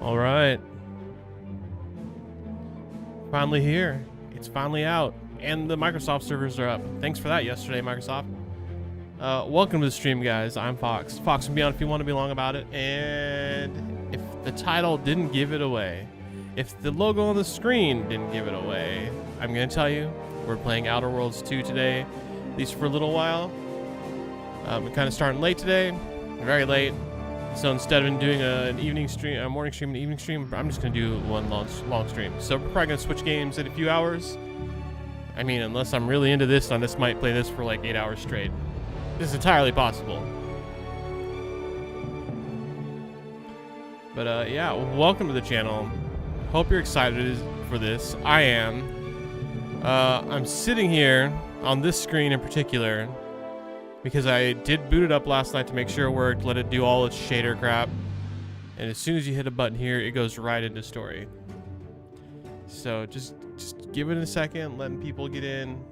All right. Finally here. It's finally out. And the Microsoft servers are up. Thanks for that yesterday, Microsoft. Welcome to the stream, guys. I'm Fox. FoXfromBeyond if you want to be long about it. And if the title didn't give it away, if the logo on the screen didn't give it away, I'm going to tell you, we're playing Outer Worlds 2 today, at least for a little while. We're kind of starting late today, very late. So instead of doing an evening stream, a morning stream, and an evening stream, I'm just going to do one long stream. So we're probably going to switch games in a few hours. I mean, unless I'm really into this, I just might play this for like 8 hours straight. This is entirely possible. But yeah, welcome to the channel. Hope you're excited for this. I am. I'm sitting here on this screen in particular because I did boot it up last night to make sure it worked, let it do all its shader crap. And as soon as you hit a button here, it goes right into story. So just give it a second, letting people get in.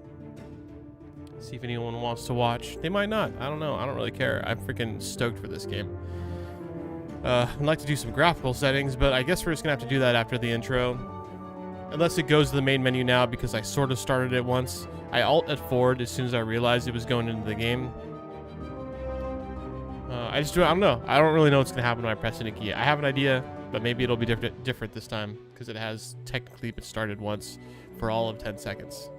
See if anyone wants to watch. They might not. I don't know. I don't really care. I'm freaking stoked for this game. I'd like to do some graphical settings, but I guess we're just going to have to do that after the intro. Unless it goes to the main menu now, because I sort of started it once. I alt forward as soon as I realized it was going into the game. I don't know. I don't really know what's going to happen when I press any key. I have an idea, but maybe it'll be different this time, because it has technically been started once for all of 10 seconds.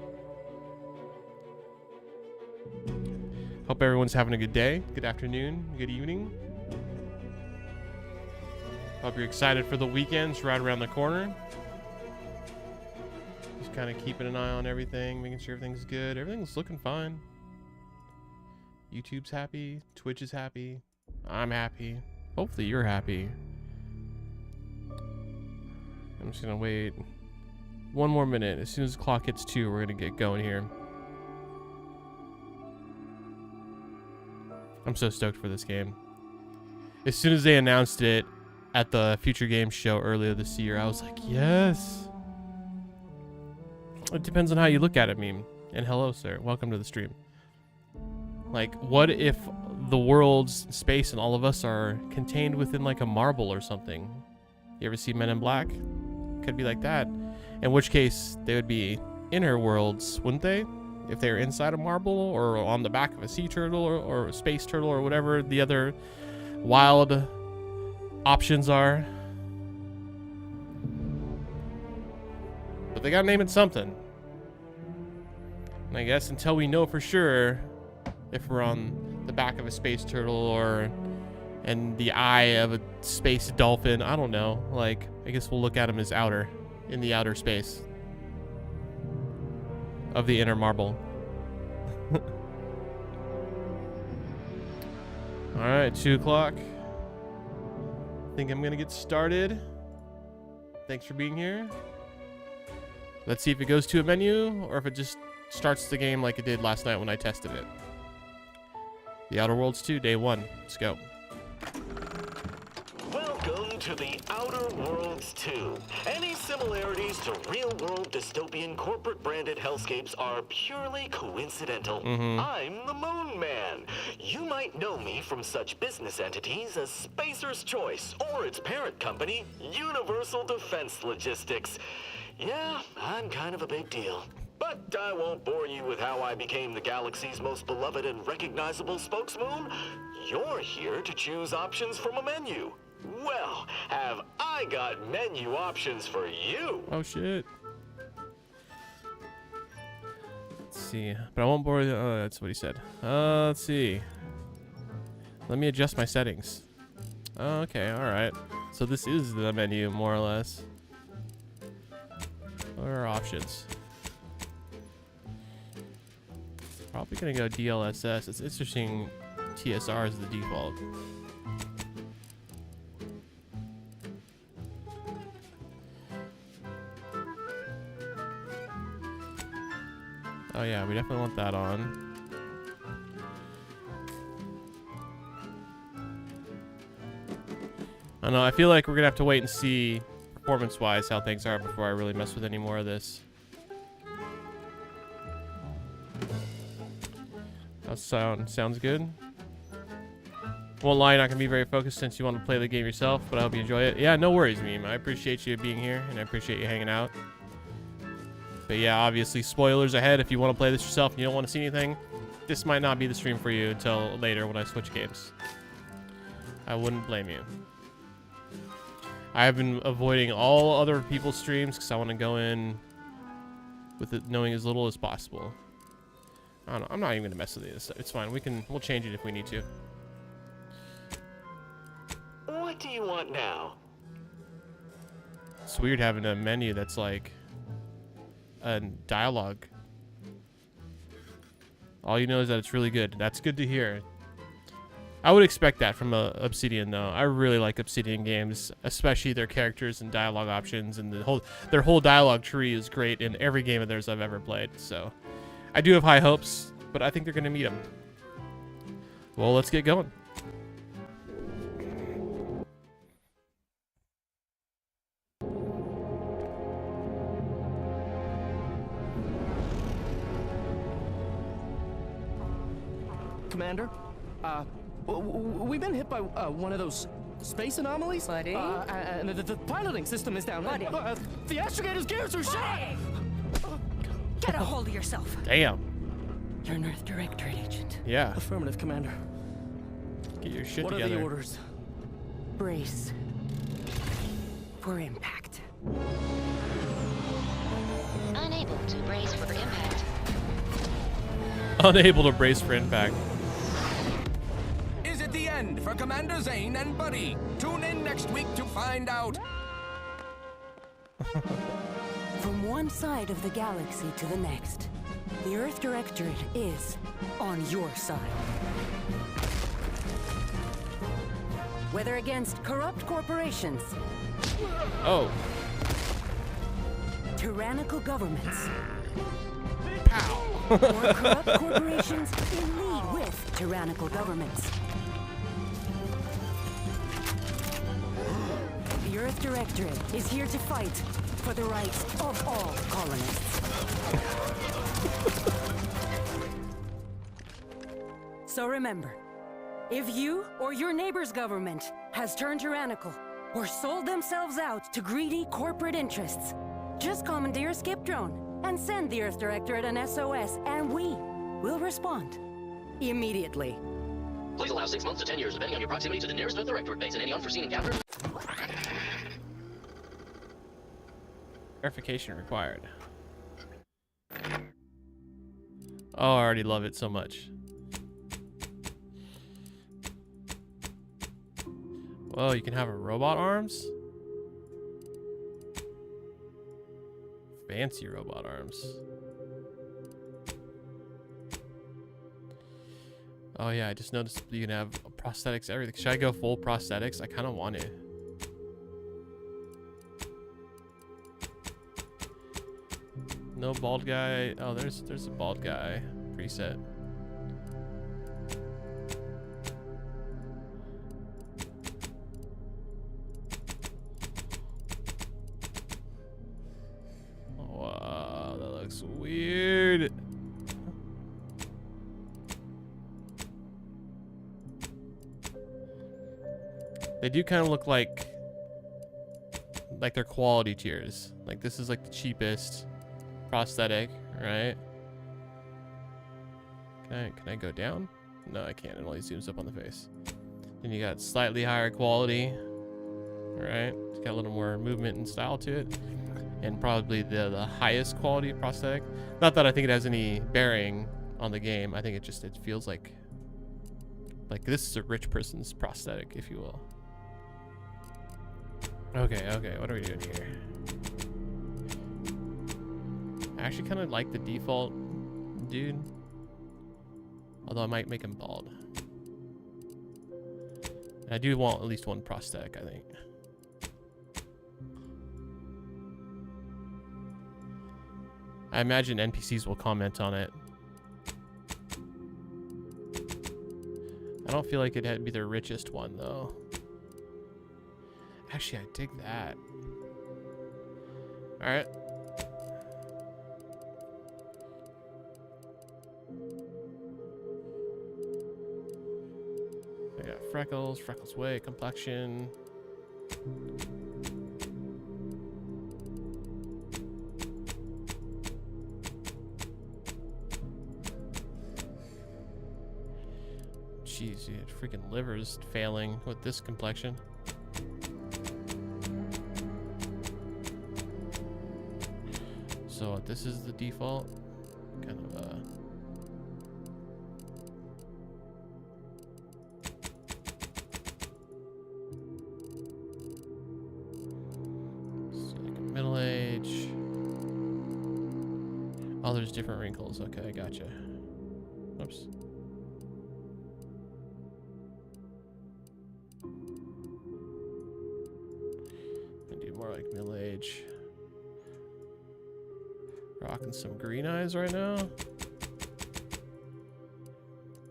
Hope everyone's having a good day, good afternoon, good evening. Hope you're excited for the weekends right around the corner. Just kind of keeping an eye on everything, making sure everything's good. Everything's looking fine. YouTube's happy, Twitch is happy, I'm happy. Hopefully you're happy. I'm just gonna wait one more minute. As soon as the clock hits 2, we're gonna get going here. I'm so stoked for this game. As soon as they announced it at the Future Games show earlier this year, I was like, yes. It depends on how you look at it, meme. And hello, sir. Welcome to the stream. Like, what if the world's space and all of us are contained within like a marble or something? You ever see Men in Black? Could be like that. In which case, they would be inner worlds, wouldn't they? If they're inside a marble or on the back of a sea turtle or a space turtle or whatever the other wild options are. But they gotta name it something. And I guess until we know for sure if we're on the back of a space turtle or in the eye of a space dolphin, I don't know. Like, I guess we'll look at them as in the outer space of the inner marble. All right, 2 o'clock. Think I'm gonna get started. Thanks for being here. Let's see if it goes to a menu or if it just starts the game like it did last night when I tested it. The Outer Worlds 2, day 1. Let's go. Welcome to the Outer Worlds 2. Any similarities to real-world dystopian corporate-branded hellscapes are purely coincidental. I'm the Moon Man. You might know me from such business entities as Spacer's Choice or its parent company, Universal Defense Logistics. Yeah, I'm kind of a big deal. But I won't bore you with how I became the galaxy's most beloved and recognizable spokesmoon. You're here to choose options from a menu. Well, have I got menu options for you? Oh shit. Let's see. But I won't bore you. Oh, that's what he said. Let's see. Let me adjust my settings. Okay, alright. So this is the menu, more or less. What are our options? Probably gonna go DLSS. It's interesting TSR is the default. Oh yeah, we definitely want that on. I don't know, I feel like we're gonna have to wait and see performance-wise how things are before I really mess with any more of this. That sounds good. Won't lie, not gonna be very focused since you want to play the game yourself, but I hope you enjoy it. Yeah, no worries, Meme. I appreciate you being here, and I appreciate you hanging out. But yeah, obviously, spoilers ahead. If you want to play this yourself and you don't want to see anything, this might not be the stream for you until later when I switch games. I wouldn't blame you. I have been avoiding all other people's streams because I want to go in with it knowing as little as possible. I don't know. I'm not even gonna mess with this. It's fine. We'll change it if we need to. What do you want now? It's weird having a menu that's like a dialogue. All you know is that it's really good. That's good to hear. I would expect that from Obsidian, though. I really like Obsidian games, especially their characters and dialogue options, and their whole dialogue tree is great in every game of theirs I've ever played. So I do have high hopes, but I think they're gonna meet them. Well, let's get going. Commander, we've been hit by one of those space anomalies. Buddy? And the piloting system is down. Buddy? The astrogator's gears are shot. Get a hold of yourself. Damn. You're an Earth Directorate agent. Yeah. Affirmative, Commander. Get your shit What together. are the orders? Brace for impact. Unable to brace for impact. Unable to brace for impact. Is it the end for Commander Zane and Buddy? Tune in next week to find out. From one side of the galaxy to the next, the Earth Directorate is on your side. Whether against corrupt corporations, Oh. tyrannical governments, Pow. or corrupt corporations in league with tyrannical governments. The Earth Directorate is here to fight for the rights of all colonists. So remember, if you or your neighbor's government has turned tyrannical or sold themselves out to greedy corporate interests, just commandeer a skip drone and send the Earth Directorate an SOS, and we will respond immediately. Please allow 6 months to 10 years, depending on your proximity to the nearest Earth Directorate base and any unforeseen encounters. Verification required. Oh, I already love it so much. Whoa, you can have a robot arms? Fancy robot arms. Oh yeah, I just noticed you can have prosthetics, everything. Should I go full prosthetics? I kind of want to. No bald guy. Oh, there's a bald guy preset. Wow, that looks weird. They do kind of look like their quality tiers. Like this is like the cheapest prosthetic, right? Can I go down? No, I can't. It only zooms up on the face. Then you got slightly higher quality, right? It's got a little more movement and style to it, and probably the highest quality prosthetic. Not that I think it has any bearing on the game. I think it feels like this is a rich person's prosthetic, if you will. Okay, what are we doing here? I actually kind of like the default dude, although I might make him bald. I do want at least one prosthetic, I think. I imagine NPCs will comment on it. I don't feel like it'd be the richest one, though. Actually, I dig that. All right. I got freckles, freckles weight, complexion. Jeez, dude, freaking liver's failing with this complexion. So this is the default kind of so like middle age. Oh, there's different wrinkles. Okay, gotcha. Oops. I do more like middle age. Rocking some green eyes right now.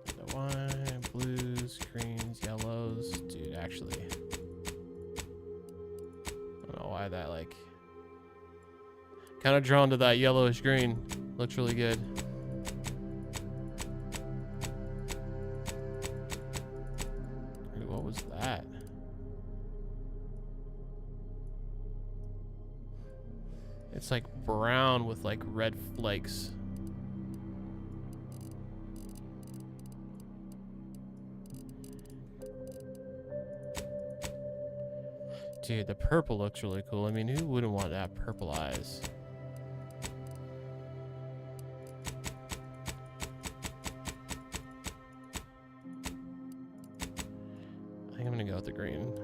The wine, blues, greens, yellows. Dude, actually, I don't know why that, like, kind of drawn to that yellowish green. Looks really good. Ooh, what was that? It's like brown with like red flakes. Dude, the purple looks really cool. I mean, who wouldn't want to have purple eyes? I think I'm gonna go with the green.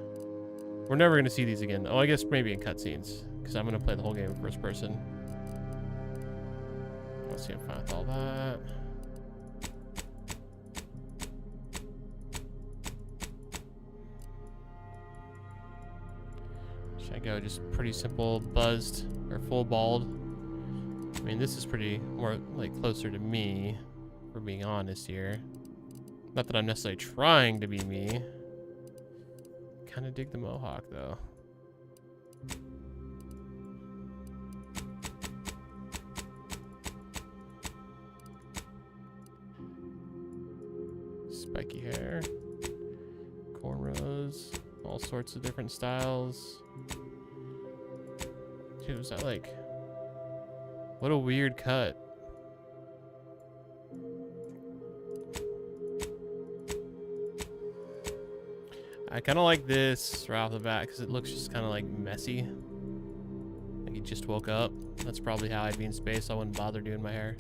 We're never gonna see these again. Oh, I guess maybe in cutscenes. Because I'm going to play the whole game in first person. Let's see if I'm fine with all that. Should I go just pretty simple buzzed or full bald? I mean, this is pretty more like closer to me, for being honest here. Not that I'm necessarily trying to be me. Kind of dig the mohawk though. Spiky hair, cornrows, all sorts of different styles. Dude, was that like... What a weird cut. I kind of like this right off the bat because it looks just kind of like messy. Like he just woke up. That's probably how I'd be in space. I wouldn't bother doing my hair.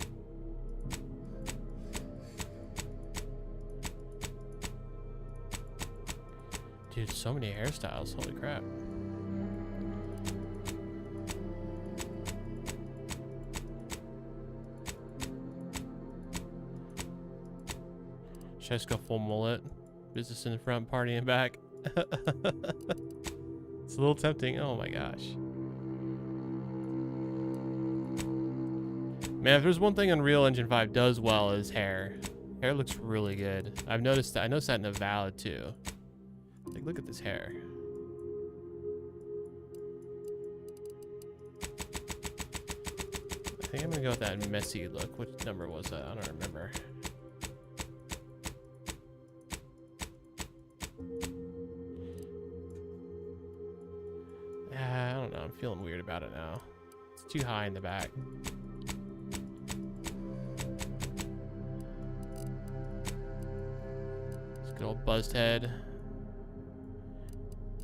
Dude, so many hairstyles. Holy crap. Should I just go full mullet? Business in the front, party in the back. It's a little tempting. Oh my gosh. Man, if there's one thing Unreal Engine 5 does well is hair. Hair looks really good. I've noticed that. I noticed that in Avowed too. Like, look at this hair. I think I'm gonna go with that messy look. Which number was that? I don't remember. I don't know. I'm feeling weird about it now. It's too high in the back. It's good old buzzed head.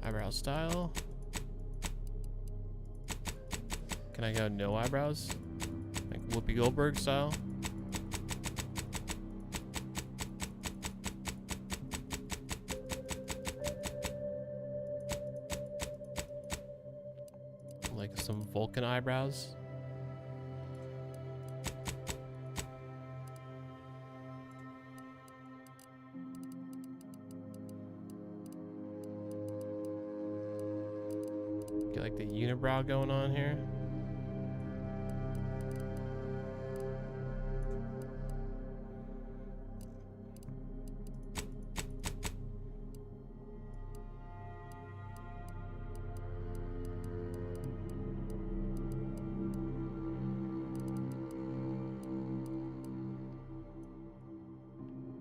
Eyebrow style. Can I go no eyebrows? Like Whoopi Goldberg style? Like some Vulcan eyebrows? Get like the unibrow going on here.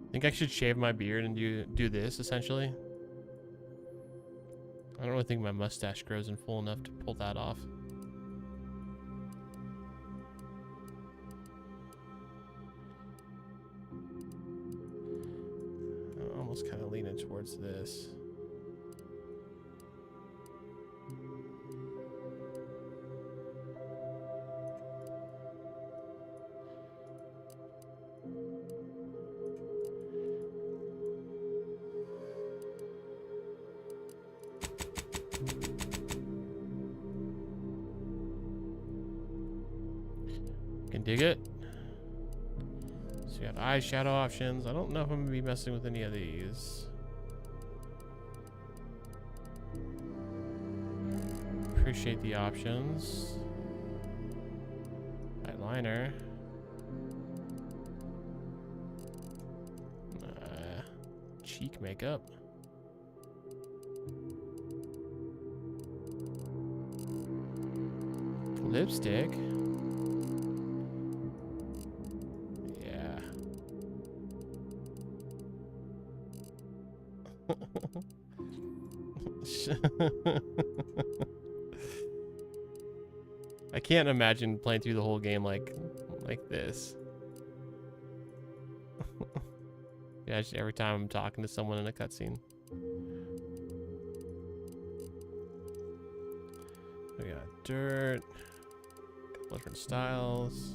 I think I should shave my beard and do this essentially. don't really think my mustache grows in full enough to pull that off. I'm almost kind of leaning towards this. Can dig it. So we got eyeshadow options. I don't know if I'm gonna be messing with any of these. Appreciate the options. Eyeliner. Cheek makeup. Lipstick. Yeah. I can't imagine playing through the whole game like this. Yeah, just every time I'm talking to someone in a cutscene. We got dirt, a couple different styles.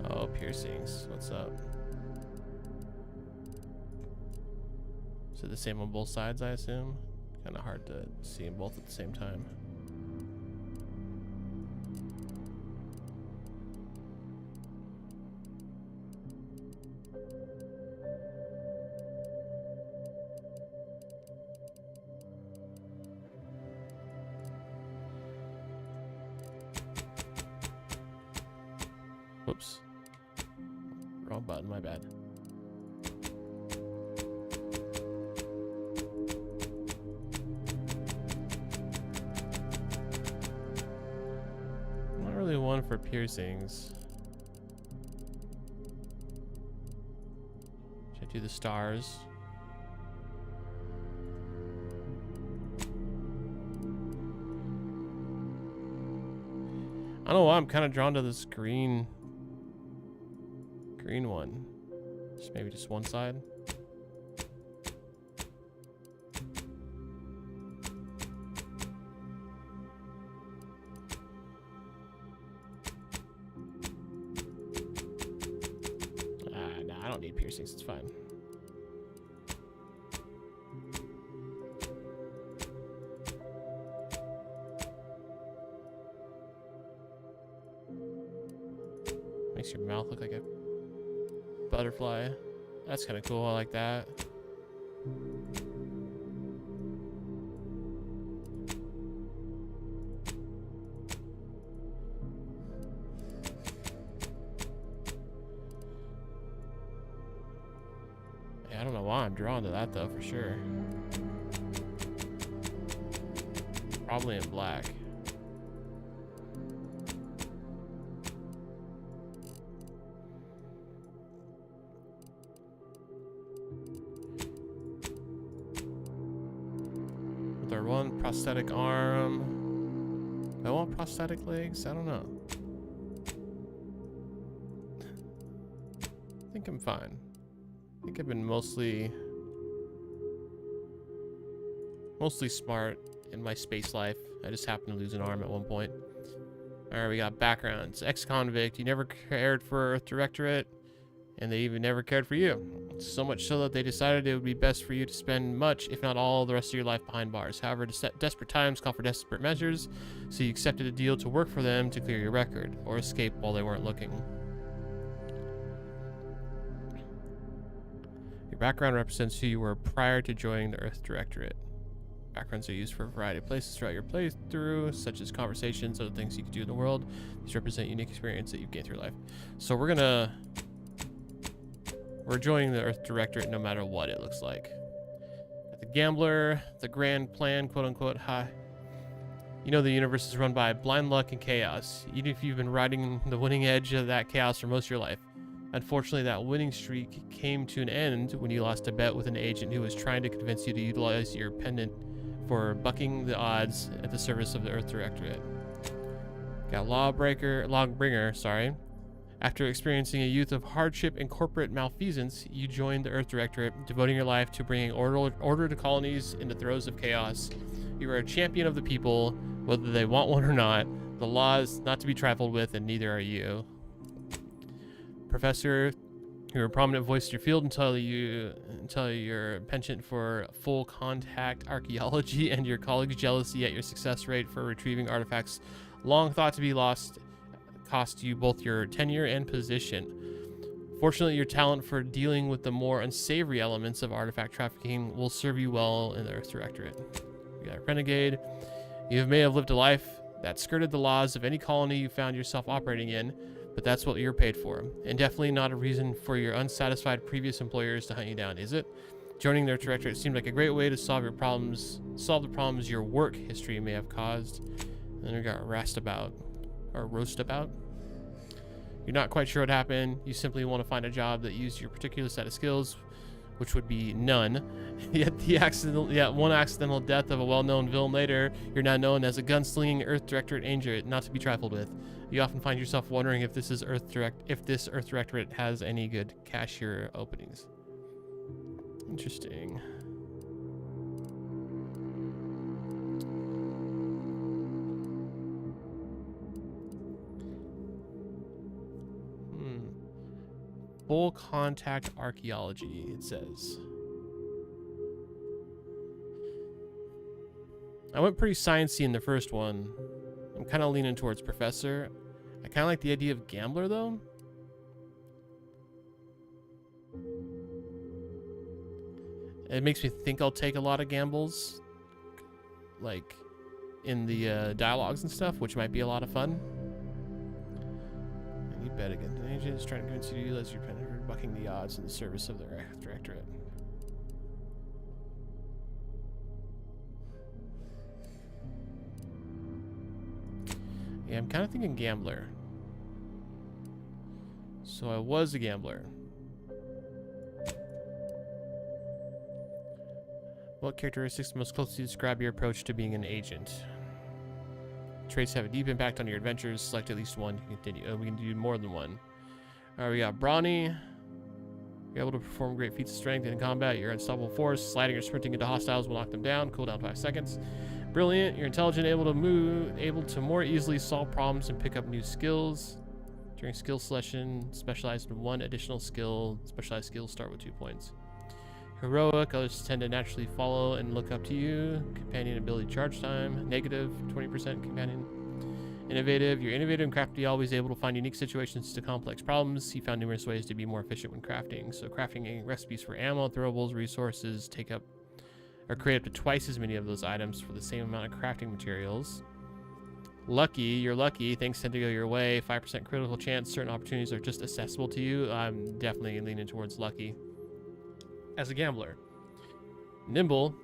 Oh, piercings. What's up? Is it the same on both sides, I assume? Kind of hard to see them both at the same time. Whoops. Wrong button, my bad. Not really one for piercings. Should I do the stars? I don't know why I'm kind of drawn to this green one. Just maybe just one side. Nah, I don't need piercings, it's fine. Makes your mouth look like a butterfly. That's kind of cool. I like that. Yeah, I don't know why I'm drawn to that though, for sure. Probably in black. Or one prosthetic arm. I want prosthetic legs. I don't know. I think I'm fine. I think I've been mostly smart in my space life. I just happened to lose an arm at one point. All right, we got backgrounds. Ex-convict. You never cared for Earth Directorate, and they even never cared for you. So much so that they decided it would be best for you to spend much, if not all, the rest of your life behind bars. However, desperate times call for desperate measures, so you accepted a deal to work for them to clear your record, or escape while they weren't looking. Your background represents who you were prior to joining the Earth Directorate. Backgrounds are used for a variety of places throughout your playthrough, such as conversations, other things you can do in the world. These represent unique experience that you've gained through life. So we're joining the Earth Directorate no matter what it looks like. Got the gambler, the grand plan, quote unquote. Hi. You know the universe is run by blind luck and chaos, even if you've been riding the winning edge of that chaos for most of your life. Unfortunately, that winning streak came to an end when you lost a bet with an agent who was trying to convince you to utilize your pendant for bucking the odds at the service of the Earth Directorate. Got Logbringer, sorry. After experiencing a youth of hardship and corporate malfeasance, you joined the Earth Directorate, devoting your life to bringing order to colonies in the throes of chaos. You are a champion of the people, whether they want one or not. The law is not to be trifled with, and neither are you. Professor, you're a prominent voice in your field until your penchant for full contact archaeology and your colleagues' jealousy at your success rate for retrieving artifacts long thought to be lost cost you both your tenure and position. Fortunately, your talent for dealing with the more unsavory elements of artifact trafficking will serve you well in the Earth Directorate. You got a renegade. You may have lived a life that skirted the laws of any colony you found yourself operating in, but that's what you're paid for, and definitely not a reason for your unsatisfied previous employers to hunt you down, is it? Joining their directorate seemed like a great way to solve the problems your work history may have caused. And then we got roastabout. You're not quite sure what happened. You simply want to find a job that used your particular set of skills, which would be none. Yet one accidental death of a well-known villain later, you're now known as a gunslinging Earth Directorate agent, not to be trifled with. You often find yourself wondering if this Earth Directorate has any good cashier openings. Interesting. Full contact archaeology, it says. I went pretty sciencey in the first one. I'm kind of leaning towards Professor. I kind of like the idea of Gambler, though. It makes me think I'll take a lot of gambles, like in the dialogues and stuff, which might be a lot of fun. And you bet again. The agent is trying to convince you to utilize your pen for bucking the odds in the service of the Directorate. Yeah, I'm kind of thinking Gambler. So I was a gambler. What characteristics most closely describe your approach to being an agent? Traits have a deep impact on your adventures. Select at least one to continue. We can do more than one. All right, we got Brawny. You're able to perform great feats of strength in combat. You're unstoppable force. Sliding or sprinting into hostiles will knock them down. Cooldown 5 seconds. Brilliant. You're intelligent, able to more easily solve problems and pick up new skills. During skill selection, specialized in one additional skill. Specialized skills start with 2 points. Heroic. Others tend to naturally follow and look up to you. Companion ability charge time. Negative 20% companion. Innovative. You're innovative and crafty, always able to find unique situations to complex problems. He found numerous ways to be more efficient when crafting. So crafting recipes for ammo, throwables, resources, create up to twice as many of those items for the same amount of crafting materials. Lucky. You're lucky. Things tend to go your way. 5% critical chance. Certain opportunities are just accessible to you. I'm definitely leaning towards lucky. As a gambler. Nimble.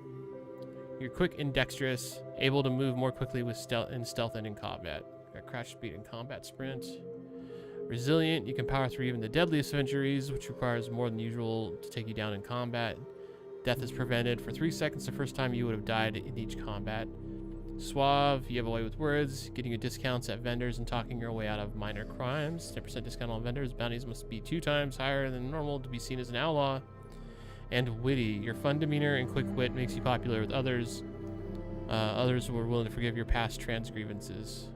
You're quick and dexterous, able to move more quickly with stealth and in combat. Got crouch speed and combat sprint. Resilient. You can power through even the deadliest of injuries, which requires more than usual to take you down in combat. Death is prevented for 3 seconds the first time you would have died in each combat. Suave. You have a way with words, getting you discounts at vendors and talking your way out of minor crimes. 10% discount on vendors. Bounties must be 2 times higher than normal to be seen as an outlaw. And witty. Your fun demeanor and quick wit makes you popular with others. Others who are willing to forgive your past transgressions.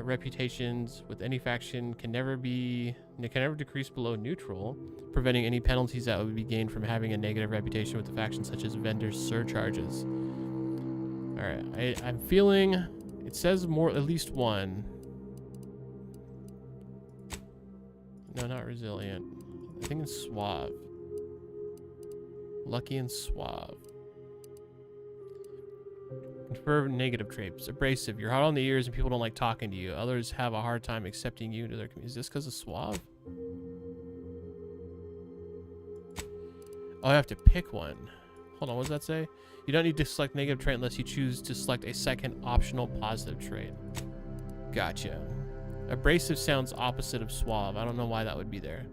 Reputations with any faction can never decrease below neutral, preventing any penalties that would be gained from having a negative reputation with the faction, such as vendor surcharges. All right, I'm feeling it says at least one. No, not resilient. I think it's suave. Lucky and suave. Prefer negative traits. Abrasive. You're hot on the ears and people don't like talking to you. Others have a hard time accepting you into their community. Is this because of suave? Oh, I have to pick one. Hold on, what does that say? You don't need to select negative trait unless you choose to select a second optional positive trait. Gotcha. Abrasive sounds opposite of suave. I don't know why that would be there.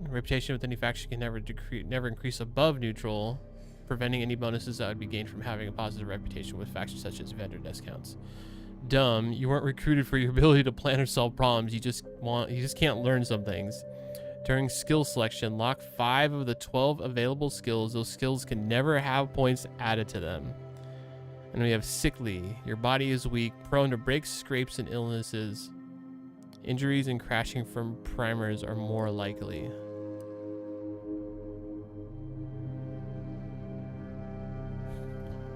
Reputation with any faction can never increase above neutral, preventing any bonuses that would be gained from having a positive reputation with factions such as vendor discounts. Dumb. You weren't recruited for your ability to plan or solve problems. You just can't learn some things. During skill selection, lock 5 of the 12 available skills. Those skills can never have points added to them. And we have sickly. Your body is weak, prone to breaks, scrapes, and illnesses. Injuries and crashing from primers are more likely.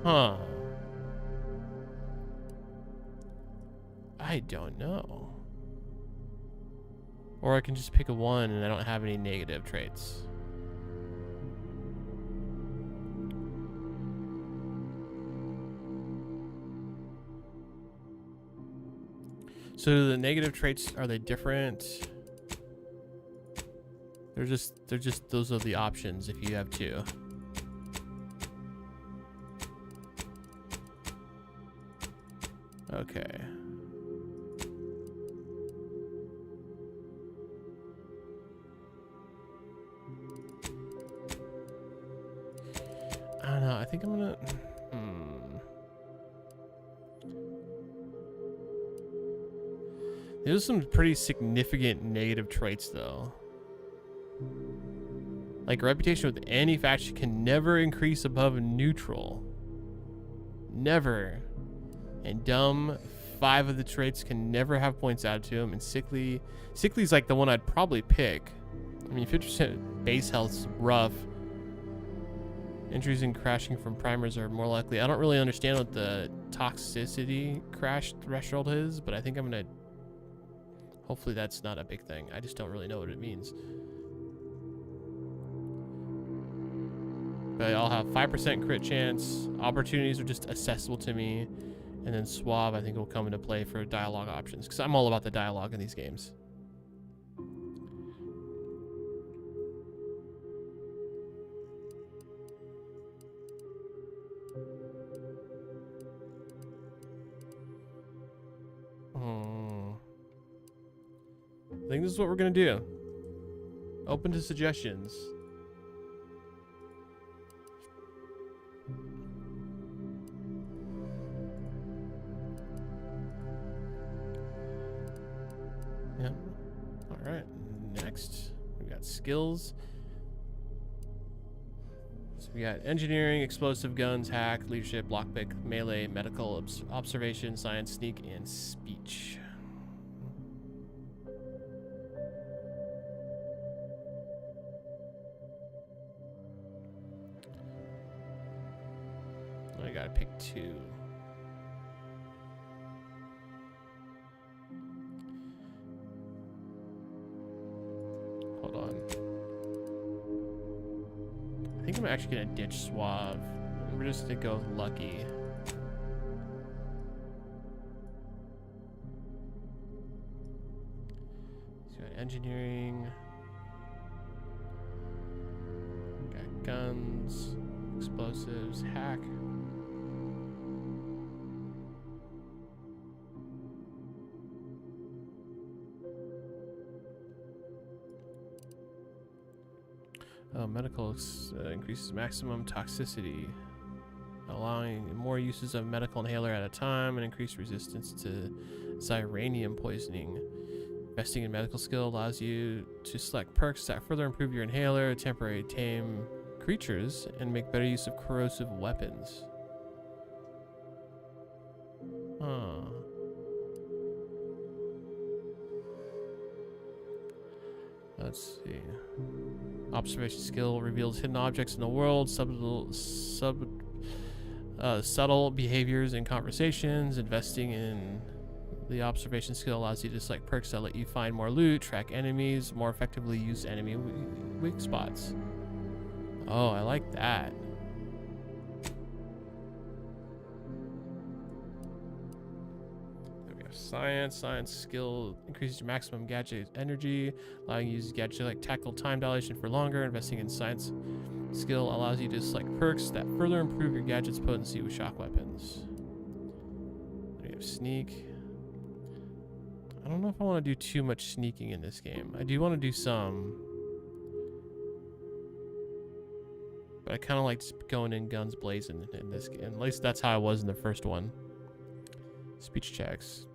Huh. I don't know. Or I can just pick a 1 and I don't have any negative traits. So the negative traits, are they different? They're just those are the options if you have 2. Okay. I don't know. I think I'm gonna. There's some pretty significant negative traits, though. Like, reputation with any faction can never increase above neutral. Never. And dumb, 5 of the traits can never have points added to them. And sickly's like the one I'd probably pick. I mean, 50% base health's rough. Injuries and crashing from primers are more likely. I don't really understand what the toxicity crash threshold is, but I think I'm gonna. Hopefully that's not a big thing. I just don't really know what it means. But I'll have 5% crit chance. Opportunities are just accessible to me. And then suave, I think, will come into play for dialogue options. Because I'm all about the dialogue in these games. I think this is what we're going to do. Open to suggestions. Yep. All right. Next, we got skills. So we got engineering, explosive guns, hack, leadership, lockpick, melee, medical, observation, science, sneak, and speech. I gotta pick 2. Hold on. I think I'm actually gonna ditch suave. We're just gonna go lucky. So we got engineering. Got guns, explosives, hack. Medical increases maximum toxicity, allowing more uses of medical inhaler at a time and increased resistance to xyranium poisoning. Investing in medical skill allows you to select perks that further improve your inhaler, temporarily tame creatures, and make better use of corrosive weapons. Huh. Let's see. Observation skill reveals hidden objects in the world, subtle behaviors in conversations. Investing in the observation skill allows you to select perks that let you find more loot, track enemies, more effectively use enemy weak spots. Oh, I like that. Science skill increases your maximum gadget energy, allowing you to use gadgets like tactical time dilation for longer. Investing in science skill allows you to select perks that further improve your gadget's potency with shock weapons. We have sneak. I don't know if I want to do too much sneaking in this game. I do want to do some. But I kind of like just going in guns blazing in this game. At least that's how I was in the first one. Speech checks.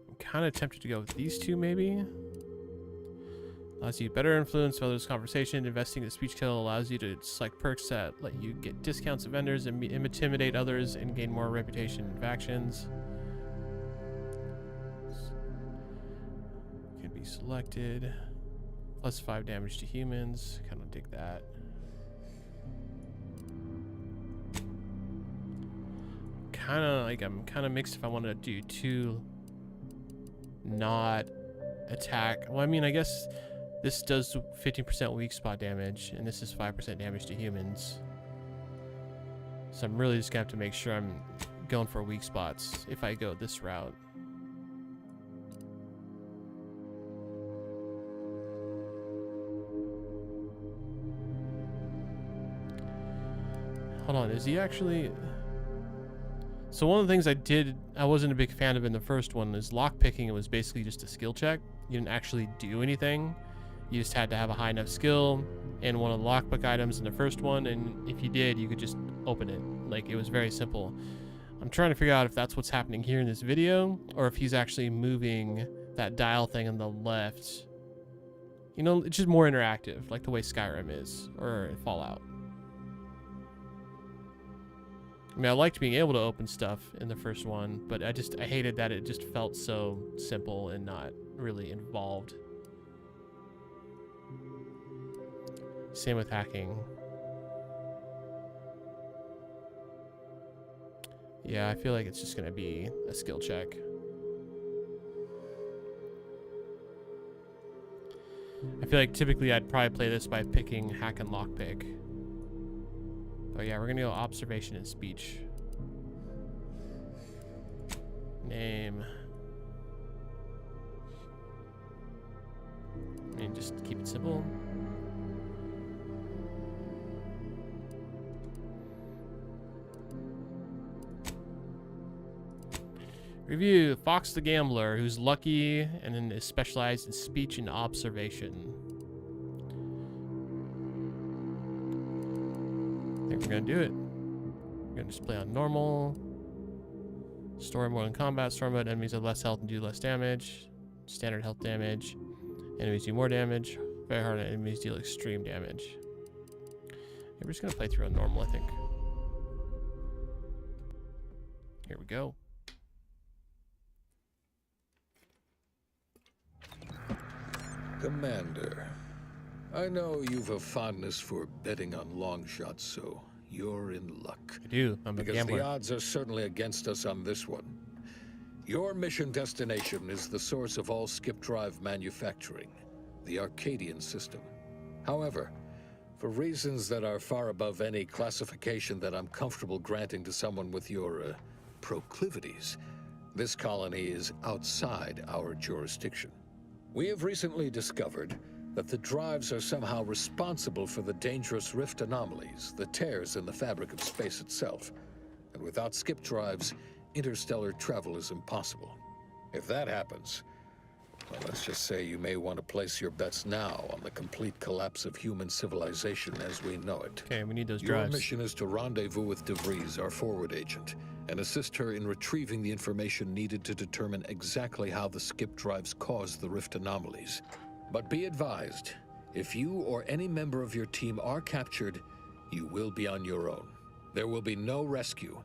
I'm kind of tempted to go with these two, maybe. Allows you better influence others' conversation. Investing in the speech kill allows you to select perks that let you get discounts of vendors and intimidate others and gain more reputation in factions. Can be selected. Plus 5 damage to humans. Kind of dig that. I'm kind of mixed if I want to do two not attack. Well, I mean, I guess this does 15% weak spot damage, and this is 5% damage to humans. So I'm really just gonna have to make sure I'm going for weak spots if I go this route. Hold on, is he actually... So one of the things I wasn't a big fan of in the first one is lockpicking. It was basically just a skill check. You didn't actually do anything. You just had to have a high enough skill and one of the lockpick items in the first one, and if you did, you could just open it. Like, it was very simple. I'm trying to figure out if that's what's happening here in this video, or if he's actually moving that dial thing on the left. You know, it's just more interactive, like the way Skyrim is, or Fallout. I mean, I liked being able to open stuff in the first one, but I hated that it just felt so simple and not really involved. Same with hacking. Yeah, I feel like it's just gonna be a skill check. I feel like typically I'd probably play this by picking hack and lockpick. But yeah, we're gonna go observation and speech. Name. And just keep it simple. Review Fox the Gambler, who's lucky and then is specialized in speech and observation. I think we're gonna do it. We're gonna just play on normal. Story mode and combat. Story mode, enemies have less health and do less damage. Standard health damage. Enemies do more damage. Very hard enemies deal extreme damage. Yeah, we're just gonna play through on normal, I think. Here we go. Commander, I know you've a fondness for betting on long shots, so you're in luck. I do. I'm a because gambler. the odds are certainly against us on this one. Your mission destination is the source of all skip drive manufacturing, the Arcadian system. However, for reasons that are far above any classification that I'm comfortable granting to someone with your proclivities, this colony is outside our jurisdiction. We have recently discovered that the drives are somehow responsible for the dangerous rift anomalies, the tears in the fabric of space itself. And without skip drives, interstellar travel is impossible. If that happens, well, let's just say you may want to place your bets now on the complete collapse of human civilization as we know it. Okay, we need those Your drives. mission is to rendezvous with DeVries, our forward agent, and assist her in retrieving the information needed to determine exactly how the skip drives caused the rift anomalies. But be advised, if you or any member of your team are captured, you will be on your own. There will be no rescue.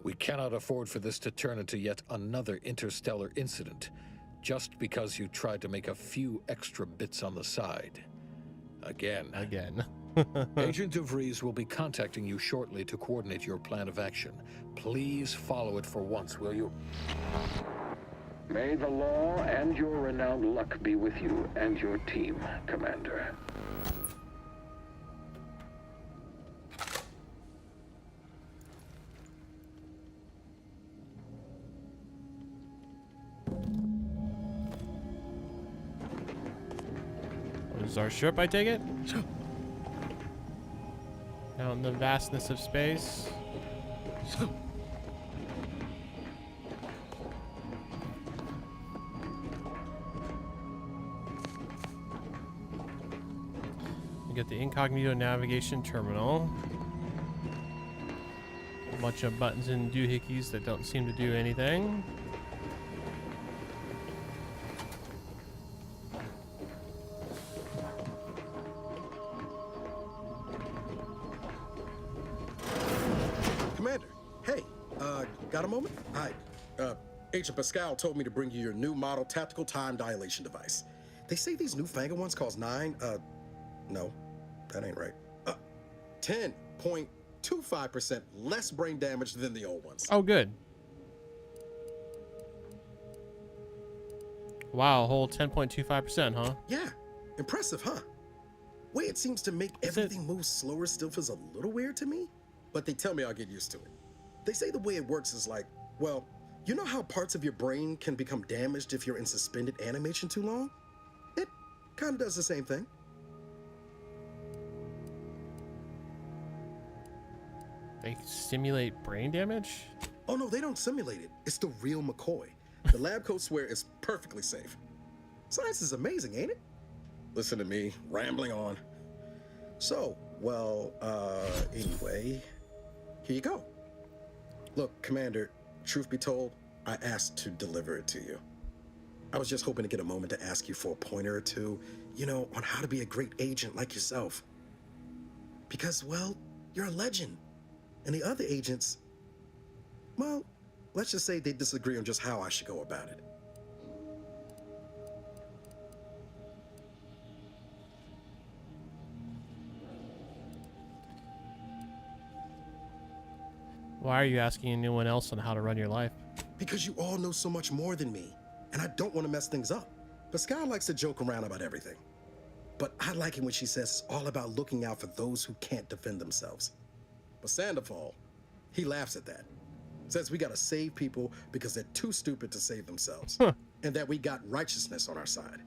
We cannot afford for this to turn into yet another interstellar incident, just because you tried to make a few extra bits on the side. Again. Agent DeVries will be contacting you shortly to coordinate your plan of action. Please follow it for once, will you? May the law and your renowned luck be with you and your team, Commander. This is our ship, I take it? Out in the vastness of space. You get the incognito navigation terminal. A bunch of buttons and doohickeys that don't seem to do anything. Commander, hey, got a moment? Hi, Agent Pascal told me to bring you your new model tactical time dilation device. They say these newfangled ones cost no, that ain't right. 10.25% less brain damage than the old ones. Oh, good. Wow, a whole 10.25%, huh? Yeah, impressive, huh? Way it seems to make everything move slower still feels a little weird to me, but they tell me I'll get used to it. They say the way it works is like, well, you know how parts of your brain can become damaged if you're in suspended animation too long? It kind of does the same thing. They simulate brain damage? Oh no, they don't simulate it. It's the real McCoy. The lab coats swear it's perfectly safe. Science is amazing, ain't it? Listen to me, rambling on. So, well, anyway, here you go. Look, Commander, truth be told, I asked to deliver it to you. I was just hoping to get a moment to ask you for a pointer or two, you know, on how to be a great agent like yourself. Because, well, you're a legend. And the other agents, well, let's just say they disagree on just how I should go about it. Why are you asking anyone else on how to run your life? Because you all know so much more than me, and I don't want to mess things up. Pascal likes to joke around about everything. But I like it when she says it's all about looking out for those who can't defend themselves. But Sandoval, he laughs at that. Says we gotta save people because they're too stupid to save themselves. And that we got righteousness on our side.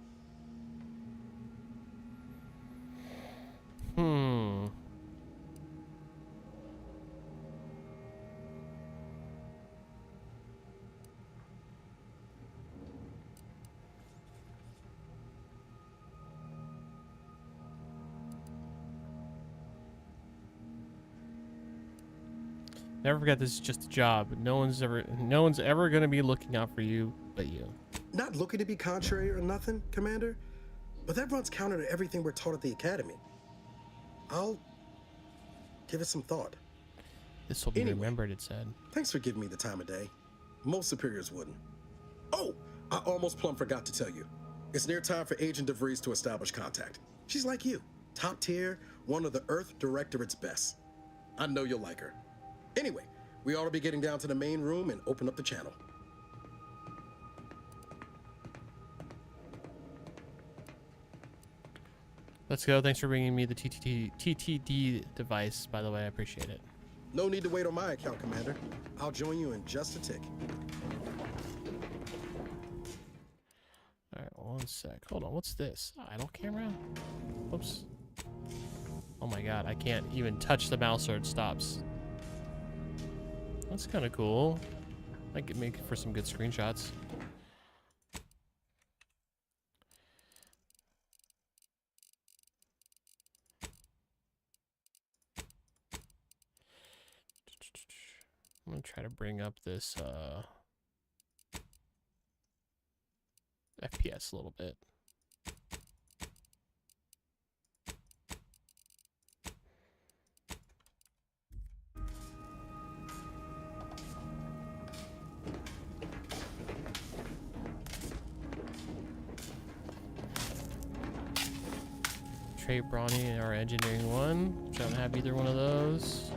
Never forget, this is just a job. No one's ever gonna be looking out for you but you. Not looking to be contrary or nothing, Commander, but that runs counter to everything we're taught at the Academy. I'll give it some thought. This will be remembered, it said. Thanks for giving me the time of day. Most superiors wouldn't. Oh, I almost plumb forgot to tell you. It's near time for Agent DeVries to establish contact. She's like you, top tier, one of the Earth Directorate's best. I know you'll like her. Anyway, we ought to be getting down to the main room and open up the channel. Let's go. Thanks for bringing me the TTD device, by the way. I appreciate it. No need to wait on my account, Commander. I'll join you in just a tick. Alright, one sec. Hold on, what's this? Idle camera? Whoops. Oh my god, I can't even touch the mouse or it stops. That's kind of cool. I could make it for some good screenshots. I'm gonna try to bring up this FPS a little bit. Trey Brawny, our engineering one, which I don't have either one of those.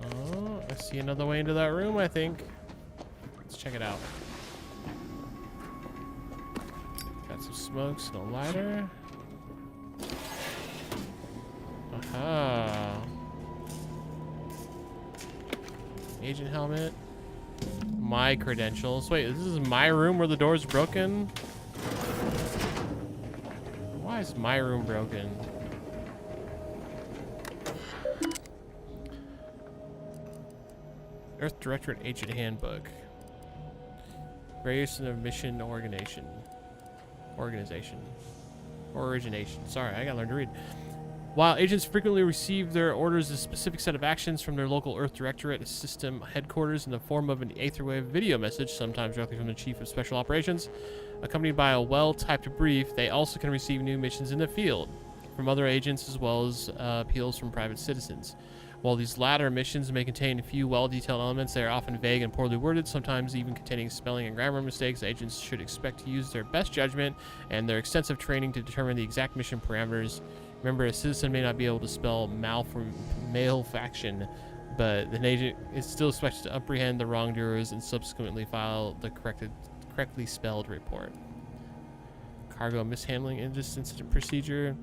Oh, I see another way into that room, I think. Let's check it out. Got some smokes and a lighter. Aha. Agent helmet. My credentials. Wait, this is my room where the door's broken? Why is my room broken? Earth Directorate Agent Handbook. Variation of mission origination. Sorry, I gotta learn to read. While agents frequently receive their orders a specific set of actions from their local Earth Directorate system headquarters in the form of an Aetherwave video message, sometimes directly from the Chief of Special Operations, accompanied by a well-typed brief, they also can receive new missions in the field from other agents as well as appeals from private citizens. While these latter missions may contain a few well-detailed elements, they are often vague and poorly worded, sometimes even containing spelling and grammar mistakes. Agents should expect to use their best judgment and their extensive training to determine the exact mission parameters. Remember, a citizen may not be able to spell malefaction, but an agent is still expected to apprehend the wrongdoers and subsequently file the correctly spelled report. Cargo mishandling incident procedure.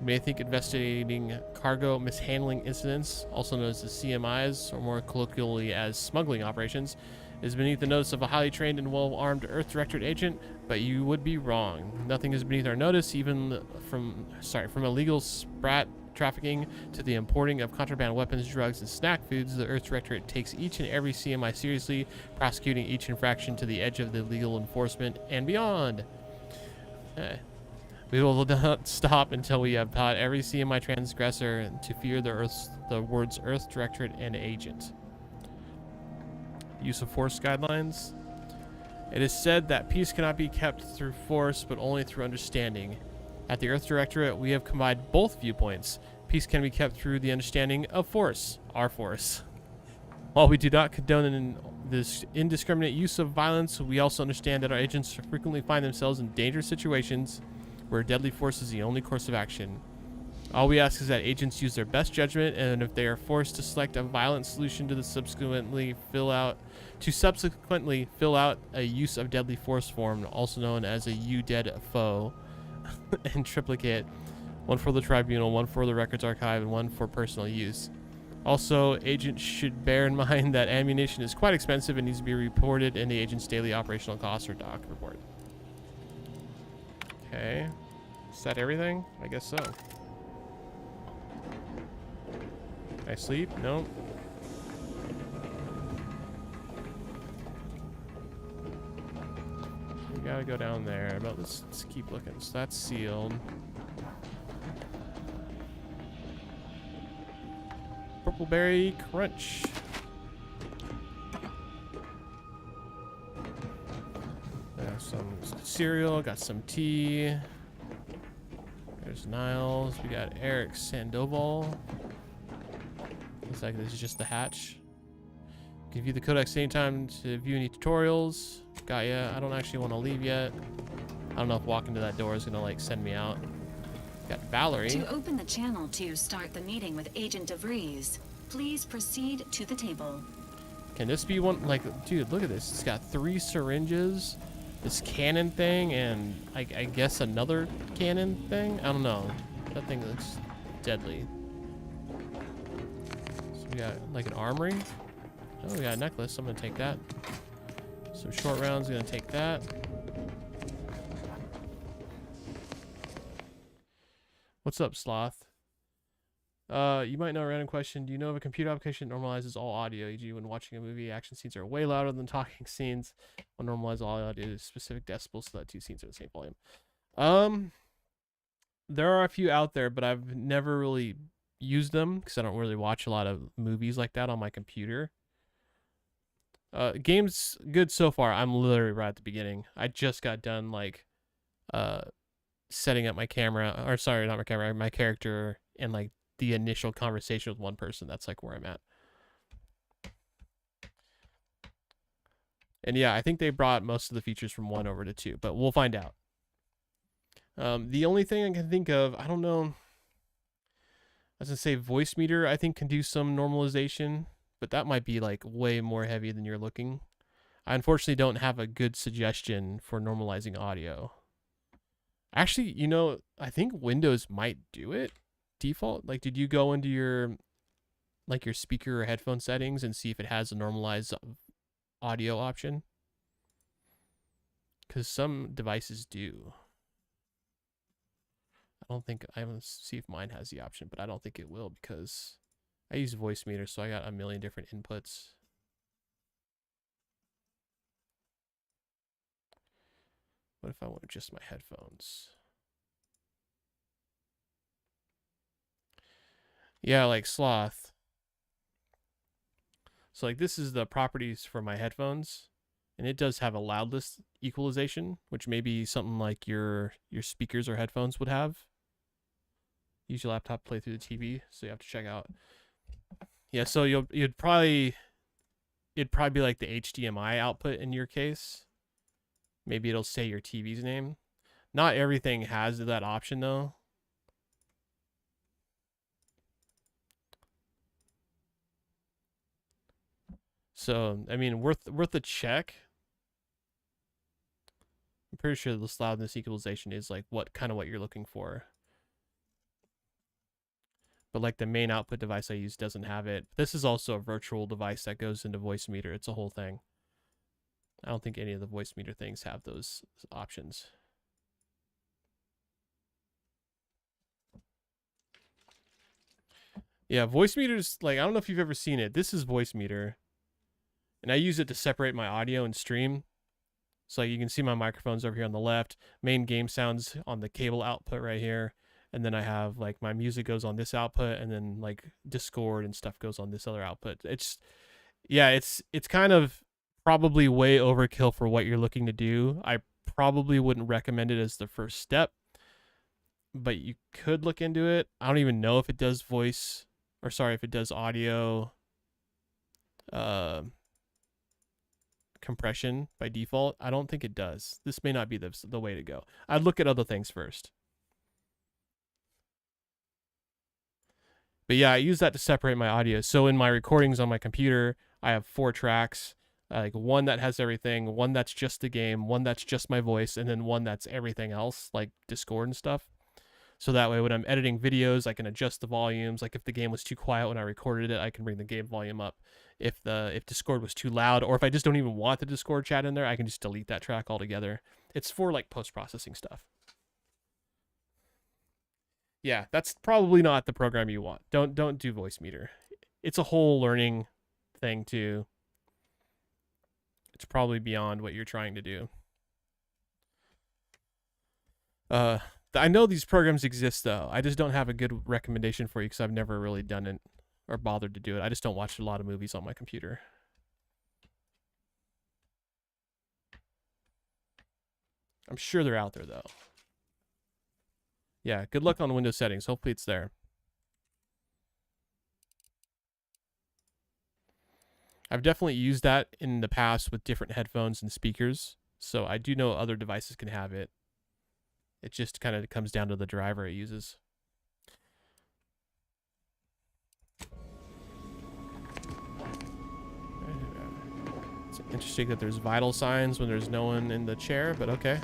You may think investigating cargo mishandling incidents, also known as the CMIs, or more colloquially as smuggling operations, is beneath the notice of a highly trained and well-armed Earth Directorate agent, but you would be wrong. Nothing is beneath our notice, even from illegal sprat trafficking to the importing of contraband weapons, drugs, and snack foods. The Earth Directorate takes each and every CMI seriously, prosecuting each infraction to the edge of the legal enforcement and beyond. We will not stop until we have taught every CMI transgressor to fear the words Earth Directorate and agent. Use of force guidelines. It is said that peace cannot be kept through force, but only through understanding. At the Earth Directorate, we have combined both viewpoints. Peace can be kept through the understanding of force, our force. While we do not condone this indiscriminate use of violence, we also understand that our agents frequently find themselves in dangerous situations where deadly force is the only course of action. All we ask is that agents use their best judgment, and if they are forced to select a violent solution to subsequently fill out a use of deadly force form, also known as a U-Dead foe, and triplicate, one for the tribunal, one for the records archive, and one for personal use. Also, agents should bear in mind that ammunition is quite expensive and needs to be reported in the agent's daily operational costs or doc report. Okay. Is that everything? I guess so. Can I sleep? No. We gotta go down there, but let's keep looking. So that's sealed. Purple berry crunch. Got some cereal, got some tea. There's Niles. We got Eric Sandoval. Looks like this is just the hatch. You can view the codex anytime to view any tutorials. Got ya. I don't actually want to leave yet. I don't know if walking to that door is gonna like send me out. Got Valerie. To open the channel to start the meeting with Agent DeVries, please proceed to the table. Can this be one? Like, dude, look at this. It's got 3 syringes, this cannon thing, and I guess another cannon thing. I don't know. That thing looks deadly. So we got like an armory. Oh, we got a necklace. I'm gonna take that. Some short rounds. Gonna take that. What's up, Sloth? You might know a random question. Do you know of a computer application that normalizes all audio? E.g., when watching a movie, action scenes are way louder than talking scenes. Will normalize all audio to specific decibels so that 2 scenes are the same volume. There are a few out there, but I've never really used them because I don't really watch a lot of movies like that on my computer. Game's good so far. I'm literally right at the beginning. I just got done like setting up my camera, or sorry, not my camera, my character, and like the initial conversation with one person. That's like where I'm at. And yeah, I think they brought most of the features from 1 over to 2, but we'll find out. The only thing I can think of, I don't know, I was gonna say voice meter, I think can do some normalization, but that might be like way more heavy than you're looking. I unfortunately don't have a good suggestion for normalizing audio. Actually, you know, I think Windows might do it default. Like, did you go into your like your speaker or headphone settings and see if it has a normalized audio option? Because some devices do. I haven't see if mine has the option, but I don't think it will because I use voice meter, so I got a million different inputs. What if I want just my headphones? Yeah, like Sloth. So like this is the properties for my headphones, and it does have a loudness equalization, which maybe something like your speakers or headphones would have. Use your laptop, play through the TV, so you have to check out. Yeah, so it'd probably be like the HDMI output in your case. Maybe it'll say your TV's name. Not everything has that option though. So, I mean, worth a check. I'm pretty sure this loudness equalization is like what you're looking for. But like the main output device I use doesn't have it. This is also a virtual device that goes into voice meter. It's a whole thing. I don't think any of the voice meter things have those options. Yeah, voice meters, like, I don't know if you've ever seen it. This is voice meter. And I use it to separate my audio and stream. So you can see my microphones over here on the left, main game sounds on the cable output right here. And then I have like my music goes on this output, and then like Discord and stuff goes on this other output. It's kind of probably way overkill for what you're looking to do. I probably wouldn't recommend it as the first step, but you could look into it. I don't even know if it does if it does audio compression by default. I don't think it does. This may not be the way to go. I'd look at other things first. But yeah, I use that to separate my audio. So in my recordings on my computer, I have 4 tracks, like one that has everything, one that's just the game, one that's just my voice, and then one that's everything else, like Discord and stuff. So that way when I'm editing videos, I can adjust the volumes. Like if the game was too quiet when I recorded it, I can bring the game volume up. If Discord was too loud, or if I just don't even want the Discord chat in there, I can just delete that track altogether. It's for like post-processing stuff. Yeah, that's probably not the program you want. Don't do voice meter. It's a whole learning thing too. It's probably beyond what you're trying to do. I know these programs exist though. I just don't have a good recommendation for you because I've never really done it or bothered to do it. I just don't watch a lot of movies on my computer. I'm sure they're out there though. Yeah, good luck on Windows settings. Hopefully it's there. I've definitely used that in the past with different headphones and speakers, so I do know other devices can have it. It just kind of comes down to the driver it uses. It's interesting that there's vital signs when there's no one in the chair, but okay.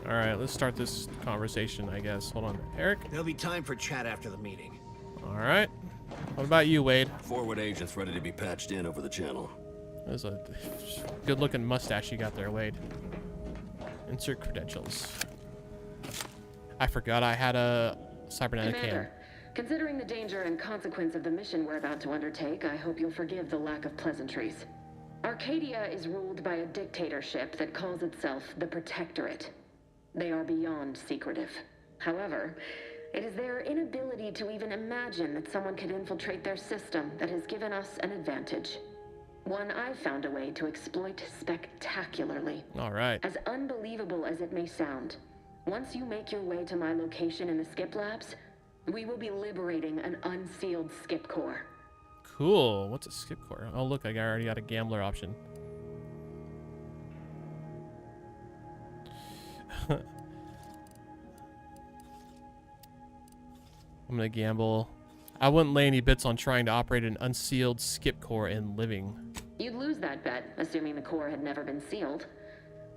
All right, let's start this conversation, I guess. Hold on, Eric. There'll be time for chat after the meeting. All right. What about you, Wade? Forward agents ready to be patched in over the channel. There's a good-looking mustache you got there, Wade. Insert credentials. I forgot I had a cybernetic Commander, considering the danger and consequence of the mission we're about to undertake, I hope you'll forgive the lack of pleasantries. Arcadia is ruled by a dictatorship that calls itself the Protectorate. They are beyond secretive. However, it is their inability to even imagine that someone could infiltrate their system that has given us an advantage. One I've found a way to exploit spectacularly. All right. As unbelievable as it may sound, once you make your way to my location in the Skip Labs, we will be liberating an unsealed Skip Core. Cool. What's a Skip Core? Oh, look, I already got a gambler option. I'm gonna gamble. I wouldn't lay any bets on trying to operate an unsealed Skip Core in living. You'd lose that bet, assuming the core had never been sealed.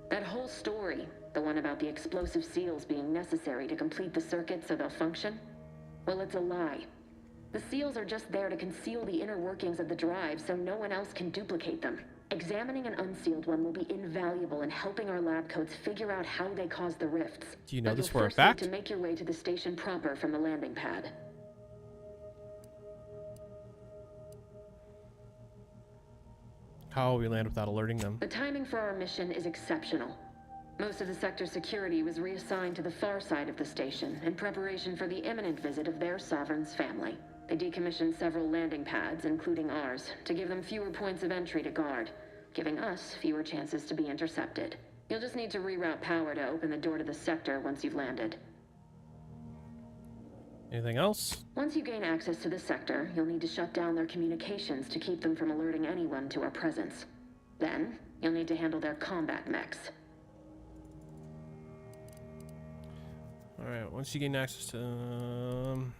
That whole story, the one about the explosive seals being necessary to complete the circuit so they'll function, well, it's a lie. The seals are just there to conceal the inner workings of the drive so no one else can duplicate them. Examining an unsealed one will be invaluable in helping our lab coats figure out how they cause the rifts. Do you know this for a first fact? need to make your way to the station proper from the landing pad. How will we land without alerting them? The timing for our mission is exceptional. Most of the sector's security was reassigned to the far side of the station in preparation for the imminent visit of their sovereign's family. They decommissioned several landing pads, including ours, to give them fewer points of entry to guard, giving us fewer chances to be intercepted. You'll just need to reroute power to open the door to the sector once you've landed. Anything else? Once you gain access to the sector, you'll need to shut down their communications to keep them from alerting anyone to our presence. Then, you'll need to handle their combat mechs. Alright, once you gain access to...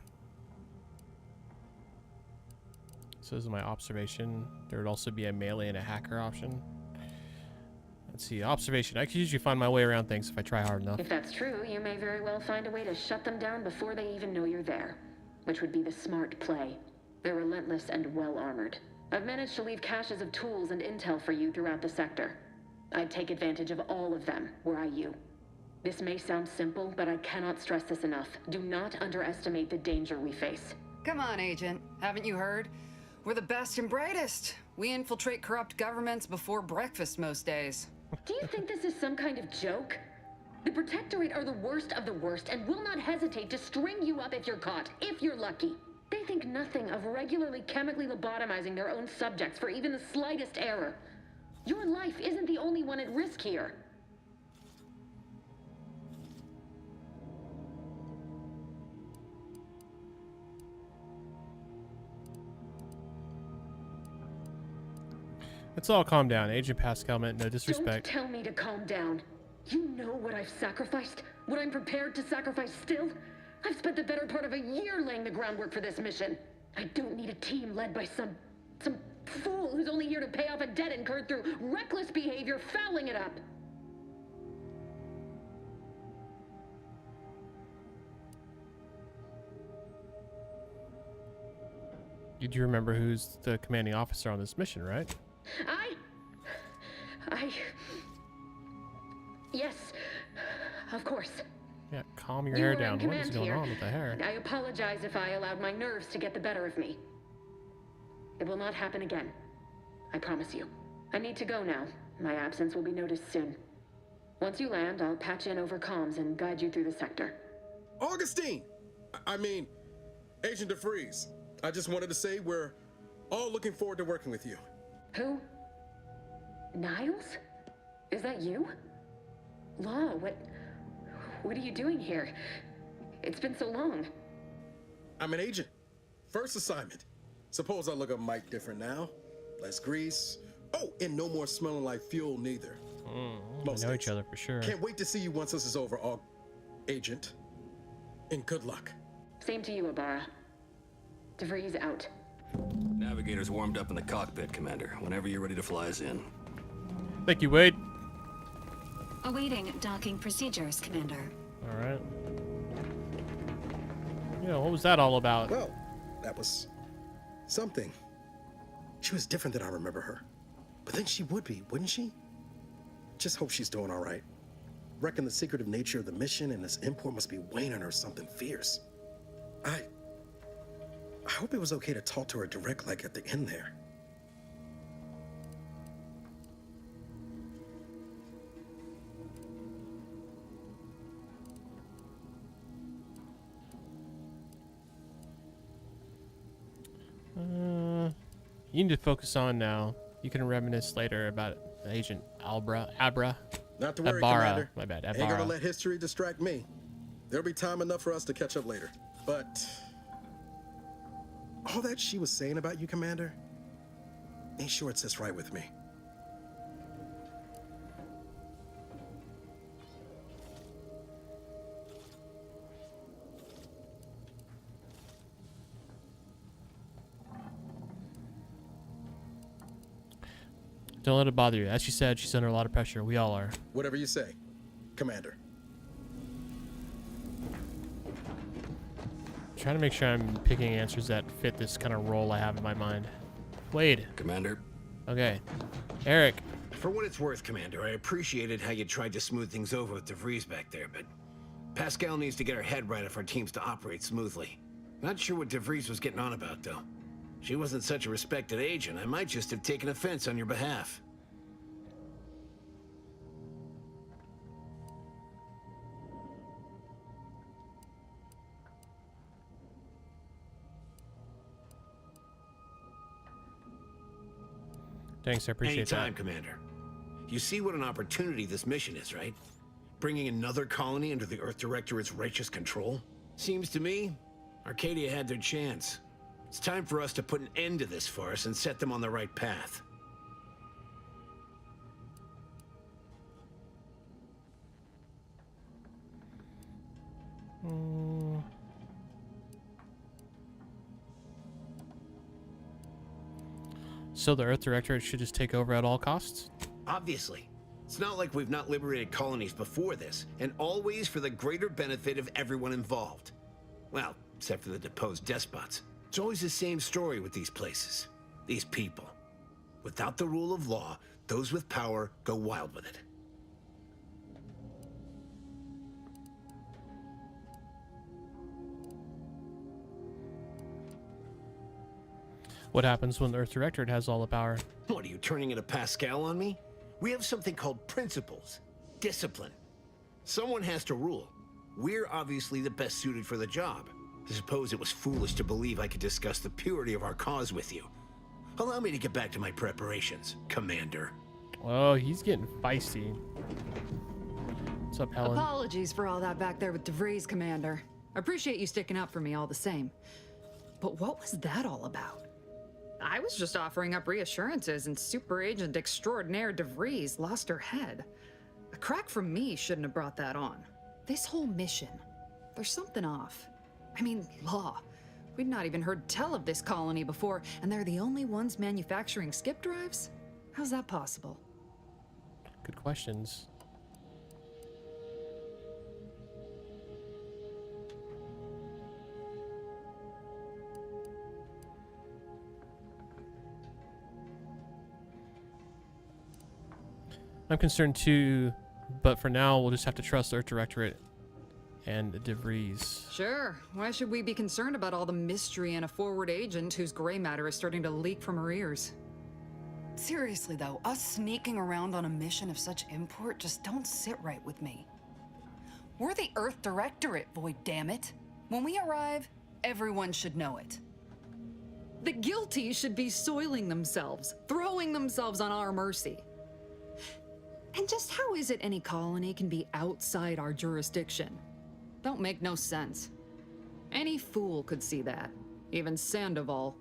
So this is my observation. There would also be a melee and a hacker option. Let's see, observation. I can usually find my way around things if I try hard enough. If that's true, you may very well find a way to shut them down before they even know you're there, which would be the smart play. They're relentless and well-armored. I've managed to leave caches of tools and intel for you throughout the sector. I'd take advantage of all of them, were I you. This may sound simple, but I cannot stress this enough. Do not underestimate the danger we face. Come on, Agent. Haven't you heard? We're the best and brightest. We infiltrate corrupt governments before breakfast most days. Do you think this is some kind of joke? The Protectorate are the worst of the worst and will not hesitate to string you up if you're caught, if you're lucky. They think nothing of regularly chemically lobotomizing their own subjects for even the slightest error. Your life isn't the only one at risk here. Let's all calm down. Agent Pascal meant no disrespect. Don't tell me to calm down. You know what I've sacrificed? What I'm prepared to sacrifice still? I've spent the better part of a year laying the groundwork for this mission. I don't need a team led by some fool who's only here to pay off a debt incurred through reckless behavior, fouling it up. You do remember who's the commanding officer on this mission, right? Yes, of course. Yeah, calm your hair down. What is going on with the hair? I apologize if I allowed my nerves to get the better of me. It will not happen again. I promise you. I need to go now. My absence will be noticed soon. Once you land, I'll patch in over comms and guide you through the sector. Augustine! I mean, Agent DeVries. I just wanted to say we're all looking forward to working with you. Who? Niles? Is that you? Law, what are you doing here? It's been so long. I'm an agent. First assignment. Suppose I look a mite different now. Less grease. Oh, and no more smelling like fuel neither. We know each other for sure. Can't wait to see you once this is over, Agent. And good luck. Same to you, Ibarra. DeVries out. Navigator's warmed up in the cockpit, Commander. Whenever you're ready to fly us in. Thank you, Wade. Awaiting docking procedures, Commander. All right. Yeah, what was that all about? Well, that was something. She was different than I remember her. But then she would be, wouldn't she? Just hope she's doing all right. Reckon the secretive nature of the mission and this import must be weighing on her something fierce. I hope it was okay to talk to her direct like at the end there. You need to focus on now. You can reminisce later about Agent Abra. Not to worry, Ibarra. Commander. My bad, Ain't Ibarra. gonna let history distract me. There'll be time enough for us to catch up later. But all that she was saying about you, Commander, ain't sure it sits right with me. Don't let it bother you. As she said, she's under a lot of pressure. We all are. Whatever you say, Commander. Trying to make sure I'm picking answers that fit this kind of role I have in my mind. Wade. Commander. Okay. Eric. For what it's worth, Commander, I appreciated how you tried to smooth things over with DeVries back there, but Pascal needs to get her head right if our team's to operate smoothly. Not sure what DeVries was getting on about, though. She wasn't such a respected agent. I might just have taken offense on your behalf. Thanks, I appreciate that. Anytime, Commander. You see what an opportunity this mission is, right? Bringing another colony under the Earth Directorate's righteous control? Seems to me, Arcadia had their chance. It's time for us to put an end to this farce and set them on the right path. So the Earth Directorate should just take over at all costs? Obviously. It's not like we've not liberated colonies before this, and always for the greater benefit of everyone involved. Well, except for the deposed despots. It's always the same story with these places. These people. Without the rule of law, those with power go wild with it. What happens when the Earth Directorate has all the power? What, are you turning into Pascal on me? We have something called principles. Discipline. Someone has to rule. We're obviously the best suited for the job. I suppose it was foolish to believe I could discuss the purity of our cause with you. Allow me to get back to my preparations, Commander. Oh, he's getting feisty. What's up, Helen? Apologies for all that back there with DeVries, Commander. I appreciate you sticking up for me all the same. But what was that all about? I was just offering up reassurances, and Super Agent Extraordinaire DeVries lost her head. A crack from me shouldn't have brought that on. This whole mission, there's something off. I mean, law. We'd not even heard tell of this colony before, and they're the only ones manufacturing skip drives? How's that possible? Good questions. I'm concerned too, but for now we'll just have to trust the Earth Directorate and DeVries. Sure. Why should we be concerned about all the mystery in a forward agent whose gray matter is starting to leak from her ears? Seriously though, us sneaking around on a mission of such import just don't sit right with me. We're the Earth Directorate, Void, damn it. When we arrive, everyone should know it. The guilty should be soiling themselves, throwing themselves on our mercy. And just how is it any colony can be outside our jurisdiction? Don't make no sense. Any fool could see that. Even Sandoval.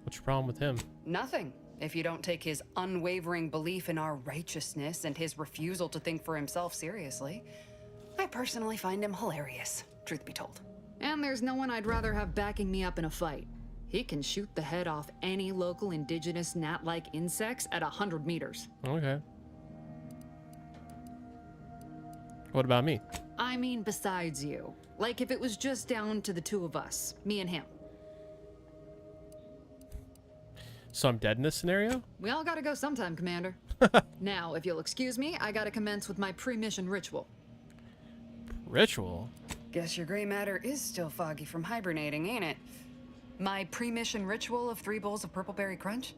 What's your problem with him? Nothing. If you don't take his unwavering belief in our righteousness and his refusal to think for himself seriously. I personally find him hilarious, truth be told. And there's no one I'd rather have backing me up in a fight. He can shoot the head off any local indigenous gnat-like insects at 100 meters. Okay. What about me? I mean, besides you. Like if it was just down to the two of us, me and him. So I'm dead in this scenario? We all gotta go sometime, Commander. Now, if you'll excuse me, I gotta commence with my pre-mission ritual. Ritual? Guess your gray matter is still foggy from hibernating, ain't it? My pre-mission ritual of 3 bowls of purple berry crunch?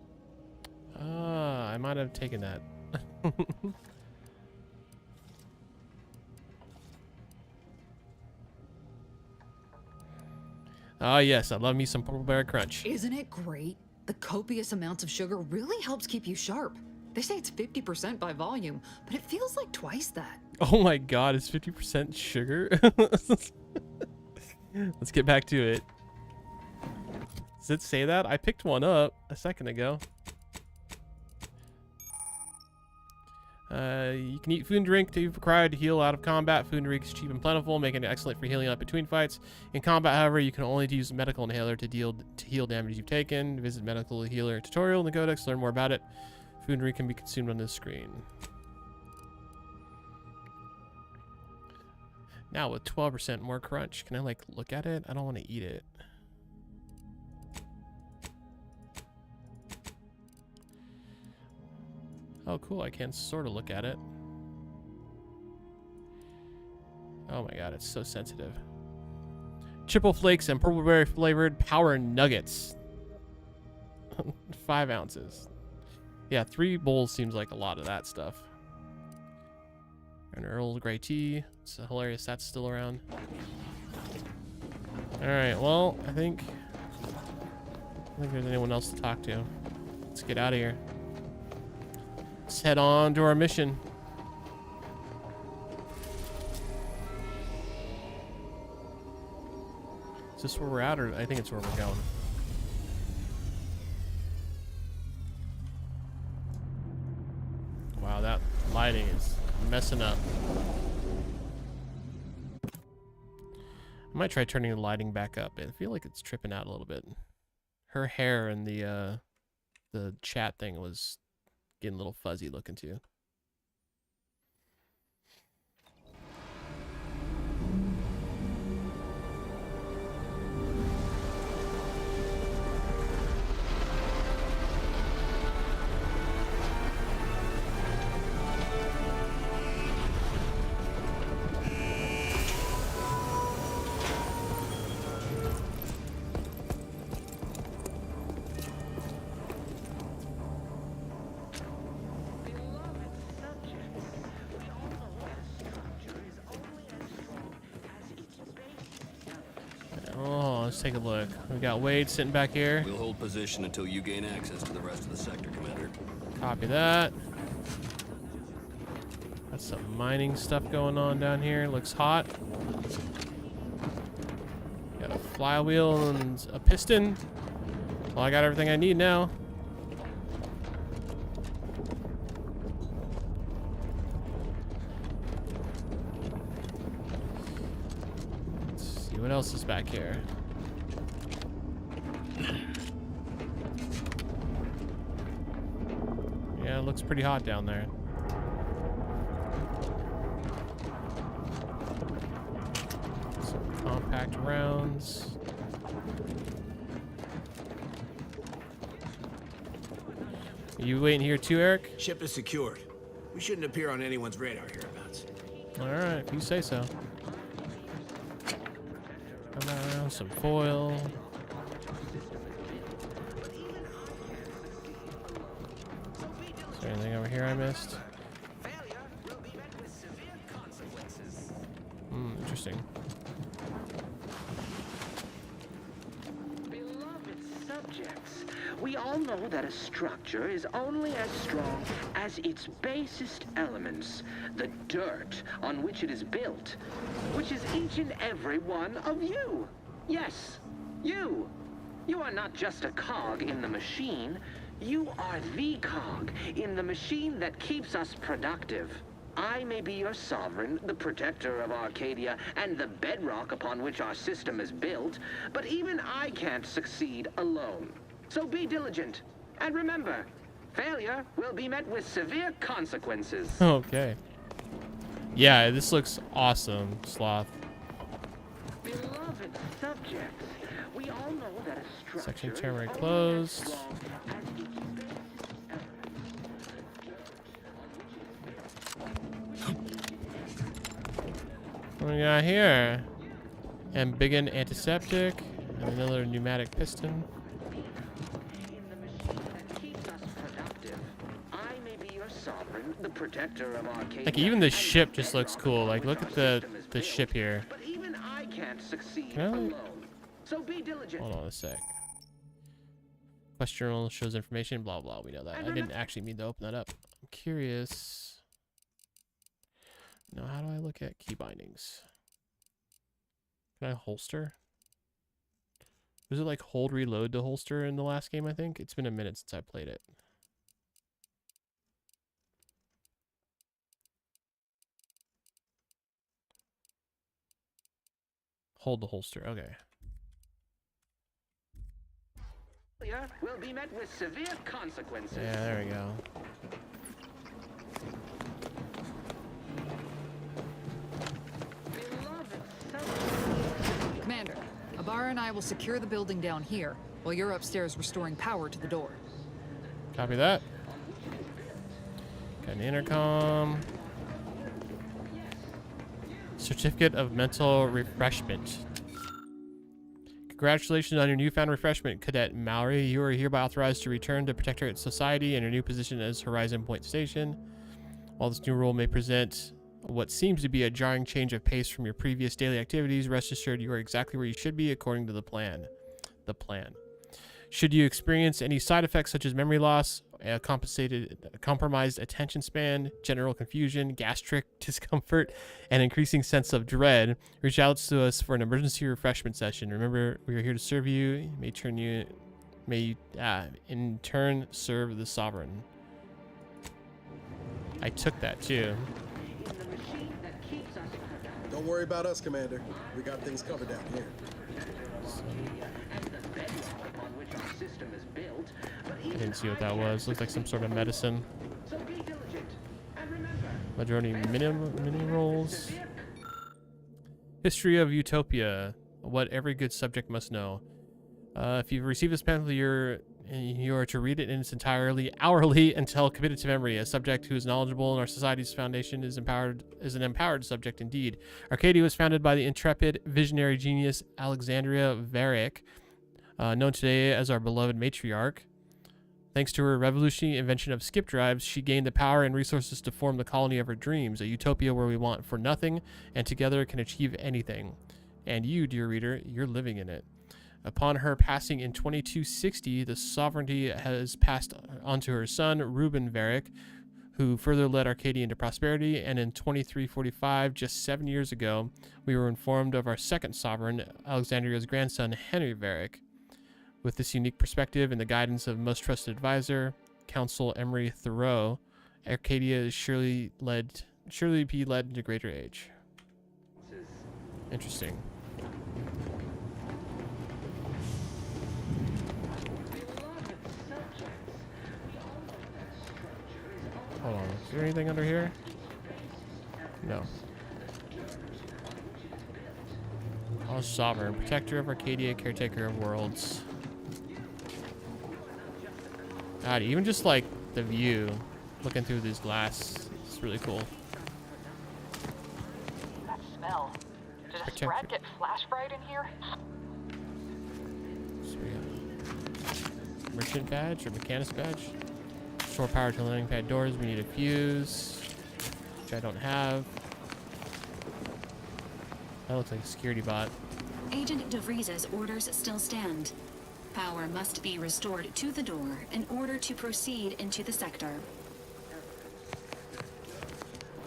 I might have taken that. Yes, I love me some purple berry crunch. Isn't it great? The copious amounts of sugar really helps keep you sharp. They say it's 50% by volume, but it feels like twice that. Oh my god, it's 50% sugar? Let's get back to it. Does it say that? I picked one up a second ago. You can eat food and drink to required to heal out of combat. Food and drink is cheap and plentiful, making it excellent for healing up between fights. In combat, however, you can only use medical inhaler to heal damage you've taken. Visit medical healer tutorial in the codex to learn more about it. Food and drink can be consumed on this screen. Now with 12% more crunch. Can I like look at it? I don't want to eat it. Oh, cool. I can sort of look at it. Oh my god, it's so sensitive. Triple flakes and purple berry flavored power nuggets. 5 ounces. Yeah, 3 bowls seems like a lot of that stuff. And Earl Grey tea. It's hilarious that's still around. Alright, well, I think there's anyone else to talk to. Let's get out of here. Let's head on to our mission. Is this where we're at, or I think it's where we're going? Wow, that lighting is messing up. I might try turning the lighting back up. I feel like it's tripping out a little bit. Her hair and the chat thing was getting a little fuzzy looking too. Let's take a look. We got Wade sitting back here. We'll hold position until you gain access to the rest of the sector, Commander. Copy that. Got some mining stuff going on down here. Looks hot. Got a flywheel and a piston. Well, I got everything I need now. Let's see what else is back here. Yeah, it looks pretty hot down there. Some compact rounds. Are you waiting here too, Eric? Ship is secured. We shouldn't appear on anyone's radar hereabouts. Alright, if you say so. Come around, some foil. Is there anything over here I missed? Interesting. Beloved subjects, we all know that a structure is only as strong as its basest elements, the dirt on which it is built, which is each and every one of you. Yes, you. You are not just a cog in the machine. You are the cog in the machine that keeps us productive. I may be your sovereign, the protector of Arcadia, and the bedrock upon which our system is built, but even I can't succeed alone. So be diligent, and remember, failure will be met with severe consequences. Okay. Yeah, this looks awesome, Sloth. Beloved subjects, we all know that a structure Section terminally closed. What we got here? Ambiguous antiseptic and another pneumatic piston. Like even the ship just looks cool. Like look at the ship here. But even I can't succeed Really? alone. So be diligent. Hold on a sec. Quest journal shows information. Blah blah. We know that. I didn't actually mean to open that up. I'm curious. Now, how do I look at key bindings? Can I holster? Was it like hold reload to holster in the last game, I think? It's been a minute since I played it. Hold the holster, okay. Failure will be met with severe consequences. Yeah, there we go. Commander, Abara and I will secure the building down here, while you're upstairs restoring power to the door. Copy that. Got an intercom. Certificate of mental refreshment. Congratulations on your newfound refreshment, Cadet Mallory. You are hereby authorized to return to Protectorate Society in your new position as Horizon Point Station. While this new role may present what seems to be a jarring change of pace from your previous daily activities, rest assured you are exactly where you should be according to the plan. Should you experience any side effects such as memory loss, compromised attention span, general confusion, gastric discomfort, and increasing sense of dread, reach out to us for an emergency refreshment session. Remember, we are here to serve you. May in turn serve the Sovereign. I took that too. Don't worry about us, Commander. We got things covered down here. I didn't see what that was. Looks like some sort of medicine. Majority mini rolls. History of Utopia. What every good subject must know. If you've received this pamphlet, you are to read it in its entirety hourly until committed to memory. A subject who is knowledgeable in our society's foundation is an empowered subject indeed. Arcadia was founded by the intrepid visionary genius Alexandria Varick, known today as our beloved matriarch. Thanks to her revolutionary invention of skip drives, she gained the power and resources to form the colony of her dreams, a utopia where we want for nothing and together can achieve anything. And you, dear reader, you're living in it. Upon her passing in 2260, the sovereignty has passed on to her son, Reuben Varick, who further led Arcadia into prosperity, and in 2345, just 7 years ago, we were informed of our second sovereign, Alexandria's grandson, Henry Varick. With this unique perspective and the guidance of most trusted advisor, Counsel Emery Thoreau, Arcadia is surely be led into greater age. Interesting. Hold on, is there anything under here? No. All sovereign, protector of Arcadia, caretaker of worlds. God, even just like the view, looking through this glass, it's really cool. That smell. Did a Sprat get flash fried in here? So we got merchant badge or mechanist badge. Restore power to landing pad doors. We need a fuse, which I don't have. That looks like a security bot. Agent DeVries's orders still stand. Power must be restored to the door in order to proceed into the sector.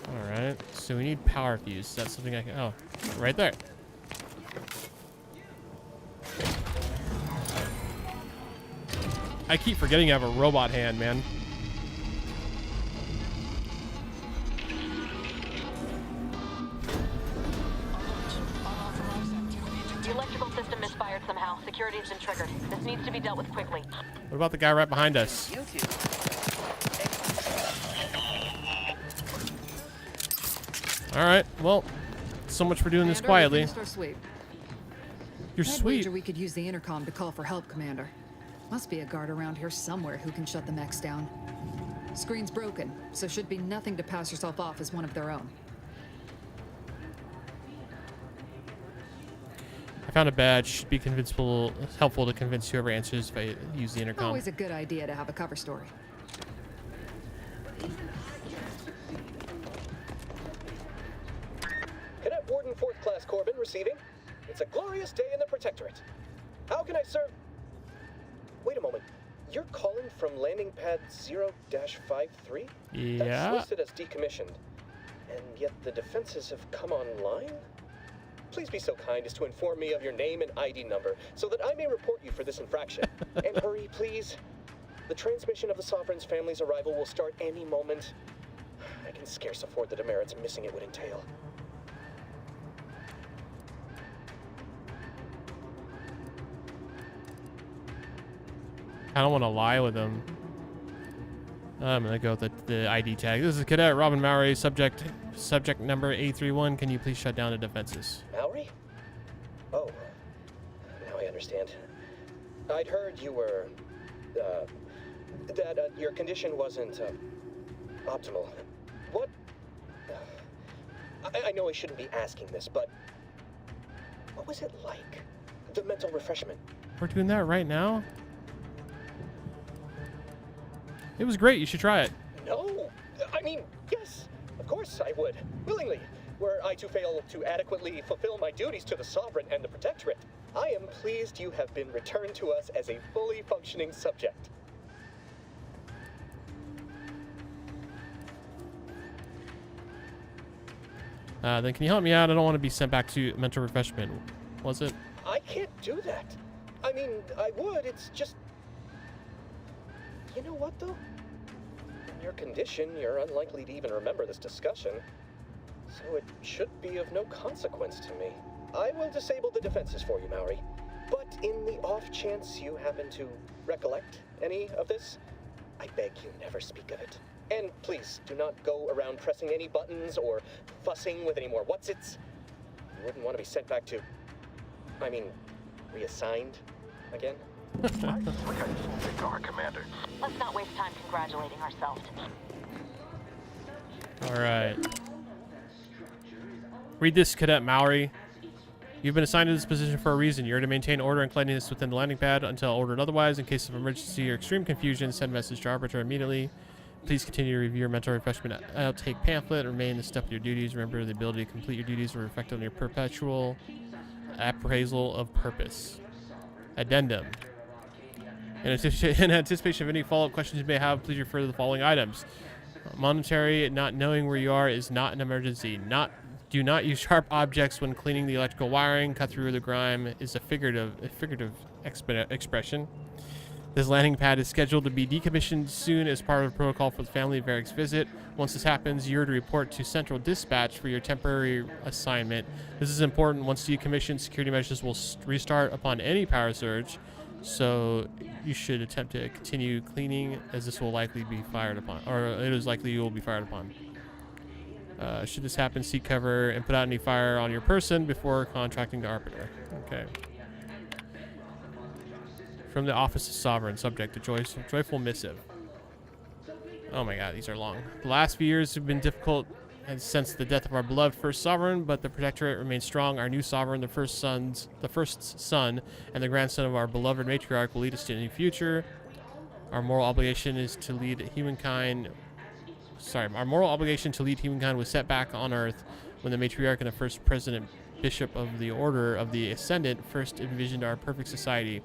Alright, so we need power fuse. That's something I can... Oh, right there. I keep forgetting I have a robot hand, man. The electrical system misfired somehow. Security has been triggered. This needs to be dealt with quickly. What about the guy right behind us? Alright, well, so much for doing this quietly. You're sweet. We could use the intercom to call for help, Commander. Must be a guard around here somewhere who can shut the mechs down. Screen's broken, so should be nothing to pass yourself off as one of their own. I found a badge. Should be helpful to convince whoever answers if I use the intercom. Always a good idea to have a cover story. Cadet Warden 4th Class Corbin receiving. It's a glorious day in the Protectorate. How can I serve? Wait a moment. You're calling from landing pad 0-53? Yeah. That's listed as decommissioned. And yet the defenses have come online? Please be so kind as to inform me of your name and ID number so that I may report you for this infraction. And hurry, please. The transmission of the Sovereign's family's arrival will start any moment. I can scarce afford the demerits missing it would entail. I don't want to lie with him. I'm gonna go with the ID tag. This is Cadet Robin Mowry, subject number 831. Can you please shut down the defenses? Mowry? Oh, now I understand. I'd heard you were, that your condition wasn't, optimal. What? I know I shouldn't be asking this, but what was it like? the mental refreshment. We're doing that right now? It was great. You should try it. No, I mean, yes, of course I would, willingly. Were I to fail to adequately fulfill my duties to the Sovereign and the Protectorate, I am pleased you have been returned to us as a fully functioning subject. Then can you help me out? I don't want to be sent back to mental refreshment. Was it? I can't do that. I mean, I would, it's just... You know what, though? In your condition, you're unlikely to even remember this discussion. So it should be of no consequence to me. I will disable the defenses for you, Maori. But in the off chance you happen to recollect any of this, I beg you never speak of it. And please, do not go around pressing any buttons or fussing with any more whatsits. You wouldn't want to be sent back to... I mean, reassigned again? Commander. Let's not waste time congratulating ourselves. Alright. Read this, Cadet Maori. You've been assigned to this position for a reason. You're to maintain order and cleanliness within the landing pad until ordered otherwise. In case of emergency or extreme confusion, send message to Arbiter immediately. Please continue to review your mental refreshment outtake pamphlet. Remain in step with your duties. Remember, the ability to complete your duties will reflect on your perpetual appraisal of purpose. Addendum. In anticipation of any follow-up questions you may have, please refer to the following items. Monetary not knowing where you are is not an emergency. Do not use sharp objects when cleaning the electrical wiring. Cut through the grime is a figurative expression. This landing pad is scheduled to be decommissioned soon as part of the protocol for the family of Eric's visit. Once this happens, you're to report to Central Dispatch for your temporary assignment. This is important. Once decommissioned, security measures will restart upon any power surge, so you should attempt to continue cleaning, as this will likely be fired upon, or it is likely you will be fired upon. Should this happen, seek cover and put out any fire on your person before contracting the Arbiter. Okay. From the Office of Sovereign, subject to joyful missive. Oh my god, these are long. The last few years have been difficult and since the death of our beloved first sovereign, but the Protectorate remains strong. Our new sovereign, the first son, and the grandson of our beloved matriarch will lead us to a new future. Our moral obligation to lead humankind was set back on Earth when the matriarch and the first president bishop of the Order of the Ascendant first envisioned our perfect society.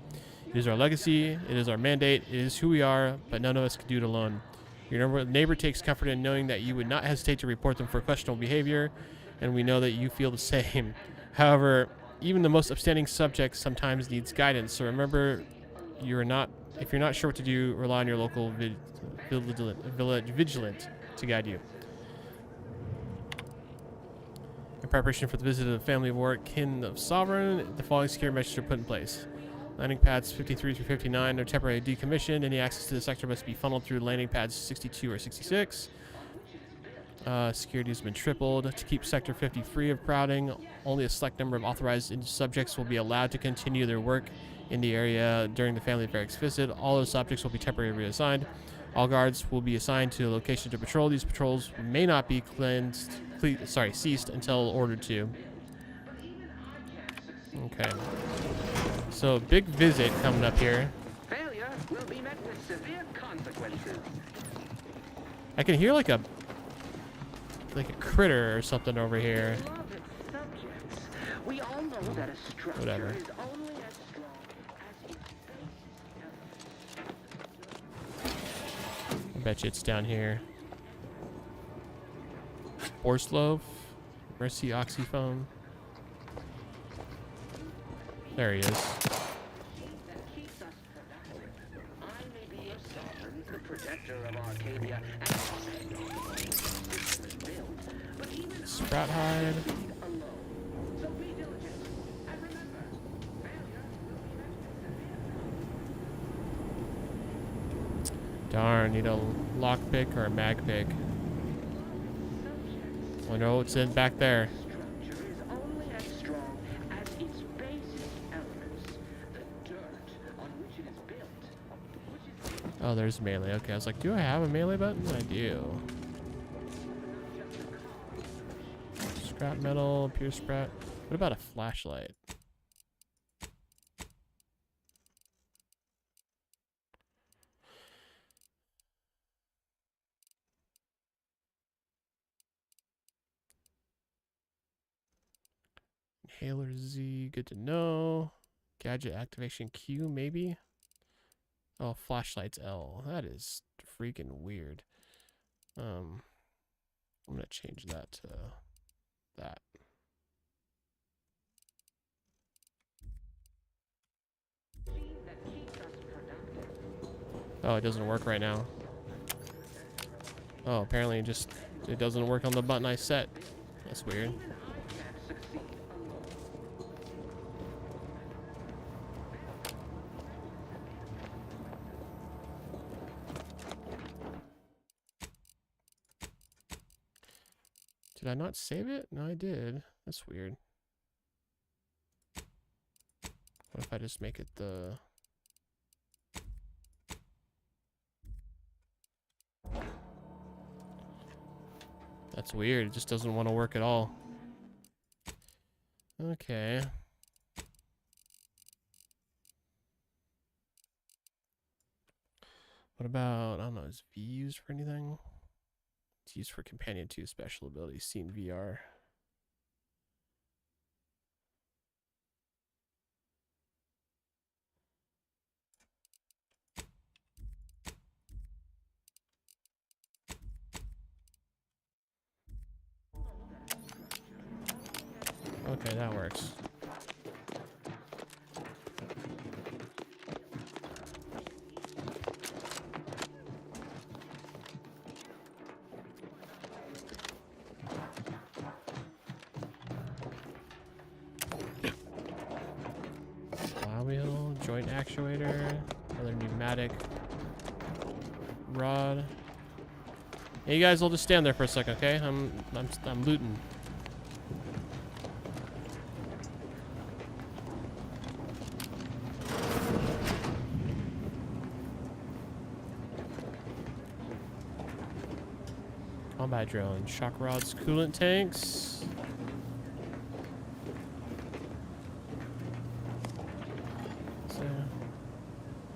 It is our legacy, it is our mandate, it is who we are, but none of us can do it alone. Your neighbor takes comfort in knowing that you would not hesitate to report them for questionable behavior, and we know that you feel the same. However, even the most upstanding subject sometimes needs guidance, so remember, if you're not sure what to do, rely on your local vigilant to guide you. In preparation for the visit of the family of Warwick, kin of Sovereign, the following security measures are put in place. Landing pads 53 through 59 are temporarily decommissioned. Any access to the sector must be funneled through landing pads 62 or 66. Security has been tripled. To keep Sector 50 free of crowding, only a select number of authorized subjects will be allowed to continue their work in the area during the family of Eric's visit. All those subjects will be temporarily reassigned. All guards will be assigned to a location to patrol. These patrols may not be ceased until ordered to. Okay. So, big visit coming up here. Failure will be met with severe consequences. I can hear like a critter or something over here. We all know that a structure Whatever. is only as strong as its I bet you it's down here. Borslow, Mercy Oxyphone. There he is. the protector of Arcadia and Sprout hide. Darn, need a lockpick or a mag pick. I know what's in back there. Oh, there's melee. Okay, I was like, do I have a melee button? I do. Scrap metal, pure scrap. What about a flashlight? Inhaler Z, good to know. Gadget activation Q, maybe? Oh, flashlights L. That is freaking weird. I'm gonna change that to that. Oh, it doesn't work right now. Oh, apparently it doesn't work on the button I set. That's weird. Did I not save it? No, I did. That's weird. What if I just make it the... That's weird. It just doesn't want to work at all. Okay. What about, I don't know, is V used for anything? It's used for Companion 2 special abilities, seen VR. Okay, that works. Flywheel, joint actuator, another pneumatic rod. Hey, you guys will just stand there for a second, okay? I'm looting. Combat drone, shock rods, coolant tanks. So,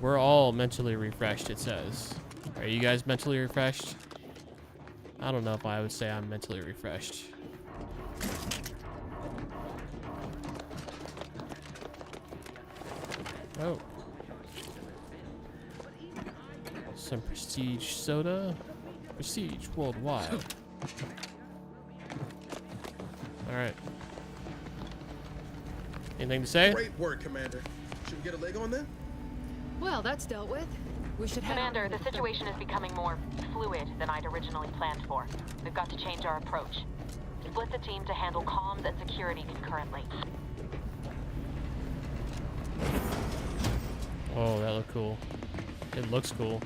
we're all mentally refreshed, it says. Are you guys mentally refreshed? I don't know if I would say I'm mentally refreshed. Oh. Some prestige soda. Prestige worldwide. Alright. Anything to say? Great work, Commander. Should we get a leg on then? Well, that's dealt with. We should head on. Commander, the situation is becoming more fluid than I'd originally planned for. We've got to change our approach. Split the team to handle comms and security concurrently. Oh, that looked cool. It looks cool.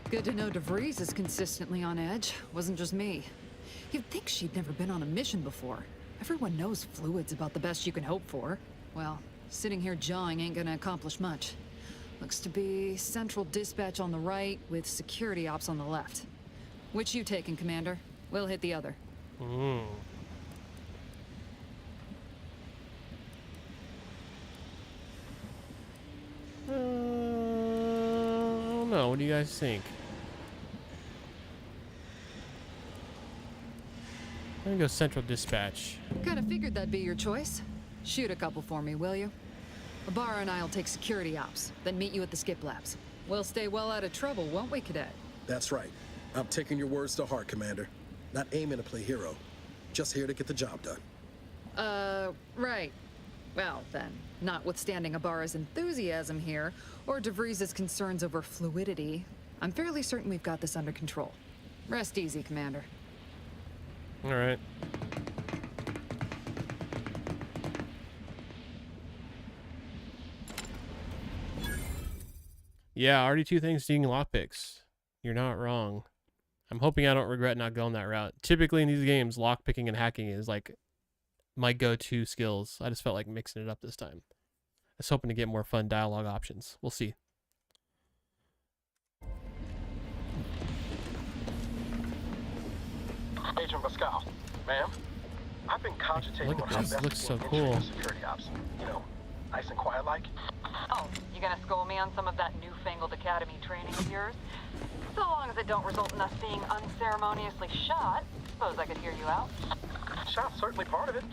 Good to know DeVries is consistently on edge. Wasn't just me. You'd think she'd never been on a mission before. Everyone knows fluid's about the best you can hope for. Well, sitting here jawing ain't gonna accomplish much. Looks to be central dispatch on the right with security ops on the left. Which you taking, Commander? We'll hit the other. I don't know. What do you guys think? I'm gonna go central dispatch. Kinda figured that'd be your choice. Shoot a couple for me, will you? Ibarra and I'll take security ops, then meet you at the skip labs. We'll stay well out of trouble, won't we, Cadet? That's right. I'm taking your words to heart, Commander. Not aiming to play hero. Just here to get the job done. Right. Well, then, notwithstanding Ibarra's enthusiasm here, or DeVries' concerns over fluidity, I'm fairly certain we've got this under control. Rest easy, Commander. All right. Yeah, RD2 things seeing lockpicks. You're not wrong. I'm hoping I don't regret not going that route. Typically in these games, lockpicking and hacking is like my go-to skills. I just felt like mixing it up this time. I was hoping to get more fun dialogue options. We'll see. Agent Pascal, ma'am, I've been cogitating Look on at how this. best Looks to so engage cool. in security ops. You know, nice and quiet like. Oh, you gonna school me on some of that newfangled academy training of yours? So long as it don't result in us being unceremoniously shot, suppose I could hear you out. Shot's certainly part of it.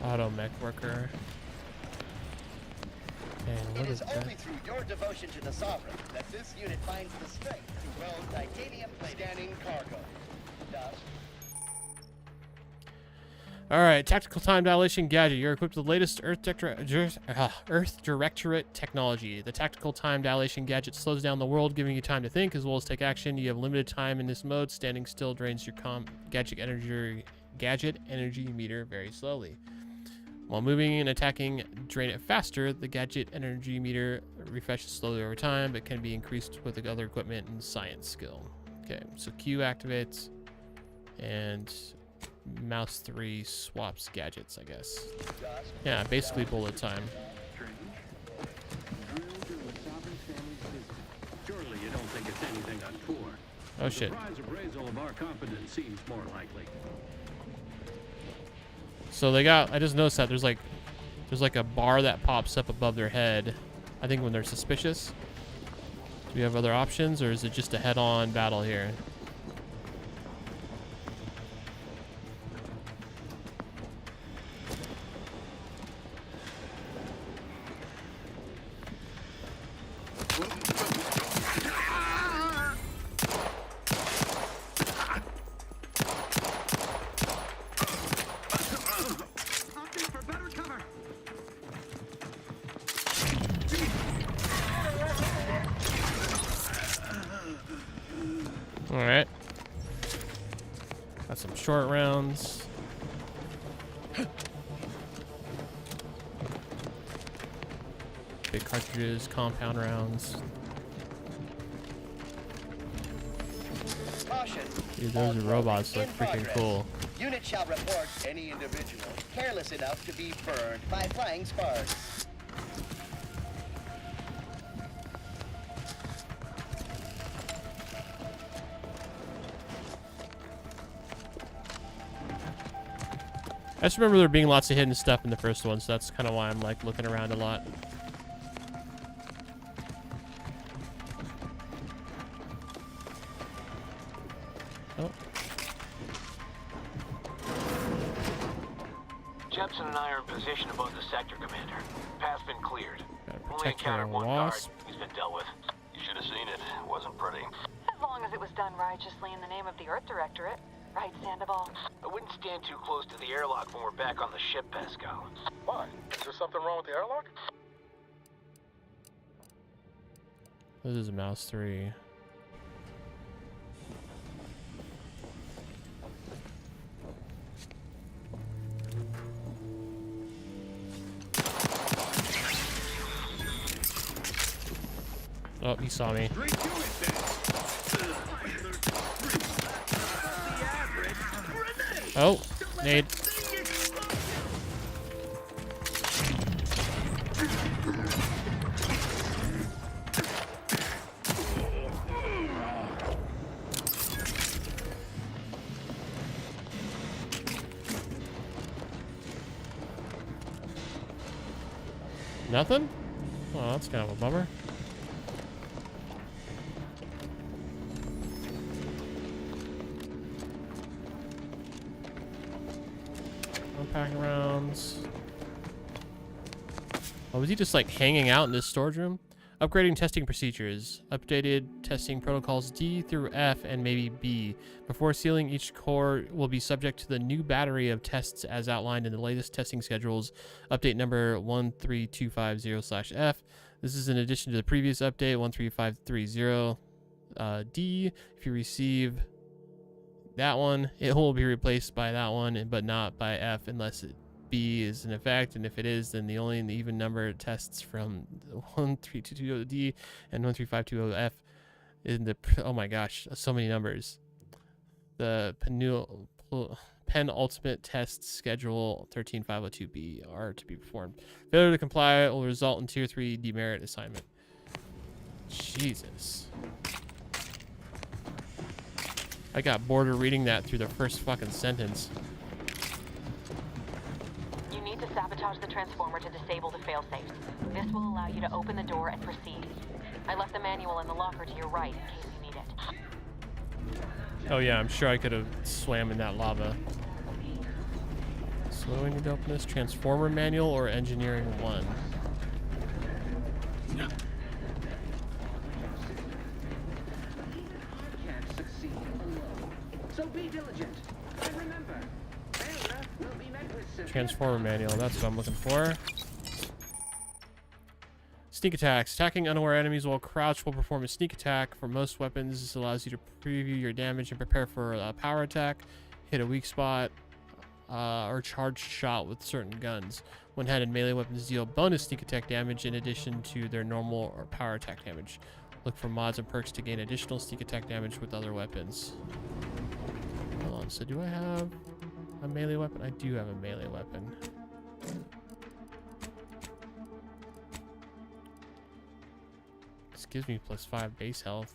Auto mech worker. And what It is is that? only through your devotion to the Sovereign that this unit finds the strength to weld titanium scanning cargo. Thus, Alright, tactical time dilation gadget. You're equipped with the latest Earth Directorate technology. The tactical time dilation gadget slows down the world, giving you time to think as well as take action. You have limited time in this mode. Standing still drains your gadget energy meter very slowly. While moving and attacking drain it faster, the gadget energy meter refreshes slowly over time, but can be increased with other equipment and science skill. Okay, so Q activates, and mouse 3 swaps gadgets, I guess. Yeah, basically bullet time. Surely you don't think it's anything untoward. Oh shit. Surprise appraisal of our competence seems more likely. So they got, I just noticed that there's like a bar that pops up above their head, I think when they're suspicious. Do we have other options, or is it just a head-on battle here? Alright. Got some short rounds. Big cartridges, compound rounds. caution. Dude, those robots look freaking cool. Unit shall report any individual careless enough to be burned by flying sparks. I just remember there being lots of hidden stuff in the first one, so that's kind of why I'm like looking around a lot. Oh. Jepson and I are in position above the sector, Commander. Path's been cleared. Only Protect our encountered one guard. wasp. He's been dealt with. You should have seen it. It wasn't pretty. As long as it was done righteously in the name of the Earth Directorate. Right, Sandoval? I wouldn't stand too close to the airlock when we're back on the ship, Pascal. Why? Is there something wrong with the airlock? This is mouse 3. Oh, he saw me. Oh, nade. Nothing? Oh, that's kind of a bummer. Unpack rounds. Oh, was he just like hanging out in this storage room? Upgrading testing procedures. Updated testing protocols D through F and maybe B. Before sealing, each core will be subject to the new battery of tests as outlined in the latest testing schedules. Update number 13250/F. This is in addition to the previous update 13530D. If you receive that one, it will be replaced by that one, but not by F unless B is in effect, and if it is, then the only and the even number tests from 13220D and 13520F in the, oh my gosh, so many numbers. The penultimate test schedule 13502B are to be performed. Failure to comply will result in tier 3 demerit assignment. Jesus. I got bored of reading that through the first fucking sentence. You need to sabotage the transformer to disable the failsafe. This will allow you to open the door and proceed. I left the manual in the locker to your right in case you need it. Oh yeah, I'm sure I could have swam in that lava. So what do I need to open this? Transformer manual or engineering 1? Can't succeed alone. So be diligent. And remember, failure will be met with severe Transformer manual, that's what I'm looking for. Sneak attacks. Attacking unaware enemies while crouched will perform a sneak attack. For most weapons, this allows you to preview your damage and prepare for a power attack, hit a weak spot, or charged shot with certain guns. One-handed melee weapons deal bonus sneak attack damage in addition to their normal or power attack damage. Look for mods and perks to gain additional sneak attack damage with other weapons. Hold on, so do I have a melee weapon? I do have a melee weapon. This gives me +5 base health.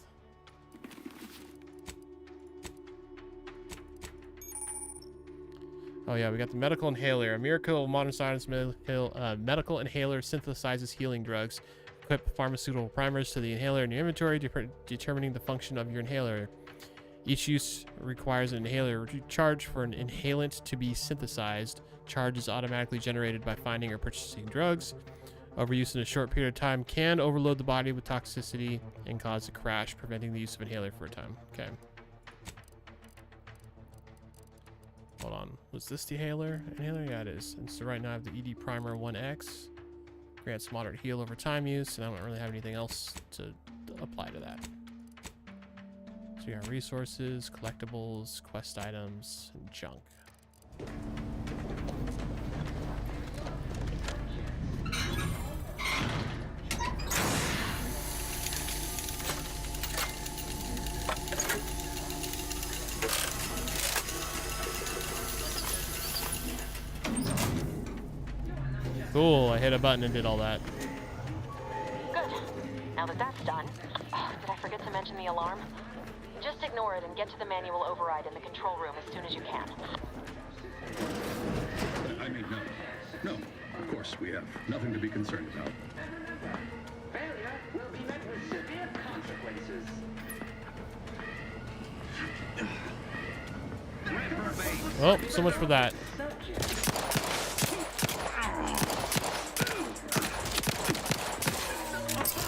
Oh yeah, we got the medical inhaler. A miracle of modern science, medical inhaler synthesizes healing drugs. Equip pharmaceutical primers to the inhaler in your inventory, determining the function of your inhaler. Each use requires an inhaler charge for an inhalant to be synthesized. Charge is automatically generated by finding or purchasing drugs. Overuse in a short period of time can overload the body with toxicity and cause a crash, preventing the use of inhaler for a time. Okay. Hold on. Was this the inhaler? Yeah, it is. And so right now I have the ED Primer 1X. Grants moderate heal over time use, and I don't really have anything else to apply to that. So we got resources, collectibles, quest items, and junk. Cool, I hit a button and did all that. Good. Now that that's done, did I forget to mention the alarm? Just ignore it and get to the manual override in the control room as soon as you can. I mean, no. No, of course we have nothing to be concerned about. failure will be met with severe consequences. Oh, so much for that.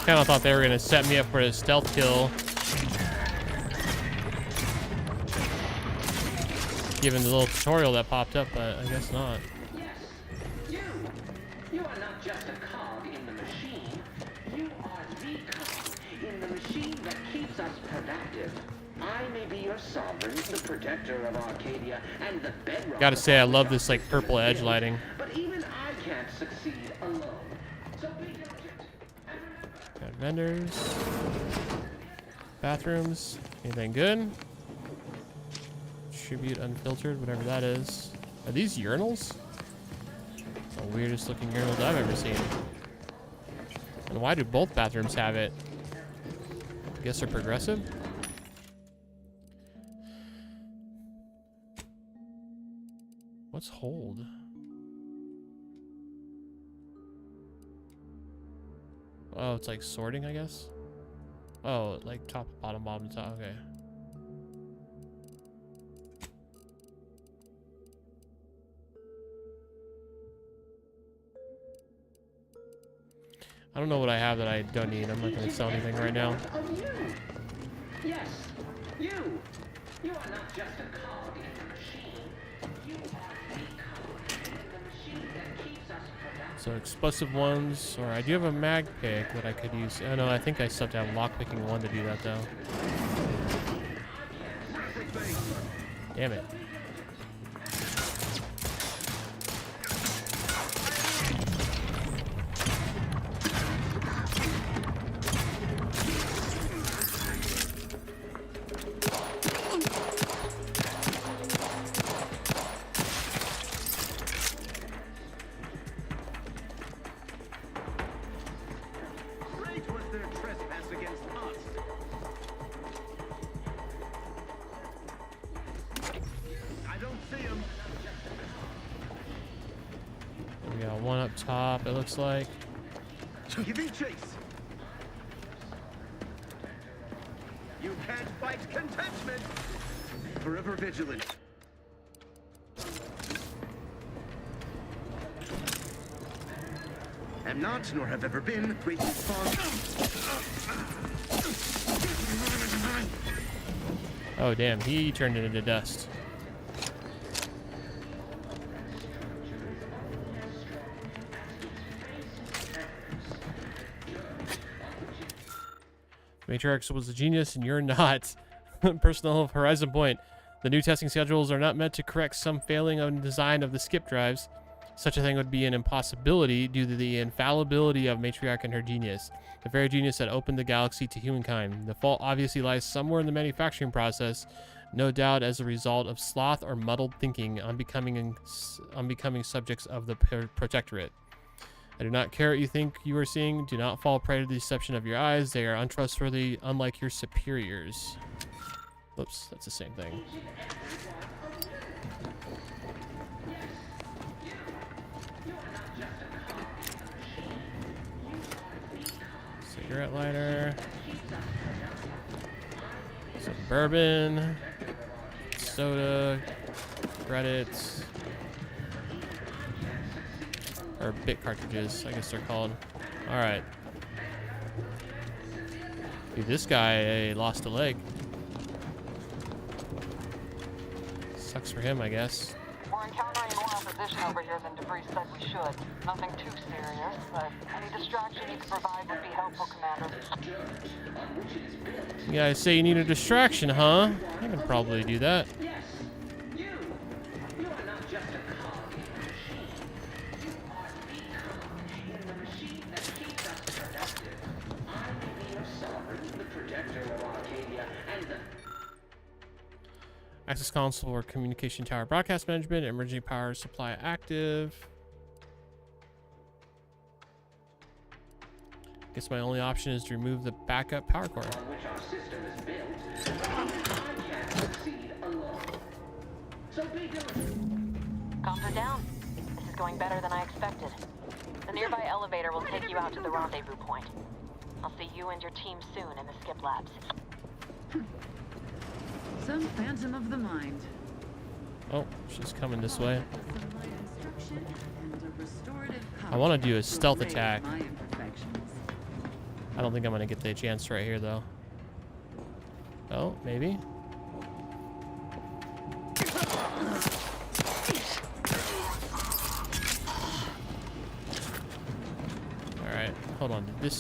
Kind of thought they were going to set me up for a stealth kill, given the little tutorial that popped up, but I guess not. Yes, you are not just a cog in the machine. You are the cog in the machine that keeps us productive. I may be your sovereign, the protector of Arcadia, and the bedrock. Gotta say, I love this like purple edge lighting. But even I can't succeed alone. So be diligent. Got vendors, bathrooms. Anything good? Tribute unfiltered, whatever that is. Are these urinals? The weirdest looking urinals I've ever seen. And why do both bathrooms have it? I guess they're progressive. What's hold? Oh, it's like sorting, I guess. Oh, like top, bottom, bottom, top. Okay. I don't know what I have that I don't need. I'm not going to sell anything right now. Yes, you. You are not just a cog in the machine. You are the cog in the machine that keeps us productive. So explosive ones, or I do have a mag pick that I could use. Oh no, I think I still have to have lockpicking 1 to do that though. Damn it. We got one up top, it looks like. Giving chase. You can't fight contentment. Forever vigilant. am not, nor have ever been, greatly fond. Oh, damn. He turned it into dust. Matriarch was a genius, and you're not. Personal Horizon Point. The new testing schedules are not meant to correct some failing of design of the skip drives. Such a thing would be an impossibility due to the infallibility of Matriarch and her genius. The very genius that opened the galaxy to humankind. The fault obviously lies somewhere in the manufacturing process, no doubt as a result of sloth or muddled thinking on becoming subjects of the Protectorate. I do not care what you think you are seeing. Do not fall prey to the deception of your eyes. They are untrustworthy, unlike your superiors. Oops, that's the same thing. Cigarette lighter. Some bourbon. Soda. Credits. Or bit cartridges, I guess they're called. Alright. Dude, this guy lost a leg. Sucks for him, I guess. We're encountering more opposition over here than Debris said we should. Nothing too serious, but any distraction you could provide would be helpful, Commander. You guys say you need a distraction, huh? I can probably do that. Access console or communication tower broadcast management, emergency power supply active. Guess my only option is to remove the backup power cord. Comms are down. This is going better than I expected. The nearby elevator will take you out to the rendezvous point. I'll see you and your team soon in the skip labs. Some phantom of the mind. Oh, she's coming this way. I want to do a stealth attack. I don't think I'm going to get the chance right here, though. Oh, maybe. Alright, hold on. Did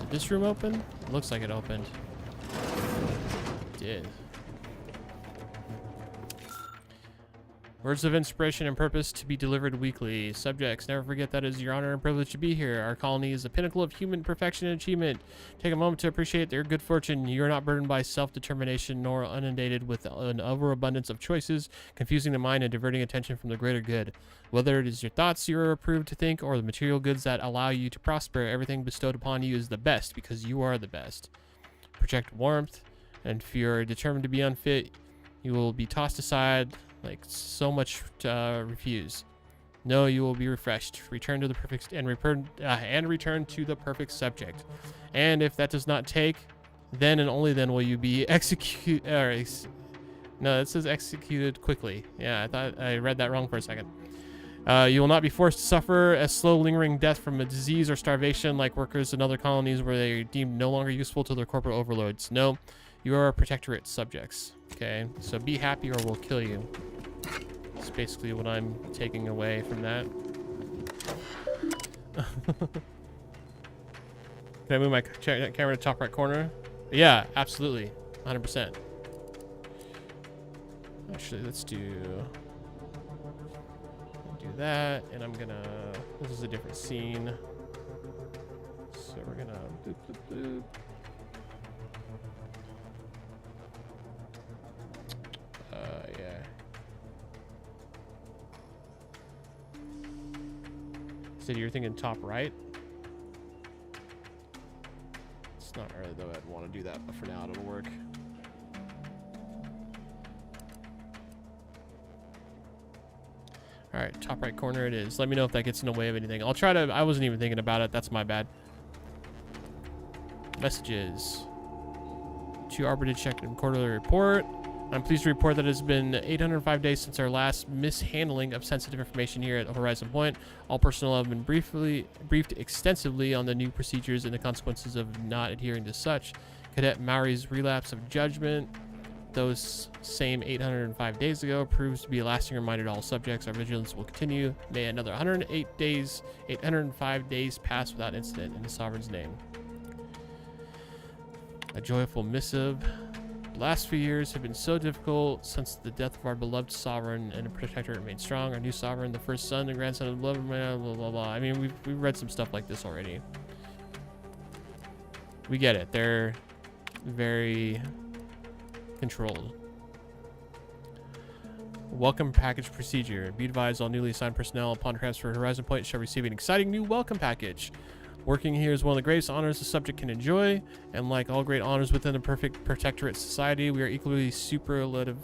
this room open? It looks like it opened. It did. Words of inspiration and purpose to be delivered weekly. Subjects, never forget that it is your honor and privilege to be here. Our colony is the pinnacle of human perfection and achievement. Take a moment to appreciate their good fortune. You are not burdened by self-determination nor inundated with an overabundance of choices, confusing the mind and diverting attention from the greater good. Whether it is your thoughts you are approved to think or the material goods that allow you to prosper, everything bestowed upon you is the best because you are the best. Project warmth, and if you're determined to be unfit, you will be tossed aside like so much to refuse. No, you will be refreshed. Return to the perfect and return to the perfect subject. And if that does not take, then and only then will you be executed. No, it says executed quickly. Yeah, I thought I read that wrong for a second. You will not be forced to suffer a slow, lingering death from a disease or starvation like workers in other colonies where they are deemed no longer useful to their corporate overlords. No, you are Protectorate subjects. Okay, so be happy or we'll kill you. That's basically what I'm taking away from that. Can I move my camera to top right corner? Yeah, absolutely. 100%. Actually, let's do that, and I'm gonna, this is a different scene. So we're gonna boop, boop, boop. Yeah. So you're thinking top right? It's not really though, I'd want to do that, but for now it'll work. All right, top right corner it is. Let me know if that gets in the way of anything. I'll try to, I wasn't even thinking about it. That's my bad. Messages. 2 Arbor did check in quarterly report. I'm pleased to report that it has been 805 days since our last mishandling of sensitive information here at Horizon Point. All personnel have been briefed extensively on the new procedures and the consequences of not adhering to such. Cadet Maori's relapse of judgment, those same 805 days ago, proves to be a lasting reminder to all subjects. Our vigilance will continue. May another 805 days pass without incident in the Sovereign's name. A joyful missive. The last few years have been so difficult since the death of our beloved Sovereign and the Protectorate remained strong. Our new Sovereign, the first son and grandson of the beloved man, blah, blah, blah. I mean, we've read some stuff like this already. We get it. They're very controlled. Welcome package procedure. Be advised, all newly assigned personnel upon transfer to Horizon Point shall receive an exciting new welcome package. Working here is one of the greatest honors the subject can enjoy, and like all great honors within a perfect protectorate society, we are equally superlative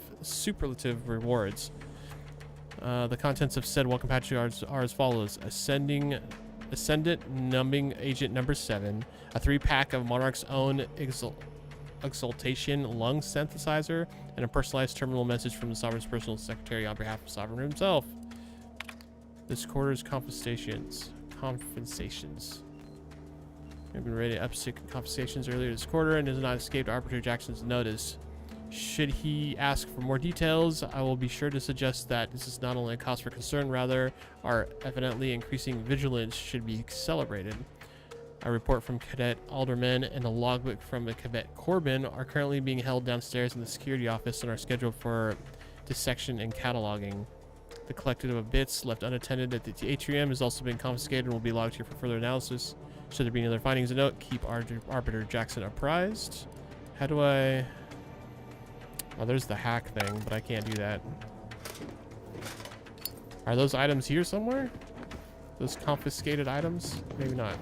rewards. The contents of said welcome package are as follows: Ascendant Numbing Agent number 7, a 3-pack of Monarch's own Exaltation Lung Synthesizer, and a personalized terminal message from the Sovereign's personal secretary on behalf of Sovereign himself. This quarter's compensations. We've been ready to upstick confiscations earlier this quarter and has not escaped Arbiter Jackson's notice. Should he ask for more details, I will be sure to suggest that this is not only a cause for concern, rather our evidently increasing vigilance should be celebrated. A report from Cadet Alderman and a logbook from the Cadet Corbin are currently being held downstairs in the security office and are scheduled for dissection and cataloging. The collective of bits left unattended at the atrium has also been confiscated and will be logged here for further analysis. Should there be any other findings to note, keep Arbiter Jackson apprised. How do I... Oh, there's the hack thing, but I can't do that. Are those items here somewhere? Those confiscated items? Maybe not.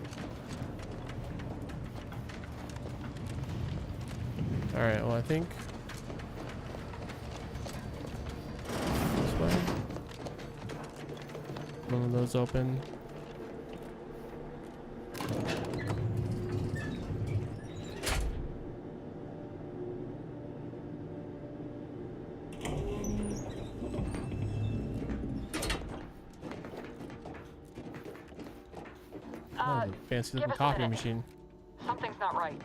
Alright, well, I think... this way. One of those open. Fancy looking coffee machine. Something's not right.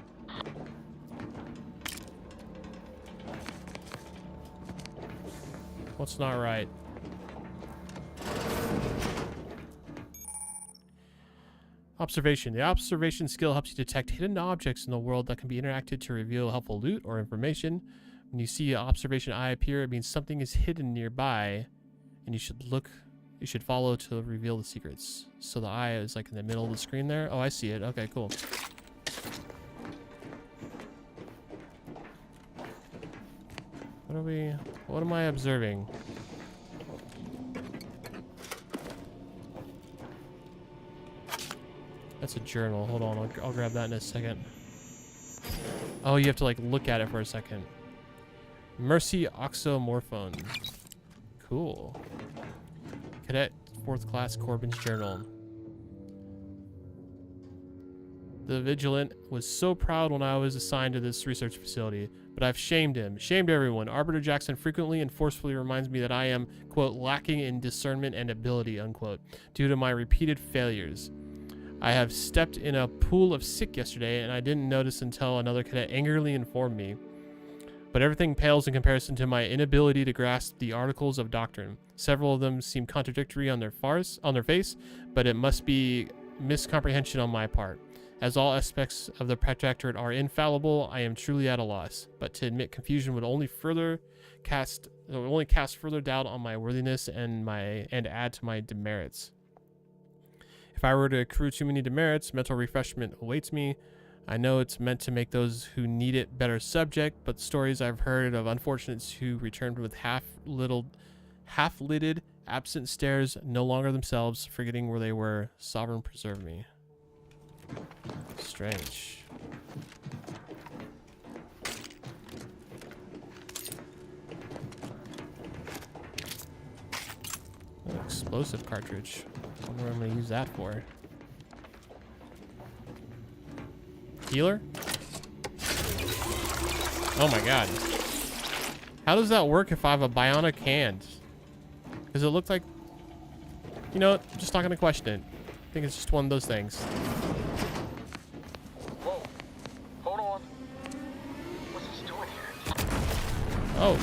What's not right? Observation. The observation skill helps you detect hidden objects in the world that can be interacted to reveal helpful loot or information. When you see an observation eye appear, it means something is hidden nearby, and you should follow to reveal the secrets. So the eye is like in the middle of the screen there. Oh, I see it. Okay, cool. What am I observing? That's a journal. Hold on, I'll grab that in a second. Oh, you have to like look at it for a second. Mercy Oxomorphone. Cool. Cadet 4th Class Corbin's Journal. The Vigilant was so proud when I was assigned to this research facility, but I've shamed him, shamed everyone. Arbiter Jackson frequently and forcefully reminds me that I am, quote, lacking in discernment and ability, unquote, due to my repeated failures. I have stepped in a pool of sick yesterday, and I didn't notice until another cadet angrily informed me. But everything pales in comparison to my inability to grasp the articles of doctrine. Several of them seem contradictory on their face, but it must be miscomprehension on my part. As all aspects of the Protectorate are infallible, I am truly at a loss. But to admit confusion would only cast further doubt on my worthiness and add to my demerits. If I were to accrue too many demerits, mental refreshment awaits me. I know it's meant to make those who need it better subject, but stories I've heard of unfortunates who returned with half-lidded, absent stares, no longer themselves, forgetting where they were. Sovereign preserve me. Strange. An explosive cartridge. I wonder what I'm going to use that for. Healer? Oh my god. How does that work if I have a bionic hand? Because it looked like... You know what? I'm just not going to question it. I think it's just one of those things. Whoa. Hold on. What's this doing here? Oh.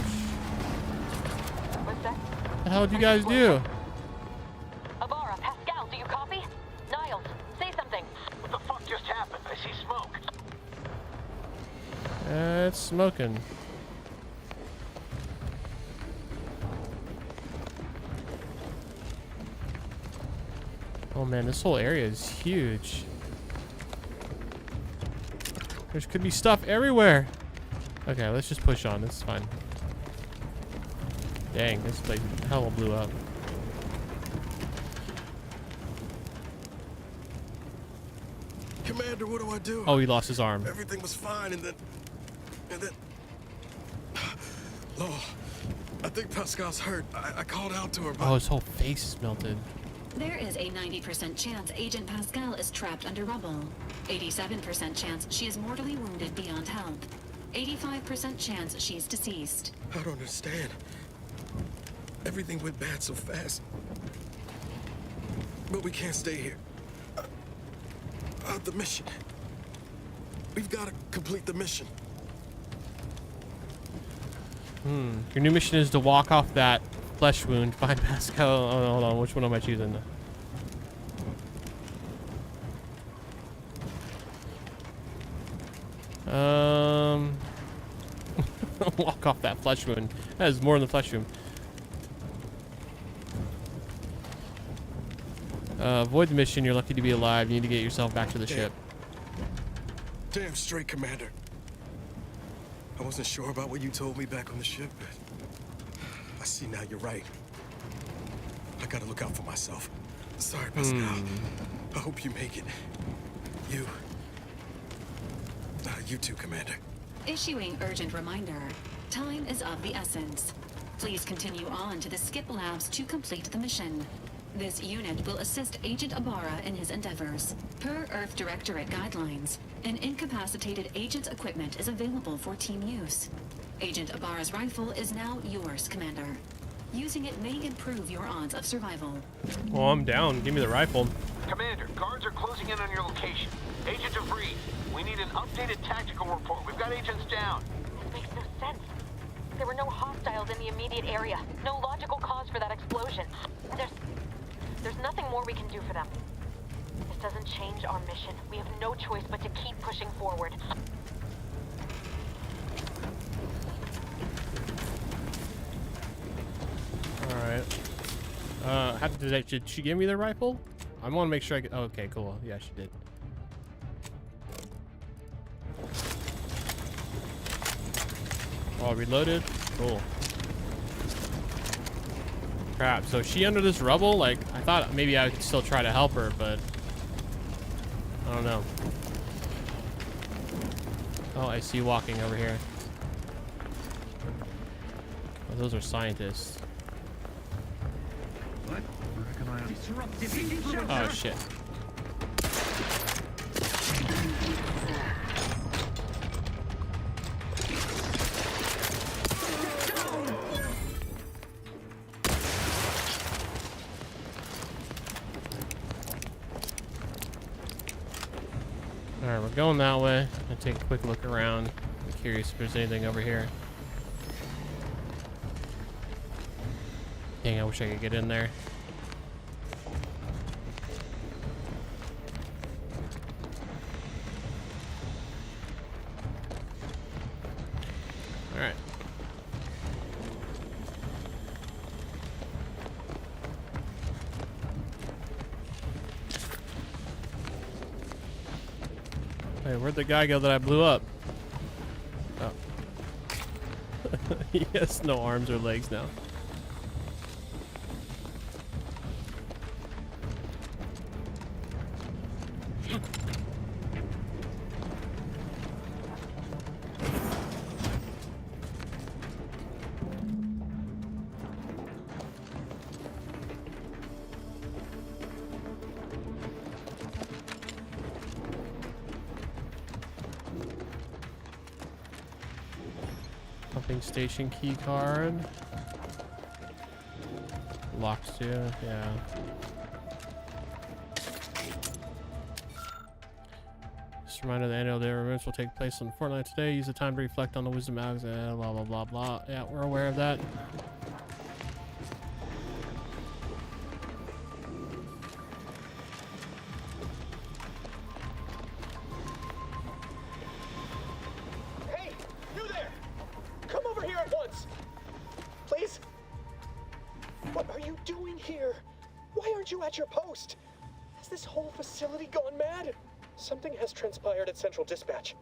What's that? What the hell did you guys do? Abara, Pascal, do you copy? Niles, say something. What the fuck just happened? I see smoke. It's smoking. Oh man, this whole area is huge. There could be stuff everywhere. Okay, let's just push on. This is fine. Dang, this place hella blew up. Commander, what do I do? Oh, he lost his arm. Everything was fine, and then... Law, I think Pascal's hurt. I called out to her, but... Oh, his whole face is melted. There is a 90% chance Agent Pascal is trapped under rubble. 87% chance she is mortally wounded beyond help. 85% chance she's deceased. I don't understand. Everything went bad so fast. But we can't stay here. The mission. We've got to complete the mission. Your new mission is to walk off that flesh wound. Find Pascal. Oh, hold on. Which one am I choosing? Walk off that flesh wound. That is more than the flesh wound. Avoid the mission. You're lucky to be alive. You need to get yourself back to the ship. Damn straight, Commander. I wasn't sure about what you told me back on the ship, but I see now you're right. I gotta look out for myself. Sorry, Pascal. I hope you make it. You too, Commander. Issuing urgent reminder. Time is of the essence. Please continue on to the Skip Labs to complete the mission. This unit will assist Agent Abara in his endeavors. Per Earth Directorate guidelines, an incapacitated agent's equipment is available for team use. Agent Abara's rifle is now yours, Commander. Using it may improve your odds of survival. Well, I'm down. Give me the rifle. Commander, guards are closing in on your location. Agent DeVries, we need an updated tactical report. We've got agents down. This makes no sense. There were no hostiles in the immediate area. No logical cause for that explosion. There's nothing more we can do for them. This doesn't change our mission. We have no choice but to keep pushing forward. Alright. Did she give me the rifle? I want to make sure I get... Oh, okay, cool. Yeah, she did. All reloaded. Cool. Crap, so is she under this rubble? Like, I thought maybe I could still try to help her, but... I don't know. Oh, I see you walking over here. Oh, those are scientists. What? Oh, shit. Alright, we're going that way. I'm gonna take a quick look around. I'm curious if there's anything over here. Dang, I wish I could get in there. Alright. Hey, where'd the guy go that I blew up? Oh. He has no arms or legs now. Pumping station key card. Locked too, yeah. Just a reminder, the annual day events will take place on Fortnite today. Use the time to reflect on the wisdom mags and blah blah blah blah. Yeah, we're aware of that. Hey, you there! Come over here at once! Please? What are you doing here? Why aren't you at your post? Has this whole facility gone mad? Something has transpired at Central Dispatch.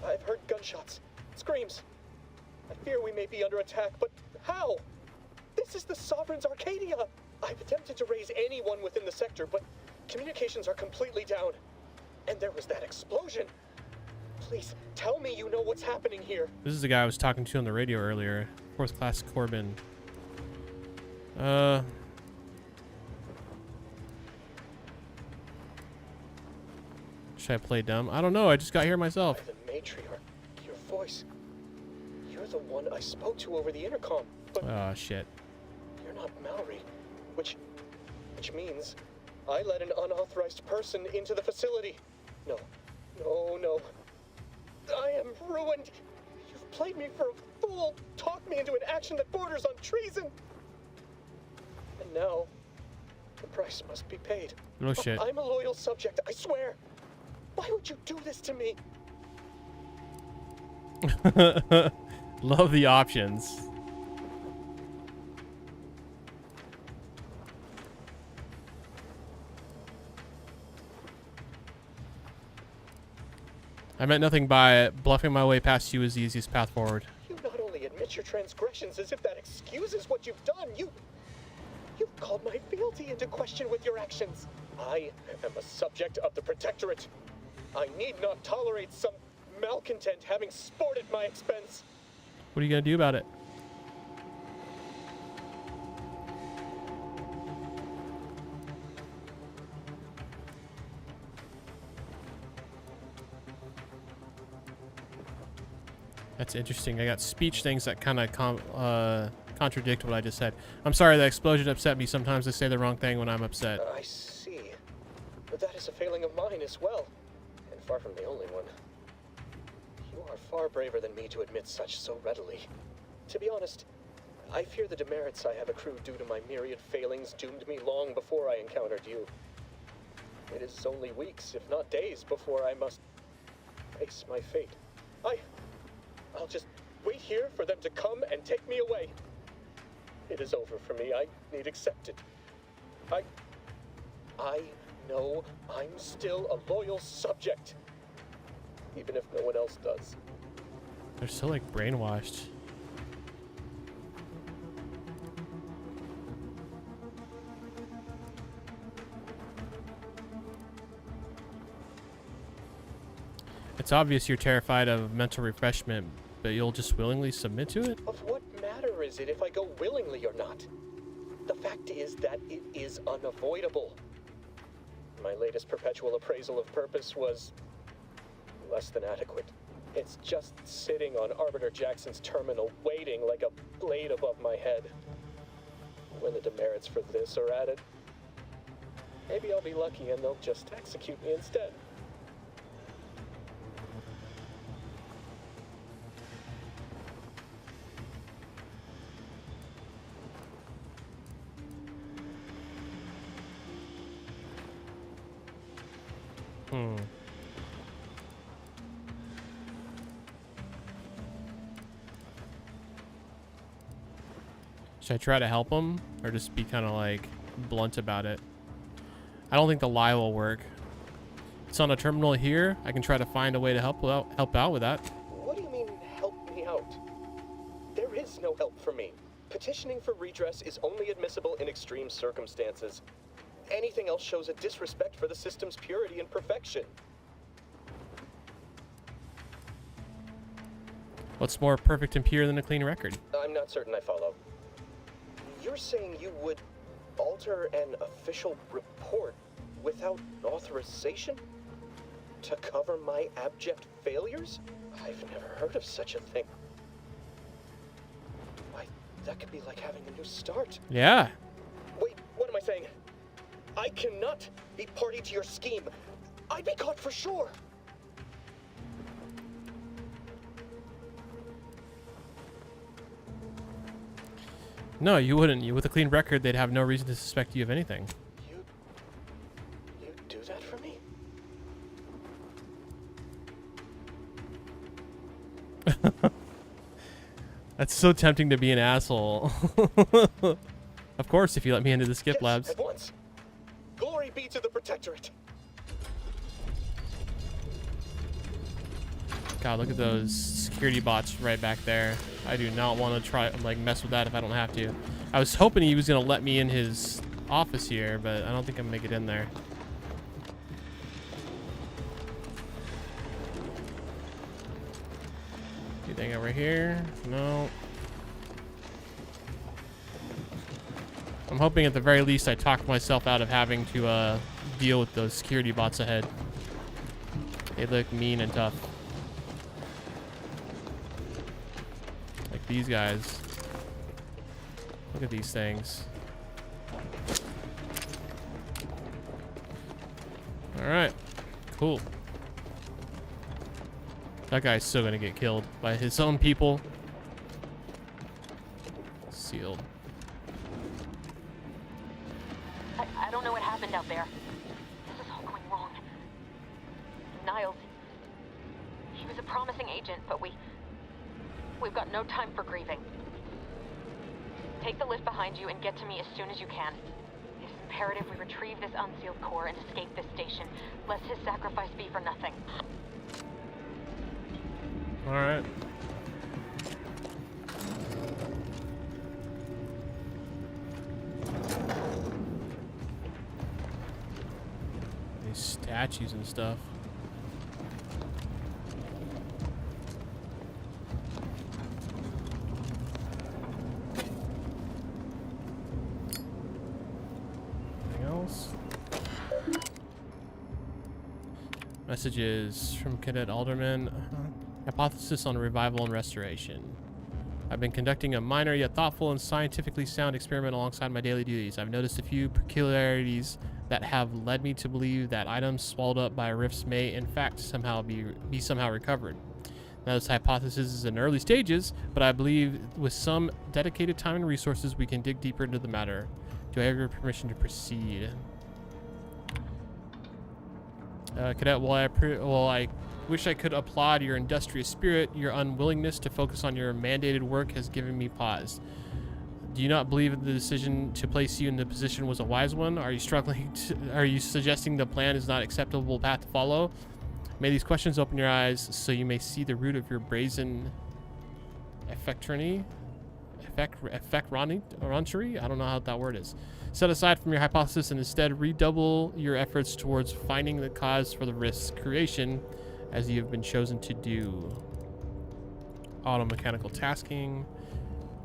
I've heard gunshots, screams. I fear we may be under attack, but how? This is the Sovereign's Arcadia! I've attempted to raise anyone within the sector, but communications are completely down. And there was that explosion. Please, tell me you know what's happening here. This is the guy I was talking to on the radio earlier. 4th Class Corbin. Should I play dumb? I don't know. I just got here myself. The matriarch, your voice. You're the one I spoke to over the intercom. But oh shit. You're not Mallory, which means I let an unauthorized person into the facility. No. I am ruined. You've played me for a fool, talked me into an action that borders on treason. And now, the price must be paid. No shit. I'm a loyal subject, I swear. Why would you do this to me? Love the options. I meant nothing by it. Bluffing my way past you is the easiest path forward. You not only admit your transgressions as if that excuses what you've done, you've called my fealty into question with your actions. I am a subject of the Protectorate. I need not tolerate some malcontent having sport at my expense. What are you gonna do about it? That's interesting. I got speech things that kind of contradict what I just said. I'm sorry, that explosion upset me. Sometimes I say the wrong thing when I'm upset. I see. But that is a failing of mine as well. And far from the only one. You are far braver than me to admit such so readily. To be honest, I fear the demerits I have accrued due to my myriad failings doomed me long before I encountered you. It is only weeks, if not days, before I must face my fate. I'll just wait here for them to come and take me away. It is over for me. I need accept it. I know I'm still a loyal subject, even if no one else does. They're so like brainwashed. It's obvious you're terrified of mental refreshment, but you'll just willingly submit to it? Of what matter is it if I go willingly or not? The fact is that it is unavoidable. My latest perpetual appraisal of purpose was less than adequate. It's just sitting on Arbiter Jackson's terminal, waiting like a blade above my head. When the demerits for this are added, maybe I'll be lucky and they'll just execute me instead. Should I try to help him or just be kind of like blunt about it? I don't think the lie will work. It's on a terminal here. I can try to find a way to help out with that. What do you mean, help me out? There is no help for me. Petitioning for redress is only admissible in extreme circumstances. Anything else shows a disrespect for the system's purity and perfection. What's more perfect and pure than a clean record? I'm not certain I follow. You're saying you would alter an official report without authorization? To cover my abject failures? I've never heard of such a thing. that could be like having a new start. Yeah. Wait, what am I saying? I cannot be party to your scheme. I'd be caught for sure. No, you wouldn't. You with a clean record, they'd have no reason to suspect you of anything. You do that for me? That's so tempting to be an asshole. Of course, if you let me into the skip labs. At once. Glory be to the Protectorate. God, look at those security bots right back there. I do not want to try like mess with that if I don't have to. I was hoping he was gonna let me in his office here, but I don't think I'm gonna make it in there. Anything over here? No. I'm hoping at the very least I talk myself out of having to deal with those security bots ahead. They look mean and tough. Like these guys. Look at these things. Alright. Cool. That guy's still gonna get killed by his own people. Sealed. I don't know what happened out there. This is all going wrong. Niles. He was a promising agent, but we've got no time for grieving. Take the lift behind you and get to me as soon as you can. It's imperative we retrieve this unsealed core and escape this station, lest his sacrifice be for nothing. All right. These statues and stuff. Anything else? Messages from Cadet Alderman. Hypothesis on revival and restoration. I've been conducting a minor yet thoughtful and scientifically sound experiment alongside my daily duties. I've noticed a few peculiarities that have led me to believe that items swallowed up by rifts may in fact somehow be somehow recovered. Now this hypothesis is in early stages, but I believe with some dedicated time and resources we can dig deeper into the matter. Do I have your permission to proceed? Cadet, while I wish I could applaud your industrious spirit, your unwillingness to focus on your mandated work has given me pause. Do you not believe that the decision to place you in the position was a wise one? Are you suggesting the plan is not acceptable path to follow? May these questions open your eyes so you may see the root of your brazen effectronry? I don't know how that word is. Set aside from your hypothesis and instead redouble your efforts towards finding the cause for the rift's creation, as you have been chosen to do. Automechanical tasking.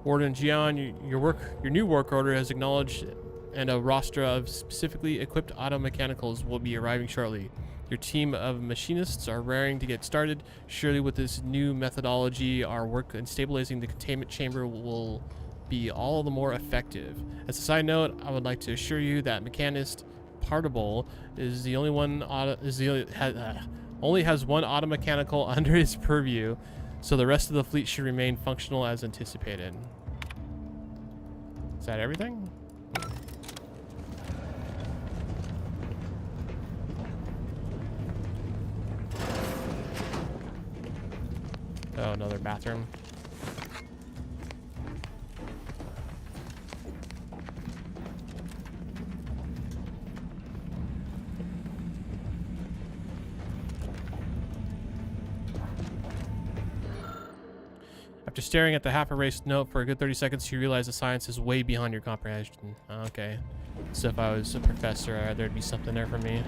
Warden Gian, your new work order has acknowledged, and a roster of specifically equipped automechanicals will be arriving shortly. Your team of machinists are raring to get started. Surely with this new methodology, our work in stabilizing the containment chamber will be all the more effective. As a side note, I would like to assure you that Mechanist Partible is the only one only has one automechanical under his purview, so the rest of the fleet should remain functional as anticipated. Is that everything? Oh, another bathroom. After staring at the half-erased note for a good 30 seconds, you realize the science is way beyond your comprehension. Okay. So if I was a professor, there'd be something there for me.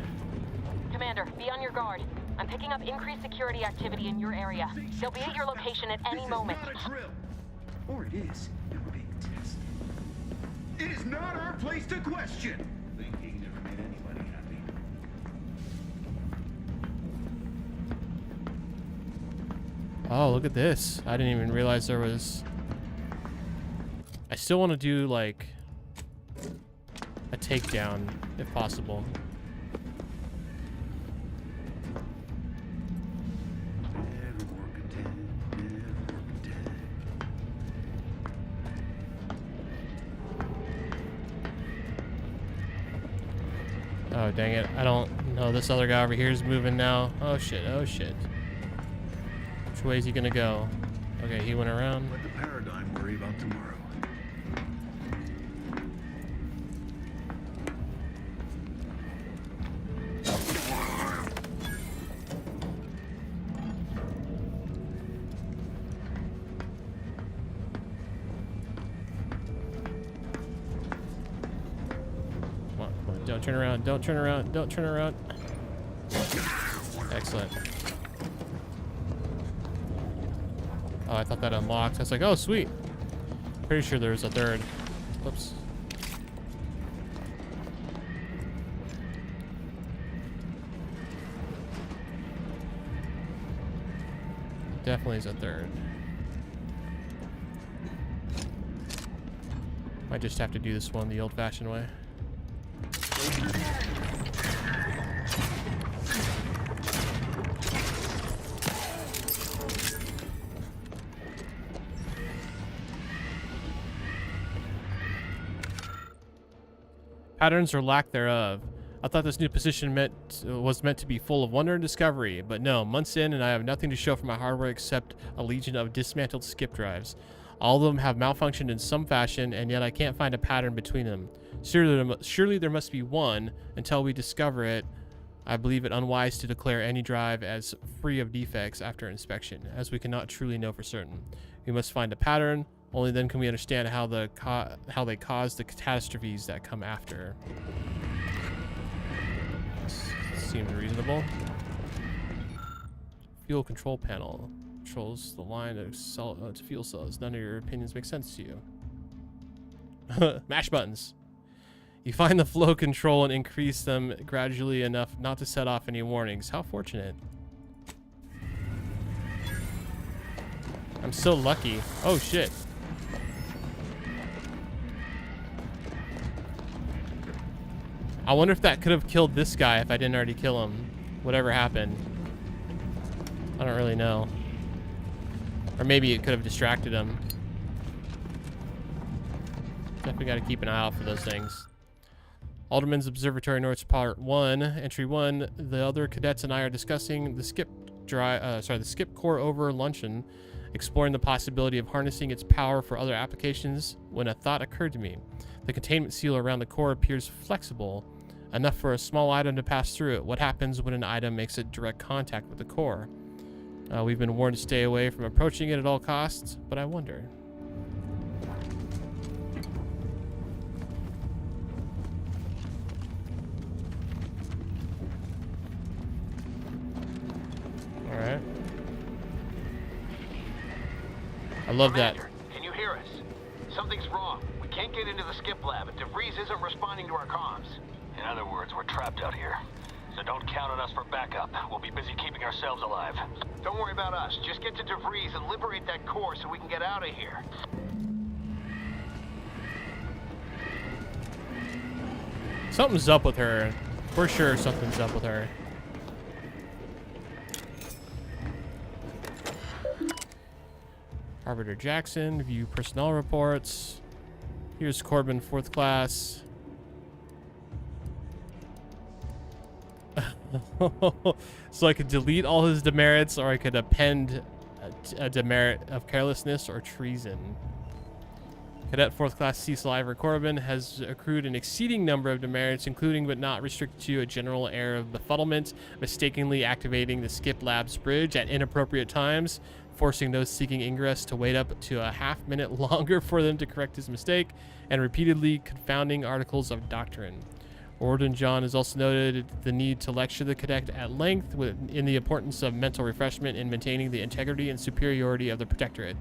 Commander, be on your guard. I'm picking up increased security activity in your area. They'll be at your location at any moment. Not a drill. Or it is. And we're being tested. It is not our place to question. Thinking never made anybody happy. Oh, look at this. I didn't even realize there was still want to do like a takedown if possible. Oh, dang it. I don't know. This other guy over here is moving now. Oh, shit. Oh, shit. Which way is he going to go? Okay, he went around. Let the paradigm worry about tomorrow. Don't turn around, don't turn around, don't turn around. Excellent. Oh, I thought that unlocked. I was like, oh, sweet. Pretty sure there's a third. Whoops. Definitely is a third. Might just have to do this one the old-fashioned way. Patterns or lack thereof. I thought this new position was meant to be full of wonder and discovery, but no, months in and I have nothing to show for my hardware except a legion of dismantled skip drives. All of them have malfunctioned in some fashion, and yet I can't find a pattern between them. Surely there must be one. Until we discover it, I believe it unwise to declare any drive as free of defects after inspection, as we cannot truly know for certain. We must find a pattern. Only then can we understand how they cause the catastrophes that come after. Seems reasonable. Fuel control panel controls the line of fuel cells. None of your opinions make sense to you. Mash buttons. You find the flow control and increase them gradually enough not to set off any warnings. How fortunate. I'm so lucky. Oh shit. I wonder if that could have killed this guy if I didn't already kill him. Whatever happened. I don't really know. Or maybe it could have distracted him. Definitely got to keep an eye out for those things. Alderman's Observatory North Part 1, Entry 1. The other cadets and I are discussing the skip core over luncheon, exploring the possibility of harnessing its power for other applications when a thought occurred to me. The containment seal around the core appears flexible, enough for a small item to pass through it. What happens when an item makes a direct contact with the core? We've been warned to stay away from approaching it at all costs, but I wonder. All right. I love Commander, that. Can you hear us? Something's wrong. We can't get into the skip lab, and DeVries isn't responding to our comms. In other words, we're trapped out here. So don't count on us for backup. We'll be busy keeping ourselves alive. Don't worry about us. Just get to DeVries and liberate that core so we can get out of here. Something's up with her. For sure something's up with her. Arbiter Jackson, view personnel reports. Here's Corbin, 4th class. So I could delete all his demerits, or I could append a demerit of carelessness or treason. Cadet 4th class Cecil Ivor Corbin has accrued an exceeding number of demerits, including but not restricted to a general air of befuddlement, mistakenly activating the skip labs bridge at inappropriate times, forcing those seeking ingress to wait up to a half-minute longer for them to correct his mistake, and repeatedly confounding articles of doctrine. Warden John has also noted the need to lecture the cadet at length in the importance of mental refreshment in maintaining the integrity and superiority of the Protectorate.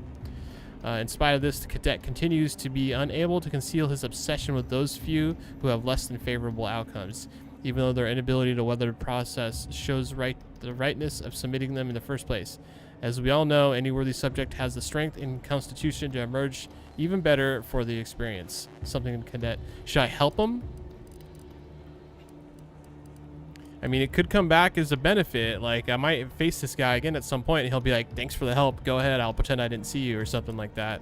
In spite of this, the cadet continues to be unable to conceal his obsession with those few who have less than favorable outcomes, even though their inability to weather the process shows right the rightness of submitting them in the first place. As we all know, any worthy subject has the strength and constitution to emerge even better for the experience. Something cadet. Should I help him? I mean, it could come back as a benefit. Like, I might face this guy again at some point, and he'll be like, thanks for the help. Go ahead. I'll pretend I didn't see you or something like that.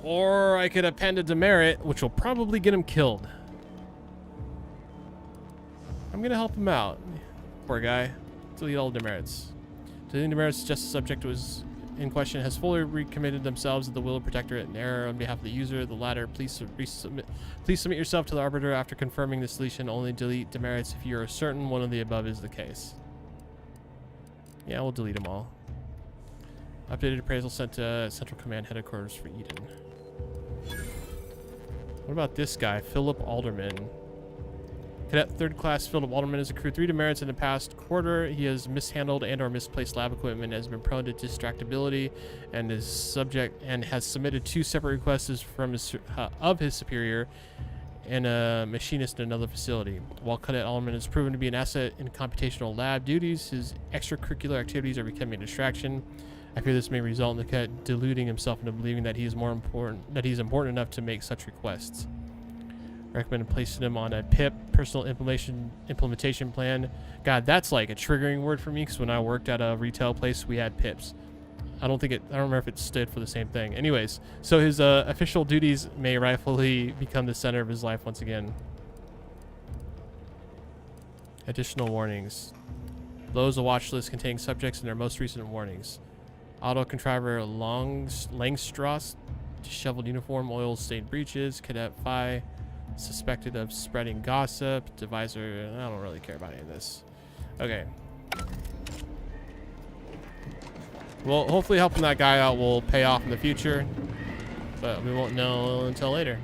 Or I could append a demerit, which will probably get him killed. I'm going to help him out. Poor guy. Delete all demerits. Deleting demerits suggests the subject was in question has fully recommitted themselves to the will of Protectorate and error on behalf of the user. The latter, please submit yourself to the Arbiter after confirming this deletion. Only delete demerits if you are certain one of the above is the case. Yeah, we'll delete them all. Updated appraisal sent to Central Command Headquarters for Eden. What about this guy, Philip Alderman? Cadet 3rd Class Philip Alderman has accrued 3 demerits in the past quarter. He has mishandled and/or misplaced lab equipment, has been prone to distractibility, and has submitted 2 separate requests from of his superior and a machinist in another facility. While Cadet Alderman has proven to be an asset in computational lab duties, his extracurricular activities are becoming a distraction. I fear this may result in the cadet deluding himself into believing that he's important enough to make such requests. Recommend placing him on a PIP, personal implementation plan. God, that's like a triggering word for me, because when I worked at a retail place, we had PIPs. I don't remember if it stood for the same thing. Anyways, so his official duties may rightfully become the center of his life once again. Additional warnings. Below is a watch list containing subjects and their most recent warnings. Auto contriver Langstrasse, disheveled uniform, oil-stained breeches. Cadet Phi, suspected of spreading gossip. Deviser, I don't really care about any of this. Okay. Well, hopefully helping that guy out will pay off in the future, but we won't know until later.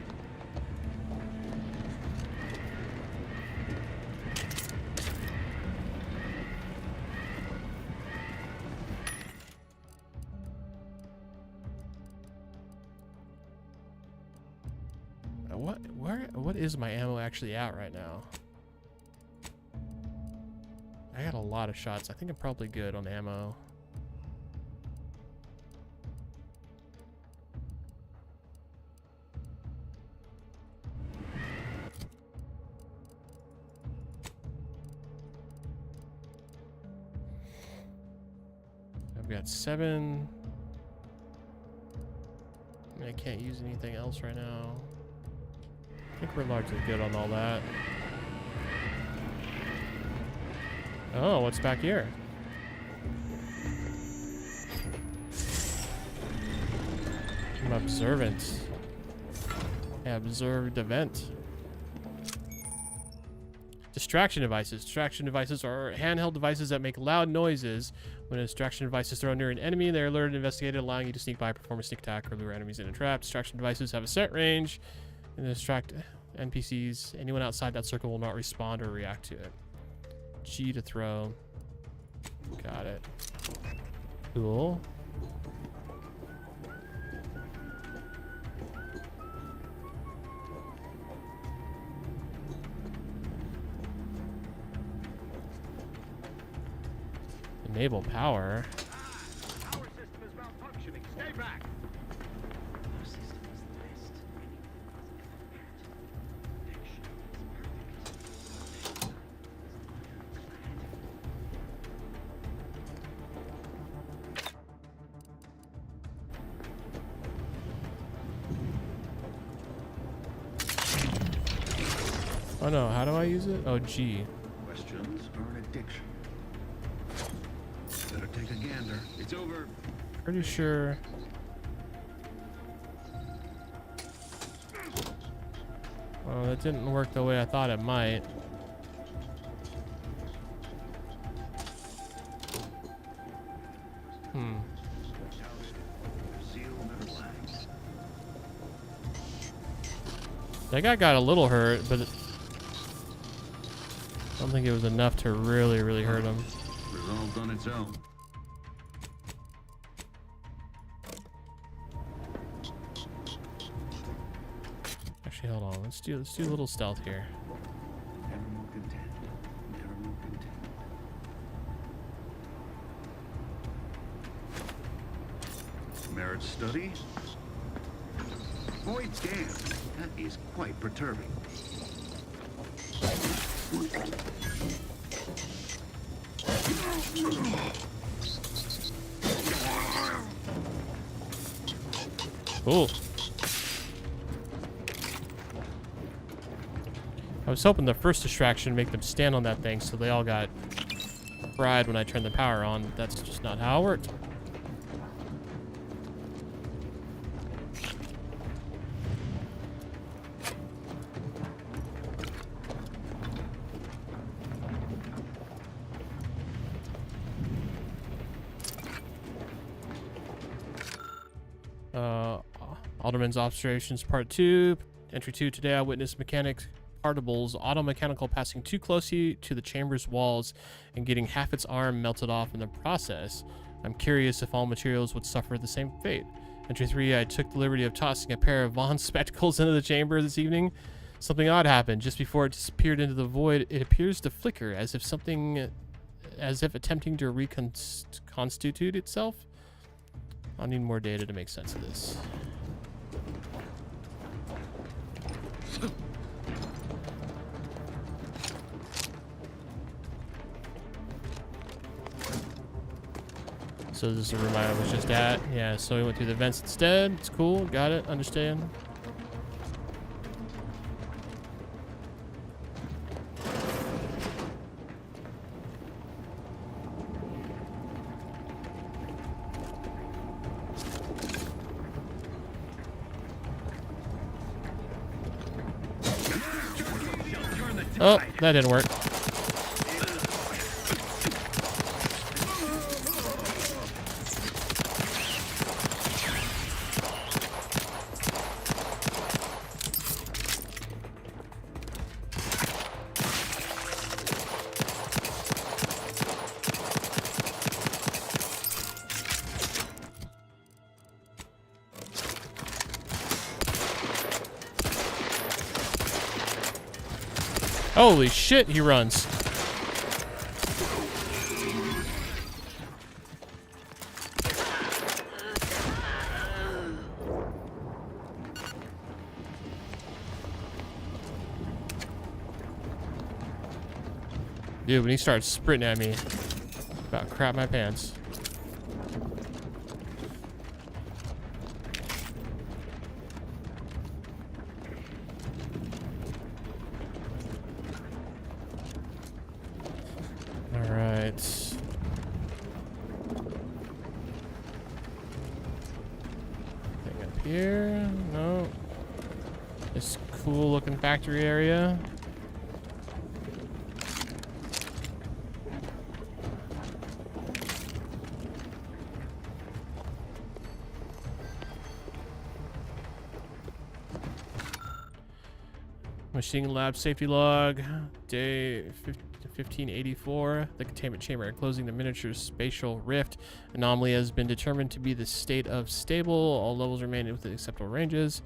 What is my ammo actually at right now? I got a lot of shots. I think I'm probably good on ammo. I've got 7. I can't use anything else right now. I think we're largely good on all that. Oh, what's back here? I'm observant. I observed event. Distraction devices. Distraction devices are handheld devices that make loud noises. When a distraction device is thrown near an enemy, they're alerted and investigated, allowing you to sneak by, perform a sneak attack, or lure enemies in a trap. Distraction devices have a set range and distract NPCs. Anyone outside that circle will not respond or react to it. G to throw. Got it. Cool. Enable power. Our system is malfunctioning. Stay back. Our system is the best. Oh no, how do I use it? Oh, G. Questions are an addiction. Better take a gander. It's over. Pretty sure. Oh, that didn't work the way I thought it might. That guy got a little hurt, but I don't think it was enough to really, really hurt him. Resolved on its own. Actually, hold on. Let's do a little stealth here. Never more content. Never more content. merit study. Boy, damn, that is quite perturbing. Cool. I was hoping the first distraction make them stand on that thing so they all got fried when I turned the power on, but that's just not how it worked. Alderman's Observations Part 2. Entry 2. Today I witnessed mechanics particles auto-mechanical passing too closely to the chamber's walls and getting half its arm melted off in the process. I'm curious if all materials would suffer the same fate. Entry 3. I took the liberty of tossing a pair of Vaughn's spectacles into the chamber this evening. Something odd happened. Just before it disappeared into the void, it appears to flicker as if attempting to reconstitute itself. I'll need more data to make sense of this. So this is the room I was just at. Yeah, so we went through the vents instead. It's cool. Got it. Understand. Oh, that didn't work. Holy shit, he runs. Dude, when he starts sprinting at me, about to crap my pants. Here, no. This cool looking factory area. Machine lab safety log, day 1584. The containment chamber enclosing the miniature spatial rift anomaly has been determined to be the state of stable. All levels remain within acceptable ranges.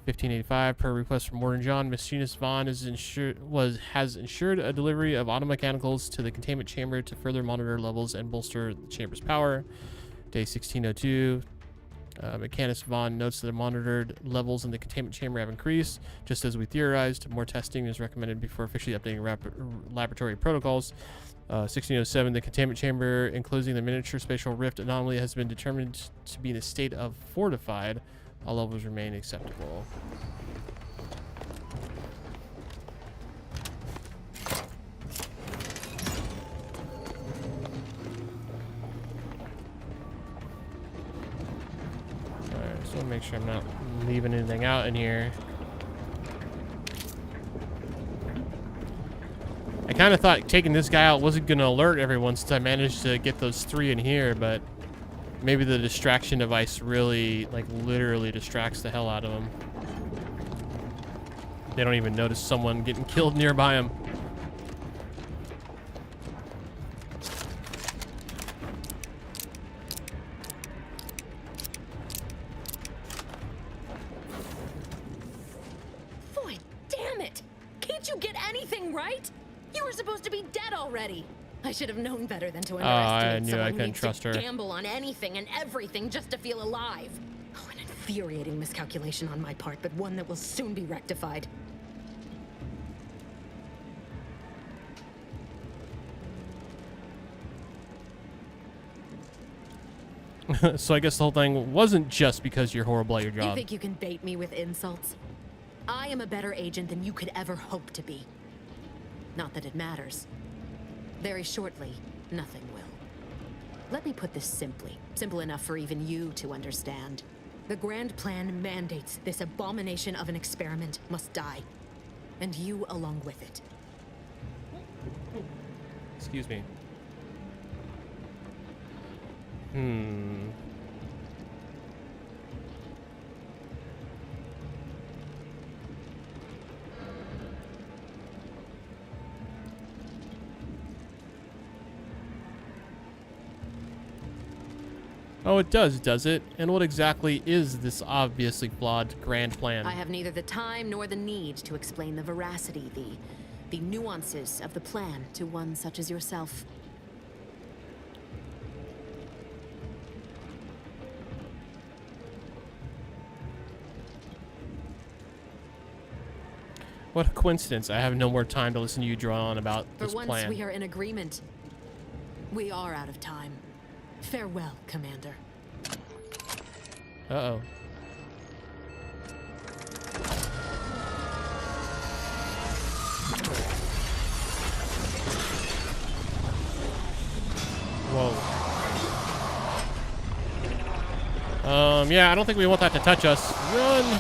1585. Per request from Warden John, Machinist Vaughn has ensured a delivery of automechanicals to the containment chamber to further monitor levels and bolster the chamber's power. Day 1602. Mechanist Vaughn notes that the monitored levels in the containment chamber have increased, just as we theorized. More testing is recommended before officially updating laboratory protocols. 1607, the containment chamber enclosing the miniature spatial rift anomaly has been determined to be in a state of fortified. All levels remain acceptable. So make sure I'm not leaving anything out in here. I kind of thought taking this guy out wasn't going to alert everyone since I managed to get those 3 in here, but maybe the distraction device really, like, literally distracts the hell out of them. They don't even notice someone getting killed nearby them. I should have known better than to I underestimate knew I someone who couldn't needs trust to her. gamble on anything and everything just to feel alive. Oh, an infuriating miscalculation on my part, but one that will soon be rectified. So I guess the whole thing wasn't just because you're horrible at your You job. think you can bait me with insults? I am a better agent than you could ever hope to be. Not that it matters. Very shortly, nothing will. Let me put this simply, simple enough for even you to understand. The grand plan mandates this abomination of an experiment must die, and you along with it. Excuse me. Oh, it does it? And what exactly is this obviously flawed grand plan? I have neither the time nor the need to explain the veracity, the nuances of the plan to one such as yourself. What a coincidence. I have no more time to listen to you draw on about For this once, plan. we are in agreement. We are out of time. Farewell, Commander. Uh-oh. Whoa. Yeah, I don't think we want that to touch us. Run!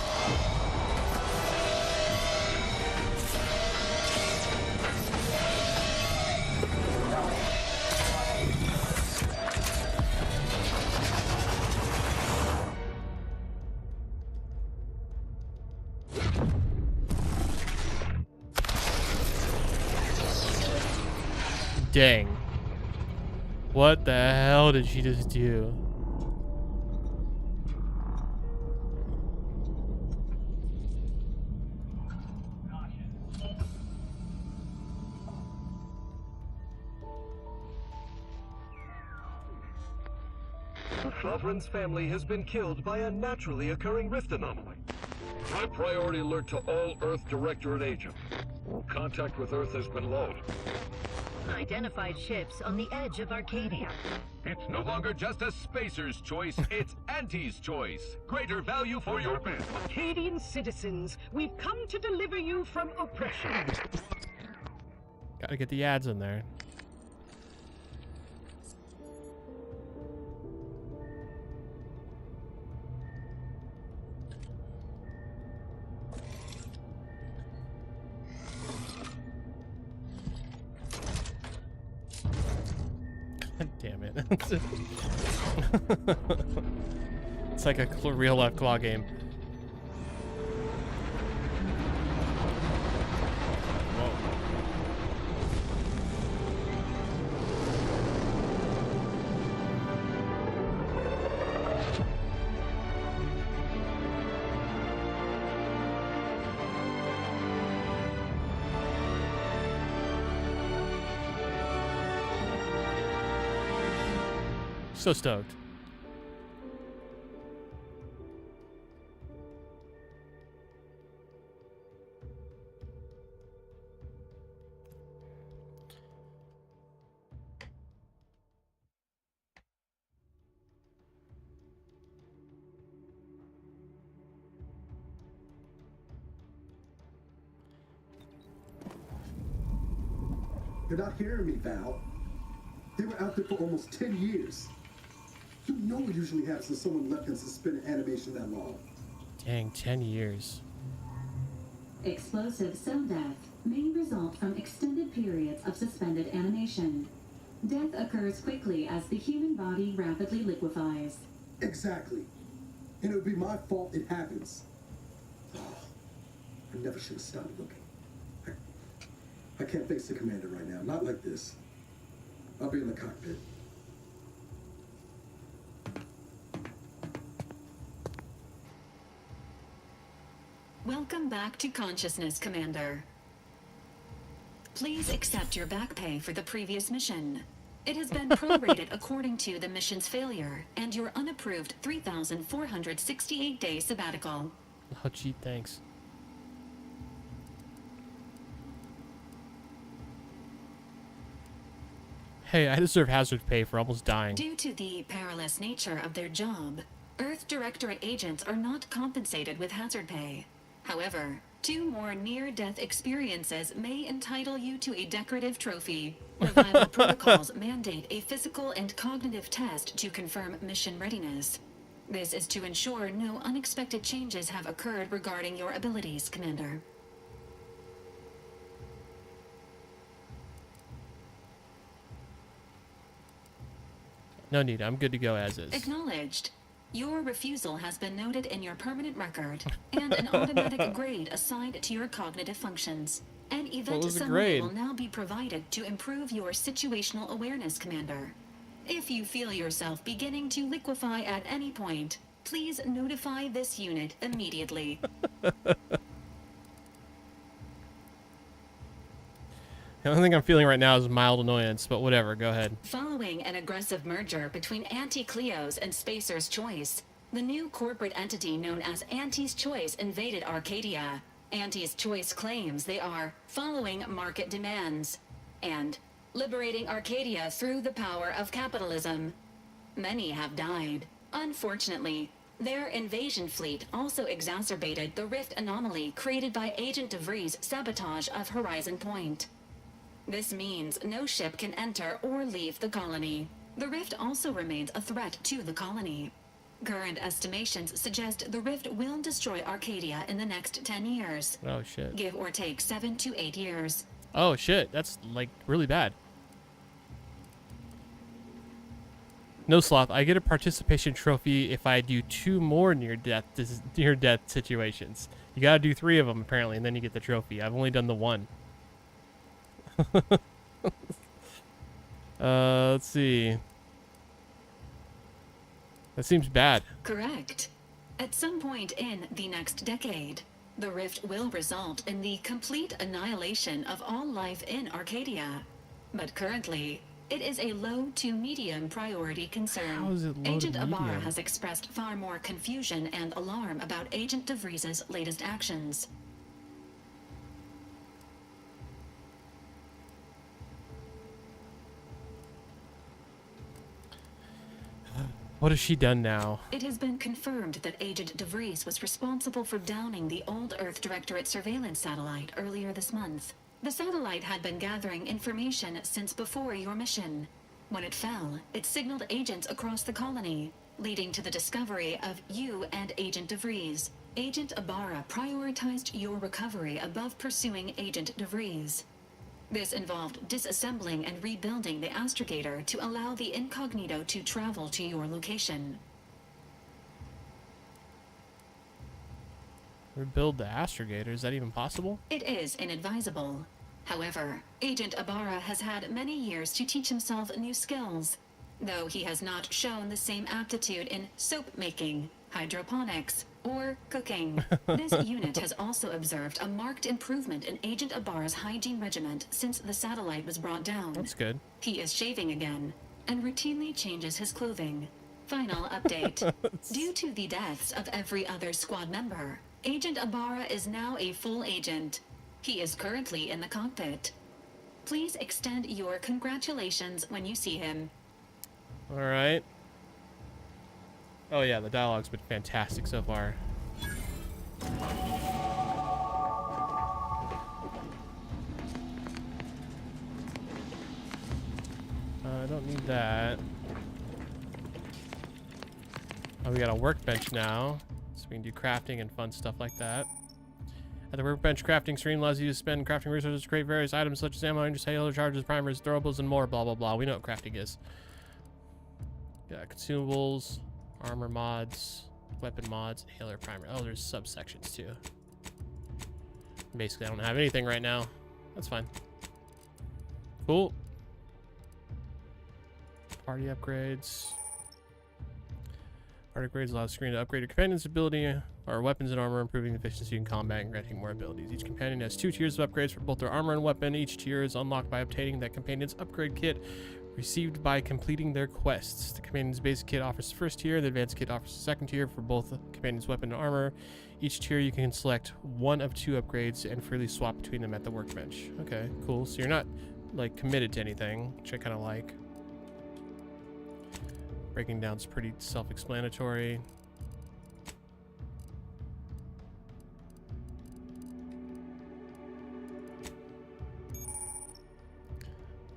Dang. What the hell did she just do? The Sovereign's family has been killed by a naturally occurring rift anomaly. High priority alert to all Earth Directorate agents. Contact with Earth has been low. Identified ships on the edge of Arcadia. It's no longer just a spacer's choice, it's Auntie's choice. Greater value for your men. Arcadian citizens, we've come to deliver you from oppression. Gotta get the ads in there. God damn it. It's like a real life claw game. So stoked. You're not hearing me, Val. They were out there for almost 10 years. You know what usually happens when someone left in suspended animation that long. Dang, 10 years. Explosive cell death may result from extended periods of suspended animation. Death occurs quickly as the human body rapidly liquefies. Exactly. And it would be my fault it happens. Oh, I never should have stopped looking. I can't face the commander right now. Not like this. I'll be in the cockpit. Welcome back to consciousness, Commander. Please accept your back pay for the previous mission. It has been prorated according to the mission's failure and your unapproved 3,468-day sabbatical. Oh, gee, thanks. Hey, I deserve hazard pay for almost dying. Due to the perilous nature of their job, Earth Directorate agents are not compensated with hazard pay. However, 2 more near-death experiences may entitle you to a decorative trophy. Revival protocols mandate a physical and cognitive test to confirm mission readiness. This is to ensure no unexpected changes have occurred regarding your abilities, Commander. No need. I'm good to go as is. Acknowledged. Your refusal has been noted in your permanent record, and an automatic grade assigned to your cognitive functions. An event summary will now be provided to improve your situational awareness, Commander. If you feel yourself beginning to liquefy at any point, please notify this unit immediately. The only thing I'm feeling right now is mild annoyance, but whatever, go ahead. Following an aggressive merger between Anti-Cleo's and Spacer's Choice, the new corporate entity known as Anti's Choice invaded Arcadia. Anti's Choice claims they are following market demands and liberating Arcadia through the power of capitalism. Many have died. Unfortunately, their invasion fleet also exacerbated the rift anomaly created by Agent DeVries' sabotage of Horizon Point. This means no ship can enter or leave the colony. The rift also remains a threat to the colony. Current estimations suggest the rift will destroy Arcadia in the next 10 years. Oh, shit. Give or take 7 to 8 years. Oh, shit. That's, like, really bad. No sloth. I get a participation trophy if I do 2 more near-death situations. You gotta do 3 of them, apparently, and then you get the trophy. I've only done the 1. Let's see. That seems bad. Correct. At some point in the next decade, the rift will result in the complete annihilation of all life in Arcadia. But currently, it is a low to medium priority concern. How is it low Agent to medium? Ibarra has expressed far more confusion and alarm about Agent DeVries' latest actions. What has she done now? It has been confirmed that Agent DeVries was responsible for downing the old Earth Directorate surveillance satellite earlier this month. The satellite had been gathering information since before your mission. When it fell, it signaled agents across the colony, leading to the discovery of you and Agent DeVries. Agent Ibarra prioritized your recovery above pursuing Agent DeVries. This involved disassembling and rebuilding the astrogator to allow the incognito to travel to your location. Rebuild the astrogator? Is that even possible? It is inadvisable. However, Agent Ibarra has had many years to teach himself new skills, though he has not shown the same aptitude in soap making, hydroponics, or cooking. This unit has also observed a marked improvement in Agent Ibarra's hygiene regiment since the satellite was brought down. That's good. He is shaving again, and routinely changes his clothing. Final update. Due to the deaths of every other squad member, Agent Ibarra is now a full agent. He is currently in the cockpit. Please extend your congratulations when you see him. Alright. Oh yeah, the dialogue's been fantastic so far. I don't need that. Oh, we got a workbench now, so we can do crafting and fun stuff like that. At the workbench, crafting screen allows you to spend crafting resources to create various items such as ammo, interstellar charges, primers, throwables, and more, blah, blah, blah. We know what crafting is. Got consumables, armor mods, weapon mods, inhaler primer. Oh, there's subsections too. Basically, I don't have anything right now. That's fine. Cool. Party upgrades. Part upgrades allow the screen to upgrade your companion's ability or weapons and armor, improving efficiency in combat and granting more abilities. Each companion has 2 tiers of upgrades for both their armor and weapon. Each tier is unlocked by obtaining that companion's upgrade kit received by completing their quests. The companion's basic kit offers the first tier, the advanced kit offers the second tier for both the companion's weapon and armor. Each tier you can select one of 2 upgrades and freely swap between them at the workbench. Okay, cool. So you're not like committed to anything, which I kind of like. Breaking down's pretty self-explanatory.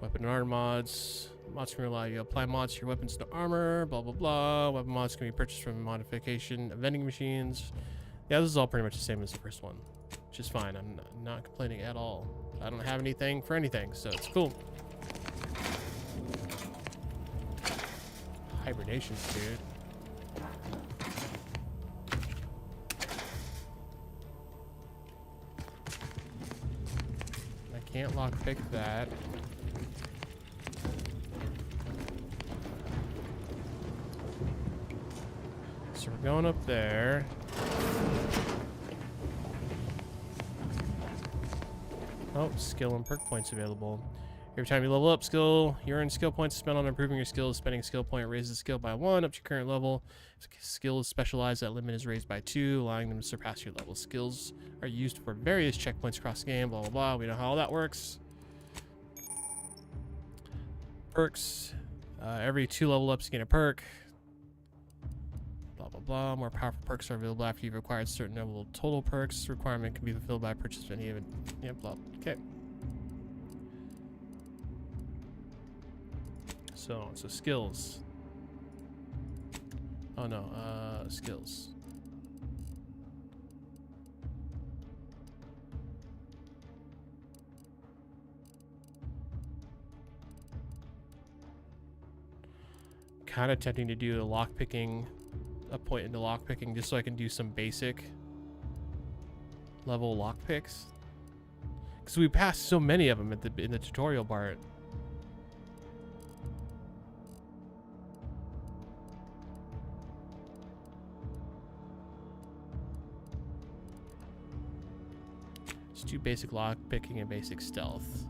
Weapon and armor mods. Mods can allow you to apply mods to your weapons and armor, blah, blah, blah. Weapon mods can be purchased from modification of vending machines. Yeah, this is all pretty much the same as the first one, which is fine. I'm not complaining at all. I don't have anything for anything, so it's cool. Hibernations, dude. I can't lockpick that. So we're going up there. Oh, skill and perk points available. Every time you level up skill, you earn skill points spent on improving your skills. Spending a skill point raises the skill by 1 up to your current level. If skill is specialized, that limit is raised by 2, allowing them to surpass your level. Skills are used for various checkpoints across the game, blah, blah, blah. We know how all that works. Perks. Every 2 level ups, you get a perk. Blah, blah, blah. More powerful perks are available after you've acquired certain level total perks. Requirement can be fulfilled by purchase of any of it. Yeah, blah. Okay. So skills. Oh no, skills. Kind of tempting to do a lockpicking, a point into lockpicking, just so I can do some basic level lockpicks. Because we passed so many of them in the tutorial part. Let's do basic lockpicking and basic stealth.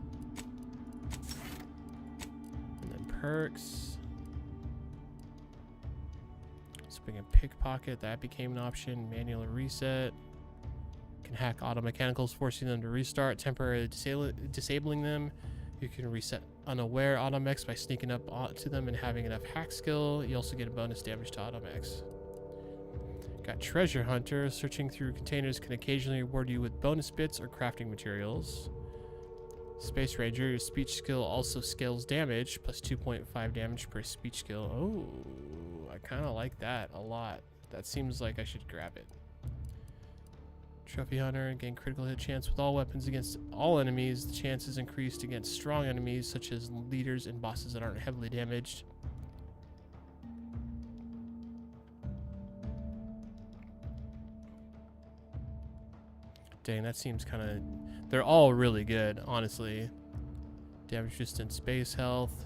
And then perks. So we can pickpocket, that became an option. Manual reset. Can hack auto mechanicals, forcing them to restart. Temporarily disabling them. You can reset unaware automechs by sneaking up to them and having enough hack skill. You also get a bonus damage to automechs. Got Treasure Hunter. Searching through containers can occasionally reward you with bonus bits or crafting materials. Space Ranger. Your speech skill also scales damage, plus 2.5 damage per speech skill. Oh, I kind of like that a lot. That seems like I should grab it. Trophy Hunter. Gain critical hit chance with all weapons against all enemies. The chance is increased against strong enemies, such as leaders and bosses that aren't heavily damaged. Dang, that seems kind of... They're all really good, honestly. Damage resistant space health.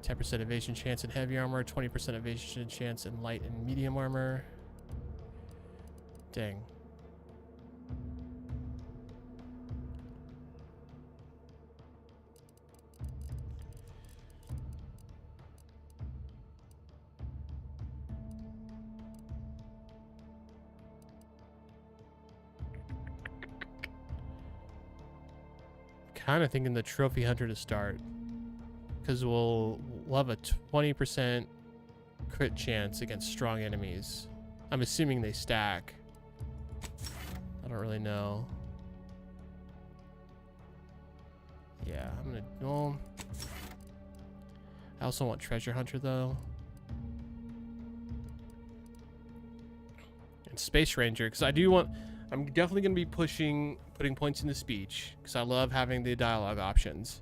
10% evasion chance in heavy armor. 20% evasion chance in light and medium armor. Dang. Kind of thinking the Trophy Hunter to start, because we'll have a 20% crit chance against strong enemies. I'm assuming they stack. I don't really know. Yeah, I'm gonna. Well, I also want Treasure Hunter though, and Space Ranger, because I do want. I'm definitely going to be putting points into speech, because I love having the dialogue options.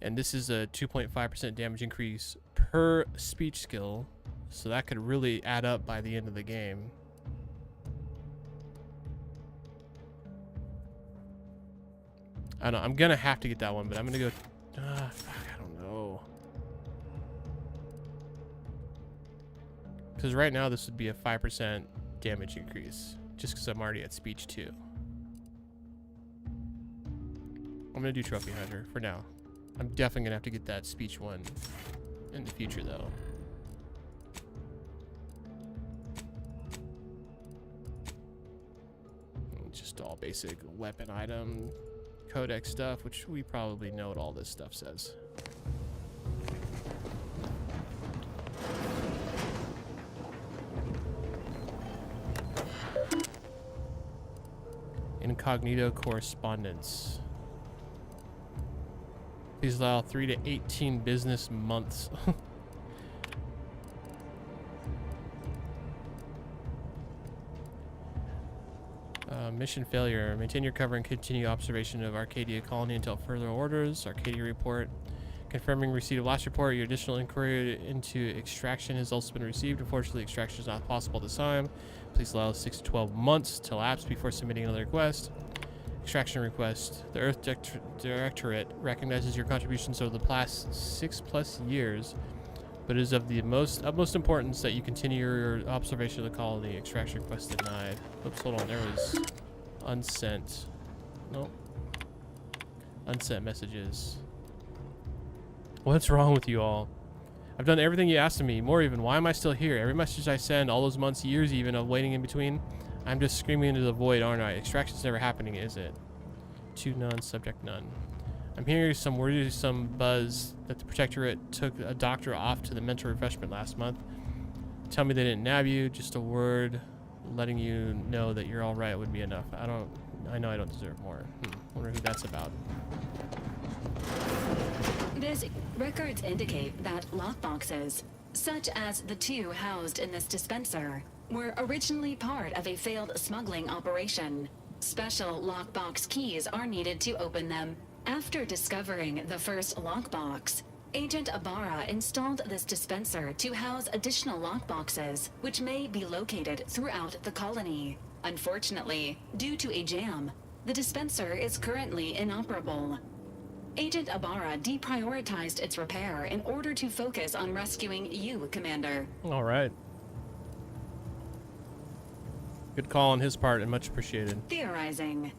And this is a 2.5% damage increase per speech skill, so that could really add up by the end of the game. I don't know, I'm going to have to get that one, but I'm going to go... fuck, I don't know. Because right now this would be a 5% damage increase. Just because I'm already at speech 2. I'm going to do Trophy Hunter for now. I'm definitely going to have to get that speech 1 in the future though. Just all basic weapon item codex stuff, which we probably know what all this stuff says. Incognito correspondence. Please allow 3 to 18 business months. Mission failure. Maintain your cover and continue observation of Arcadia colony until further orders. Arcadia report. Confirming receipt of last report. Your additional inquiry into extraction has also been received. Unfortunately, extraction is not possible this time. Please allow 6 to 12 months to lapse before submitting another request. Extraction request. The Earth Directorate recognizes your contributions over the past 6+ years, but it is of the utmost importance that you continue your observation of the colony. Extraction request denied. Oops, hold on. There was unsent. Nope. Unsent messages. What's wrong with you all? I've done everything you asked of me, more even. Why am I still here? Every message I send, all those months, years even, of waiting in between, I'm just screaming into the void, aren't I? Extraction's never happening, is it? To none, subject none. I'm hearing some worrisome buzz that the Protectorate took a doctor off to the mental refreshment last month. Tell me they didn't nab you. Just a word letting you know that you're all right would be enough. I know I don't deserve more. Wonder who that's about. This records indicate that lockboxes, such as the 2 housed in this dispenser, were originally part of a failed smuggling operation. Special lockbox keys are needed to open them. After discovering the first lockbox, Agent Ibarra installed this dispenser to house additional lockboxes, which may be located throughout the colony. Unfortunately, due to a jam, the dispenser is currently inoperable. Agent Ibarra deprioritized its repair in order to focus on rescuing you, Commander. All right. Good call on his part and much appreciated. Theorizing.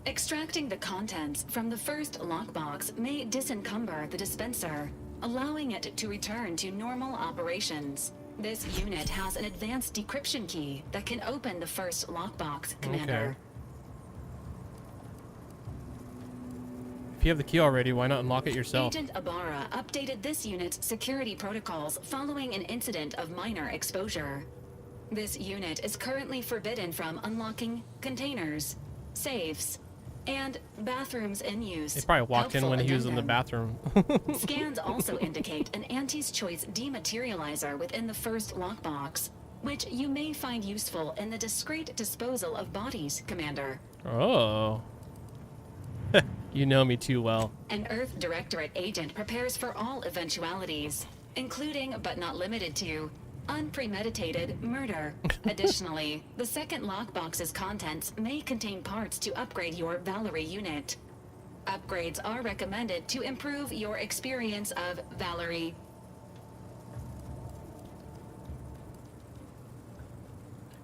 Extracting the contents from the first lockbox may disencumber the dispenser, allowing it to return to normal operations. This unit has an advanced decryption key that can open the first lockbox, Commander. Okay. If you have the key already, why not unlock it yourself? Agent Ibarra updated this unit's security protocols following an incident of minor exposure. This unit is currently forbidden from unlocking containers, safes, and bathrooms in use. They probably walked in when he was in the bathroom. Scans also indicate an Auntie's Choice dematerializer within the first lockbox, which you may find useful in the discreet disposal of bodies, Commander. Oh. You know me too well. An Earth Directorate agent prepares for all eventualities, including but not limited to unpremeditated murder. Additionally, the second lockbox's contents may contain parts to upgrade your Valerie unit. Upgrades are recommended to improve your experience of Valerie.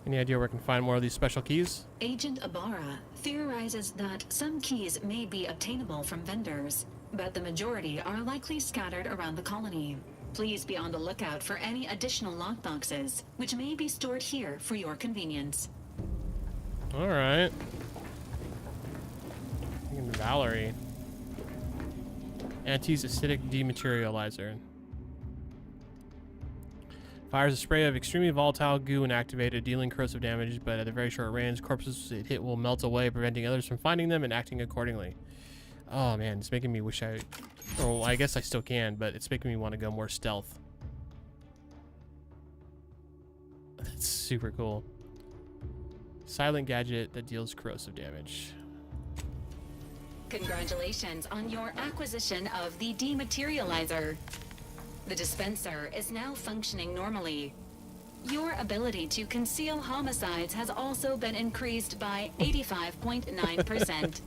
Any idea where I can find more of these special keys? Agent Ibarra theorizes that some keys may be obtainable from vendors, but the majority are likely scattered around the colony. Please be on the lookout for any additional lockboxes, which may be stored here for your convenience. All right. Valerie. Anti-acidic dematerializer. Fires a spray of extremely volatile goo when activated, dealing corrosive damage, but at a very short range. Corpses it hit will melt away, preventing others from finding them and acting accordingly. Oh man, it's making me wish I... Oh, I guess I still can, but it's making me want to go more stealth. That's super cool. Silent gadget that deals corrosive damage. Congratulations on your acquisition of the dematerializer. The dispenser is now functioning normally. Your ability to conceal homicides has also been increased by 85.9%.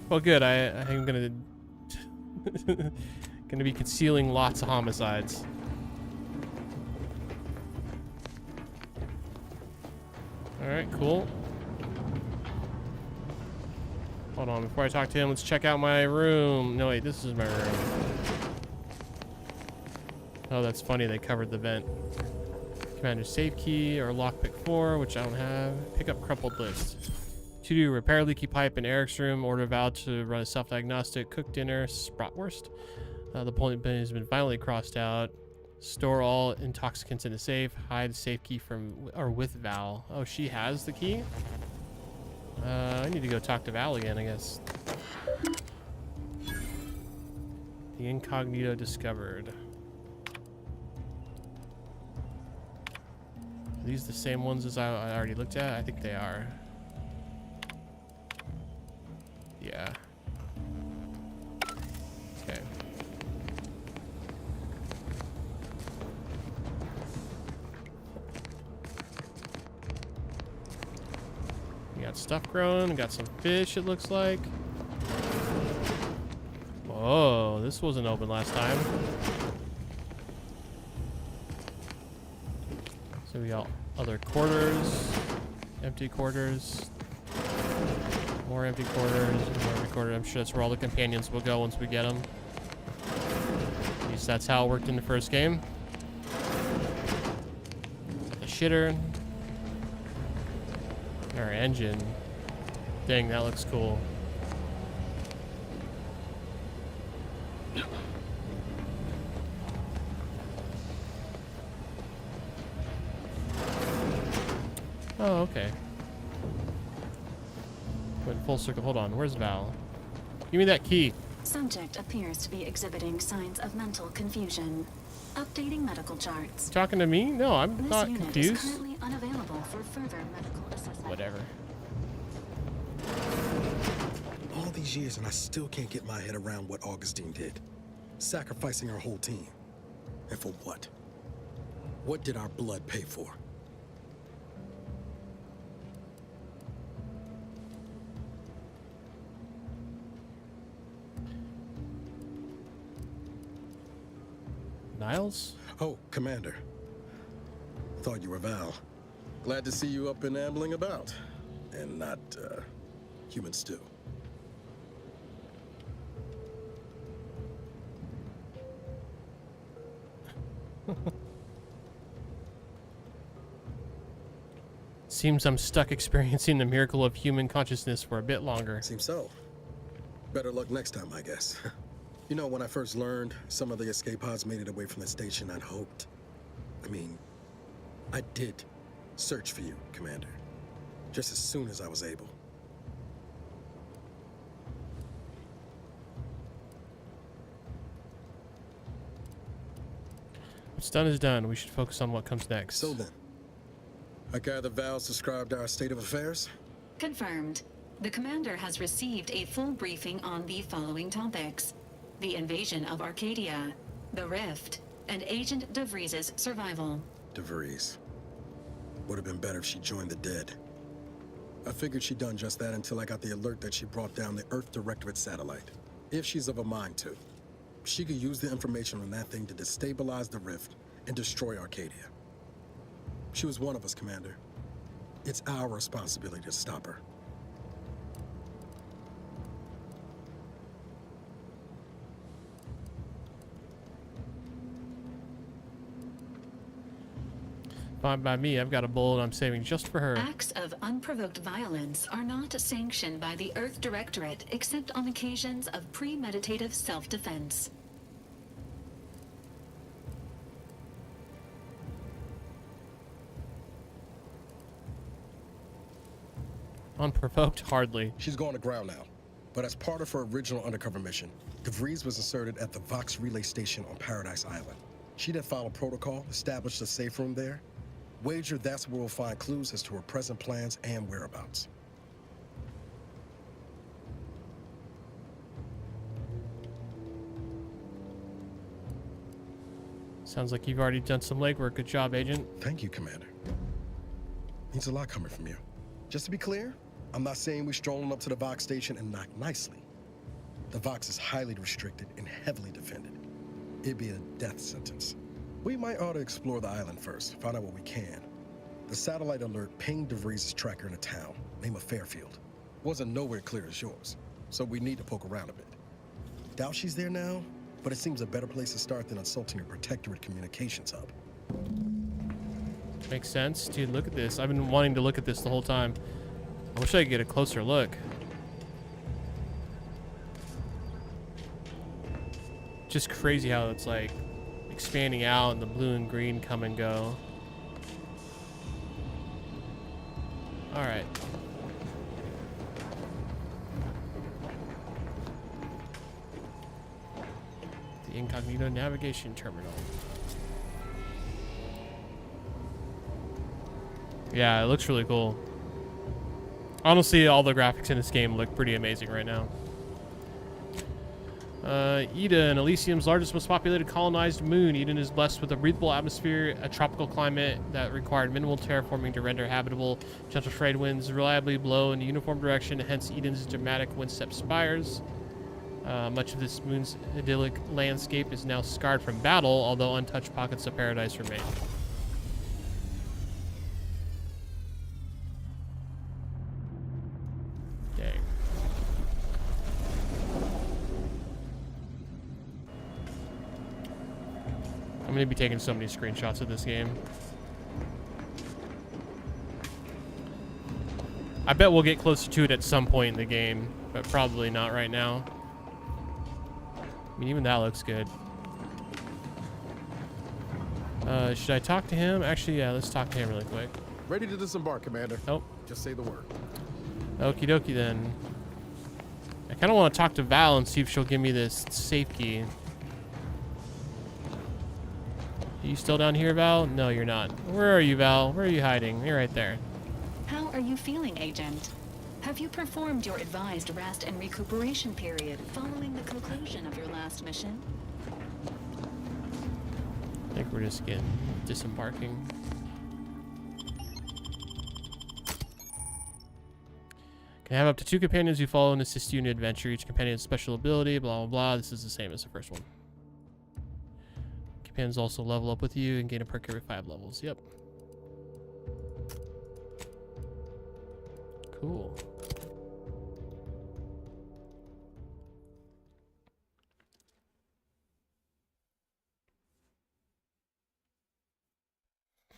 Well, good. I think I'm gonna be concealing lots of homicides. Alright, cool. Hold on, before I talk to him, let's check out my room. No, wait, this is my room. Oh, that's funny, they covered the vent. Commander safe key or lockpick 4, which I don't have. Pick up crumpled list. To do, repair leaky pipe in Eric's room. Order Val to run a self-diagnostic. Cook dinner, bratwurst. The point bin has been violently crossed out. Store all intoxicants in a safe. Hide safe key from or with Val. Oh, she has the key? I need to go talk to Val again, I guess. The incognito discovered. Are these the same ones as I already looked at? I think they are. Yeah. Okay. We got stuff growing. We got some fish, it looks like. Whoa, this wasn't open last time. So we got other quarters, empty quarters, more empty quarters, more empty quarters. I'm sure that's where all the companions will go once we get them. At least that's how it worked in the first game. The shitter. Our engine. Dang, that looks cool. Oh, okay. Went full circle. Hold on. Where's Val? Give me that key. Subject appears to be exhibiting signs of mental confusion. Updating medical charts. Talking to me? No, I'm not This confused. unit is currently unavailable for further medical assessment. Whatever. All these years and I still can't get my head around what Augustine did. Sacrificing our whole team. And for what? What did our blood pay for? Niles? Oh, Commander. Thought you were Val. Glad to see you up and ambling about. And not, human stew. Seems I'm stuck experiencing the miracle of human consciousness for a bit longer. Seems so. Better luck next time, I guess. You know, when I first learned some of the escape pods made it away from the station, I'd hoped. I did search for you, Commander. Just as soon as I was able. What's done is done. We should focus on what comes next. So then, I gather Val's described our state of affairs? Confirmed. The commander has received a full briefing on the following topics: the invasion of Arcadia, the Rift, and Agent DeVries' survival. DeVries. Would have been better if she joined the dead. I figured she'd done just that until I got the alert that she brought down the Earth Directorate satellite. If she's of a mind to, she could use the information on that thing to destabilize the Rift and destroy Arcadia. She was one of us, Commander. It's our responsibility to stop her. Fine by me. I've got a bullet I'm saving just for her. Acts of unprovoked violence are not sanctioned by the Earth Directorate except on occasions of premeditative self-defense. Unprovoked? Hardly. She's going to ground now. But as part of her original undercover mission, DeVries was inserted at the Vox relay station on Paradise Island. She then followed protocol, established a safe room there. Wager that's where we'll find clues as to her present plans and whereabouts. Sounds like you've already done some legwork. Good job, Agent. Thank you, Commander. Means a lot coming from you. Just to be clear, I'm not saying we're strolling up to the Vox station and knock nicely. The Vox is highly restricted and heavily defended. It'd be a death sentence. We might ought to explore the island first, find out what we can. The satellite alert pinged DeVries' tracker in a town, name of Fairfield. Wasn't nowhere clear as yours, so we need to poke around a bit. Doubt she's there now, but it seems a better place to start than insulting a protectorate communications hub. Makes sense. Dude, look at this. I've been wanting to look at this the whole time. I wish I could get a closer look. Just crazy how it's like expanding out and the blue and green come and go. All right. The incognito navigation terminal. Yeah, it looks really cool. Honestly, all the graphics in this game look pretty amazing right now. Eden, Elysium's largest, most populated colonized moon. Eden is blessed with a breathable atmosphere, a tropical climate that required minimal terraforming to render habitable. Gentle trade winds reliably blow in a uniform direction, hence Eden's dramatic wind-swept spires. Much of this moon's idyllic landscape is now scarred from battle, although untouched pockets of paradise remain. Dang. I'm gonna be taking so many screenshots of this game. I bet we'll get closer to it at some point in the game, but probably not right now. I mean, even that looks good. Should I talk to him? Actually, yeah, let's talk to him really quick. Ready to disembark, Commander. Oh. Just say the word. Okie dokie then. I kind of want to talk to Val and see if she'll give me this safe key. Are you still down here, Val? No, you're not. Where are you, Val? Where are you hiding? You're right there. How are you feeling, Agent? Have you performed your advised rest and recuperation period following the conclusion of your last mission? I think we're just getting disembarking. Can have up to 2 companions who follow and assist you in your adventure. Each companion has special ability, blah, blah, blah. This is the same as the first one. Companions also level up with you and gain a perk every 5 levels. Yep. Cool.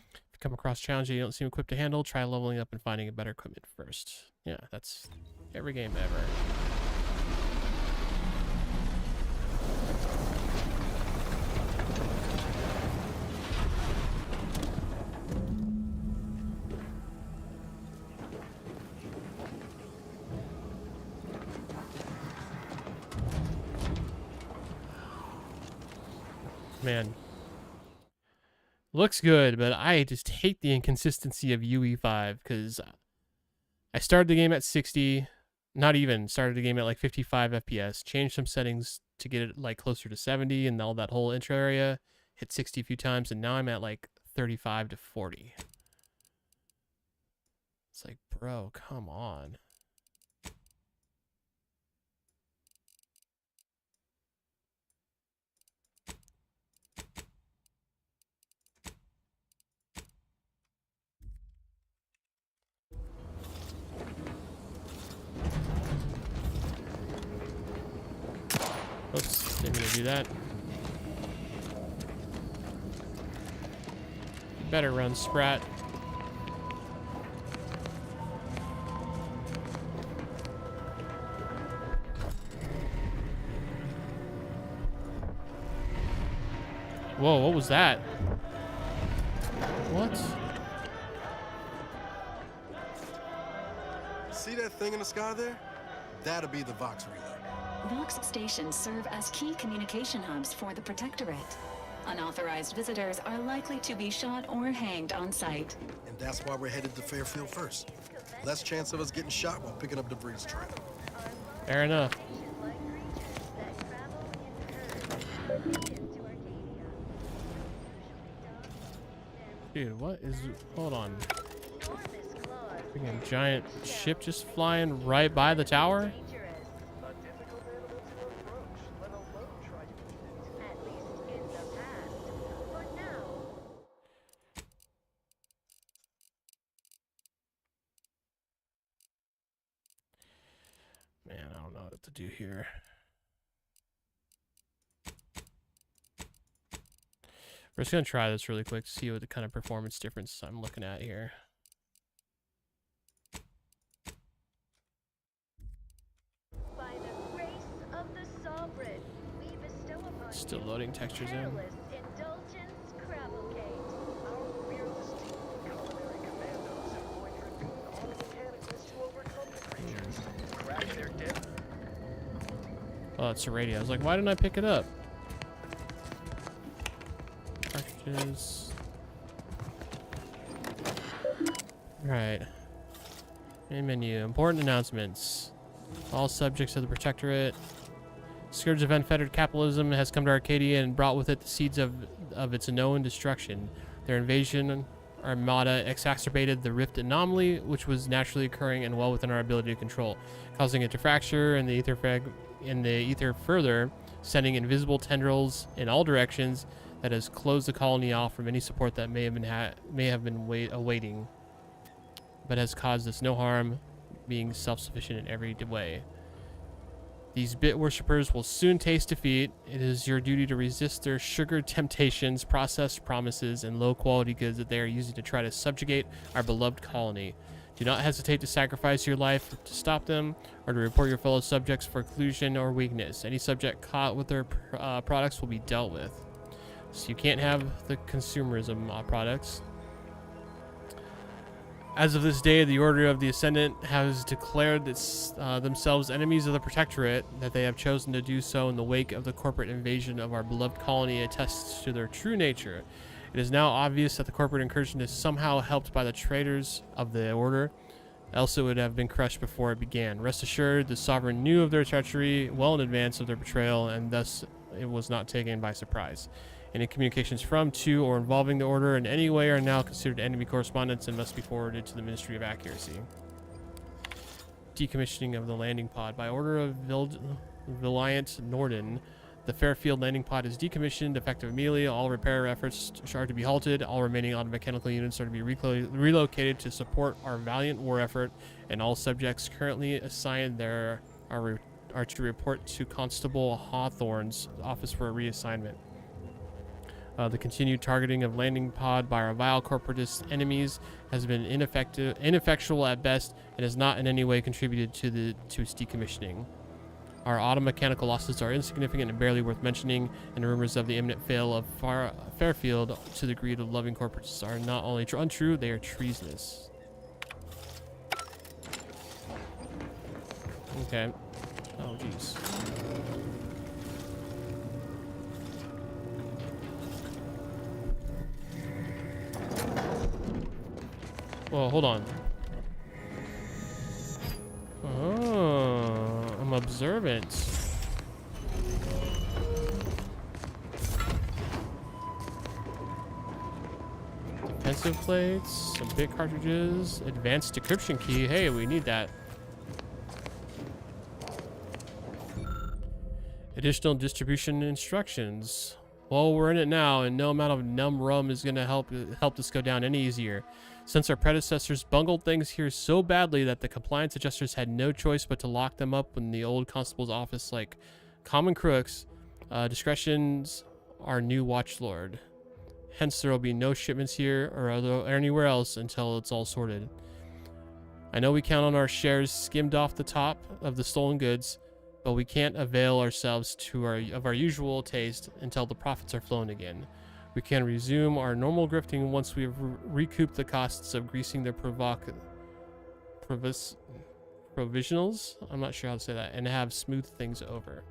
If you come across challenges you don't seem equipped to handle, try leveling up and finding a better equipment first. Yeah, that's every game ever. Man, looks good, but I just hate the inconsistency of UE5 because I started the game at 60, not even started the game at like 55 FPS, changed some settings to get it like closer to 70 and all that whole intro area, hit 60 a few times, and now I'm at like 35 to 40. It's like, bro, come on. Oops, didn't mean to do that. Better run, Sprat. Whoa, what was that? What? See that thing in the sky there? That'll be the Vox relay. Vox stations serve as key communication hubs for the Protectorate. Unauthorized visitors are likely to be shot or hanged on sight. And that's why we're headed to Fairfield first. Less chance of us getting shot while picking up debris trail. Fair enough. Dude, what is... Hold on. Freaking giant ship just flying right by the tower? what to do here. We're just going to try this really quick to see what the kind of performance difference I'm looking at here. By the grace of the sovereign, we bestow upon Still you loading textures in. perilous indulgence Cravelcade. Our fearless team of culinary commandos employ dragoon armed mechanicals to overcome the creatures. Crash their dip. Oh, it's a radio. I was like, why didn't I pick it up? Cartridges. Right. Main menu. Important announcements. All subjects of the Protectorate. Scourge of unfettered capitalism has come to Arcadia and brought with it the seeds of its known destruction. Their invasion armada exacerbated the rift anomaly, which was naturally occurring and well within our ability to control, causing it to fracture in the ether further, sending invisible tendrils in all directions that has closed the colony off from any support that may have been awaiting, but has caused us no harm, being self-sufficient in every way. These bit worshippers will soon taste defeat. It is your duty to resist their sugared temptations, processed promises, and low-quality goods that they are using to try to subjugate our beloved colony. Do not hesitate to sacrifice your life to stop them, or to report your fellow subjects for collusion or weakness. Any subject caught with their products will be dealt with. So you can't have the consumerism products. As of this day, the Order of the Ascendant has declared themselves enemies of the Protectorate. That they have chosen to do so in the wake of the corporate invasion of our beloved colony attests to their true nature. It is now obvious that the corporate incursion is somehow helped by the traitors of the Order, else it would have been crushed before it began. Rest assured, the Sovereign knew of their treachery well in advance of their betrayal, and thus it was not taken by surprise. Any communications from, to, or involving the Order in any way are now considered enemy correspondence and must be forwarded to the Ministry of Accuracy. Decommissioning of the landing pod. By order of Valiant Norden, the Fairfield landing pod is decommissioned effective immediately. All repair efforts are to be halted. All remaining automechanical units are to be relocated to support our valiant war effort, and all subjects currently assigned there are to report to Constable Hawthorne's office for a reassignment. The continued targeting of landing pod by our vile corporatist enemies has been ineffectual at best, and has not in any way contributed to its decommissioning. Our automechanical losses are insignificant and barely worth mentioning, and the rumors of the imminent fail of Fairfield to the greed of loving corporatists are not only untrue, they are treasonous. Okay. Oh, jeez. Well, hold on. Oh, I'm observant. Defensive plates, some bit cartridges, advanced decryption key. Hey, we need that. Additional distribution instructions. Well, we're in it now, and no amount of numb rum is going to help this go down any easier. Since our predecessors bungled things here so badly that the compliance adjusters had no choice but to lock them up in the old constable's office like common crooks, discretion's our new watchlord. Hence, there will be no shipments here or anywhere else until it's all sorted. I know we count on our shares skimmed off the top of the stolen goods, but we can't avail ourselves of our usual taste until the profits are flown again. We can resume our normal grifting once we have recouped the costs of greasing the provisionals. I'm not sure how to say that, and have smoothed things over.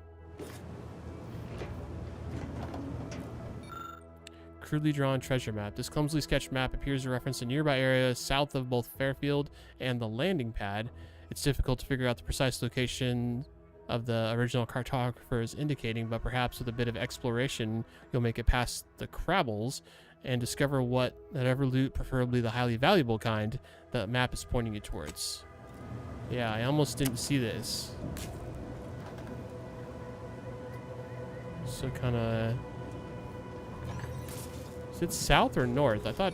Crudely drawn treasure map. This clumsily sketched map appears to reference a nearby area south of both Fairfield and the landing pad. It's difficult to figure out the precise location of the original cartographers indicating, but perhaps with a bit of exploration you'll make it past the Crabbles and discover whatever loot, preferably the highly valuable kind, the map is pointing you towards. Yeah, I almost didn't see this. So kind of... Is it south or north? I thought...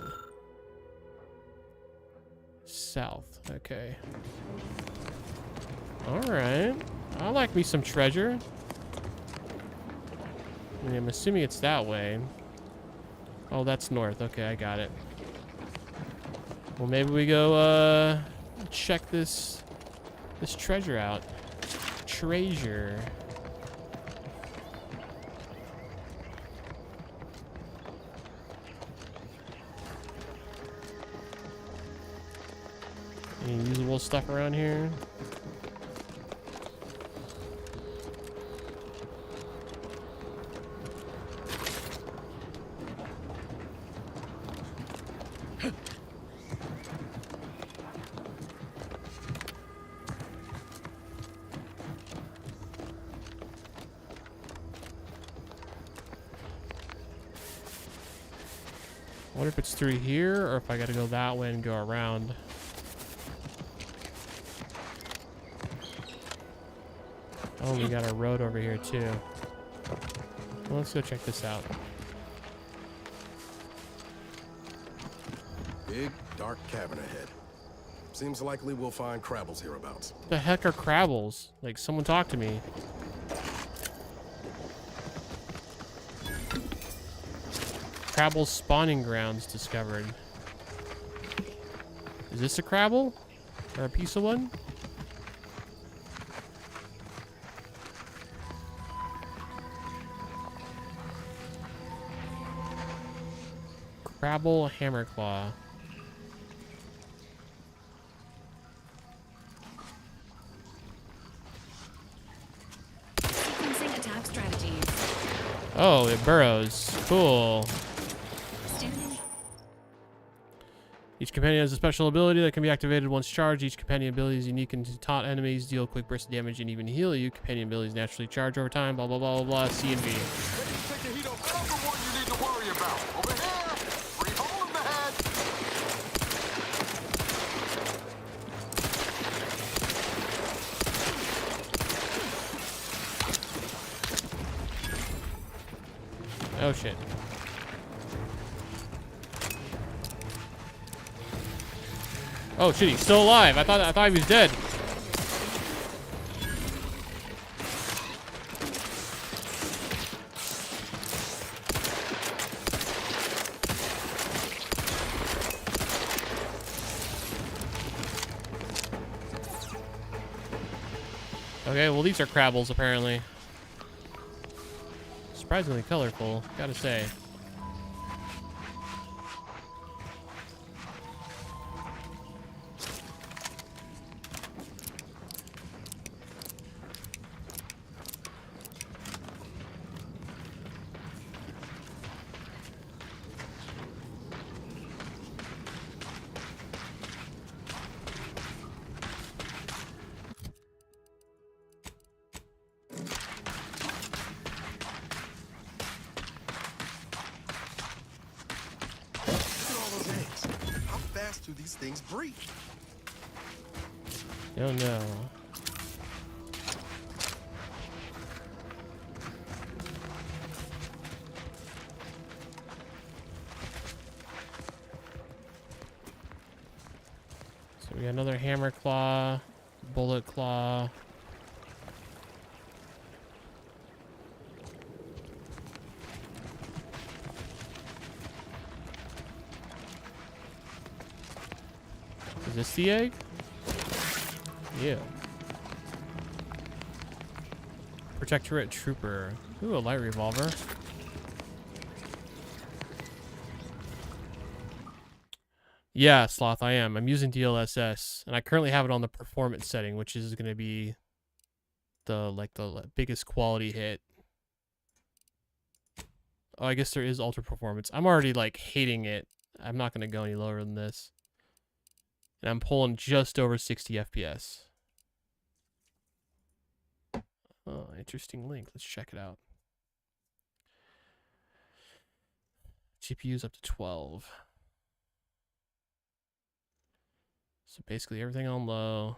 South. Okay. Alright. I like me some treasure. I mean, I'm assuming it's that way. Oh, that's north. Okay, I got it. Well, maybe we go check this treasure out. Treasure. Any usable stuff around here? I wonder if it's through here or if I gotta go that way and go around. Oh, we got a road over here too. Well, let's go check this out. Big, dark cavern ahead. Seems likely we'll find Crabbles hereabouts. The heck are Crabbles? Like, someone talk to me. Crabble spawning grounds discovered. Is this a Crabble? Or a piece of one? Crabble Hammerclaw. Sequencing attack strategies. Oh, it burrows. Cool. Each companion has a special ability that can be activated once charged. Each companion ability is unique and to taunt enemies, deal quick burst of damage, and even heal you. Companion abilities naturally charge over time. Blah, blah, blah, blah, blah. C and V. Oh, shit. Oh shit, he's still alive. I thought he was dead. Okay, well these are Crabbles apparently. Surprisingly colorful, gotta say. Do these things breathe? Don't know. So we got another hammer claw, bullet claw. Is this the egg? Yeah. Protectorate Trooper. Ooh, a light revolver. Yeah, Sloth, I am. I'm using DLSS, and I currently have it on the performance setting, which is going to be the biggest quality hit. Oh, I guess there is ultra performance. I'm already like hating it. I'm not going to go any lower than this. And I'm pulling just over 60 FPS. Oh, interesting link. Let's check it out. GPU's up to 12. So basically everything on low.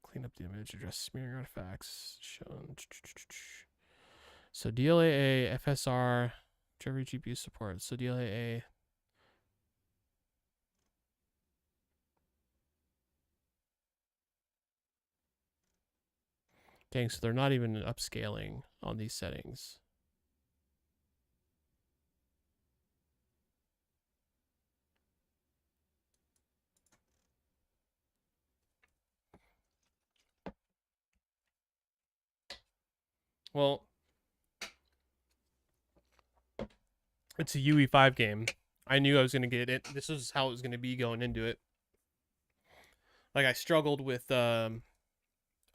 Clean up the image, address smearing artifacts. Shown. So DLAA, FSR, whichever GPU supports. So DLAA, Dang, so they're not even upscaling on these settings. Well, it's a UE5 game. I knew I was going to get it. This is how it was going to be going into it. Like, I struggled with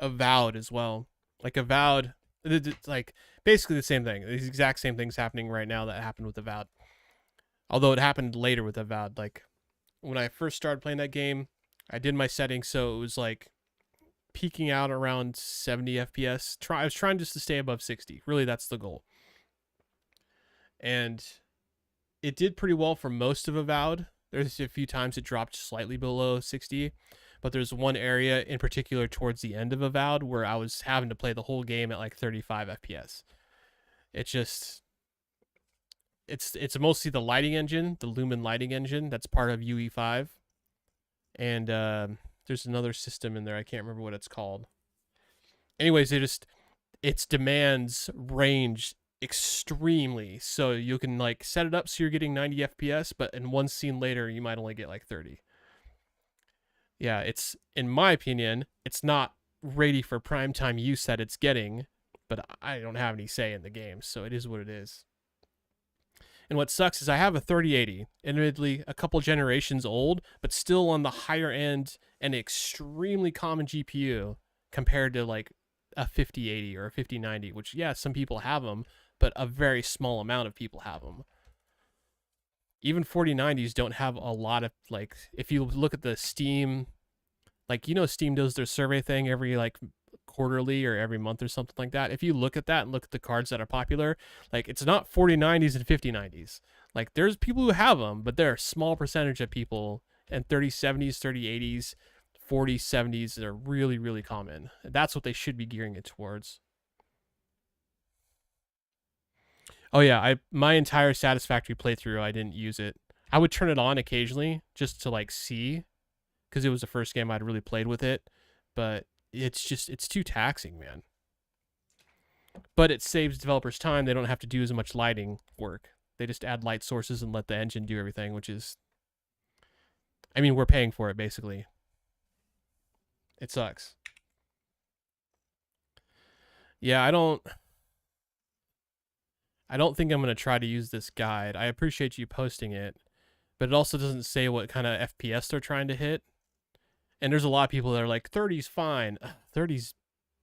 Avowed as well. Like, Avowed, it's like basically the same thing. These exact same things happening right now that happened with Avowed. Although it happened later with Avowed. Like, when I first started playing that game, I did my settings so it was like peaking out around 70 FPS. I was trying just to stay above 60. Really, that's the goal. And it did pretty well for most of Avowed. There's a few times it dropped slightly below 60. But there's one area in particular towards the end of Avowed where I was having to play the whole game at like 35 FPS. It's just... It's mostly the lighting engine, the Lumen lighting engine. That's part of UE5. And there's another system in there. I can't remember what it's called. Anyways, its demands range extremely. So you can like set it up so you're getting 90 FPS, but in one scene later, you might only get like 30. Yeah, it's, in my opinion, it's not ready for primetime use that it's getting, but I don't have any say in the game, so it is what it is. And what sucks is I have a 3080, admittedly a couple generations old, but still on the higher end and extremely common GPU compared to like a 5080 or a 5090, which, yeah, some people have them, but a very small amount of people have them. Even 4090s don't have a lot of, like, if you look at the Steam, like, you know, Steam does their survey thing every, like, quarterly or every month or something like that. If you look at that and look at the cards that are popular, like, it's not 4090s and 5090s. Like, there's people who have them, but there are a small percentage of people, and 3070s, 3080s, 4070s are really, really common. That's what they should be gearing it towards. Oh yeah, my entire Satisfactory playthrough, I didn't use it. I would turn it on occasionally just to like see, because it was the first game I'd really played with it, but it's too taxing, man. But it saves developers time. They don't have to do as much lighting work. They just add light sources and let the engine do everything, which is, I mean, we're paying for it basically. It sucks. Yeah, I don't think I'm going to try to use this guide. I appreciate you posting it, but it also doesn't say what kind of FPS they're trying to hit. And there's a lot of people that are like, 30's fine. 30's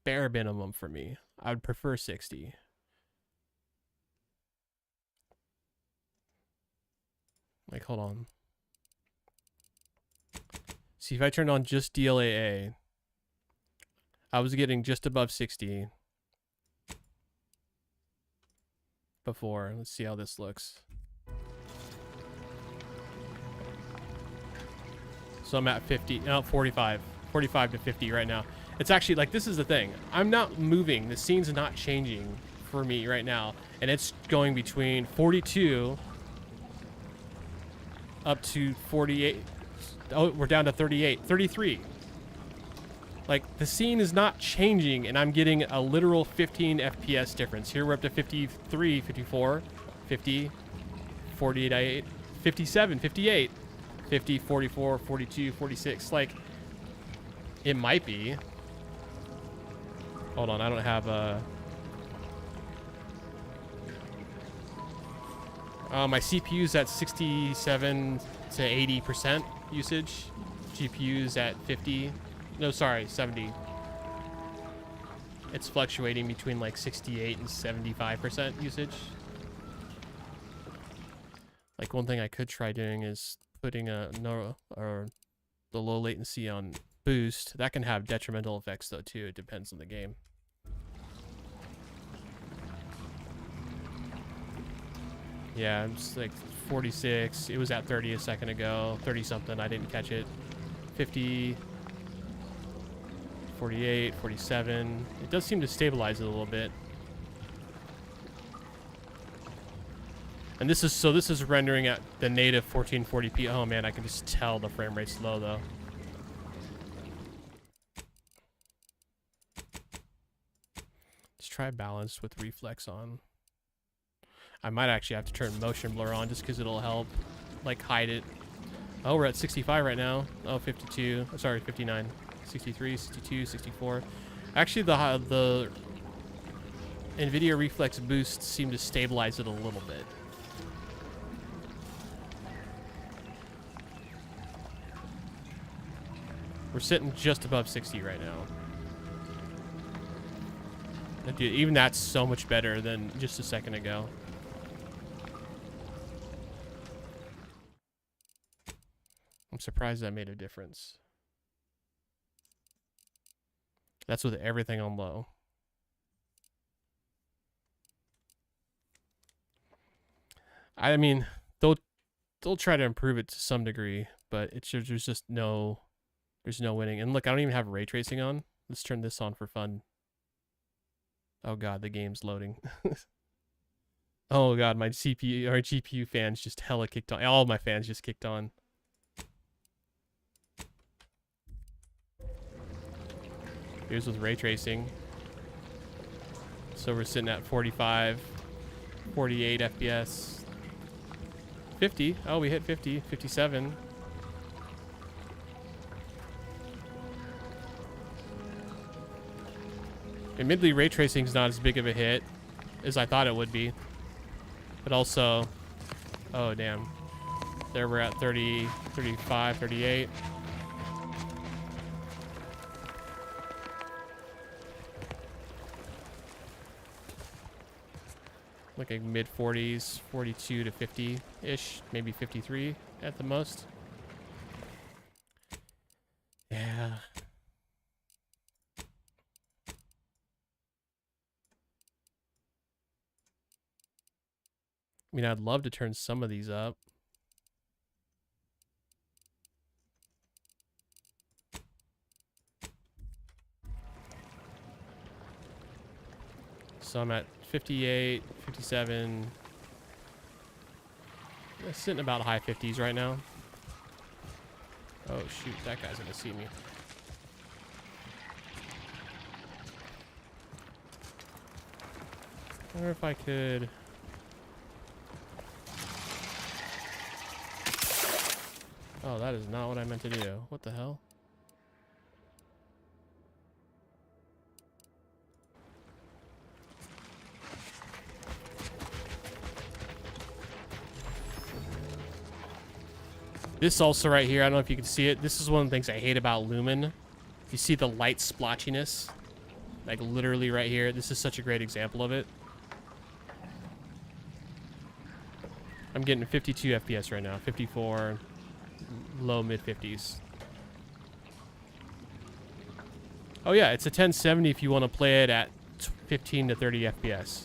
bare minimum for me. I would prefer 60. Like, hold on. See, if I turned on just DLAA, I was getting just above 60. Before. Let's see how this looks. So I'm at 50, no, 45 to 50 right now. It's actually like, this is the thing. I'm not moving. The scene's not changing for me right now. And it's going between 42 up to 48. Oh, we're down to 38, 33. Like, the scene is not changing, and I'm getting a literal 15 FPS difference. Here we're up to 53, 54, 50, 48, 57, 58, 50, 44, 42, 46. Like, it might be. Hold on, I don't have a... my CPU's at 67 to 80% usage. GPU's at 50. No, sorry, 70. It's fluctuating between like 68 and 75% usage. Like, one thing I could try doing is putting the low latency on boost. That can have detrimental effects though too. It depends on the game. Yeah, it's like 46. It was at 30 a second ago. 30 something. I didn't catch it. 50. 48, 47. It does seem to stabilize it a little bit. And this is rendering at the native 1440p. Oh man, I can just tell the frame rate's low though. try balance with reflex on. I might actually have to turn motion blur on just because it'll help, like, hide it. Oh, we're at 65 right now. Oh, 52. Sorry, 59. 63, 62, 64. Actually, the NVIDIA reflex boost seemed to stabilize it a little bit. We're sitting just above 60 right now. Dude, even that's so much better than just a second ago. I'm surprised that made a difference. That's with everything on low. I mean, they'll try to improve it to some degree, but it's just, there's no winning. And look, I don't even have ray tracing on. Let's turn this on for fun. Oh god, the game's loading. Oh god, my CPU or GPU fans just hella kicked on. All of my fans just kicked on. Here's with ray tracing. So we're sitting at 45, 48 FPS. 50. Oh, we hit 50, 57. Admittedly, ray tracing is not as big of a hit as I thought it would be. But also, oh damn. There we're at 30, 35, 38. Like a mid 40s, 42 to 50-ish, maybe 53 at the most. Yeah. I mean, I'd love to turn some of these up. So I'm at 58, 57. I'm sitting about high 50s right now. Oh shoot, that guy's gonna see me. I wonder if I could... Oh, that is not what I meant to do. What the hell? This also right here, I don't know if you can see it. This is one of the things I hate about Lumen. You see the light splotchiness? Like literally right here. This is such a great example of it. I'm getting 52 FPS right now. 54, low mid 50s. Oh yeah, it's a 1070 if you want to play it at 15 to 30 FPS.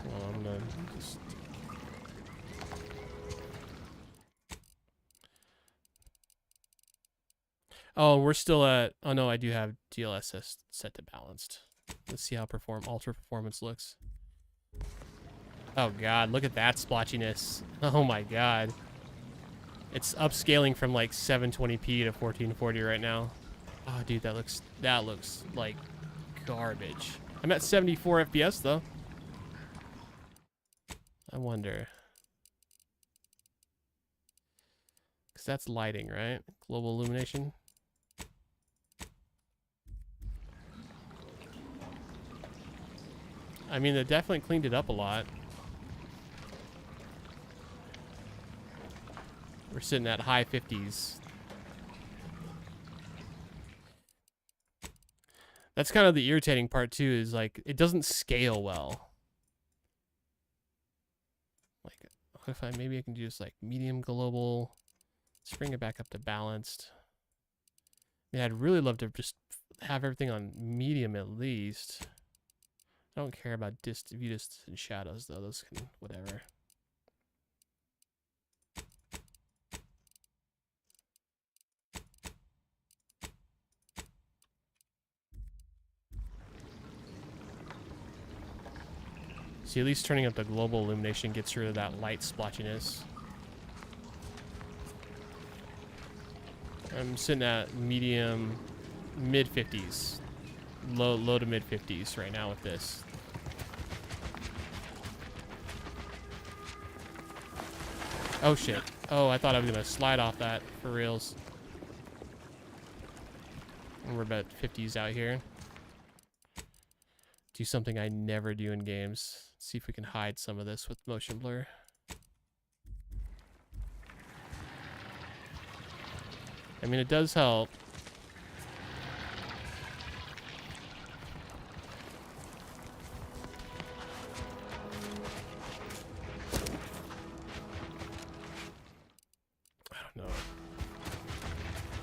Well, I'm gonna just... Oh, we're still at... Oh no, I do have DLSS set to balanced. Let's see how ultra performance looks. Oh god, look at that splotchiness. Oh my god. It's upscaling from like 720p to 1440 right now. Oh dude, that looks like garbage. I'm at 74 FPS though. I wonder. Cause that's lighting, right? Global illumination. I mean, they definitely cleaned it up a lot. We're sitting at high 50s. That's kind of the irritating part too, is like, it doesn't scale well. Like, if maybe I can do just like medium global. Let's bring it back up to balanced. I mean, I'd really love to just have everything on medium at least. I don't care about view distance and shadows though. Those can, whatever. See, at least turning up the global illumination gets rid of that light splotchiness. I'm sitting at medium, mid 50s, low to mid 50s right now with this. Oh shit. Oh, I thought I was gonna slide off that for reals. And we're about 50s out here. Do something I never do in games. See if we can hide some of this with motion blur. I mean, it does help. I don't know.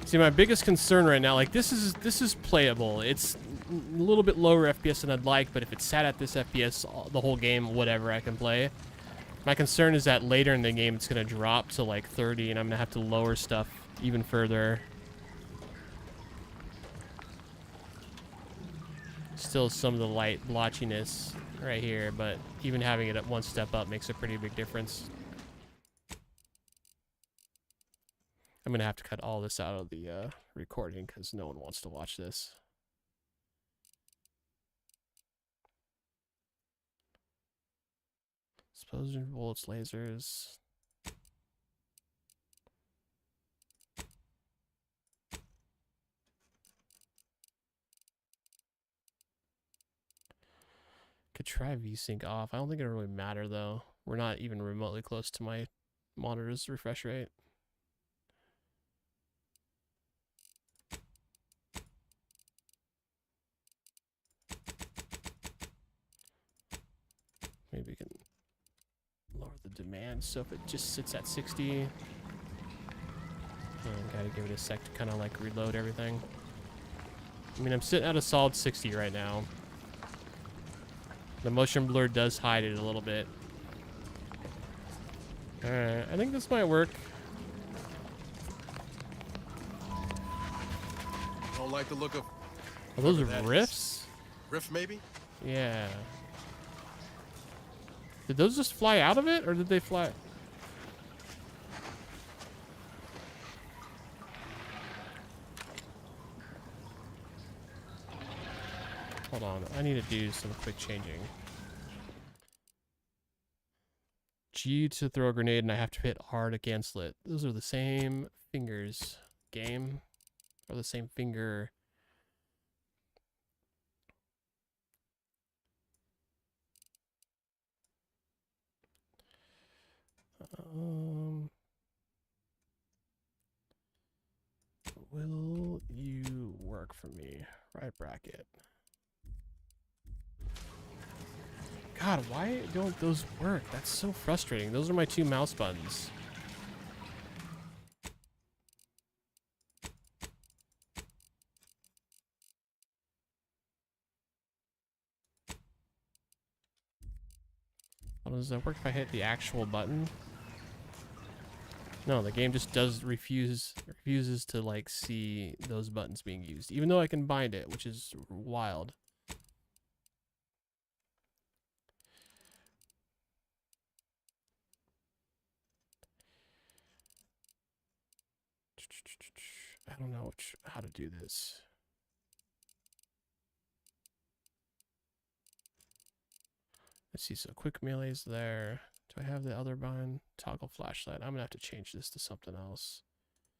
See, my biggest concern right now, like this is playable. It's a little bit lower FPS than I'd like, but if it's sat at this FPS the whole game, whatever, I can play. My concern is that later in the game it's gonna drop to like 30, and I'm gonna have to lower stuff even further. Still some of the light blotchiness right here, but even having it at one step up makes a pretty big difference. I'm gonna have to cut all this out of the recording because no one wants to watch this. Explosion, bullets, lasers. Could try VSync off. I don't think it'll really matter though. We're not even remotely close to my monitor's refresh rate. Maybe we can lower the demand so if it just sits at 60. Gotta give it a sec to kind of like reload everything. I mean, I'm sitting at a solid 60 right now. The motion blur does hide it a little bit. Alright, I think this might work. Don't like the look of... Are those riffs? Riff, maybe? Yeah. Did those just fly out of it, or did they fly? Hold on, I need to do some quick changing. G to throw a grenade, and I have to hit R to cancel it. Those are the same fingers, game. Or the same finger. Will you work for me? Right bracket. God, why don't those work? That's so frustrating. Those are my two mouse buttons. Well, does that work if I hit the actual button? No, the game just refuses to like see those buttons being used, even though I can bind it, which is wild. I don't know how to do this. Let's see, so quick melee's there. Do I have the other bind? Toggle flashlight. I'm gonna have to change this to something else.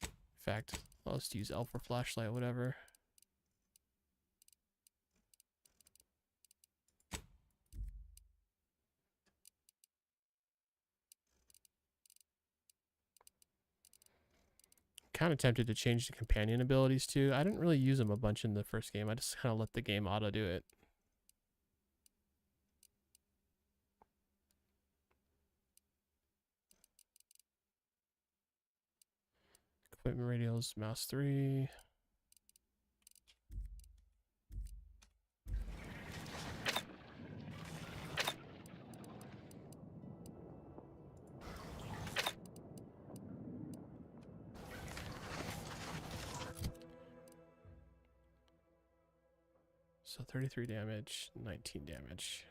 In fact, I'll just use L for flashlight, whatever. Kind of tempted to change the companion abilities too. I didn't really use them a bunch in the first game. I just kind of let the game auto do it. Equipment radials, mouse 3. So 33 damage, 19 damage.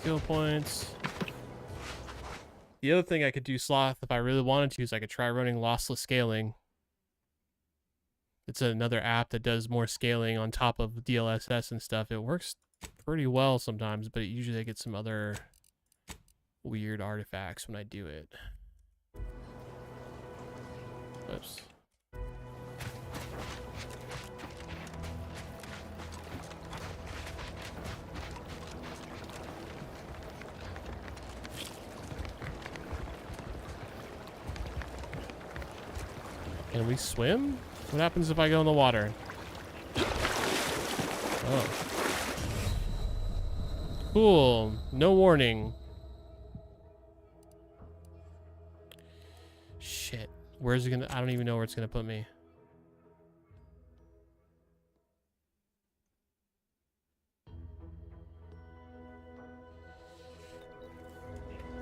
skill points. The other thing I could do, Sloth, if I really wanted to, is I could try running lossless scaling. It's another app that does more scaling on top of DLSS and stuff. It works pretty well sometimes, but usually I get some other weird artifacts when I do it. Oops. Can we swim? What happens if I go in the water? Oh. Cool. No warning. Shit. Where's it gonna... I don't even know where it's gonna put me.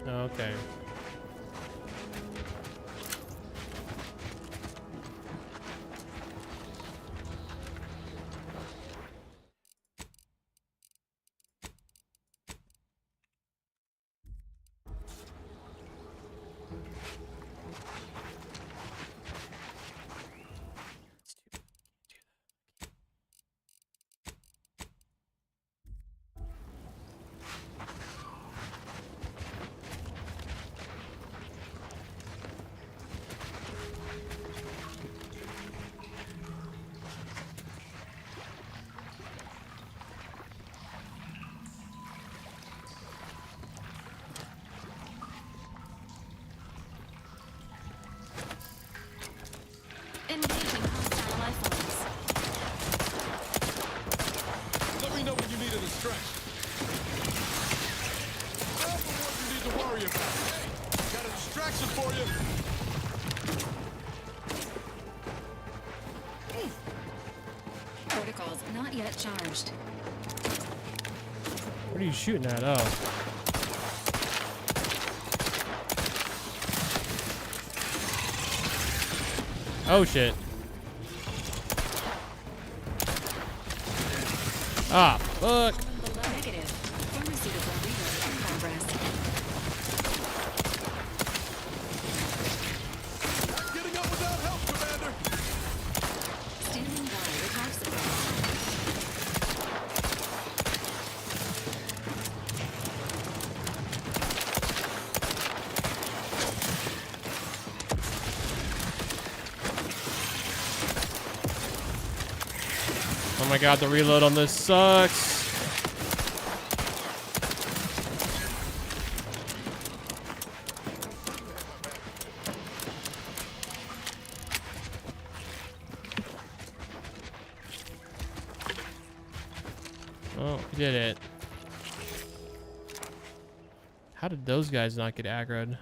Okay. Engaging hostile life forms. Let me know when you need a distraction. I'm the one you need to worry about. Hey, got a distraction for you. Protocols not yet charged. What are you shooting at? Oh. Oh shit. Ah, fuck. Negative. Pharmaceutical reload in progress. Not getting up without help, Commander. Standing by with life support. Oh my god, the reload on this sucks. Oh, we did it. How did those guys not get aggroed?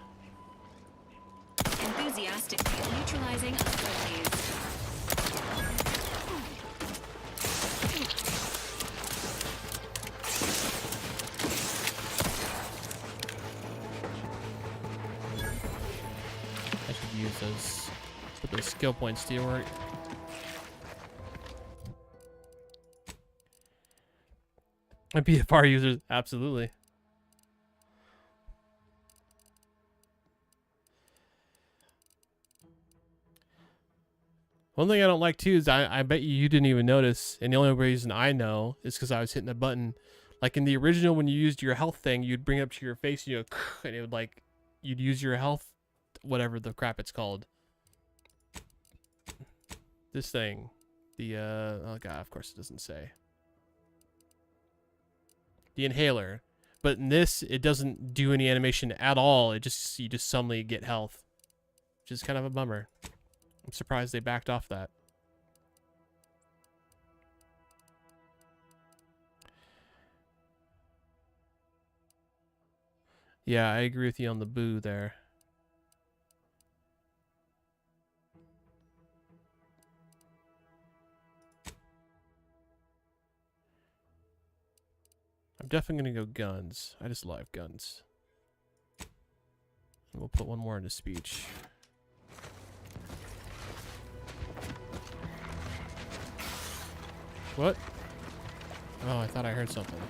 Enthusiastically neutralizing unfriendlies. I should use those. Put those skill points to your work. And BFR users, absolutely. One thing I don't like too is I bet you didn't even notice, and the only reason I know is because I was hitting a button. Like in the original, when you used your health thing, you'd bring it up to your face, and and it would like, you'd use your health, whatever the crap it's called. This thing, the oh god, of course it doesn't say. The inhaler, but in this it doesn't do any animation at all. It just, you just suddenly get health, which is kind of a bummer. I'm surprised they backed off that. Yeah, I agree with you on the boo there. I'm definitely going to go guns. I just love guns. And we'll put one more into speech. What? Oh, I thought I heard something.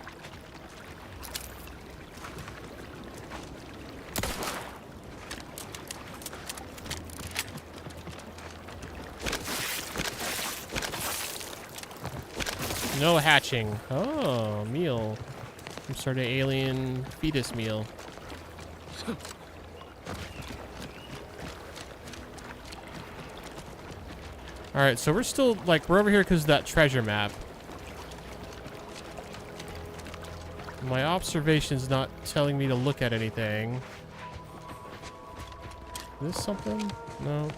No hatching. Oh, meal. Some sort of alien fetus meal. Alright, so we're still, like, we're over here because of that treasure map. My observation's not telling me to look at anything. Is this something? No.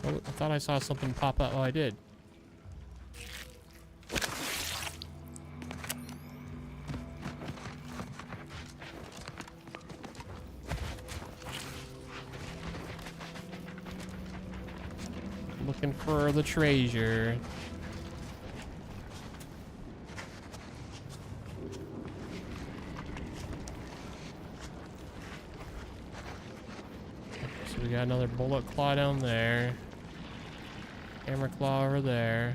Oh, I thought I saw something pop up. Oh, I did. Looking for the treasure. So we got another bullet claw down there. Hammer claw over there.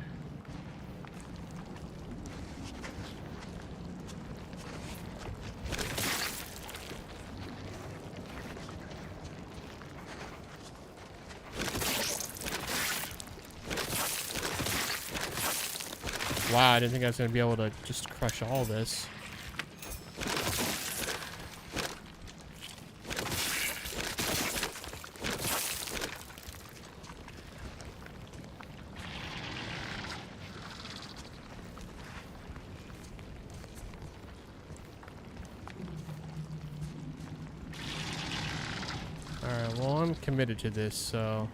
Wow, I didn't think I was going to be able to just crush all this. Alright, well, I'm committed to this, so...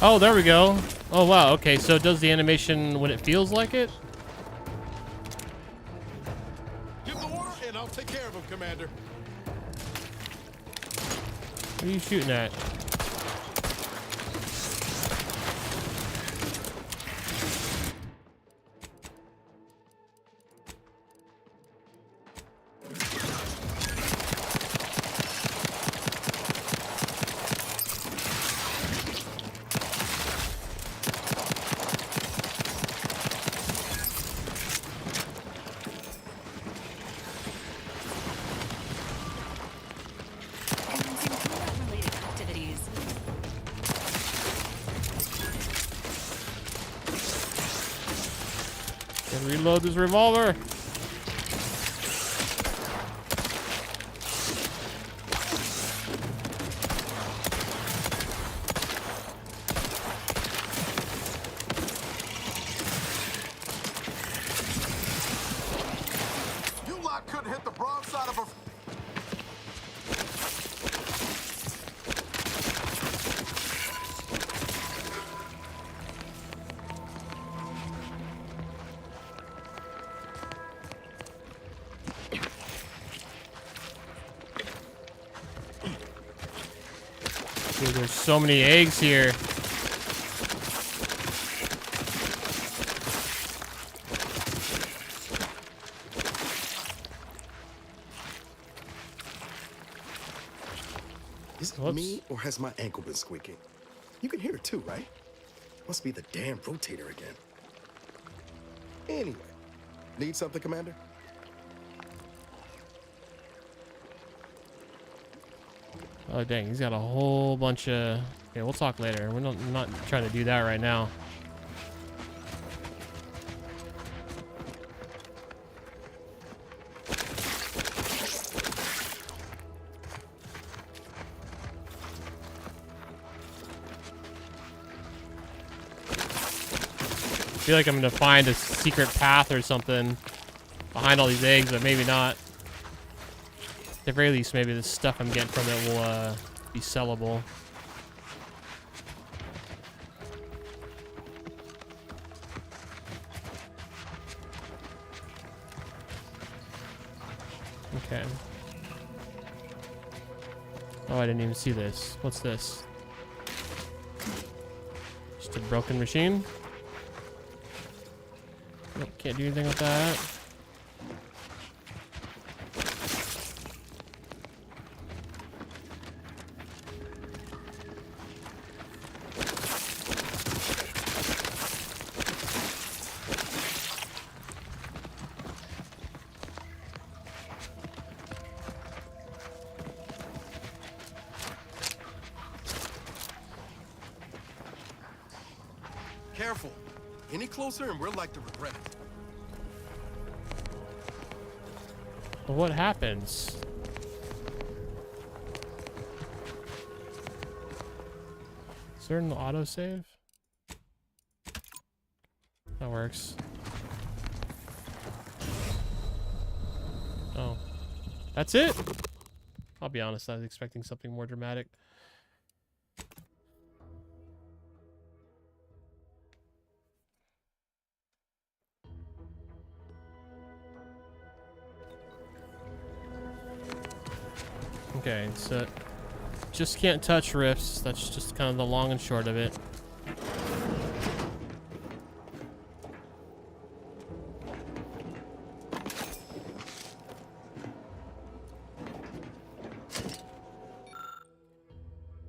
Oh, there we go. Oh, wow. Okay, so it does the animation when it feels like it? Give the order, and I'll take care of him, Commander. What are you shooting at? Reload this revolver. You lot couldn't hit the broadside of a... Dude, there's so many eggs here. Is it me, or has my ankle been squeaking? You can hear it too, right? Must be the damn rotator again. Anyway, need something, Commander? Oh, dang, he's got a whole bunch of... Okay, we'll talk later. We're not trying to do that right now. I feel like I'm gonna find a secret path or something behind all these eggs, but maybe not. At the very least, maybe the stuff I'm getting from it will be sellable. Okay. Oh, I didn't even see this. What's this? Just a broken machine? Nope, can't do anything with that. Careful. Any closer and we're like to regret it. But what happens? Is there an autosave? That works. Oh. That's it? I'll be honest, I was expecting something more dramatic. Okay, so just can't touch rifts. That's just kind of the long and short of it.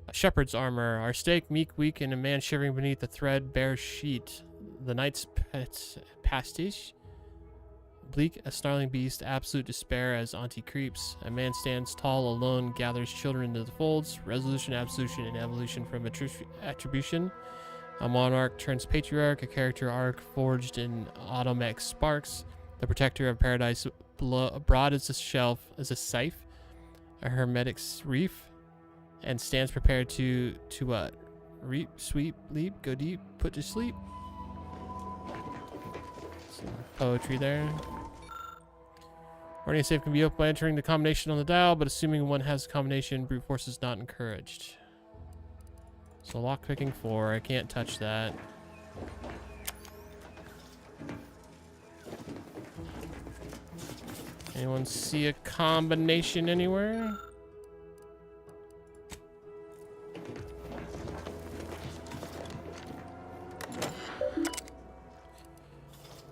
A shepherd's armor. Our stake, meek, weak, and a man shivering beneath the threadbare sheet. The knight's pastiche. Bleak, a snarling beast, absolute despair as Auntie creeps. A man stands tall, alone, gathers children into the folds. Resolution, absolution, and evolution from attribution. A monarch turns patriarch, a character arc forged in automech sparks. The protector of paradise, broad as a shelf, as a scythe. A hermetic's reef, and stands prepared to what? Reap, sweep, leap, go deep, put to sleep. Some poetry there. Warning safe can be opened by entering the combination on the dial, but assuming one has a combination, brute force is not encouraged. So lockpicking 4, I can't touch that. Anyone see a combination anywhere?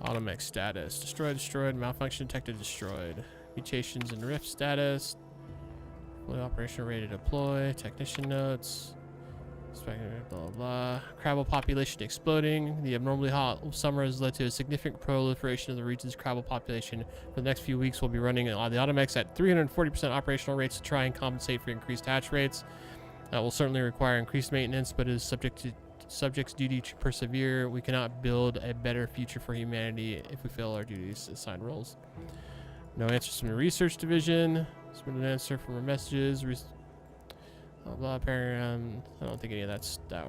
Automech status. Destroyed, destroyed. Malfunction detected, destroyed. Mutations and rift status. Fully operational, ready to deploy. Technician notes. Blah, blah, blah. Crabble population exploding. The abnormally hot summer has led to a significant proliferation of the region's crabble population. For the next few weeks, we'll be running the Automechs at 340% operational rates to try and compensate for increased hatch rates. That will certainly require increased maintenance, but is subject's duty to persevere. We cannot build a better future for humanity if we fail our duties assigned roles. No answers from the research division. Submit an answer from our messages. Blah, blah, I don't think any of that's that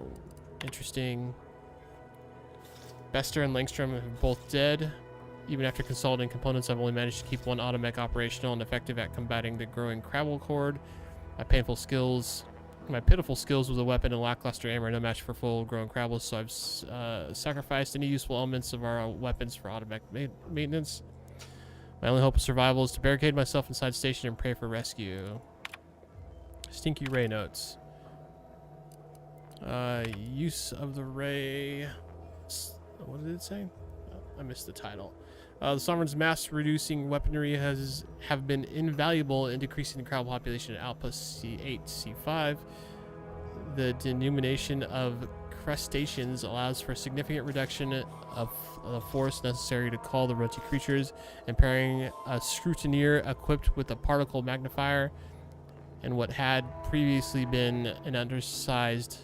interesting. Bester and Langstrom are both dead. Even after consolidating components, I've only managed to keep one automech operational and effective at combating the growing crabble horde. My pitiful skills with a weapon and lackluster aim are no match for full-grown crabbles, so I've sacrificed any useful elements of our weapons for automech maintenance. My only hope of survival is to barricade myself inside station and pray for rescue. Stinky Ray notes. Use of the ray. What did it say? Oh, I missed the title. The Sovereign's mass-reducing weaponry have been invaluable in decreasing the crowd population at Outpost C8, C5. The denomination of crustaceans allows for a significant reduction of the force necessary to call the roty creatures, and pairing a scrutineer equipped with a particle magnifier and what had previously been an undersized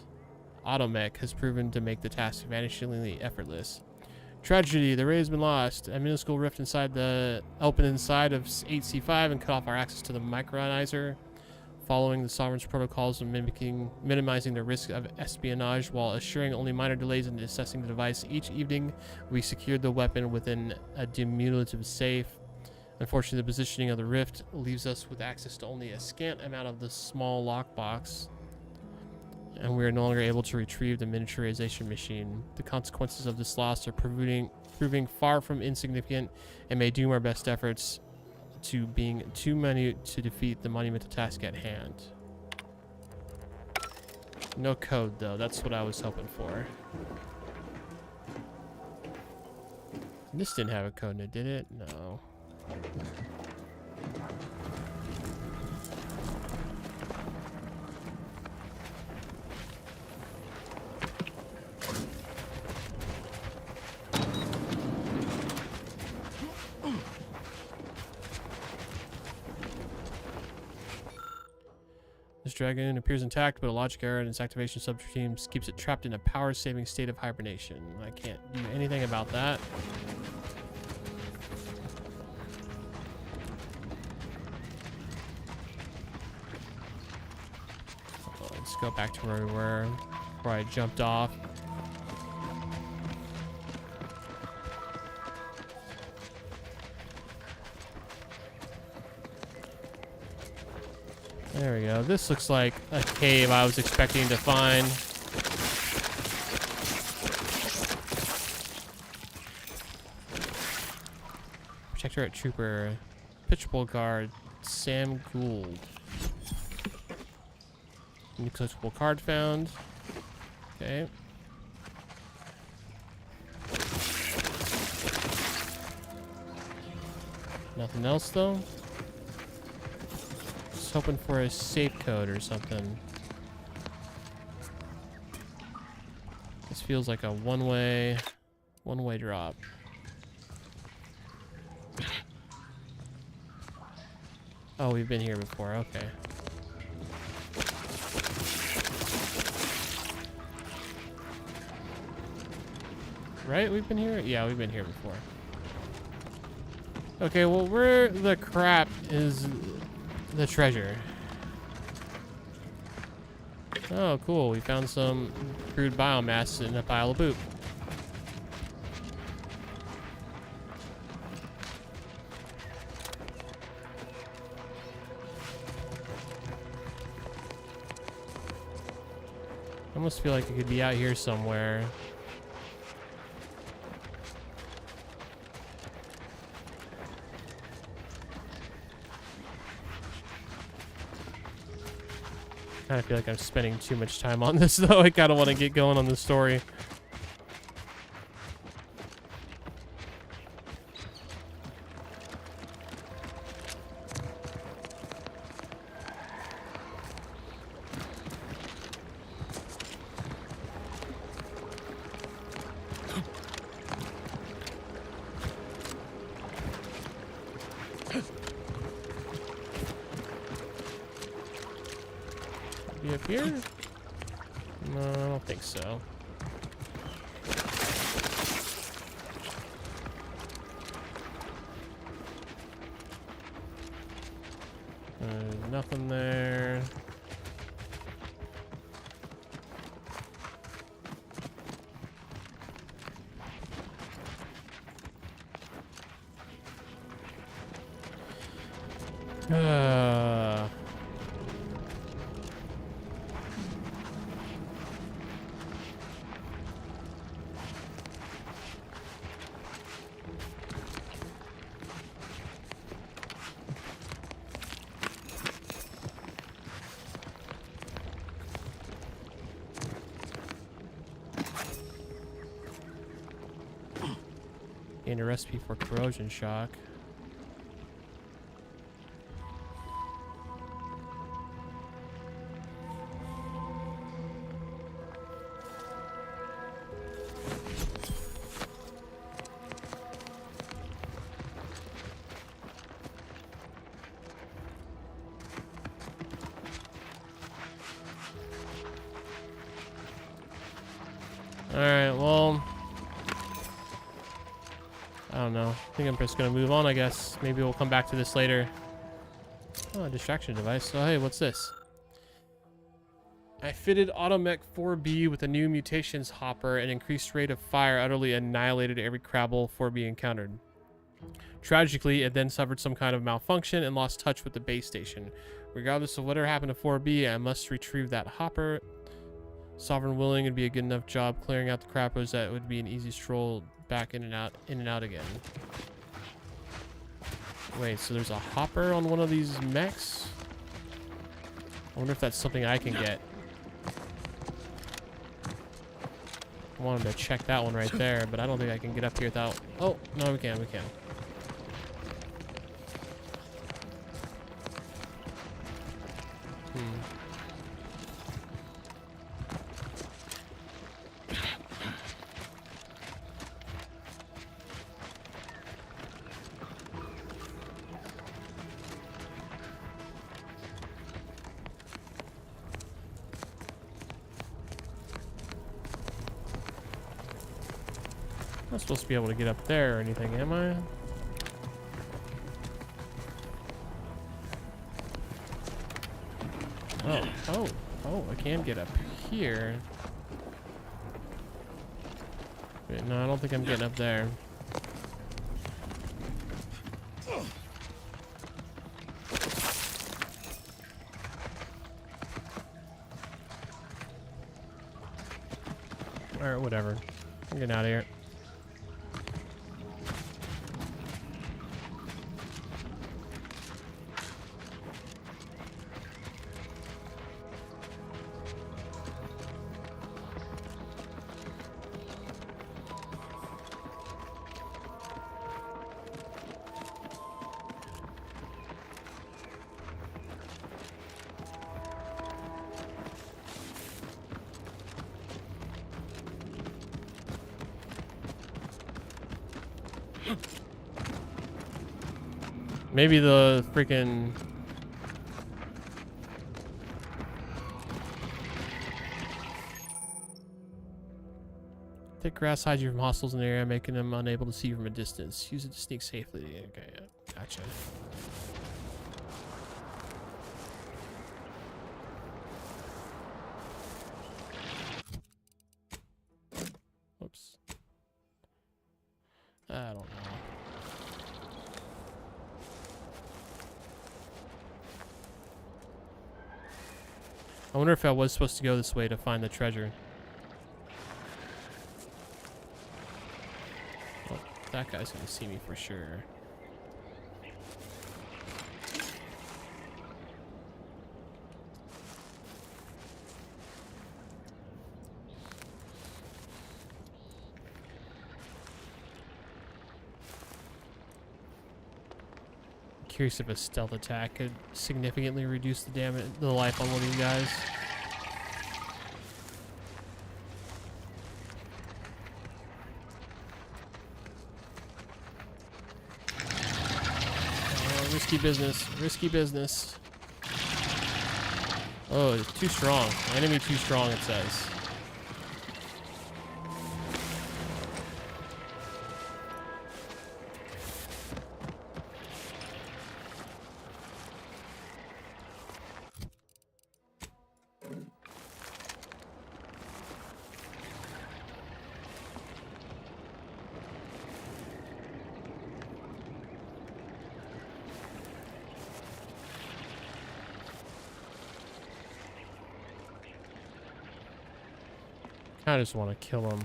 automech has proven to make the task vanishingly effortless. Tragedy, the ray has been lost. A minuscule rift opened inside of 8C5 and cut off our access to the micronizer. Following the Sovereign's protocols of minimizing the risk of espionage while assuring only minor delays in assessing the device, each evening we secured the weapon within a demulative safe. Unfortunately, the positioning of the rift leaves us with access to only a scant amount of the small lockbox, and we are no longer able to retrieve the miniaturization machine. The consequences of this loss are proving far from insignificant and may doom our best efforts to being too many to defeat the monumental task at hand. No code, though. That's what I was hoping for. This didn't have a code in it, did it? No. Dragon appears intact, but a logic error in its activation subroutine keeps it trapped in a power-saving state of hibernation. I can't do anything about that. Let's go back to where we were, where I jumped off. There we go. This looks like a cave I was expecting to find. Protectorate Trooper, Pitchable Guard, Sam Gould. New collectible card found. Okay. Nothing else though. Just hoping for a safe code or something. This feels like a one-way drop. Oh, we've been here before. Okay. Right? We've been here? Yeah, we've been here before. Okay, well, where the crap is the treasure? Oh, cool. We found some crude biomass in a pile of poop. I almost feel like it could be out here somewhere. I feel like I'm spending too much time on this, though. I kind of want to get going on the story. Be up here? No, I don't think so. Nothing there. Gained a recipe for corrosion shock. Alright, well, I don't know. I think I'm just gonna move on, I guess. Maybe we'll come back to this later. Oh, a distraction device. Oh, hey, what's this? I fitted Automech 4B with a new mutations hopper and increased rate of fire utterly annihilated every Crabble 4B encountered. Tragically, it then suffered some kind of malfunction and lost touch with the base station. Regardless of whatever happened to 4B, I must retrieve that hopper. Sovereign willing, it'd be a good enough job clearing out the crappos that it would be an easy stroll back in and out again. Wait, so there's a hopper on one of these mechs? I wonder if that's something I can get. I wanted to check that one right there, but I don't think I can get up here without... Oh, no, we can. I'm not supposed to be able to get up there or anything, am I? Oh, I can get up here. Wait, no, I don't think I'm getting up there. Alright, whatever. I'm getting out of here. Maybe the freaking... Thick grass hides you from hostiles in the area, making them unable to see you from a distance. Use it to sneak safely. Okay, gotcha. Whoops. I don't know. I wonder if I was supposed to go this way to find the treasure. Oh, that guy's gonna see me for sure. Curious if a stealth attack could significantly reduce the damage, the life on one of these guys. Oh, risky business, risky business. Oh, it's too strong. Enemy too strong, it says. I just want to kill him.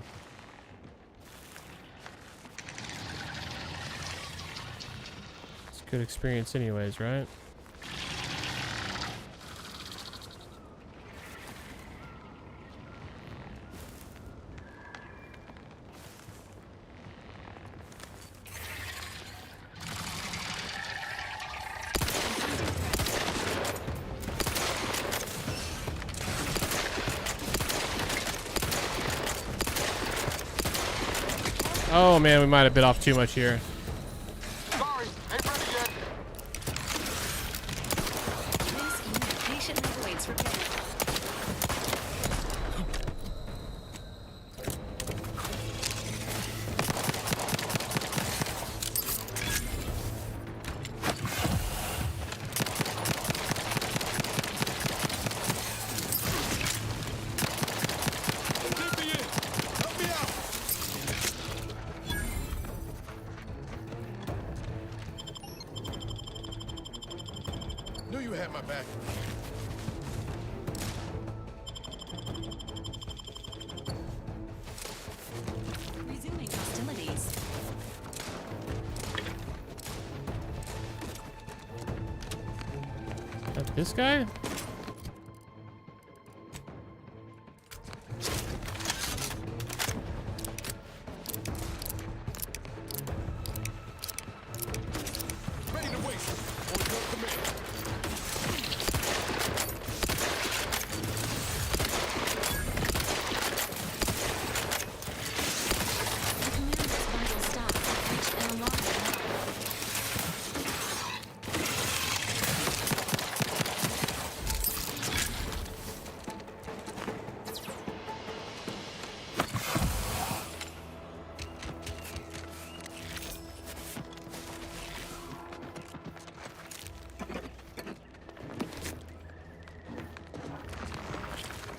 It's a good experience anyways, right? Oh man, we might have bit off too much here. Sorry, ain't ready yet. This unit patiently awaits repair. Let me in. Help me out. Knew you had my back. Resuming hostilities. This guy? Ready to waste. Order your command. The commander's vital staff have reached an alarming high.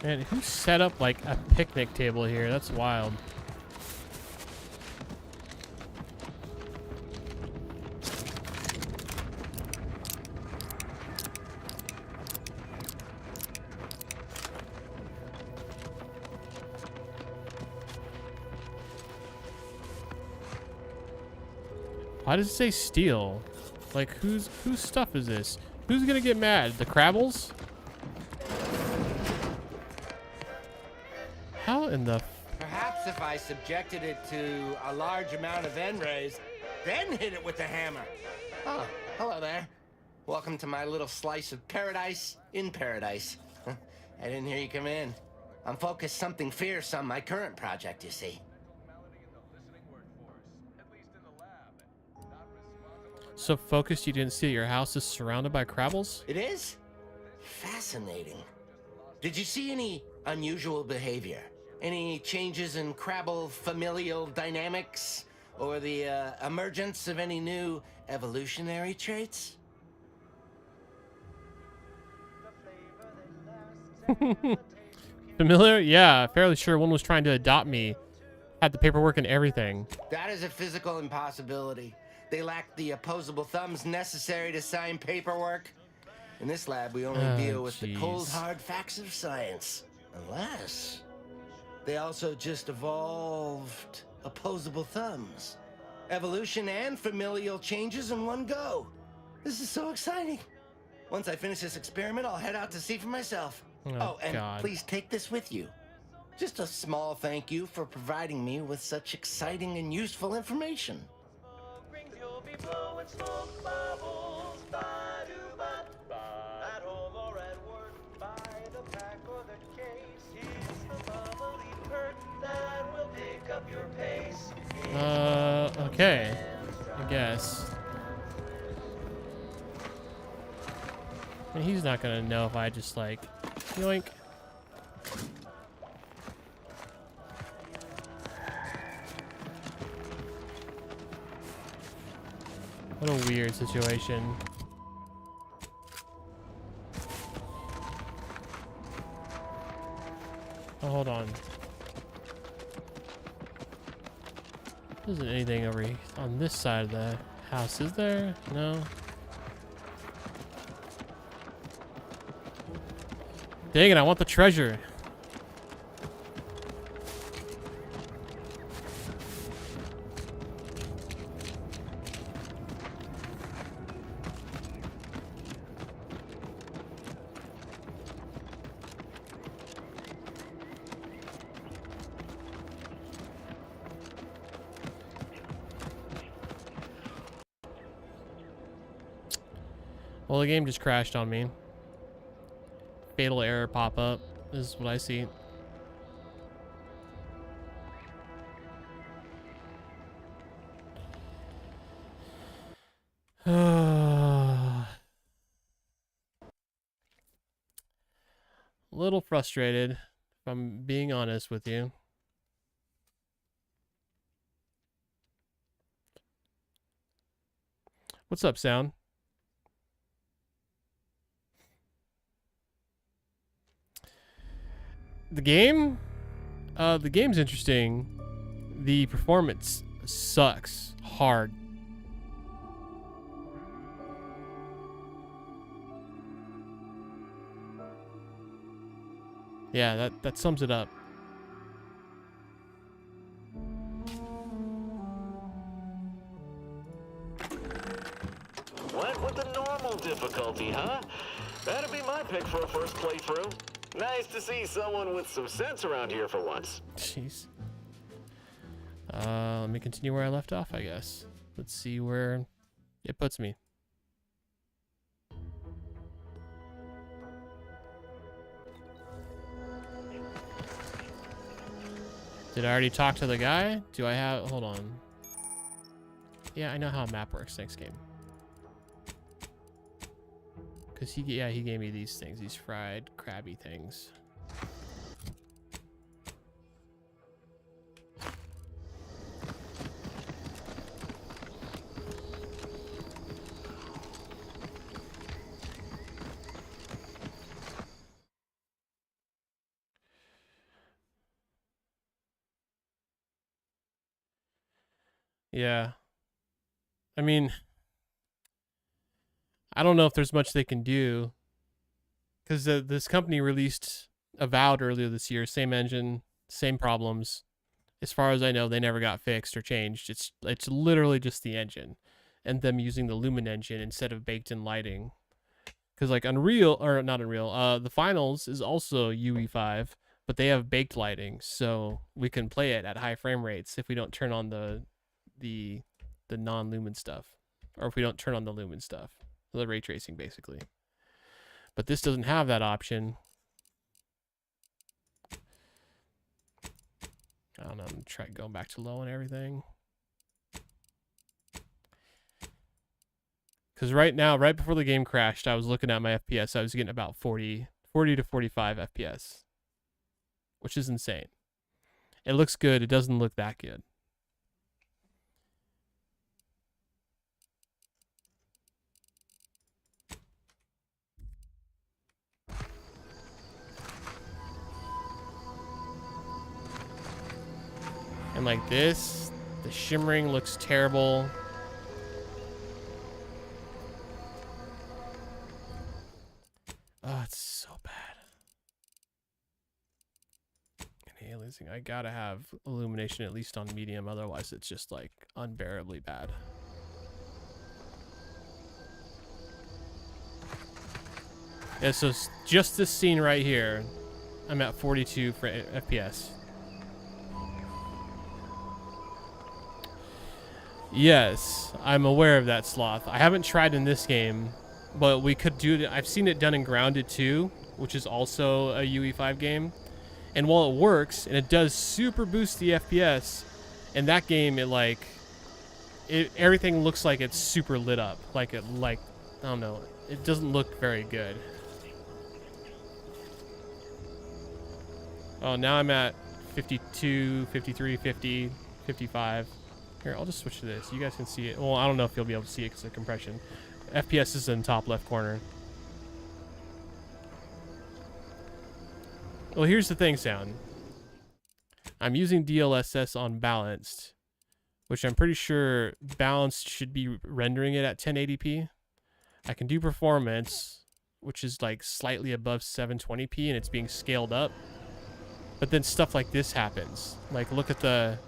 Man, who set up like a picnic table here? That's wild. Why does it say steel? Like, whose stuff is this? Who's gonna get mad? The Crabbles? How in the... Perhaps if I subjected it to a large amount of N-rays, then hit it with the hammer. Oh, hello there. Welcome to my little slice of paradise in paradise. I didn't hear you come in. I'm focused something fierce on my current project, you see. So focused you didn't see your house is surrounded by Crabbles? It is? Fascinating. Did you see any unusual behavior? Any changes in Crabble familial dynamics? Or the emergence of any new evolutionary traits? Familiar? Yeah, fairly sure one was trying to adopt me. Had the paperwork and everything. That is a physical impossibility. They lack the opposable thumbs necessary to sign paperwork. In this lab, we only deal with the cold, hard facts of science. Unless they also just evolved opposable thumbs. Evolution and familial changes in one go. This is so exciting. Once I finish this experiment, I'll head out to see for myself. Oh, and God. Please take this with you. Just a small thank you for providing me with such exciting and useful information. Okay. I guess. I mean, he's not gonna know if I just like yoink. What a weird situation. Oh, hold on. There isn't anything over here on this side of the house, is there? No. Dang it, I want the treasure. Well, the game just crashed on me. Fatal error pop up. This is what I see. A little frustrated, if I'm being honest with you. What's up, Sound? The game? The game's interesting. The performance sucks hard. Yeah, that sums it up. Went with the normal difficulty, huh? That'd be my pick for a first playthrough. Nice to see someone with some sense around here for once. Jeez. Let me continue where I left off, I guess. Let's see where it puts me. Did I already talk to the guy? Do I have... Hold on. Yeah, I know how a map works. Next game. Because he gave me these things. These fried crabby things. Yeah. I mean, I don't know if there's much they can do. Because this company released Avowed earlier this year. Same engine, same problems. As far as I know, they never got fixed or changed. It's literally just the engine. And them using the Lumen engine instead of baked-in lighting. Because like Unreal, or not Unreal, the Finals is also UE5, but they have baked lighting, so we can play it at high frame rates if we don't turn on the non-lumen stuff, or if we don't turn on the lumen stuff, the ray tracing basically. But this doesn't have that option. I don't know. I'm gonna try going back to low and everything. Because right now, right before the game crashed, I was looking at my FPS. I was getting about 40 to 45 FPS, which is insane. It looks good. It doesn't look that good. And like this, the shimmering looks terrible. Oh, it's so bad. And aliasing, I gotta have illumination at least on medium, otherwise it's just like unbearably bad. Yeah, so just this scene right here, I'm at 42 for FPS. Yes, I'm aware of that, Sloth. I haven't tried in this game, but we could do it. I've seen it done in Grounded 2, which is also a UE5 game. And while it works, and it does super boost the FPS, in that game, everything looks like it's super lit up. I don't know, it doesn't look very good. Oh, now I'm at 52, 53, 50, 55. Here, I'll just switch to this. You guys can see it. Well, I don't know if you'll be able to see it because of compression. FPS is in top left corner. Well, here's the thing, Sound. I'm using DLSS on balanced, which I'm pretty sure balanced should be rendering it at 1080p. I can do performance, which is like slightly above 720p, and it's being scaled up. But then stuff like this happens. Like, look at the...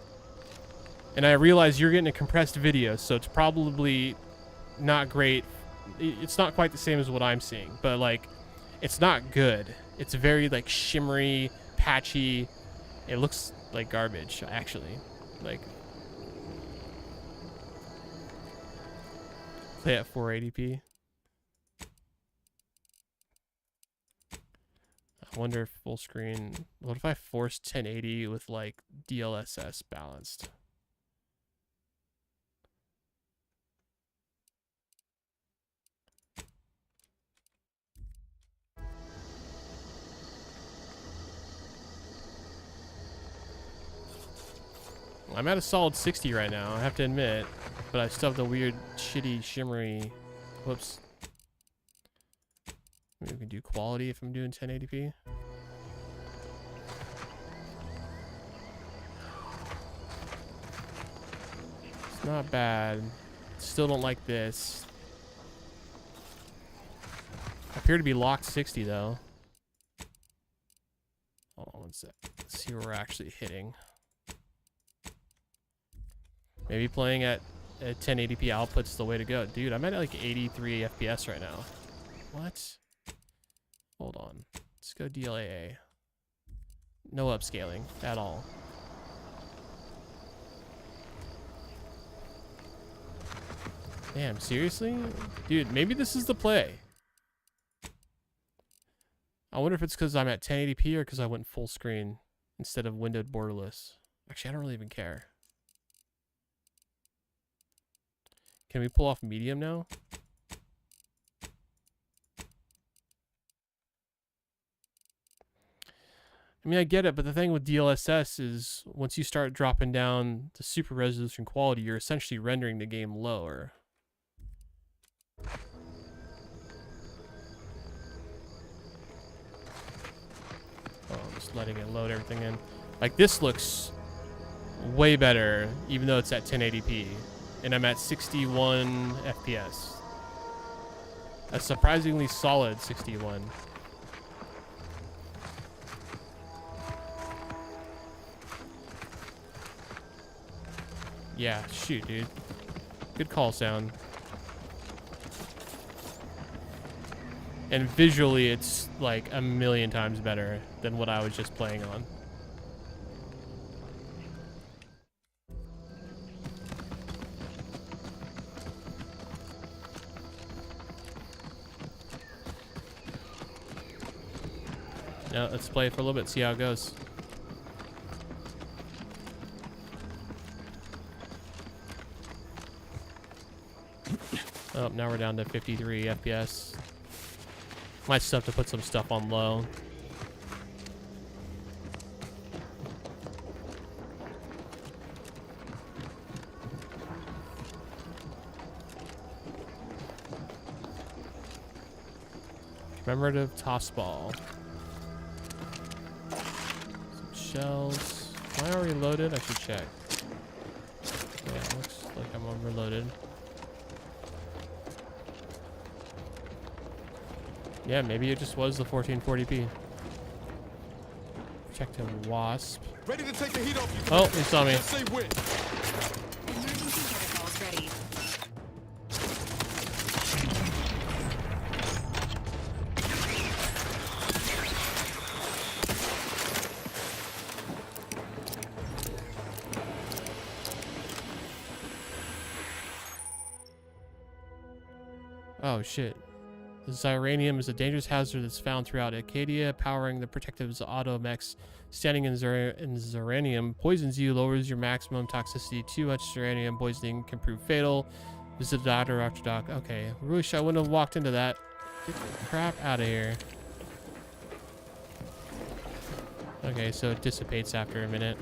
And I realize you're getting a compressed video, so it's probably not great. It's not quite the same as what I'm seeing, but like, it's not good. It's very like shimmery, patchy. It looks like garbage, actually. Like, play at 480p. I wonder if full screen. What if I force 1080 with like DLSS balanced? I'm at a solid 60 right now, I have to admit, but I still have the weird, shitty, shimmery. Whoops. Maybe we can do quality if I'm doing 1080p. It's not bad. Still don't like this. I appear to be locked 60 though. Hold on one sec. Let's see where we're actually hitting. Maybe playing at 1080p output's the way to go. Dude, I'm at like 83 FPS right now. What? Hold on. Let's go DLAA. No upscaling at all. Damn, seriously? Dude, maybe this is the play. I wonder if it's because I'm at 1080p or because I went full screen instead of windowed borderless. Actually, I don't really even care. Can we pull off medium now? I mean, I get it, but the thing with DLSS is once you start dropping down to super resolution quality, you're essentially rendering the game lower. Oh, I'm just letting it load everything in. Like, this looks way better, even though it's at 1080p, and I'm at 61 FPS. A surprisingly solid 61. Yeah, shoot, dude. Good call sound. And visually, it's like a million times better than what I was just playing on. Now, let's play for a little bit, see how it goes. Oh, now we're down to 53 FPS. Might still have to put some stuff on low. Commemorative toss ball. Some shells. Am I already loaded? I should check. Yeah, looks like I'm overloaded. Yeah, maybe it just was the 1440p. Protective wasp. Ready to take the heat off you. Oh, he saw me. Say when. Emergency protocols ready. Oh shit. The Xyranium is a dangerous hazard that's found throughout Acadia, powering the Protective's automechs. Standing in Xyranium poisons you, lowers your maximum toxicity. Too much Xyranium poisoning can prove fatal. Visit a doctor after doc. Okay, wish I wouldn't have walked into that. Get the crap out of here. Okay, so it dissipates after a minute.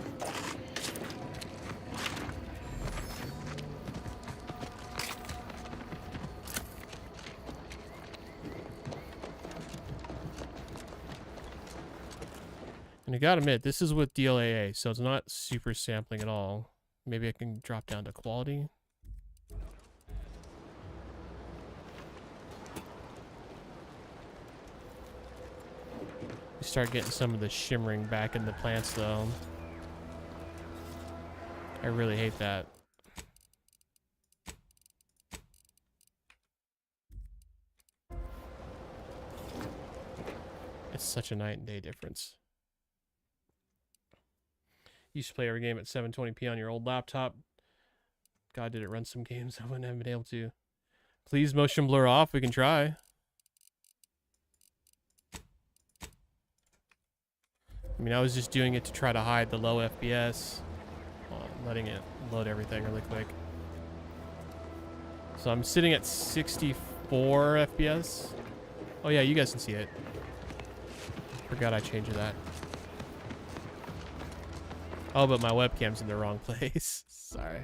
And I gotta admit, this is with DLAA, so it's not super sampling at all. Maybe I can drop down to quality. We start getting some of the shimmering back in the plants, though. I really hate that. It's such a night and day difference. Used to play every game at 720p on your old laptop. God, did it run some games I wouldn't have been able to. Please motion blur off. We can try. I mean, I was just doing it to try to hide the low FPS. Well, letting it load everything really quick. So I'm sitting at 64 FPS. Oh yeah, you guys can see it. Forgot I changed that. Oh, but my webcam's in the wrong place. Sorry.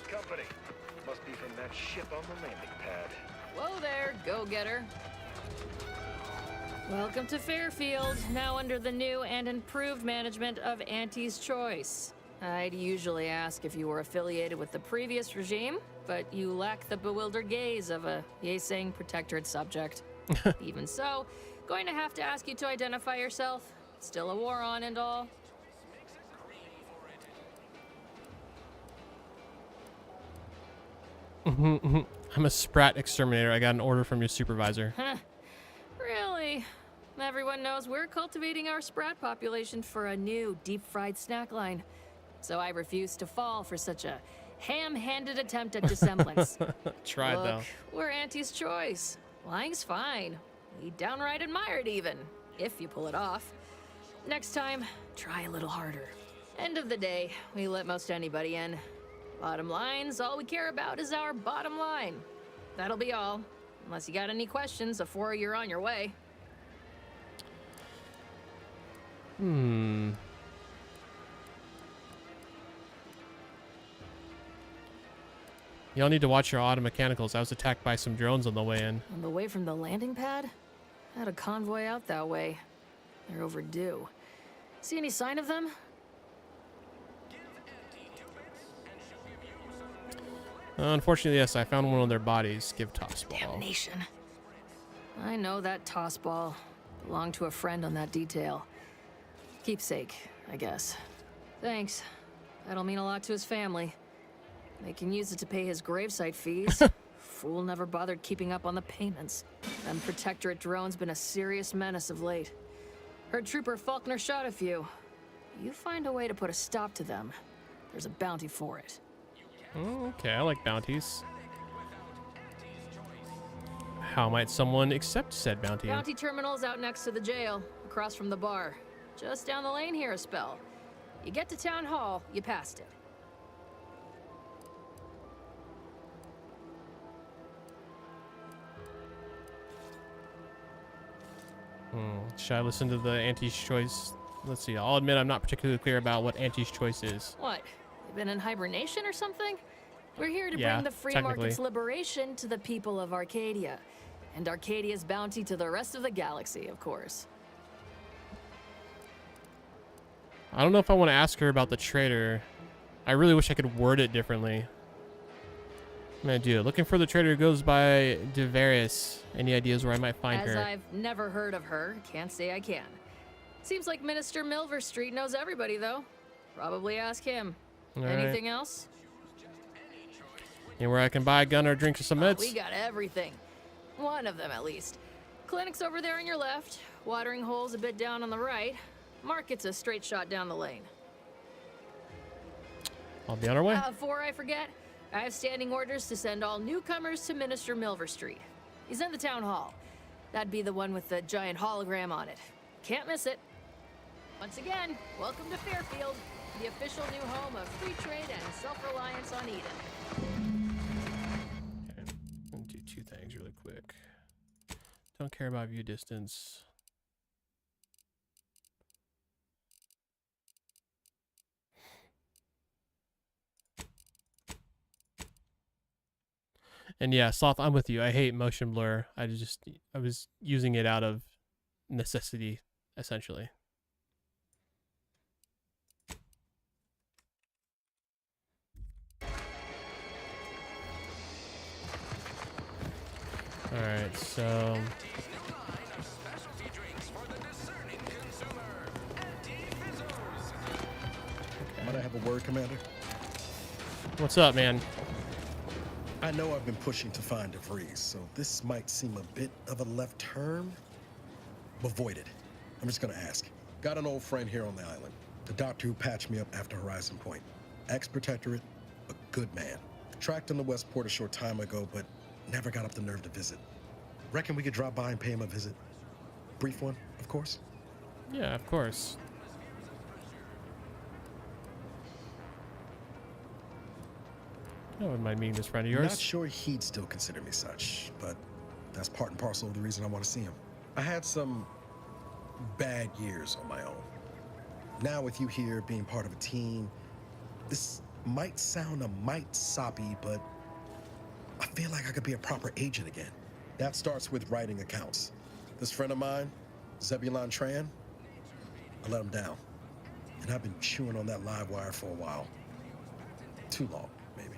Company. Must be from that ship on the landing pad. Whoa there, go-getter. Welcome to Fairfield, now under the new and improved management of Auntie's Choice. I'd usually ask if you were affiliated with the previous regime, but you lack the bewildered gaze of a yay-saying protectorate subject. Even so, going to have to ask you to identify yourself. Still a war on and all. I'm a Sprat exterminator. I got an order from your supervisor. Huh. Really? Everyone knows we're cultivating our Sprat population for a new deep-fried snack line. So I refuse to fall for such a ham-handed attempt at dissemblance. Tried, though. We're Auntie's Choice. Lying's fine. We downright admire it even, if you pull it off. Next time, try a little harder. End of the day, we let most anybody in. Bottom line's all we care about is our bottom line. That'll be all, unless you got any questions before you're on your way. Y'all need to watch your auto mechanicals. I was attacked by some drones on the way in. On the way from the landing pad? Had a convoy out that way. They're overdue. See any sign of them? Unfortunately, yes, I found one of their bodies. Give toss ball. Damnation. I know that toss ball. Belonged to a friend on that detail. Keepsake, I guess. Thanks. That'll mean a lot to his family. They can use it to pay his gravesite fees. Fool never bothered keeping up on the payments. Them Protectorate drones been a serious menace of late. Heard Trooper Faulkner shot a few. You find a way to put a stop to them. There's a bounty for it. Oh, okay, I like bounties. How might someone accept said bounty? Bounty terminal's out next to the jail, across from the bar. Just down the lane here a spell. You get to Town Hall, you passed it. Should I listen to the Auntie's Choice? Let's see. I'll admit I'm not particularly clear about what Auntie's Choice is. What? You been in hibernation or something? We're here to Yeah, bring the free market's liberation to the people of Arcadia. And Arcadia's bounty to the rest of the galaxy, of course. I don't know if I want to ask her about the traitor. I really wish I could word it differently. I'm gonna do it. Looking for the traitor who goes by Devaris. Any ideas where I might find her? As I've never heard of her, can't say I can. Seems like Minister Milverstreet knows everybody, though. Probably ask him. All Anything else? Anywhere I can buy a gun or a drink or some meds? We got everything. One of them, at least. Clinic's over there on your left. Watering hole's a bit down on the right. Market's a straight shot down the lane. I'll be on our way. Before I forget, I have standing orders to send all newcomers to Minister Milverstreet. He's in the town hall. That'd be the one with the giant hologram on it. Can't miss it. Once again, welcome to Fairfield, the official new home of free trade and self-reliance on Eden. Okay, I'm gonna do two things really quick. Don't care about view distance. And yeah, Sloth, I'm with you. I hate motion blur. I was using it out of necessity, essentially. All right, so Might I have a word, Commander? what's up, man? I know I've been pushing to find DeVries, so this might seem a bit of a left turn. Avoid it. I'm just gonna ask. Got an old friend here on the island. The doctor who patched me up after Horizon Point. Ex-Protectorate, a good man. Tracked him to Westport a short time ago, but never got up the nerve to visit. Reckon we could drop by and pay him a visit? Brief one, of course. Yeah, of course. I wouldn't mind meeting this friend of yours. Not sure he'd still consider me such, but that's part and parcel of the reason I want to see him. I had some bad years on my own. Now with you here being part of a team, this might sound a mite soppy, but I feel like I could be a proper agent again. That starts with writing accounts. This friend of mine, Zebulon Tran, I let him down. And I've been chewing on that live wire for a while. Too long, maybe.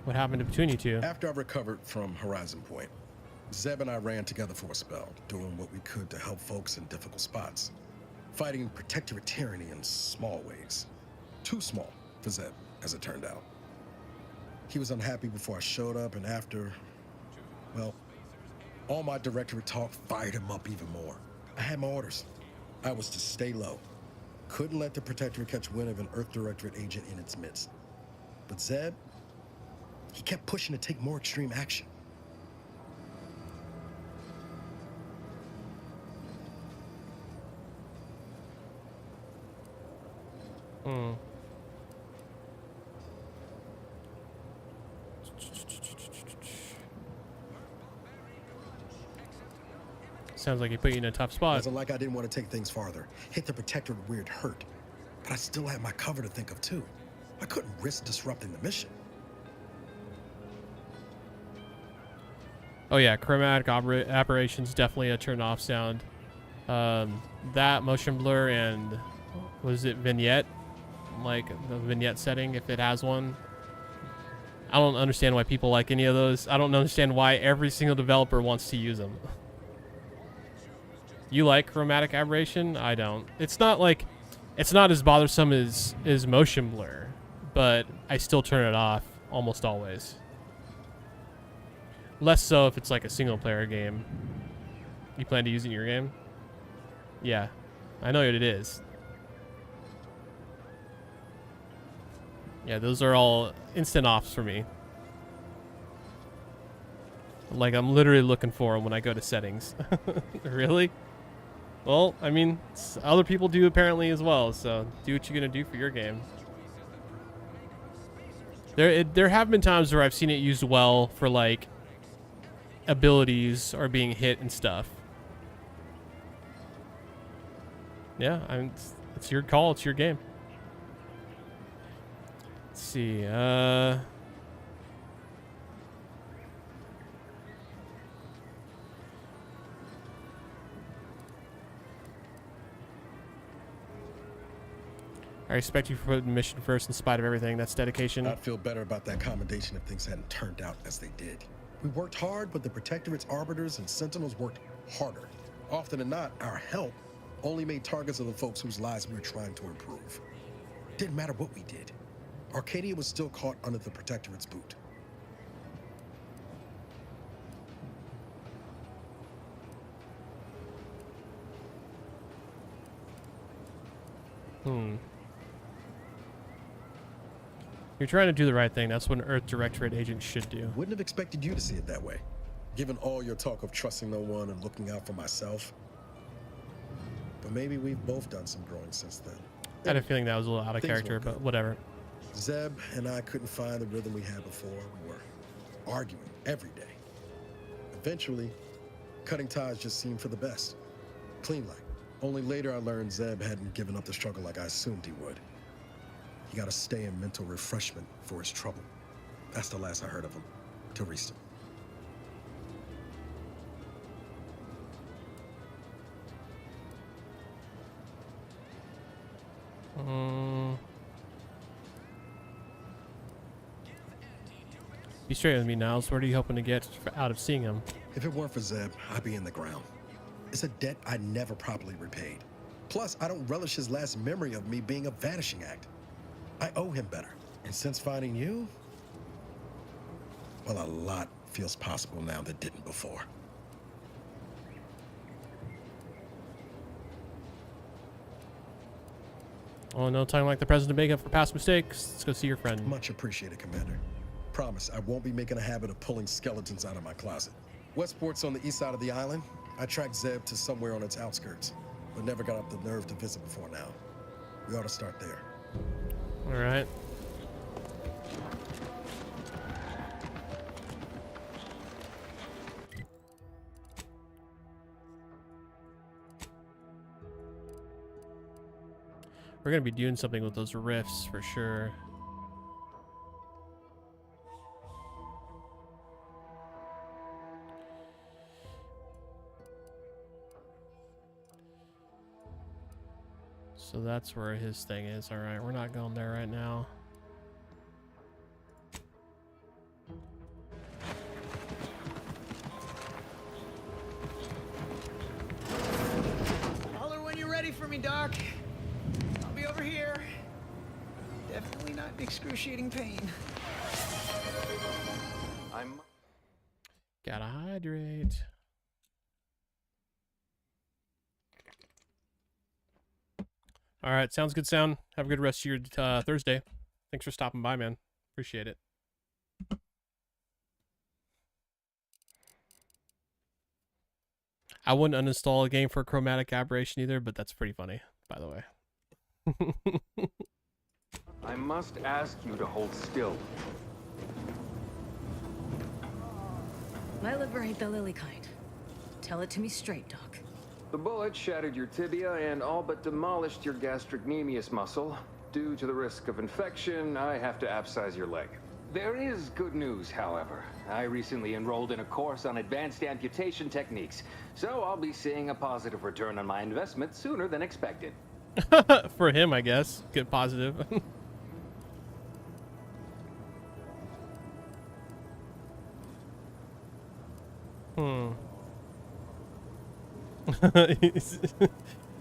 What happened between you two? After I recovered from Horizon Point, Zeb and I ran together for a spell, doing what we could to help folks in difficult spots. Fighting Protectorate tyranny in small ways. Too small for Zeb, as it turned out. He was unhappy before I showed up, and after, well, all my Directorate talk fired him up even more. I had my orders. I was to stay low. Couldn't let the Protectorate catch wind of an Earth Directorate agent in its midst. But Zeb, he kept pushing to take more extreme action. sounds like he put you in a tough spot. Wasn't like I didn't want to take things farther. Hit the Protectorate where it hurt. But I still had my cover to think of too. I couldn't risk disrupting the mission. Oh yeah, chromatic aberrations definitely a turn off sound. That motion blur and was it vignette? Like the vignette setting, if it has one. I don't understand why people like any of those. I don't understand why every single developer wants to use them. You like chromatic aberration? I don't. It's not as bothersome as motion blur, but I still turn it off almost always. Less so if it's like a single player game. You plan to use it in your game? Yeah, I know what it is. Yeah, those are all instant offs for me. Like, I'm literally looking for them when I go to settings. Really? Well, I mean, other people do apparently as well, so do what you're going to do for your game. There have been times where I've seen it used well for, like, abilities or being hit and stuff. Yeah, it's your call, it's your game. Let's see, I respect you for putting the mission first in spite of everything. That's dedication. I'd feel better about that commendation if things hadn't turned out as they did. We worked hard, but the Protectorate's arbiters and sentinels worked harder. Often than not, our help only made targets of the folks whose lives we were trying to improve. Didn't matter what we did. Arcadia was still caught under the Protectorate's boot. You're trying to do the right thing. That's what an Earth Directorate agent should do. Wouldn't have expected you to see it that way, given all your talk of trusting no one and looking out for myself. But maybe we've both done some growing since then. I had a feeling that was a little out of character, but whatever. Zeb and I couldn't find the rhythm we had before. We were arguing every day. Eventually, cutting ties just seemed for the best. Clean like. Only later I learned Zeb hadn't given up the struggle like I assumed he would. He got to stay in mental refreshment for his trouble. That's the last I heard of him, till recent. Be straight with me, Niles. What are you hoping to get out of seeing him? If it weren't for Zeb, I'd be in the ground. It's a debt I never properly repaid. Plus, I don't relish his last memory of me being a vanishing act. I owe him better. And since finding you, well, a lot feels possible now that didn't before. Oh, no time like the present to make up for past mistakes. Let's go see your friend. Much appreciated, Commander. Promise, I won't be making a habit of pulling skeletons out of my closet. Westport's on the east side of the island. I tracked Zeb to somewhere on its outskirts, but never got up the nerve to visit before now. We ought to start there. All right. We're going to be doing something with those rifts for sure. So that's where his thing is. All right, we're not going there right now. Holler when you're ready for me, Doc. I'll be over here. Definitely not in excruciating pain. Gotta hydrate. All right, sounds good, Sound. Have a good rest of your Thursday. Thanks for stopping by, man. Appreciate it. I wouldn't uninstall a game for chromatic aberration either, but that's pretty funny, by the way. I must ask you to hold still. I liberate the lily kind. Tell it to me straight, Doc. The bullet shattered your tibia and all but demolished your gastrocnemius muscle. Due to the risk of infection, I have to abscise your leg. There is good news, however. I recently enrolled in a course on advanced amputation techniques, so I'll be seeing a positive return on my investment sooner than expected. For him, I guess. Get positive.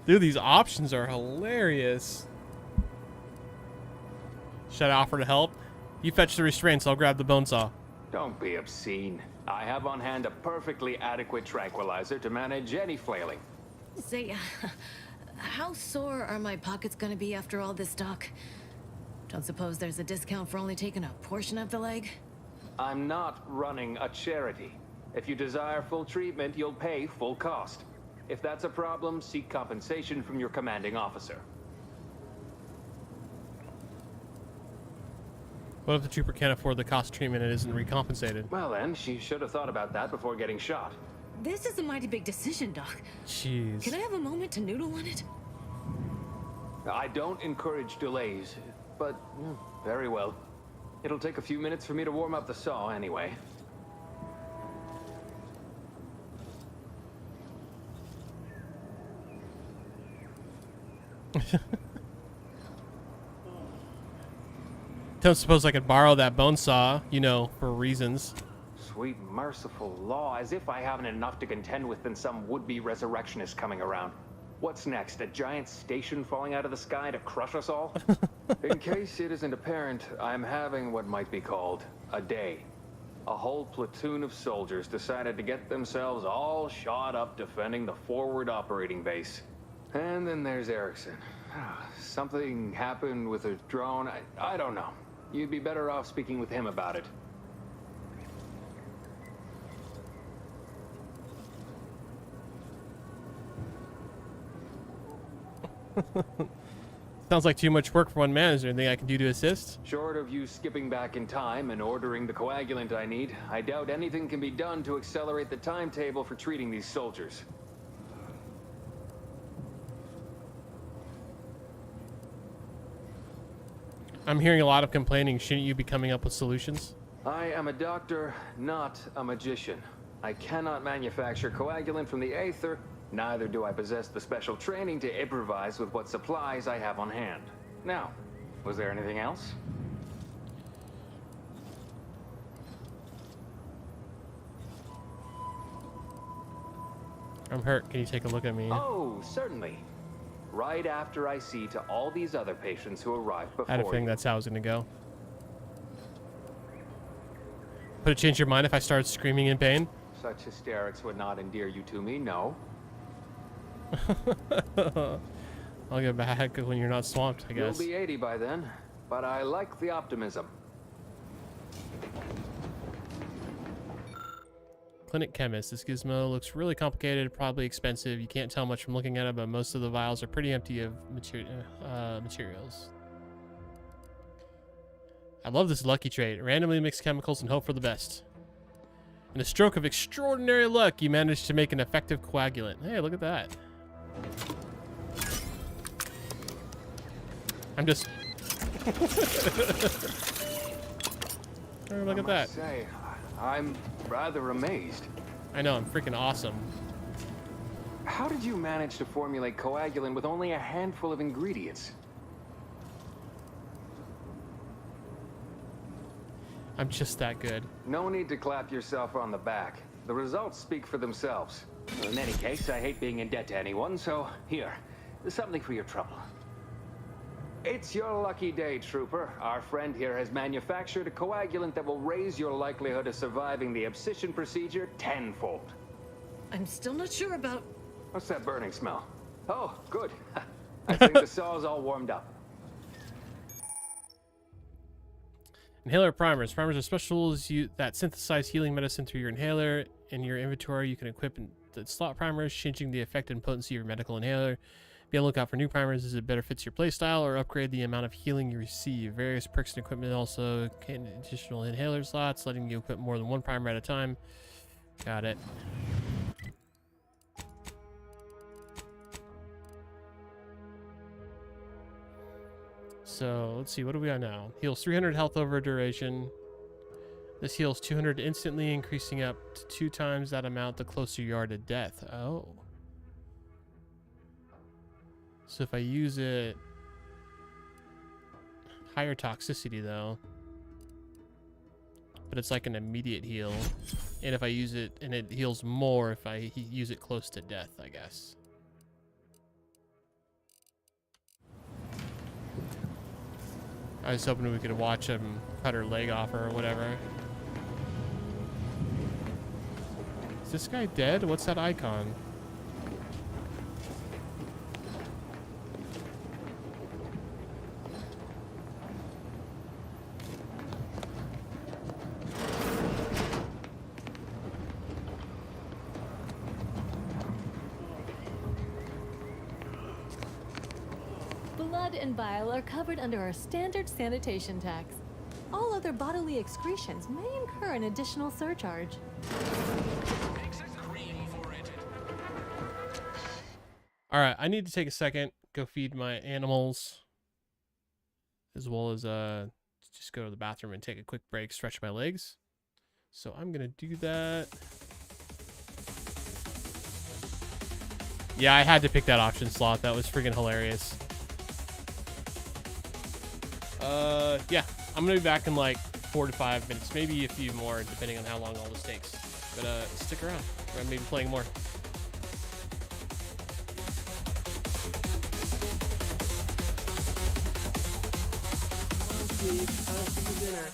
Dude, these options are hilarious. Should I offer to help? You fetch the restraints, I'll grab the bone saw. Don't be obscene. I have on hand a perfectly adequate tranquilizer to manage any flailing. Say, how sore are my pockets gonna be after all this, Doc? Don't suppose there's a discount for only taking a portion of the leg? I'm not running a charity. If you desire full treatment, you'll pay full cost. If that's a problem, seek compensation from your commanding officer. What if the trooper can't afford the cost of treatment and isn't recompensated? Well then, she should have thought about that before getting shot. This is a mighty big decision, Doc. Jeez. Can I have a moment to noodle on it? I don't encourage delays, but very well. It'll take a few minutes for me to warm up the saw anyway. Don't suppose I could borrow that bone saw, you know, for reasons. Sweet merciful law, as if I haven't enough to contend with than some would-be resurrectionist coming around. What's next, a giant station falling out of the sky to crush us all? In case it isn't apparent, I'm having what might be called a day. A whole platoon of soldiers decided to get themselves all shot up defending the forward operating base. And then there's Erickson. Something happened with a drone. I don't know. You'd be better off speaking with him about it. Sounds like too much work for one man. Is there anything I can do to assist? Short of you skipping back in time and ordering the coagulant I need, I doubt anything can be done to accelerate the timetable for treating these soldiers. I'm hearing a lot of complaining. Shouldn't you be coming up with solutions? I am a doctor, not a magician. I cannot manufacture coagulant from the aether, neither do I possess the special training to improvise with what supplies I have on hand. Now, was there anything else? I'm hurt. Can you take a look at me? Oh, certainly. Right after I see to all these other patients who arrived before I had a feeling that's how it was going to go. Would it change your mind if I started screaming in pain? Such hysterics would not endear you to me, no. I'll get back when you're not swamped, I guess. You'll be 80 by then, but I like the optimism. Clinic chemist. This gizmo looks really complicated, probably expensive. You can't tell much from looking at it, but most of the vials are pretty empty of materials. I love this lucky trait. Randomly mix chemicals and hope for the best. In a stroke of extraordinary luck, you managed to make an effective coagulant. Hey, look at that. I'm just... Oh, look at that. Say, I'm rather amazed. I know, I'm freaking awesome. How did you manage to formulate coagulant with only a handful of ingredients? I'm just that good. No need to clap yourself on the back. The results speak for themselves. In any case, I hate being in debt to anyone, so here, something for your trouble. It's your lucky day, Trooper. Our friend here has manufactured a coagulant that will raise your likelihood of surviving the abscission procedure tenfold. I'm still not sure about... What's that burning smell? Oh, good. I think the saw's all warmed up. Inhaler primers. Primers are special tools that synthesize healing medicine through your inhaler. In your inventory, you can equip the slot primers, changing the effect and potency of your medical inhaler. Be on the lookout for new primers as it better fits your playstyle, or upgrade the amount of healing you receive. Various perks and equipment also can additional inhaler slots, letting you equip more than one primer at a time. Got it. So let's see, what do we got now? Heals 300 health over duration. This heals 200 instantly, increasing up to 2 times that amount the closer you are to death. Oh. So if I use it... Higher toxicity, though. But it's like an immediate heal. And if I use it... And it heals more if I use it close to death, I guess. I was hoping we could watch him cut her leg off or whatever. Is this guy dead? What's that icon? Blood and bile are covered under our standard sanitation tax. All other bodily excretions may incur an additional surcharge. Alright, I need to take a second, go feed my animals, as well as just go to the bathroom and take a quick break, stretch my legs. So I'm gonna do that. Yeah, I had to pick that option slot. That was freaking hilarious. Yeah, I'm gonna be back in like 4 to 5 minutes, maybe a few more, depending on how long all this takes. But stick around. We're maybe playing more. Dinner.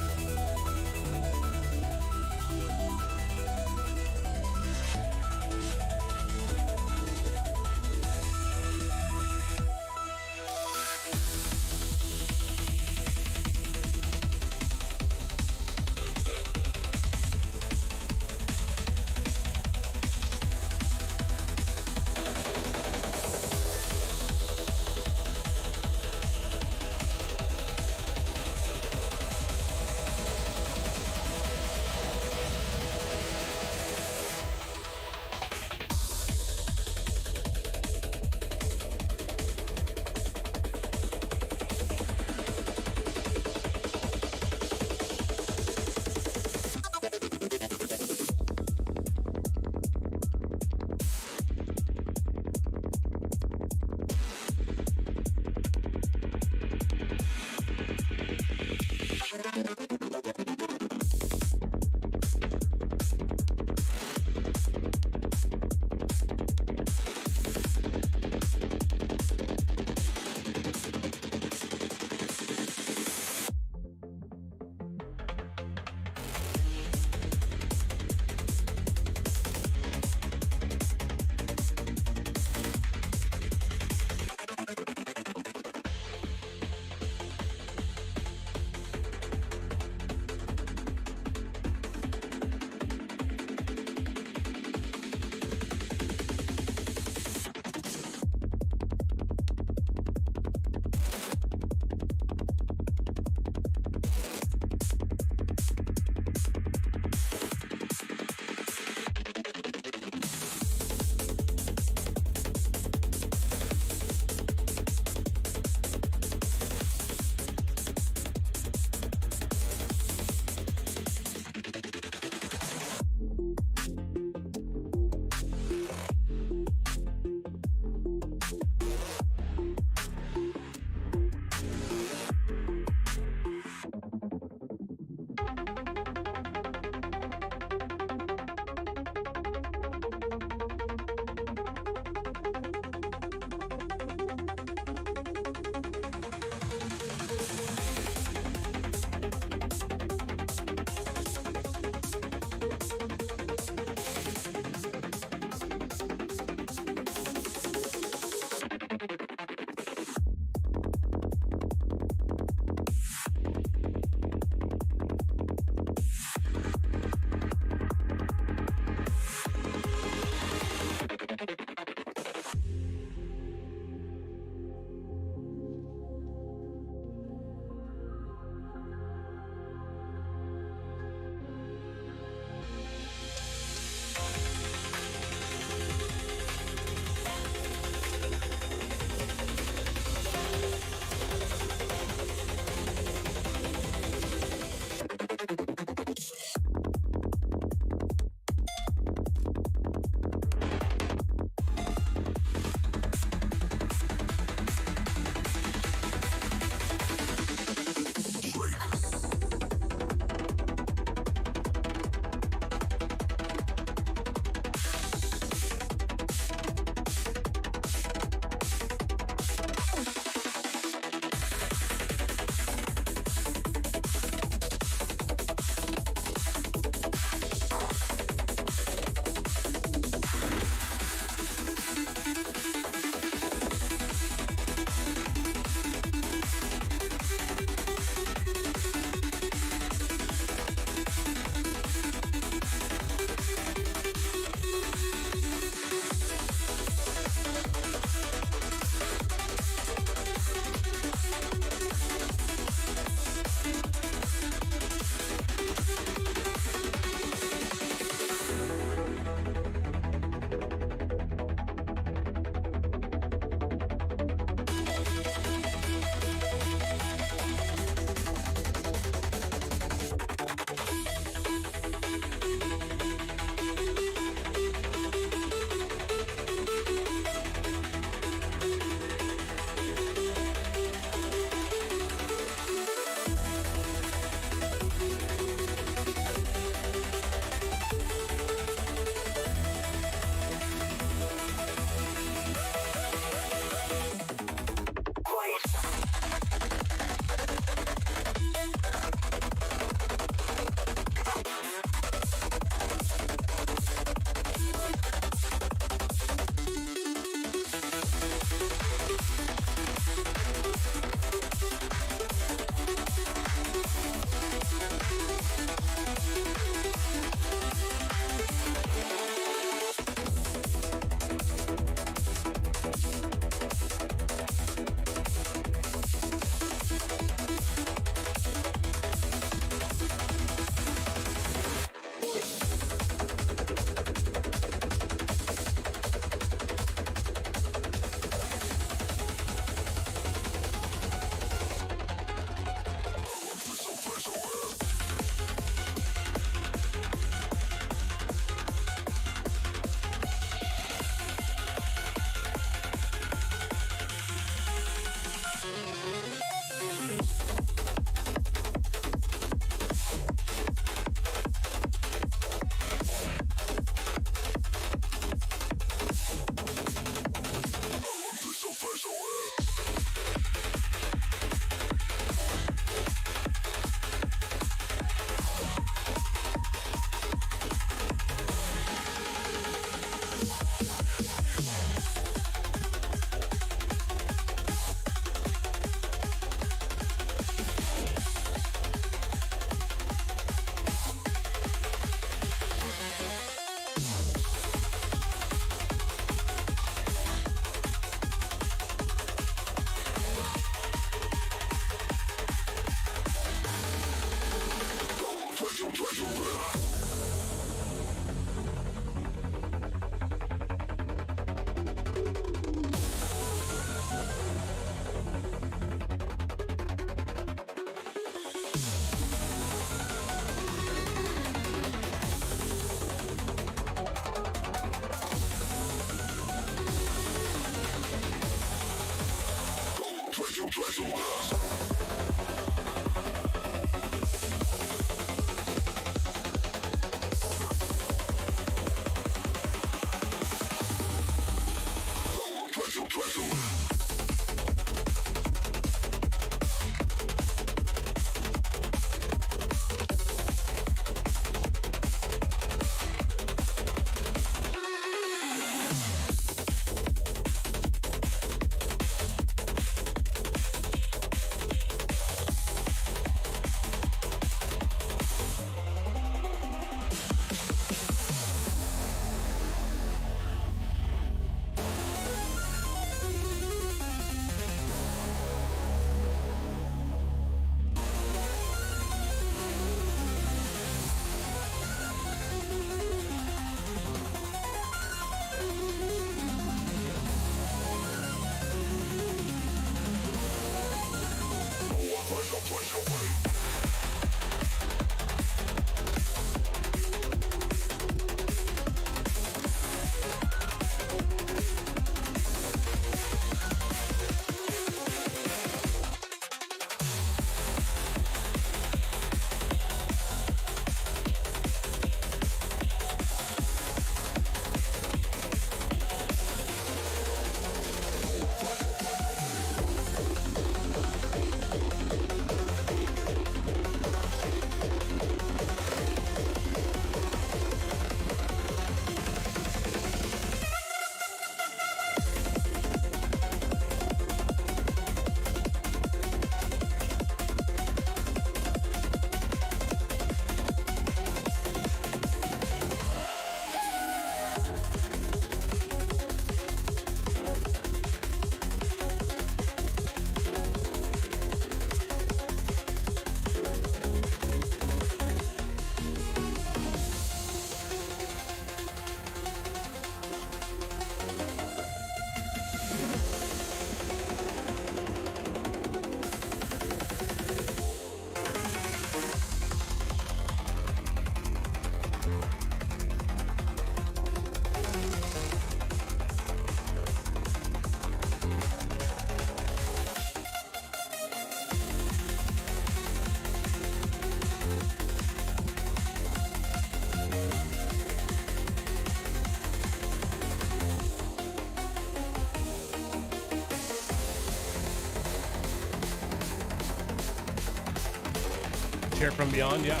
Chair from Beyond, yeah.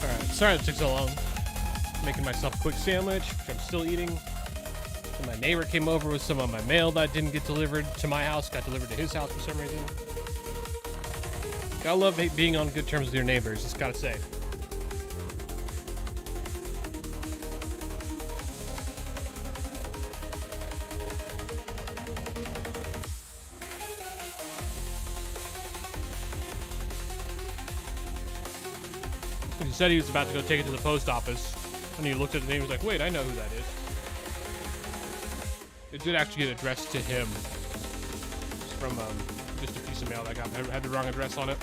Alright, sorry it took so long. Making myself a quick sandwich, which I'm still eating. And my neighbor came over with some of my mail that didn't get delivered to my house, got delivered to his house for some reason. Gotta love being on good terms with your neighbors, just gotta say. He said he was about to go take it to the post office, and he looked at the name and was like, wait, I know who that is. It did actually get addressed to him. It's from just a piece of mail that I got. Had the wrong address on it.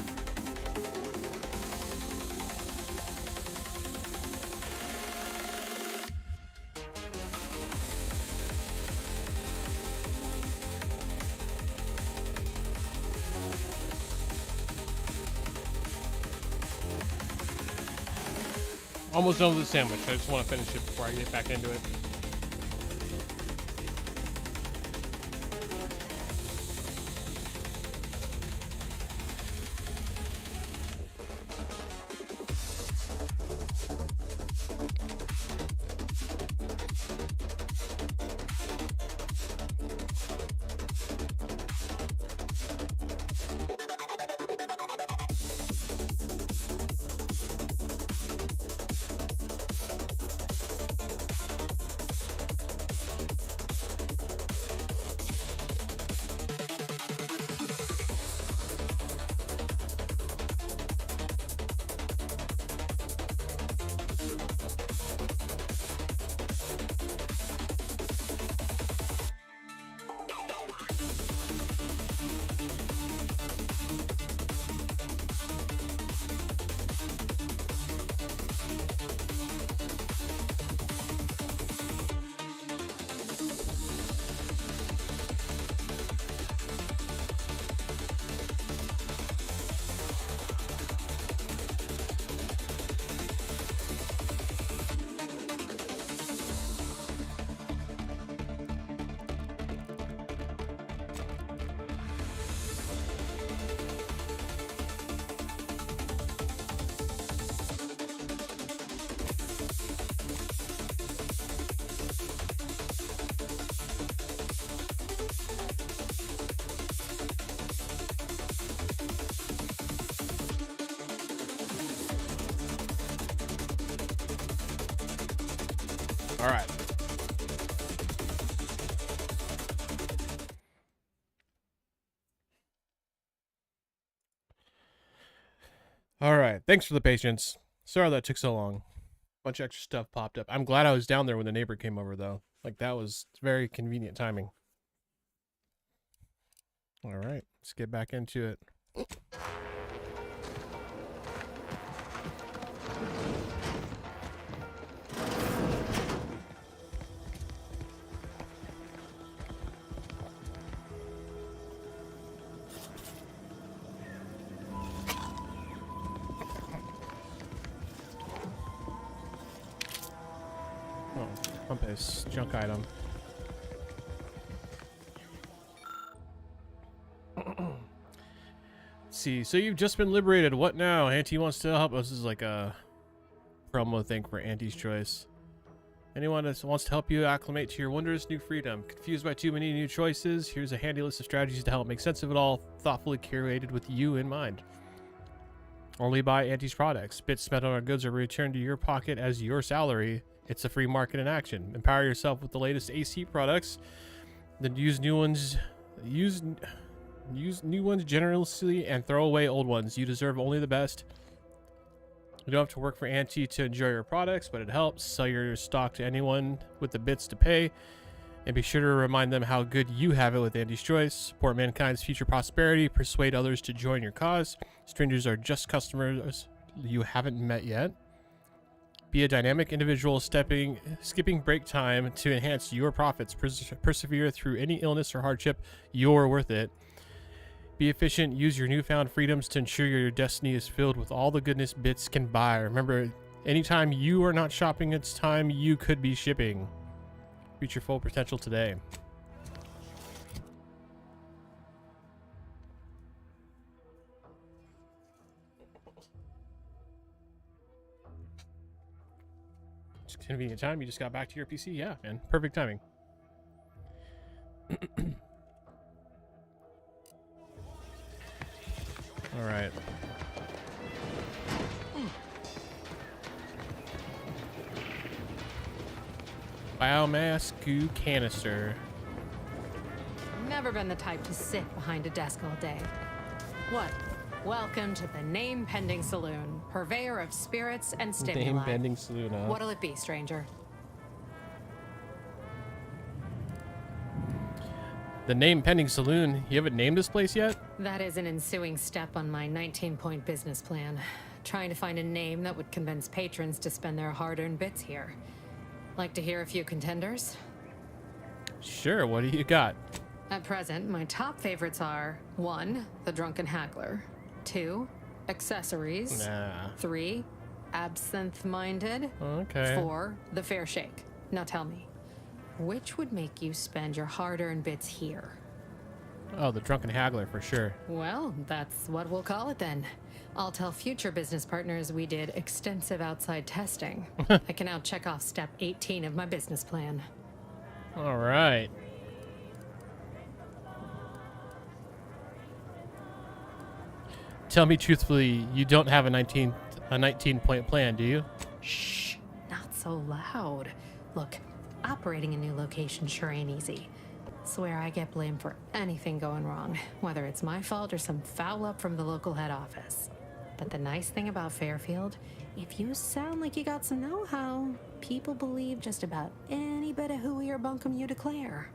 Almost done with the sandwich. I just want to finish it before I get back into it. All right. All right. Thanks for the patience. Sorry that took so long. Bunch of extra stuff popped up. I'm glad I was down there when the neighbor came over, though. Like, that was very convenient timing. All right. Let's get back into it. Oh, compass, junk item. Let's see, so you've just been liberated. What now? Auntie wants to help us. This is like a promo thing for Auntie's Choice. Anyone that wants to help you acclimate to your wondrous new freedom? Confused by too many new choices? Here's a handy list of strategies to help make sense of it all, thoughtfully curated with you in mind. Only buy Auntie's products. Bits spent on our goods are returned to your pocket as your salary. It's a free market in action. Empower yourself with the latest AC products. Then use new ones. Use new ones generously and throw away old ones. You deserve only the best. You don't have to work for Auntie to enjoy your products, but it helps. Sell your stock to anyone with the bits to pay. And be sure to remind them how good you have it with Auntie's Choice. Support mankind's future prosperity. Persuade others to join your cause. Strangers are just customers you haven't met yet. Be a dynamic individual, skipping break time to enhance your profits. Persevere through any illness or hardship. You're worth it. Be efficient. Use your newfound freedoms to ensure your destiny is filled with all the goodness bits can buy. Remember, anytime you are not shopping, it's time you could be shipping. Reach your full potential today. It's convenient time. You just got back to your PC. Yeah, man. Perfect timing. All right. Biomass goo canister. Never been the type to sit behind a desk all day. What? Welcome to the Name Pending Saloon, purveyor of spirits and stimuli. Name Pending Saloon, huh? What'll it be, stranger? The Name Pending Saloon. You haven't named this place yet? That is an ensuing step on my 19-point business plan. Trying to find a name that would convince patrons to spend their hard-earned bits here. Like to hear a few contenders? Sure, what do you got? At present, my top favorites are 1. The Drunken Haggler, 2. Accessories, Nah. 3. Absinthe-Minded, Okay. 4. The Fair Shake. Now tell me, which would make you spend your hard-earned bits here? Oh, the Drunken Haggler for sure. Well, that's what we'll call it then. I'll tell future business partners we did extensive outside testing. I can now check off step 18 of my business plan. All right. Tell me truthfully, you don't have a 19-point plan, do you? Shh, not so loud. Look, operating a new location sure ain't easy. Swear I get blamed for anything going wrong, whether it's my fault or some foul up from the local head office. But the nice thing about Fairfield, if you sound like you got some know-how, people believe just about any bit of hooey or bunkum you declare.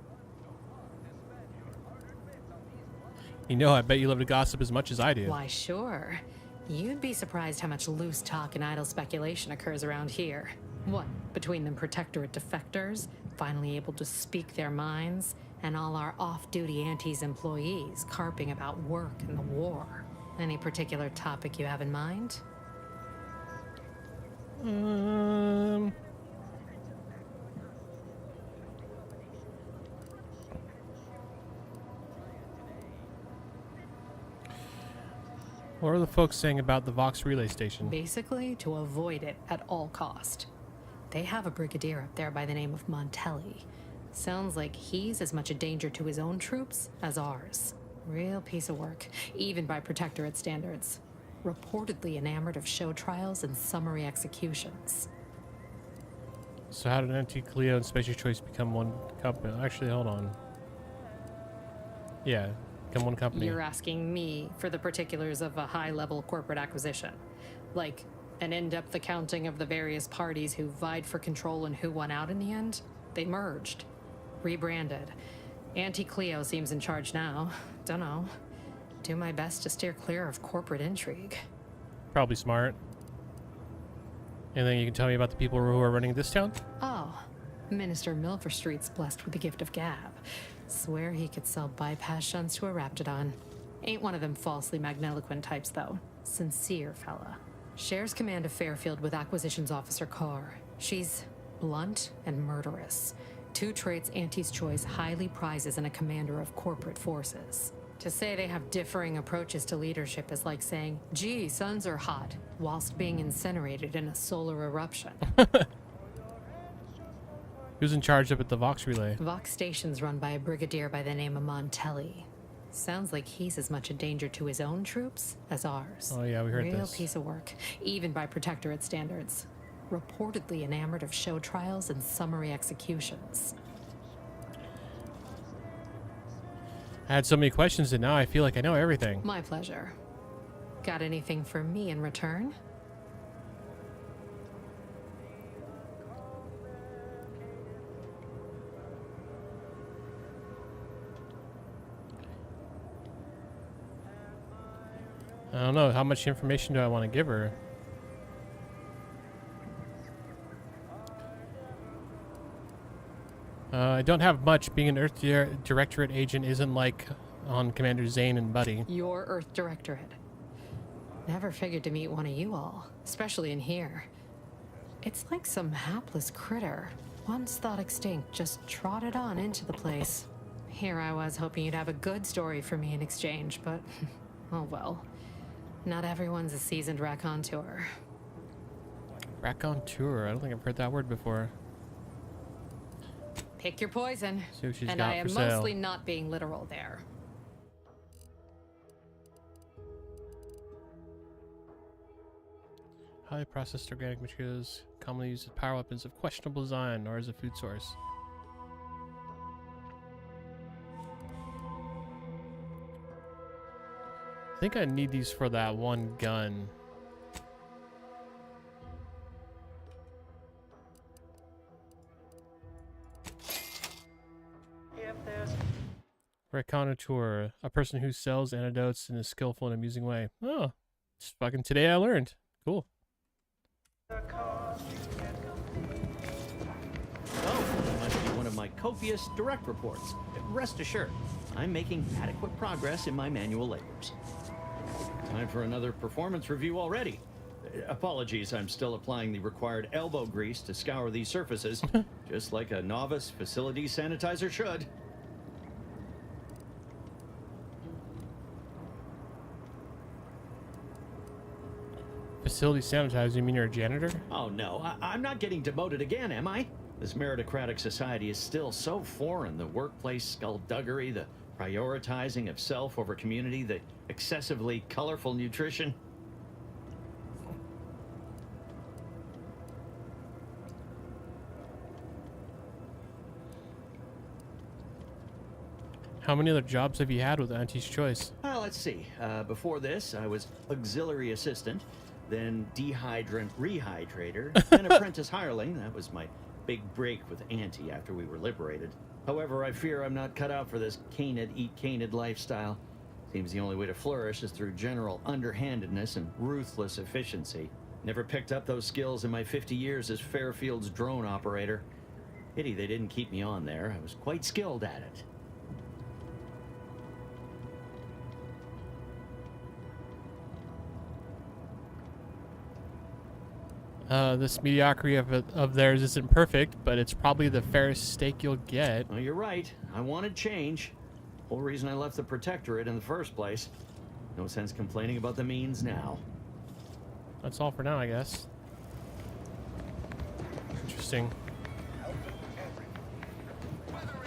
You know, I bet you love to gossip as much as I do. Why, sure. You'd be surprised how much loose talk and idle speculation occurs around here. What, between the Protectorate defectors, finally able to speak their minds, and all our off-duty Auntie's employees carping about work and the war. Any particular topic you have in mind? What are the folks saying about the Vox relay station? Basically, to avoid it at all cost. They have a brigadier up there by the name of Montelli. Sounds like he's as much a danger to his own troops as ours. Real piece of work, even by Protectorate standards. Reportedly enamored of show trials and summary executions. So how did Anti-Cleo and Spacer's Choice become one company? Actually, hold on. Yeah, become one company. You're asking me for the particulars of a high-level corporate acquisition. Like, an in-depth accounting of the various parties who vied for control and who won out in the end? They merged. Rebranded. Anti-Cleo seems in charge now. Dunno. Do my best to steer clear of corporate intrigue. Probably smart. Anything you can tell me about the people who are running this town? Oh, Minister Milverstreet's blessed with the gift of gab. Swear he could sell bypass shunts to a raptidon. Ain't one of them falsely magniloquent types, though. Sincere fella. Shares command of Fairfield with Acquisitions Officer Carr. She's blunt and murderous. Two traits Auntie's Choice highly prizes in a commander of corporate forces. To say they have differing approaches to leadership is like saying, gee, suns are hot, whilst being incinerated in a solar eruption. Who's in charge up at the Vox Relay? Vox Station's run by a brigadier by the name of Montelli. Sounds like he's as much a danger to his own troops as ours. Oh yeah, we heard Real this. piece of work, even by Protectorate standards. Reportedly enamored of show trials and summary executions. I had so many questions and now I feel like I know everything. My pleasure. Got anything for me in return? I don't know. How much information do I want to give her? I don't have much. Being an Earth Directorate agent isn't like on Commander Zane and Buddy. Your Earth Directorate. Never figured to meet one of you all, especially in here. It's like some hapless critter, once thought extinct, just trotted on into the place. Here I was hoping you'd have a good story for me in exchange, but oh well. Not everyone's a seasoned raconteur. Raconteur? I don't think I've heard that word before. Pick your poison. See what she's and got I am for sale. mostly not being literal there. Highly processed organic materials commonly used as power weapons of questionable design or as a food source. I think I need these for that one gun. Raconteur, a person who sells antidotes in a skillful and amusing way. Oh, just fucking today I learned. Cool. Oh, it must be one of my copious direct reports. Rest assured, I'm making adequate progress in my manual labors. Time for another performance review already. Apologies, I'm still applying the required elbow grease to scour these surfaces, just like a novice facility sanitizer should. Facility sanitizer, you mean you're a janitor? Oh no, I'm not getting demoted again, am I? This meritocratic society is still so foreign. The workplace skullduggery, the prioritizing of self over community, the excessively colorful nutrition. How many other jobs have you had with Auntie's Choice? Well, let's see. Before this, I was auxiliary assistant, then dehydrant rehydrator, then apprentice hireling. That was my big break with Auntie after we were liberated. However, I fear I'm not cut out for this canid, eat canid lifestyle. Seems the only way to flourish is through general underhandedness and ruthless efficiency. Never picked up those skills in my 50 years as Fairfield's drone operator. Pity they didn't keep me on there. I was quite skilled at it. This mediocrity of theirs isn't perfect, but it's probably the fairest steak you'll get. Well, you're right. I wanted change. Whole reason I left the Protectorate in the first place. No sense complaining about the means now. That's all for now, I guess. Interesting.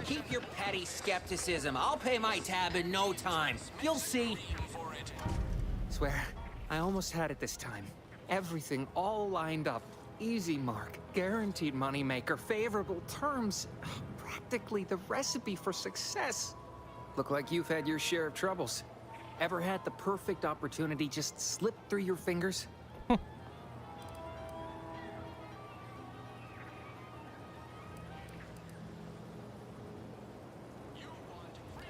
Keep your petty skepticism. I'll pay my tab in no time. You'll see. Swear, I almost had it this time. Everything all lined up. Easy mark, guaranteed moneymaker, favorable terms. Practically the recipe for success. Look like you've had your share of troubles. Ever had the perfect opportunity just slip through your fingers?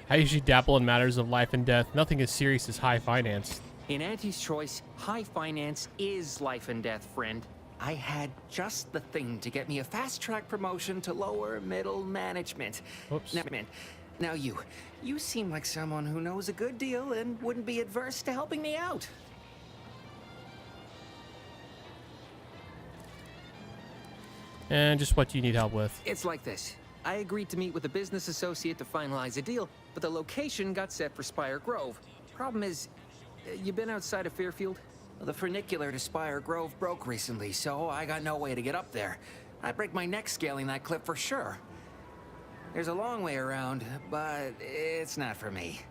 I usually dabble in matters of life and death. Nothing as serious as high finance. In Auntie's choice, high finance is life and death, friend. I had just the thing to get me a fast-track promotion to lower middle management. Oops. Now you seem like someone who knows a good deal and wouldn't be adverse to helping me out. And just what you need help with. It's like this. I agreed to meet with a business associate to finalize a deal, but the location got set for Spire Grove. Problem is, you been outside of Fairfield? Well, the funicular to Spire Grove broke recently, so I got no way to get up there. I'd break my neck scaling that cliff for sure. There's a long way around, but it's not for me.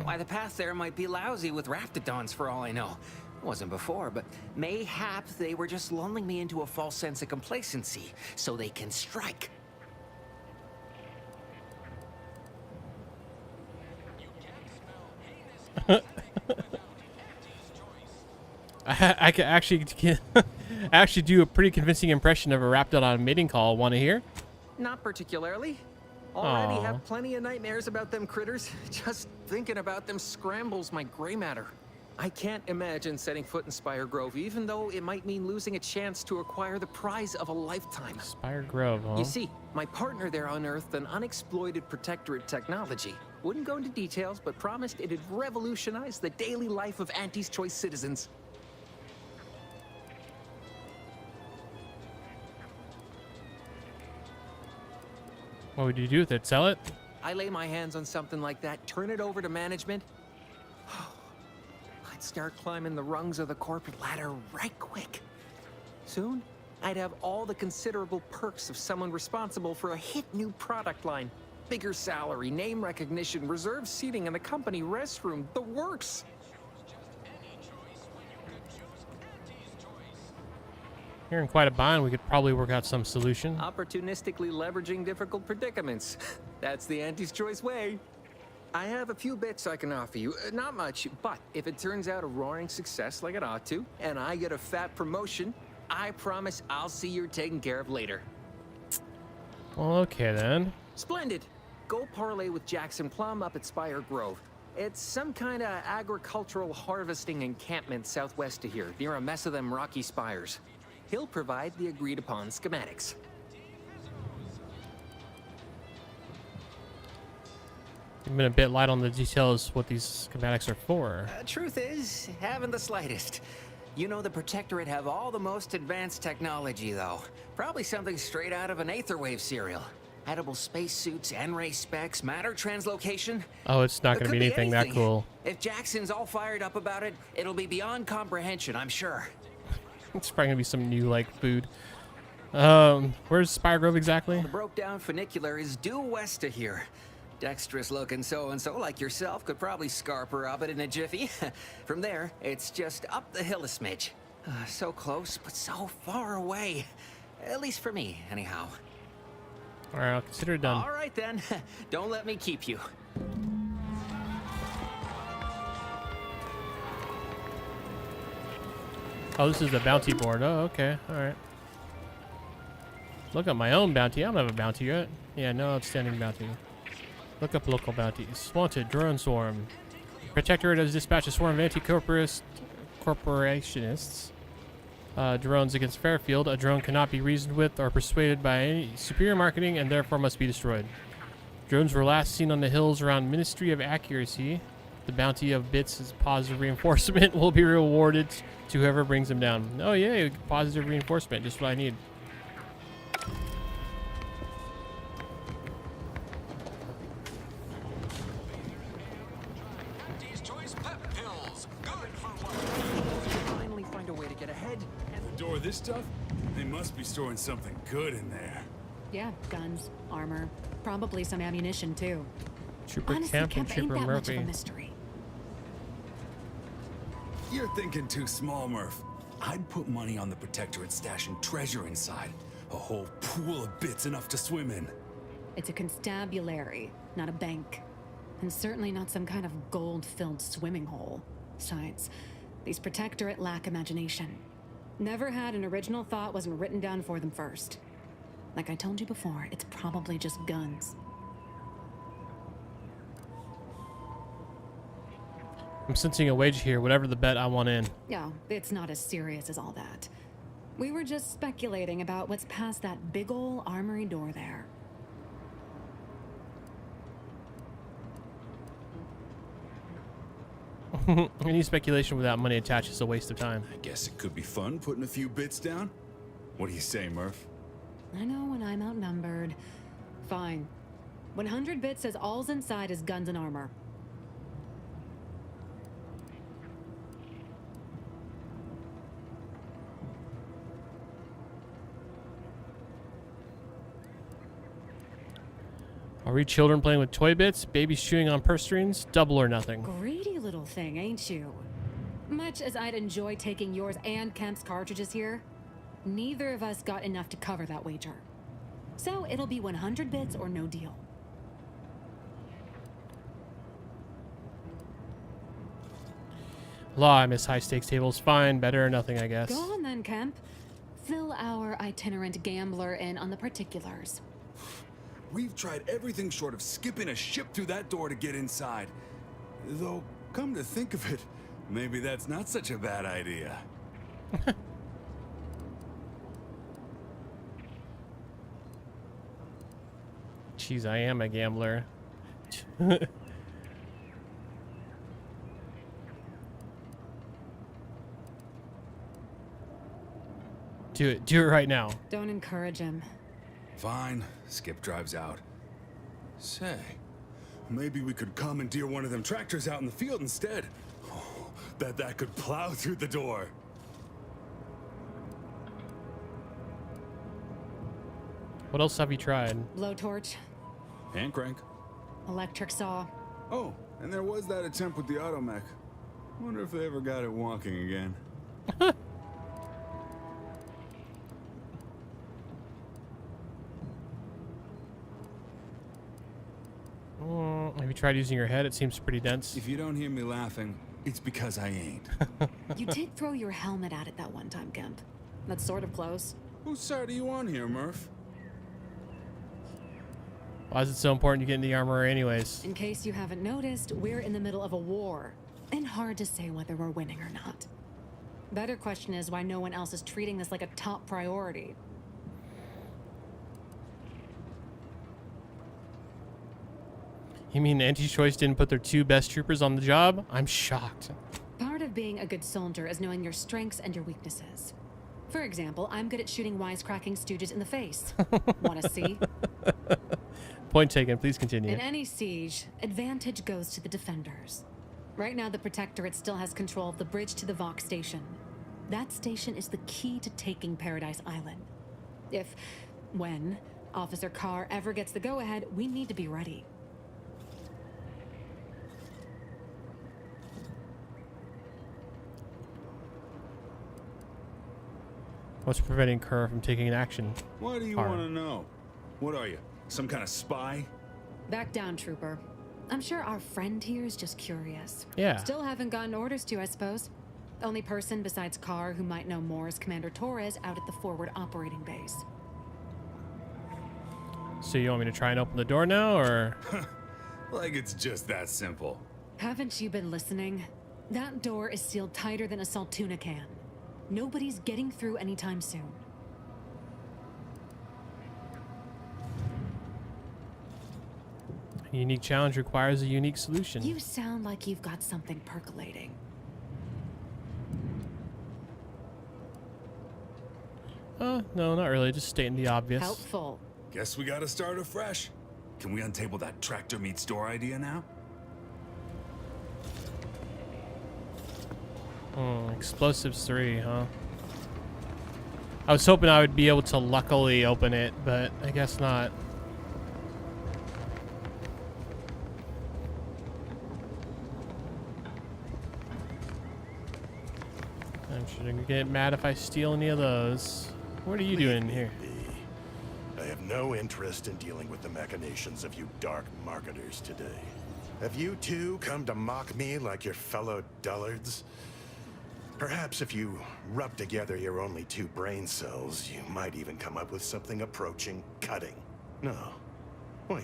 Why, the path there might be lousy with raptidons for all I know. Wasn't before, but mayhaps they were just lulling me into a false sense of complacency so they can strike. I can actually do a pretty convincing impression of a raptidon mating call. Want to hear? Not particularly. Already Aww. have plenty of nightmares about them critters. Just thinking about them scrambles my gray matter. I can't imagine setting foot in Spire Grove, even though it might mean losing a chance to acquire the prize of a lifetime. Spire Grove, huh? You see, my partner there unearthed an unexploited protectorate technology. Wouldn't go into details, but promised it'd revolutionize the daily life of Auntie's Choice citizens. What would you do with it? Sell it? I lay my hands on something like that, turn it over to management. I'd start climbing the rungs of the corporate ladder right quick. Soon, I'd have all the considerable perks of someone responsible for a hit new product line. Bigger salary, name recognition, reserved seating in the company restroom, the works. You're in quite a bind. We could probably work out some solution. Opportunistically leveraging difficult predicaments. That's the Auntie's Choice way. I have a few bits I can offer you. Not much, but if it turns out a roaring success like it ought to, and I get a fat promotion, I promise I'll see you're taken care of later. Well, okay then. Splendid. Go parlay with Jackson Plum up at Spire Grove. It's some kind of agricultural harvesting encampment southwest of here, near a mess of them rocky spires. He'll provide the agreed-upon schematics. You've been a bit light on the details what these schematics are for. Truth is, haven't the slightest. You know the Protectorate have all the most advanced technology, though. Probably something straight out of an Aetherwave serial. Edible spacesuits, N-ray specs, matter translocation. Oh, it's not going to be anything that cool. If Jackson's all fired up about it, it'll be beyond comprehension, I'm sure. It's probably going to be some new, like, food. Where's Spire Grove exactly? The broke-down funicular is due west of here. Dexterous-looking so-and-so like yourself could probably scarp her up it in a jiffy. From there, it's just up the hill a smidge. So close, but so far away. At least for me, anyhow. All right, I'll consider it done. All right, then. Don't let me keep you. Oh, this is the bounty board. Oh, okay. All right. Look up my own bounty. I don't have a bounty yet. Yeah, no outstanding bounty. Look up local bounties. Wanted, drone swarm. Protectorate has dispatched a swarm of anti-corporationists. Drones against Fairfield. A drone cannot be reasoned with or persuaded by any superior marketing and therefore must be destroyed. Drones were last seen on the hills around Ministry of Accuracy. The bounty of bits as positive reinforcement will be rewarded to whoever brings them down. Oh yeah, positive reinforcement, just what I need. Finally find a way to get ahead. Door this stuff? They must be storing something good in there. Yeah, guns, armor, probably some ammunition too. Trooper Honestly, Kemp and Kemp Trooper ain't that much of Murphy. a mystery. You're thinking too small, Murph. I'd put money on the Protectorate stashing treasure inside. A whole pool of bits enough to swim in. It's a constabulary, not a bank. And certainly not some kind of gold-filled swimming hole. Besides, these Protectorate lack imagination. Never had an original thought wasn't written down for them first. Like I told you before, it's probably just guns. I'm sensing a wage here, whatever the bet I want in. Yeah, it's not as serious as all that. We were just speculating about what's past that big ol' armory door there. Any speculation without money attached is a waste of time. I guess it could be fun putting a few bits down. What do you say, Murph? I know when I'm outnumbered. Fine. 100 bits says all's inside is guns and armor. Are we children playing with toy bits? Babies chewing on purse strings? Double or nothing. Greedy little thing, ain't you? Much as I'd enjoy taking yours and Kemp's cartridges here, neither of us got enough to cover that wager. So it'll be 100 bits or no deal. Law, I miss high stakes tables. Fine, better or nothing, I guess. Go on then, Kemp. Fill our itinerant gambler in on the particulars. We've tried everything short of skipping a ship through that door to get inside. Though, come to think of it, maybe that's not such a bad idea. Jeez, I am a gambler. Do it. Do it right now. Don't encourage him. Fine. Skip drives out. Say, maybe we could commandeer one of them tractors out in the field instead. Oh, bet that could plow through the door. What else have you tried? Blowtorch. Hand crank. Electric saw. Oh, and there was that attempt with the automech. Wonder if they ever got it walking again. Have you tried using your head? It seems pretty dense. If you don't hear me laughing, it's because I ain't. You did throw your helmet at it that one time, Kemp. That's sort of close. Whose side are you on here, Murph? Why is it so important to get in the armory anyways? In case you haven't noticed, we're in the middle of a war. And hard to say whether we're winning or not. Better question is why no one else is treating this like a top priority. You mean Anti-Choice didn't put their 2 best troopers on the job? I'm shocked. Part of being a good soldier is knowing your strengths and your weaknesses. For example, I'm good at shooting wisecracking stooges in the face. Want to see? Point taken. Please continue. In any siege, advantage goes to the defenders. Right now, the Protectorate still has control of the bridge to the Vox station. That station is the key to taking Paradise Island. When Officer Carr ever gets the go-ahead, we need to be ready. What's preventing Kerr from taking action? Why do you want to know? What are you, some kind of spy? Back down, Trooper. I'm sure our friend here is just curious. Yeah. Still haven't gotten orders to, I suppose. The only person besides Carr who might know more is Commander Torres out at the forward operating base. So you want me to try and open the door now, or? Like it's just that simple. Haven't you been listening? That door is sealed tighter than a Saltuna can. Nobody's getting through anytime soon. A unique challenge requires a unique solution. You sound like you've got something percolating. No, not really. Just stating the obvious. Helpful. Guess we gotta start afresh. Can we untable that tractor meets door idea now? Explosives 3, huh? I was hoping I would be able to luckily open it, but I guess not. I'm sure they get mad if I steal any of those. What are you doing here? I have no interest in dealing with the machinations of you dark marketers today. Have you two come to mock me like your fellow dullards? Perhaps if you rub together your only 2 brain cells, you might even come up with something approaching cutting. No. Wait.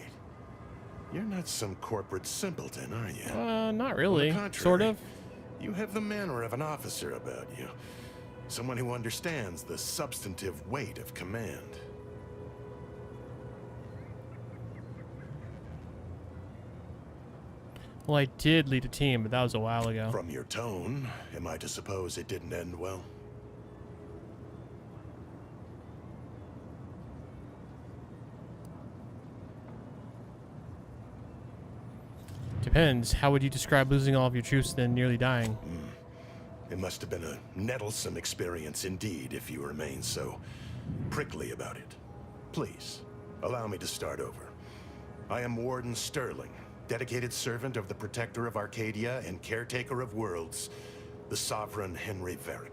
You're not some corporate simpleton, are you? Not really. On the contrary, Sort of. You have the manner of an officer about you. Someone who understands the substantive weight of command. Well, I did lead a team, but that was a while ago. From your tone, am I to suppose it didn't end well? Depends. How would you describe losing all of your troops and then nearly dying? It must have been a nettlesome experience indeed if you remain so prickly about it. Please, allow me to start over. I am Warden Sterling, dedicated servant of the Protector of Arcadia and caretaker of worlds, the Sovereign Henry Varick.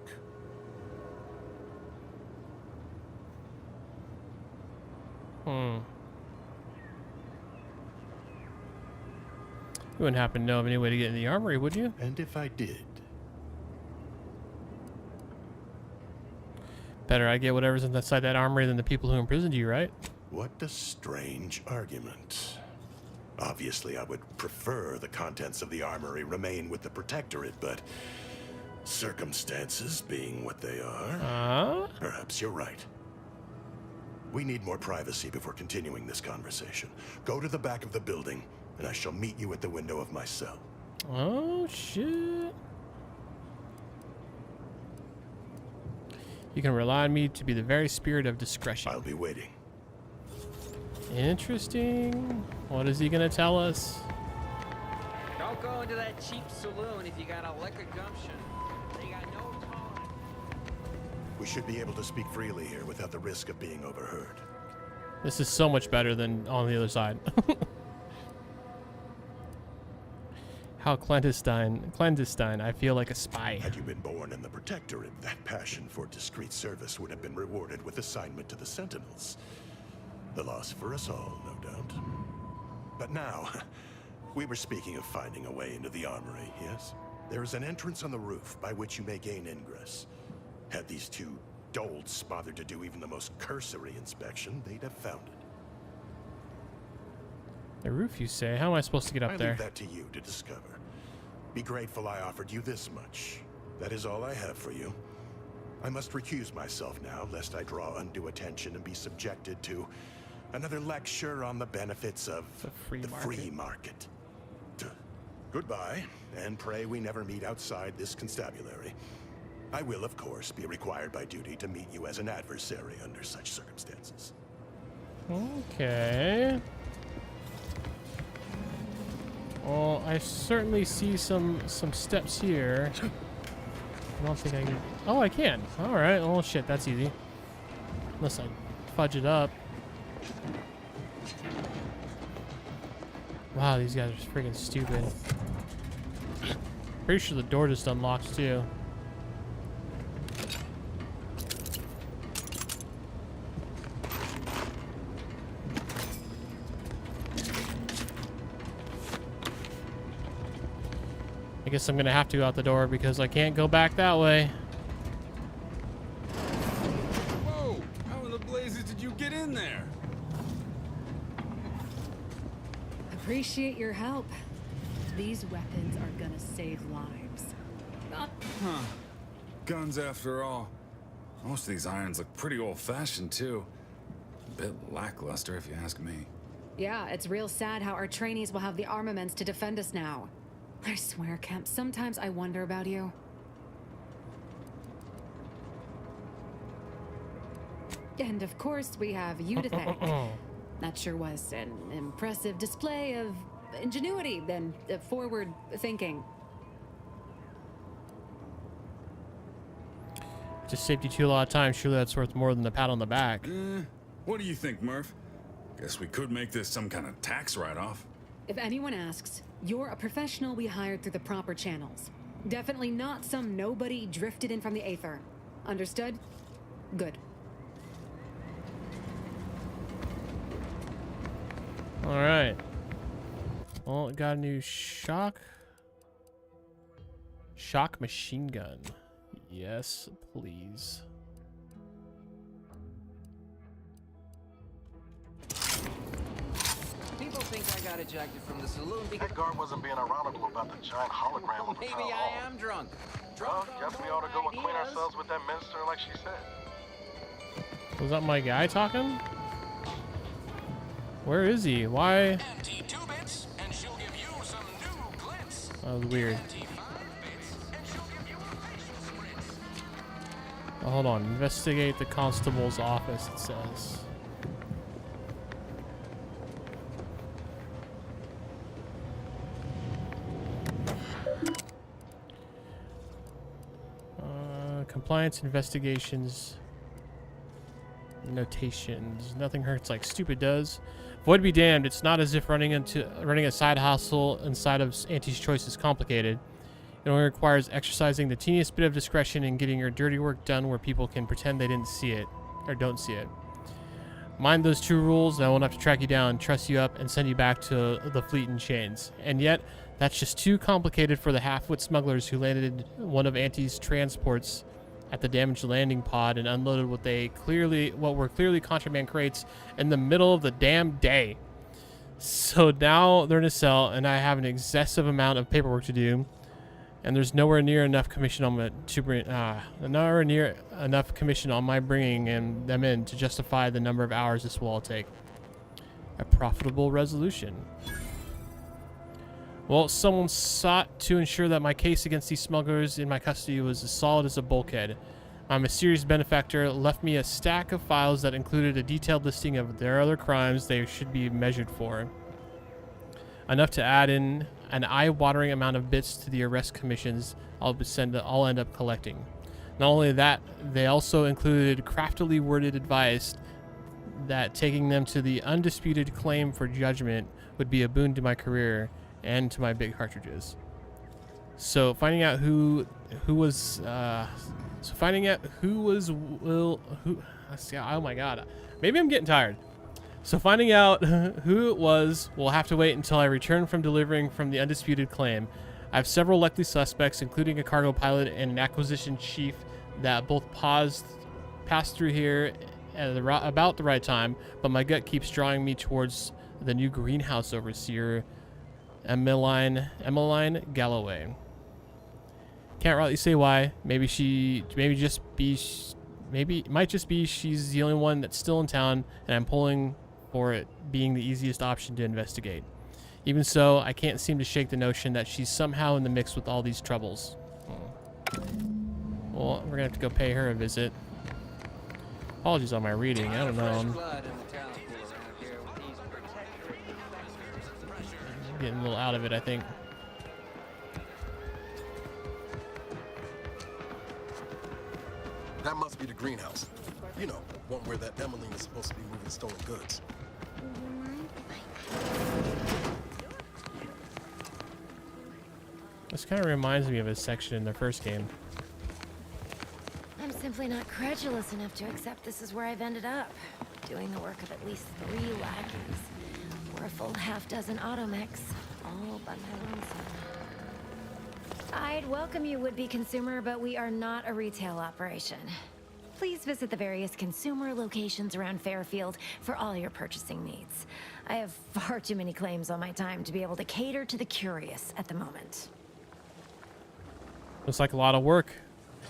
You wouldn't happen to know of any way to get in the armory, would you? And if I did? Better I get whatever's inside that armory than the people who imprisoned you, right? What a strange argument. Obviously, I would prefer the contents of the armory remain with the Protectorate, but circumstances being what they are, perhaps you're right. We need more privacy before continuing this conversation. Go to the back of the building, and I shall meet you at the window of my cell. Oh, shit. You can rely on me to be the very spirit of discretion. I'll be waiting. Interesting. What is he gonna tell us? Don't go into that cheap saloon if you got a lick of gumption. They got no time. We should be able to speak freely here without the risk of being overheard. This is so much better than on the other side. How clandestine, I feel like a spy. Had you been born in the Protectorate, that passion for discreet service would have been rewarded with assignment to the Sentinels. The loss for us all, no doubt. But now, we were speaking of finding a way into the armory, yes? There is an entrance on the roof by which you may gain ingress. Had these 2 dolts bothered to do even the most cursory inspection, they'd have found it. The roof, you say? How am I supposed to get up I there? leave that to you to discover. Be grateful I offered you this much. That is all I have for you. I must recuse myself now, lest I draw undue attention and be subjected to another lecture on the benefits of the free market. Goodbye, and pray we never meet outside this constabulary. I will, of course, be required by duty to meet you as an adversary under such circumstances. Okay. Well, I certainly see some steps here. I don't think I can... Oh, I can. Alright. Oh, shit. That's easy. Unless I fudge it up. Wow, these guys are freaking stupid. Pretty sure the door just unlocks, too. I guess I'm gonna have to go out the door because I can't go back that way. Whoa! How in the blazes did you get in there? Appreciate your help. These weapons are gonna save lives. Huh. Guns after all. Most of these irons look pretty old-fashioned, too. A bit lackluster, if you ask me. Yeah, it's real sad how our trainees will have the armaments to defend us now. I swear, Kemp, sometimes I wonder about you. And of course, we have you to thank. That sure was an impressive display of ingenuity and forward thinking. Just saved you 2 a lot of time. Surely that's worth more than the pat on the back. What do you think, Murph? Guess we could make this some kind of tax write-off. If anyone asks, you're a professional we hired through the proper channels. Definitely not some nobody drifted in from the Aether. Understood? Good. All right. Well, it got a new shock machine gun. Yes, please. People think I got ejected from the saloon because That guard wasn't being ironical about the giant hologram of the maybe town I hall. am drunk. Well, Drunk guess on we ought to go acquaint ideas. ourselves with that minister like she said. Was that my guy talking? Where is he? Why? That was weird. Oh, hold on. Investigate the constable's office, it says. Compliance investigations. Notations. Nothing hurts like stupid does. Void be damned, it's not as if running a side hustle inside of Auntie's Choice is complicated. It only requires exercising the teeniest bit of discretion and getting your dirty work done where people can pretend they didn't see it, or don't see it. Mind those two rules, and I won't have to track you down, truss you up, and send you back to the fleet in chains. And yet, that's just too complicated for the half-wit smugglers who landed one of Auntie's transports at the damaged landing pod and unloaded what were clearly contraband crates in the middle of the damn day. So now they're in a cell, and I have an excessive amount of paperwork to do, and there's nowhere near enough commission on my bringing them in to justify the number of hours this will all take. A profitable resolution. Well, someone sought to ensure that my case against these smugglers in my custody was as solid as a bulkhead. My mysterious benefactor left me a stack of files that included a detailed listing of their other crimes they should be measured for. Enough to add in an eye-watering amount of bits to the arrest commissions I'll end up collecting. Not only that, they also included craftily worded advice that taking them to the undisputed claim for judgment would be a boon to my career and to my big cartridges. So finding out who was oh my god, maybe I'm getting tired. So finding out who it was will have to wait until I return from delivering from the undisputed claim. I have several likely suspects, including a cargo pilot and an acquisition chief that both passed through here at about the right time, but my gut keeps drawing me towards the new greenhouse overseer, Emmeline Galloway. Can't rightly say why. Maybe it might just be she's the only one that's still in town, and I'm pulling for it being the easiest option to investigate. Even so, I can't seem to shake the notion that she's somehow in the mix with all these troubles. Well, we're gonna have to go pay her a visit. Apologies on my reading. I don't know. I'm getting a little out of it, I think. That must be the greenhouse. You know, one where that Emmeline is supposed to be moving stolen goods. This kind of reminds me of a section in the first game. I'm simply not credulous enough to accept this is where I've ended up. Doing the work of at least 3 lackeys. Or a full half-dozen automechs, all by my lonesome. I'd welcome you, would-be consumer, but we are not a retail operation. Please visit the various consumer locations around Fairfield for all your purchasing needs. I have far too many claims on my time to be able to cater to the curious at the moment. Looks like a lot of work.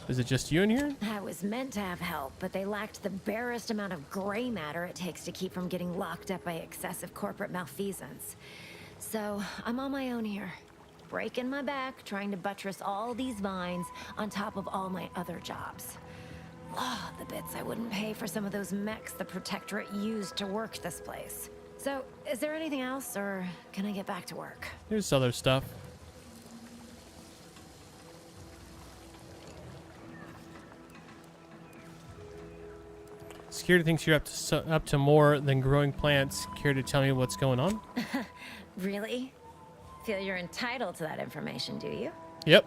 Is it just you in here? I was meant to have help, but they lacked the barest amount of gray matter it takes to keep from getting locked up by excessive corporate malfeasance. So, I'm on my own here. Breaking my back, trying to buttress all these vines on top of all my other jobs. Oh, the bits I wouldn't pay for some of those mechs the Protectorate used to work this place. So, is there anything else, or can I get back to work? Here's other stuff. Security thinks you're up to more than growing plants. Care to tell me what's going on? Really? Feel you're entitled to that information, do you? Yep.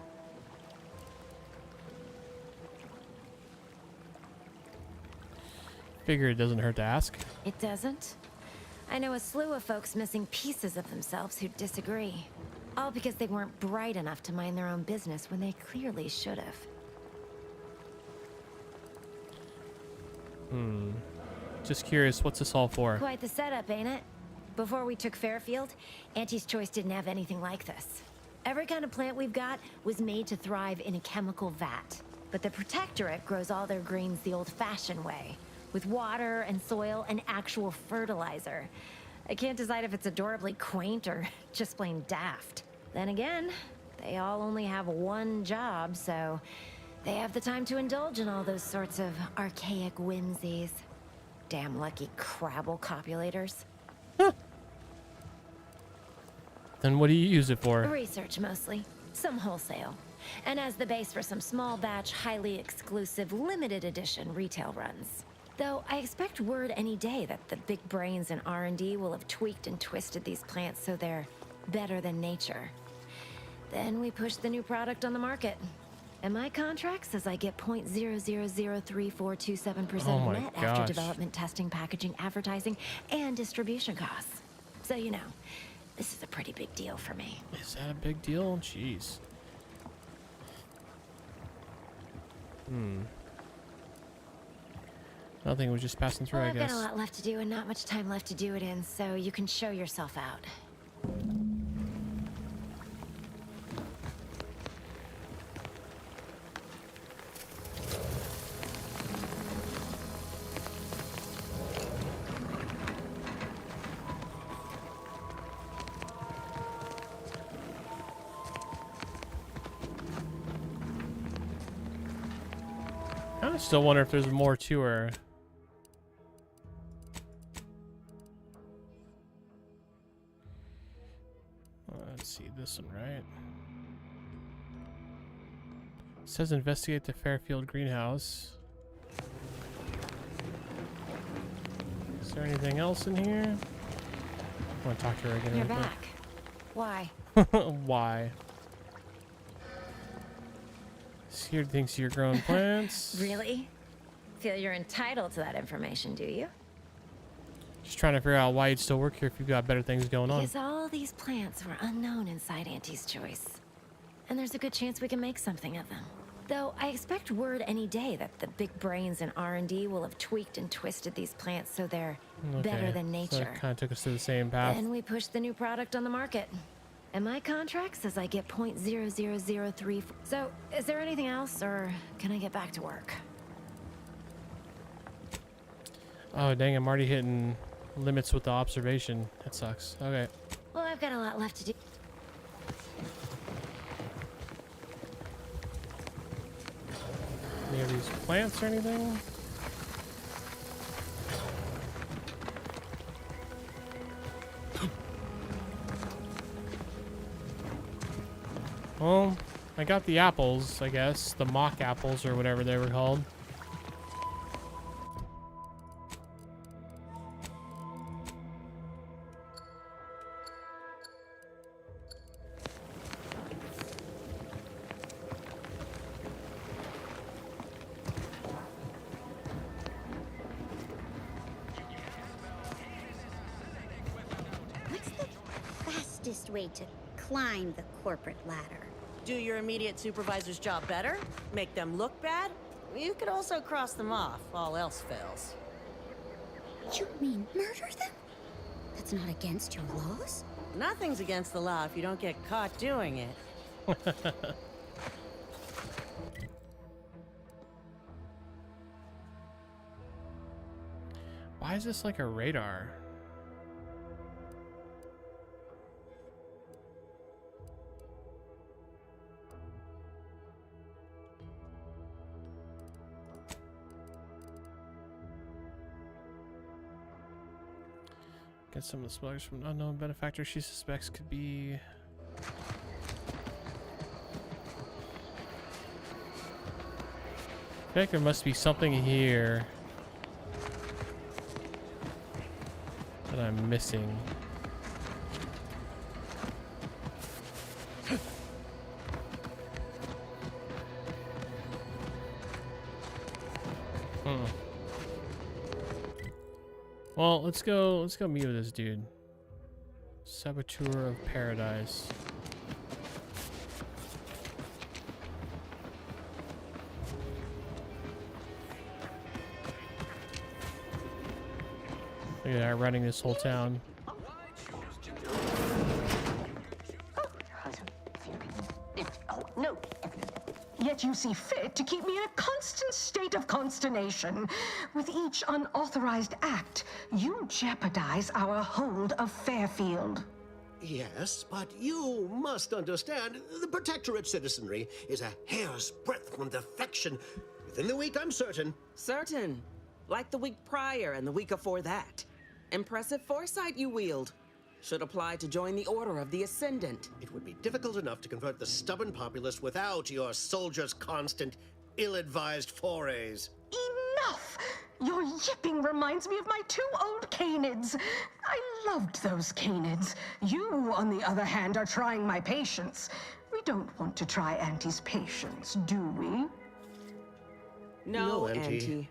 Figure it doesn't hurt to ask. It doesn't? I know a slew of folks missing pieces of themselves who disagree. All because they weren't bright enough to mind their own business when they clearly should have. Just curious, what's this all for? Quite the setup, ain't it? Before we took Fairfield, Auntie's Choice didn't have anything like this. Every kind of plant we've got was made to thrive in a chemical vat. But the Protectorate grows all their greens the old-fashioned way, with water and soil and actual fertilizer. I can't decide if it's adorably quaint or just plain daft. Then again, they all only have one job, so they have the time to indulge in all those sorts of archaic whimsies. Damn lucky Crabble copulators. Then what do you use it for? Research mostly. Some wholesale. And as the base for some small batch, highly exclusive, limited edition retail runs. Though I expect word any day that the big brains in R&D will have tweaked and twisted these plants so they're better than nature. Then we push the new product on the market. And my contract says I get 0.0003427% net after development, testing, packaging, advertising, and distribution costs. So you know, this is a pretty big deal for me. Is that a big deal? Jeez. Nothing, was just passing through, Well, I guess. I've got a lot left to do and not much time left to do it in, so you can show yourself out. I still wonder if there's more to her. Let's see this one, right? It says investigate the Fairfield greenhouse. Is there anything else in here? I want to talk to her again. You're back. Why? Why? Scared thinks you're growing plants. Really? Feel you're entitled to that information, do you? Just trying to figure out why you'd still work here if you've got better things going on. Because all these plants were unknown inside Auntie's Choice. And there's a good chance we can make something of them. Though I expect word any day that the big brains in R&D will have tweaked and twisted these plants so they're better than nature. So it kind of took us to the same path. Then we push the new product on the market. And my contract says I get 0.0003. So, is there anything else, or can I get back to work? Oh, dang, I'm already hitting limits with the observation. That sucks. Okay. Well, I've got a lot left to do. Any of these plants or anything? Well, I got the apples, I guess. The mock apples or whatever they were called. What's the fastest way to climb the corporate ladder? Do your immediate supervisor's job better? Make them look bad? You could also cross them off, all else fails. You mean murder them? That's not against your laws? Nothing's against the law if you don't get caught doing it. Why is this like a radar? Get some of the smugglers from an unknown benefactor she suspects could be... I feel like there must be something here that I'm missing. Well, let's go meet with this dude. Saboteur of Paradise. Look at that, running this whole town. No. Yet you see fit to keep me in a constant state of consternation. With each unauthorized act, you jeopardize our hold of Fairfield. Yes, but you must understand, the Protectorate citizenry is a hair's breadth from defection. Within the week, I'm certain. Certain. Like the week prior and the week before that. Impressive foresight you wield. Should apply to join the Order of the Ascendant. It would be difficult enough to convert the stubborn populace without your soldiers' constant, ill-advised forays. Enough! Your yipping reminds me of my 2 old canids. I loved those canids. You, on the other hand, are trying my patience. We don't want to try Auntie's patience, do we? No, Auntie.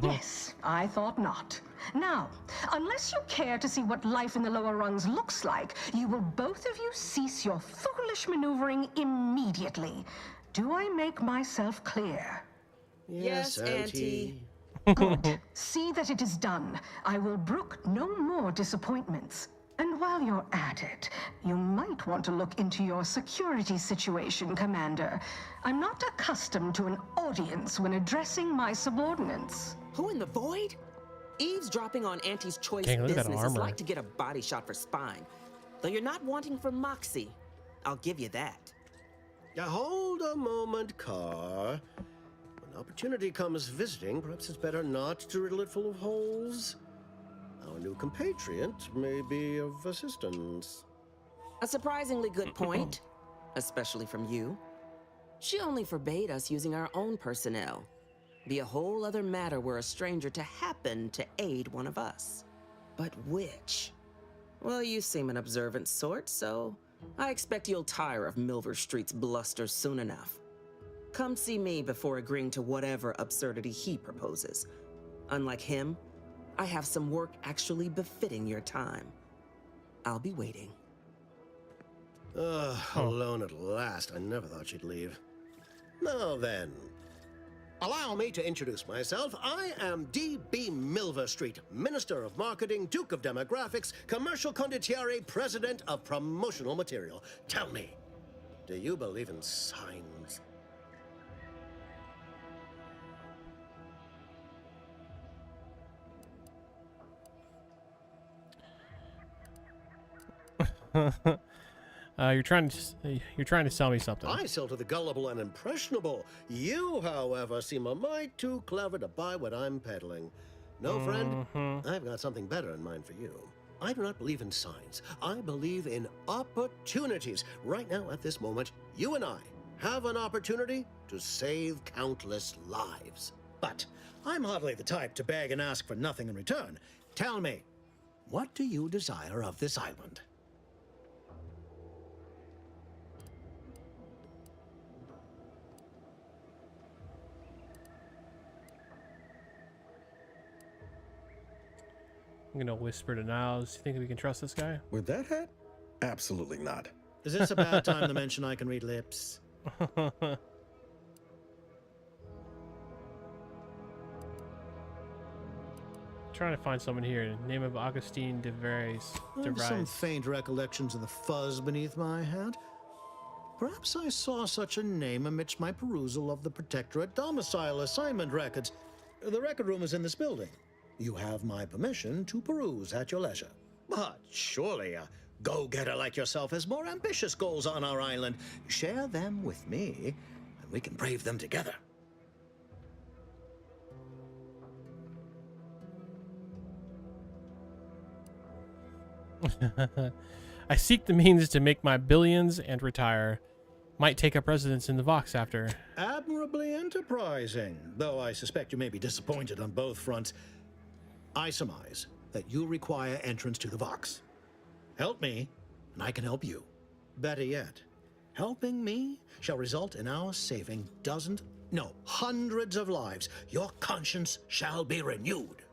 Yes, I thought not. Now, unless you care to see what life in the lower rungs looks like, you will both of you cease your foolish maneuvering immediately. Do I make myself clear? Yes, Auntie. Good. See that it is done. I will brook no more disappointments. And while you're at it, you might want to look into your security situation, Commander. I'm not accustomed to an audience when addressing my subordinates. Who in the void? Eavesdropping on Auntie's choice Dang, look at that business is armor. like to get a body shot for spine. Though you're not wanting for moxie. I'll give you that. Now hold a moment, Carr. When opportunity comes visiting, perhaps it's better not to riddle it full of holes. Our new compatriot may be of assistance. A surprisingly good point, especially from you. She only forbade us using our own personnel. Be a whole other matter were a stranger to happen to aid one of us. But which? Well, you seem an observant sort, so I expect you'll tire of Milver Street's bluster soon enough. Come see me before agreeing to whatever absurdity he proposes. Unlike him, I have some work actually befitting your time. I'll be waiting. Alone at last. I never thought she'd leave. Now then, allow me to introduce myself. I am D.B. Milver Street, Minister of Marketing, Duke of Demographics, Commercial Condottiere, President of Promotional Material. Tell me, do you believe in signs? You're trying to sell me something. I sell to the gullible and impressionable. You, however, seem a mite too clever to buy what I'm peddling. No, friend, I've got something better in mind for you. I do not believe in signs. I believe in opportunities. Right now, at this moment, you and I have an opportunity to save countless lives. But I'm hardly the type to beg and ask for nothing in return. Tell me, what do you desire of this island? I'm gonna whisper to Niles. You think we can trust this guy? With that hat? Absolutely not. Is this a bad time to mention I can read lips? Trying to find someone here. Name of Augustine de Vries. Some faint recollections of the fuzz beneath my hat. Perhaps I saw such a name amidst my perusal of the Protectorate domicile assignment records. The record room is in this building. You have my permission to peruse at your leisure. But surely a go-getter like yourself has more ambitious goals on our island. Share them with me, and we can brave them together. I seek the means to make my billions and retire. Might take up residence in the Vox after. Admirably enterprising, though I suspect you may be disappointed on both fronts. I surmise that you require entrance to the Vox. Help me, and I can help you. Better yet, helping me shall result in our saving dozens, no, hundreds of lives. Your conscience shall be renewed.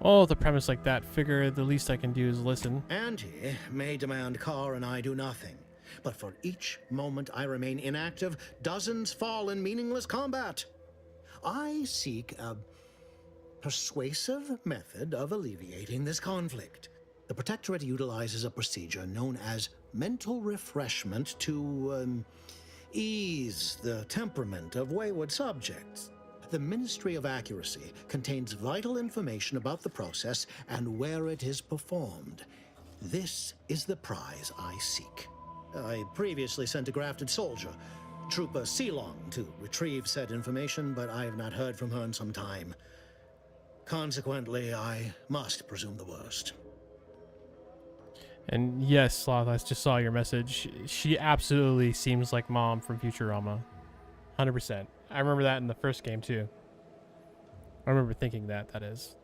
Oh, with a premise like that, figure the least I can do is listen. Auntie may demand Carr and I do nothing, but for each moment I remain inactive, dozens fall in meaningless combat. I seek a persuasive method of alleviating this conflict. The Protectorate utilizes a procedure known as mental refreshment to ease the temperament of wayward subjects. The Ministry of Accuracy contains vital information about the process and where it is performed. This is the prize I seek. I previously sent a grafted soldier, Trooper Sealong, to retrieve said information, but I have not heard from her in some time. Consequently, I must presume the worst. And yes, Sloth, I just saw your message. She absolutely seems like Mom from Futurama. 100%. I remember that in the first game, too. I remember thinking that, that is.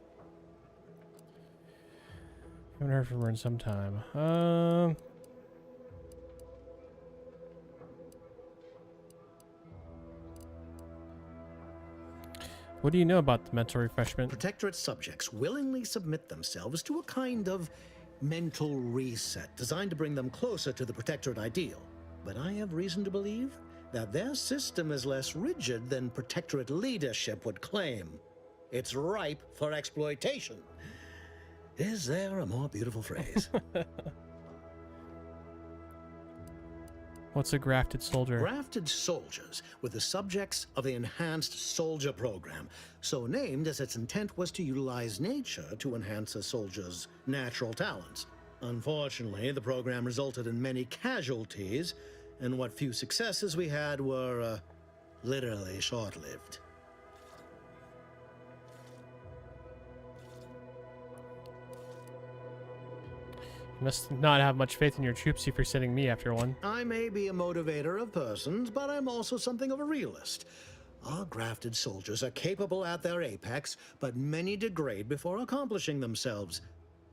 Haven't heard from her in some time. What do you know about the mental refreshment? Protectorate subjects willingly submit themselves to a kind of mental reset designed to bring them closer to the Protectorate ideal. But I have reason to believe that their system is less rigid than Protectorate leadership would claim. It's ripe for exploitation. Is there a more beautiful phrase? What's a grafted soldier? Grafted soldiers were the subjects of the Enhanced Soldier Program, so named as its intent was to utilize nature to enhance a soldier's natural talents. Unfortunately, the program resulted in many casualties, and what few successes we had were literally short-lived. You must not have much faith in your troops if you're sending me after one. I may be a motivator of persons, but I'm also something of a realist. Our grafted soldiers are capable at their apex, but many degrade before accomplishing themselves.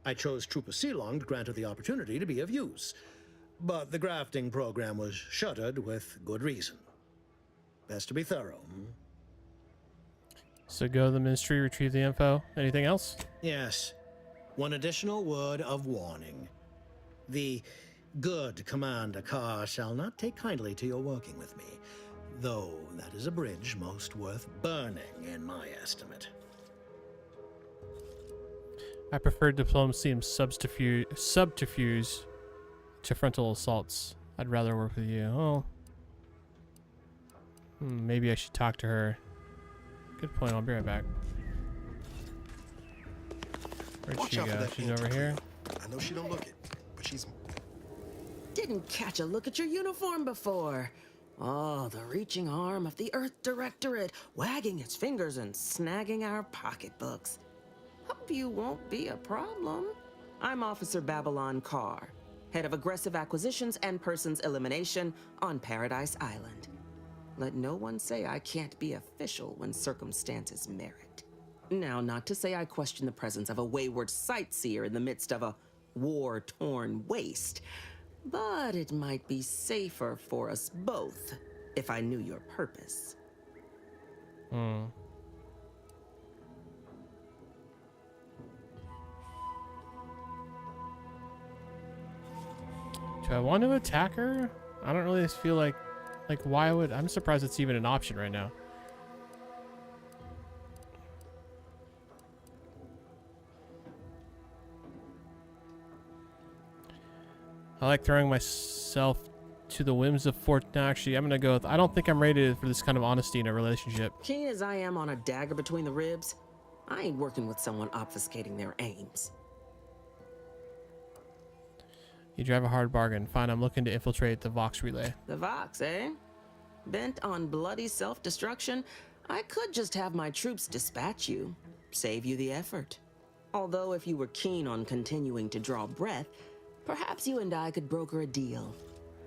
I chose Trooper Sealong to grant her the opportunity to be of use, but the grafting program was shuttered with good reason. Best to be thorough. So go to the ministry, retrieve the info. Anything else? Yes. One additional word of warning. The good Commander Carr shall not take kindly to your working with me, though that is a bridge most worth burning in my estimate. I prefer diplomacy and subterfuge to frontal assaults. I'd rather work with you. Oh. Maybe I should talk to her. Good point. I'll be right back. Where'd she go? She's over here. I know she don't look it, but she's... Didn't catch a look at your uniform before. Oh, the reaching arm of the Earth Directorate, wagging its fingers and snagging our pocketbooks. Hope you won't be a problem. I'm Officer Babylon Carr, head of aggressive acquisitions and persons elimination on Paradise Island. Let no one say I can't be official when circumstances merit. Now, not to say I question the presence of a wayward sightseer in the midst of a war-torn waste, but it might be safer for us both if I knew your purpose. Do I want to attack her? I don't really feel like why would... I'm surprised it's even an option right now. I like throwing myself to the whims of fortune. No, actually, I'm gonna go with... I don't think I'm ready for this kind of honesty in a relationship. Keen as I am on a dagger between the ribs, I ain't working with someone obfuscating their aims. You drive a hard bargain. Fine, I'm looking to infiltrate the Vox relay. The Vox, eh? Bent on bloody self-destruction, I could just have my troops dispatch you, save you the effort. Although if you were keen on continuing to draw breath, perhaps you and I could broker a deal.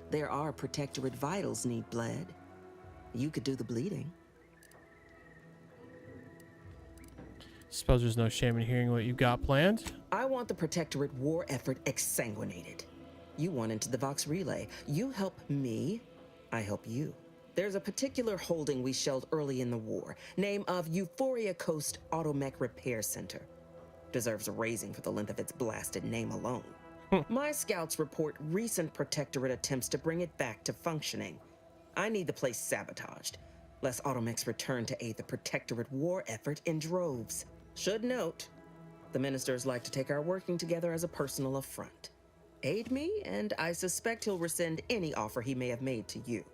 There are Protectorate vitals need bled. You could do the bleeding. Suppose there's no shame in hearing what you've got planned. I want the Protectorate war effort exsanguinated. You want into the Vox relay. You help me, I help you. There's a particular holding we shelled early in the war, name of Euphoria Coast Automech Repair Center. Deserves a raising for the length of its blasted name alone. My scouts report recent Protectorate attempts to bring it back to functioning. I need the place sabotaged, lest Automechs return to aid the Protectorate war effort in droves. Should note, the ministers like to take our working together as a personal affront. Aid me, and I suspect he'll rescind any offer he may have made to you.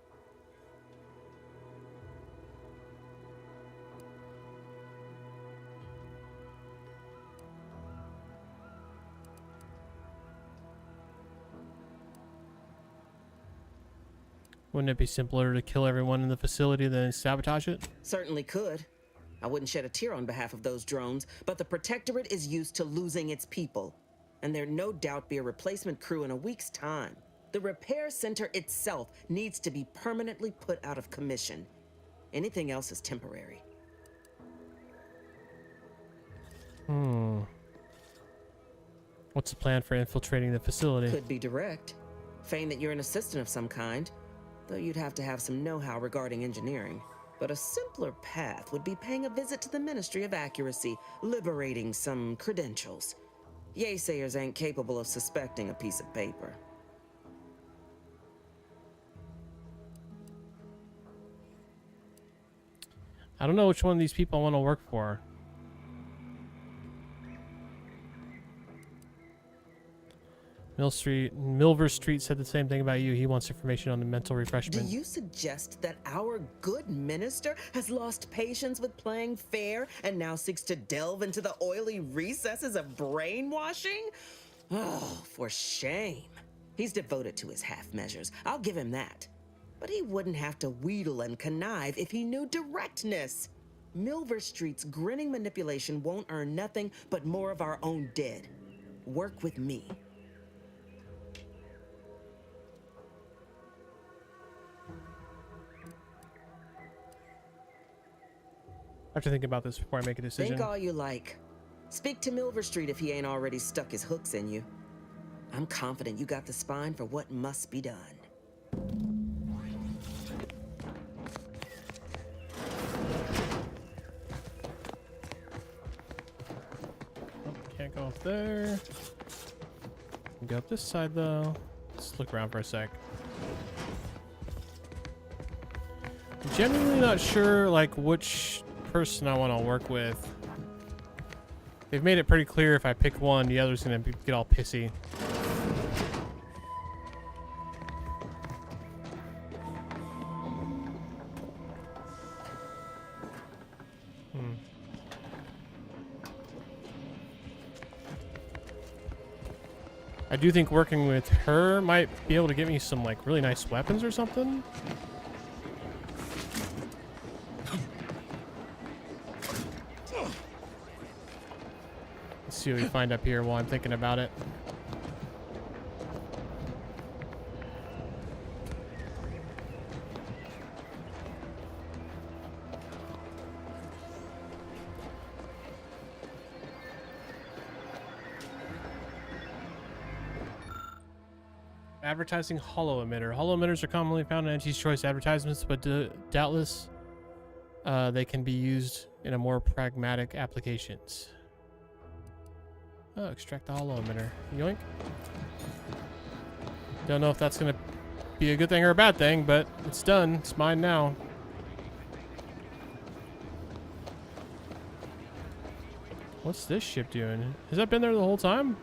Wouldn't it be simpler to kill everyone in the facility than sabotage it? Certainly could. I wouldn't shed a tear on behalf of those drones, but the Protectorate is used to losing its people, and there'd no doubt be a replacement crew in a week's time. The repair center itself needs to be permanently put out of commission. Anything else is temporary. What's the plan for infiltrating the facility? Could be direct. Feign that you're an assistant of some kind, though you'd have to have some know-how regarding engineering. But a simpler path would be paying a visit to the Ministry of Accuracy, liberating some credentials. Yaysayers ain't capable of suspecting a piece of paper. I don't know which one of these people I want to work for. Milver Street said the same thing about you. He wants information on the mental refreshment. Do you suggest that our good minister has lost patience with playing fair and now seeks to delve into the oily recesses of brainwashing? Oh, for shame. He's devoted to his half measures. I'll give him that. But he wouldn't have to wheedle and connive if he knew directness. Milver Street's grinning manipulation won't earn nothing but more of our own dead. Work with me. I have to think about this before I make a decision. Think all you like. Speak to Milver Street if he ain't already stuck his hooks in you. I'm confident you got the spine for what must be done. Can't go up there. Go up this side though. Let's look around for a sec. I'm genuinely not sure like which person I want to work with. They've made it pretty clear if I pick one, the other's gonna get all pissy. I do think working with her might be able to get me some like really nice weapons or something. Let's see what we find up here while I'm thinking about it. Advertising holo emitter. Holo emitters are commonly found in Entity's Choice advertisements, but doubtless they can be used in a more pragmatic applications. Oh, extract the holo emitter. Yoink. Don't know if that's gonna be a good thing or a bad thing, but it's done. It's mine now. What's this ship doing? Has that been there the whole time?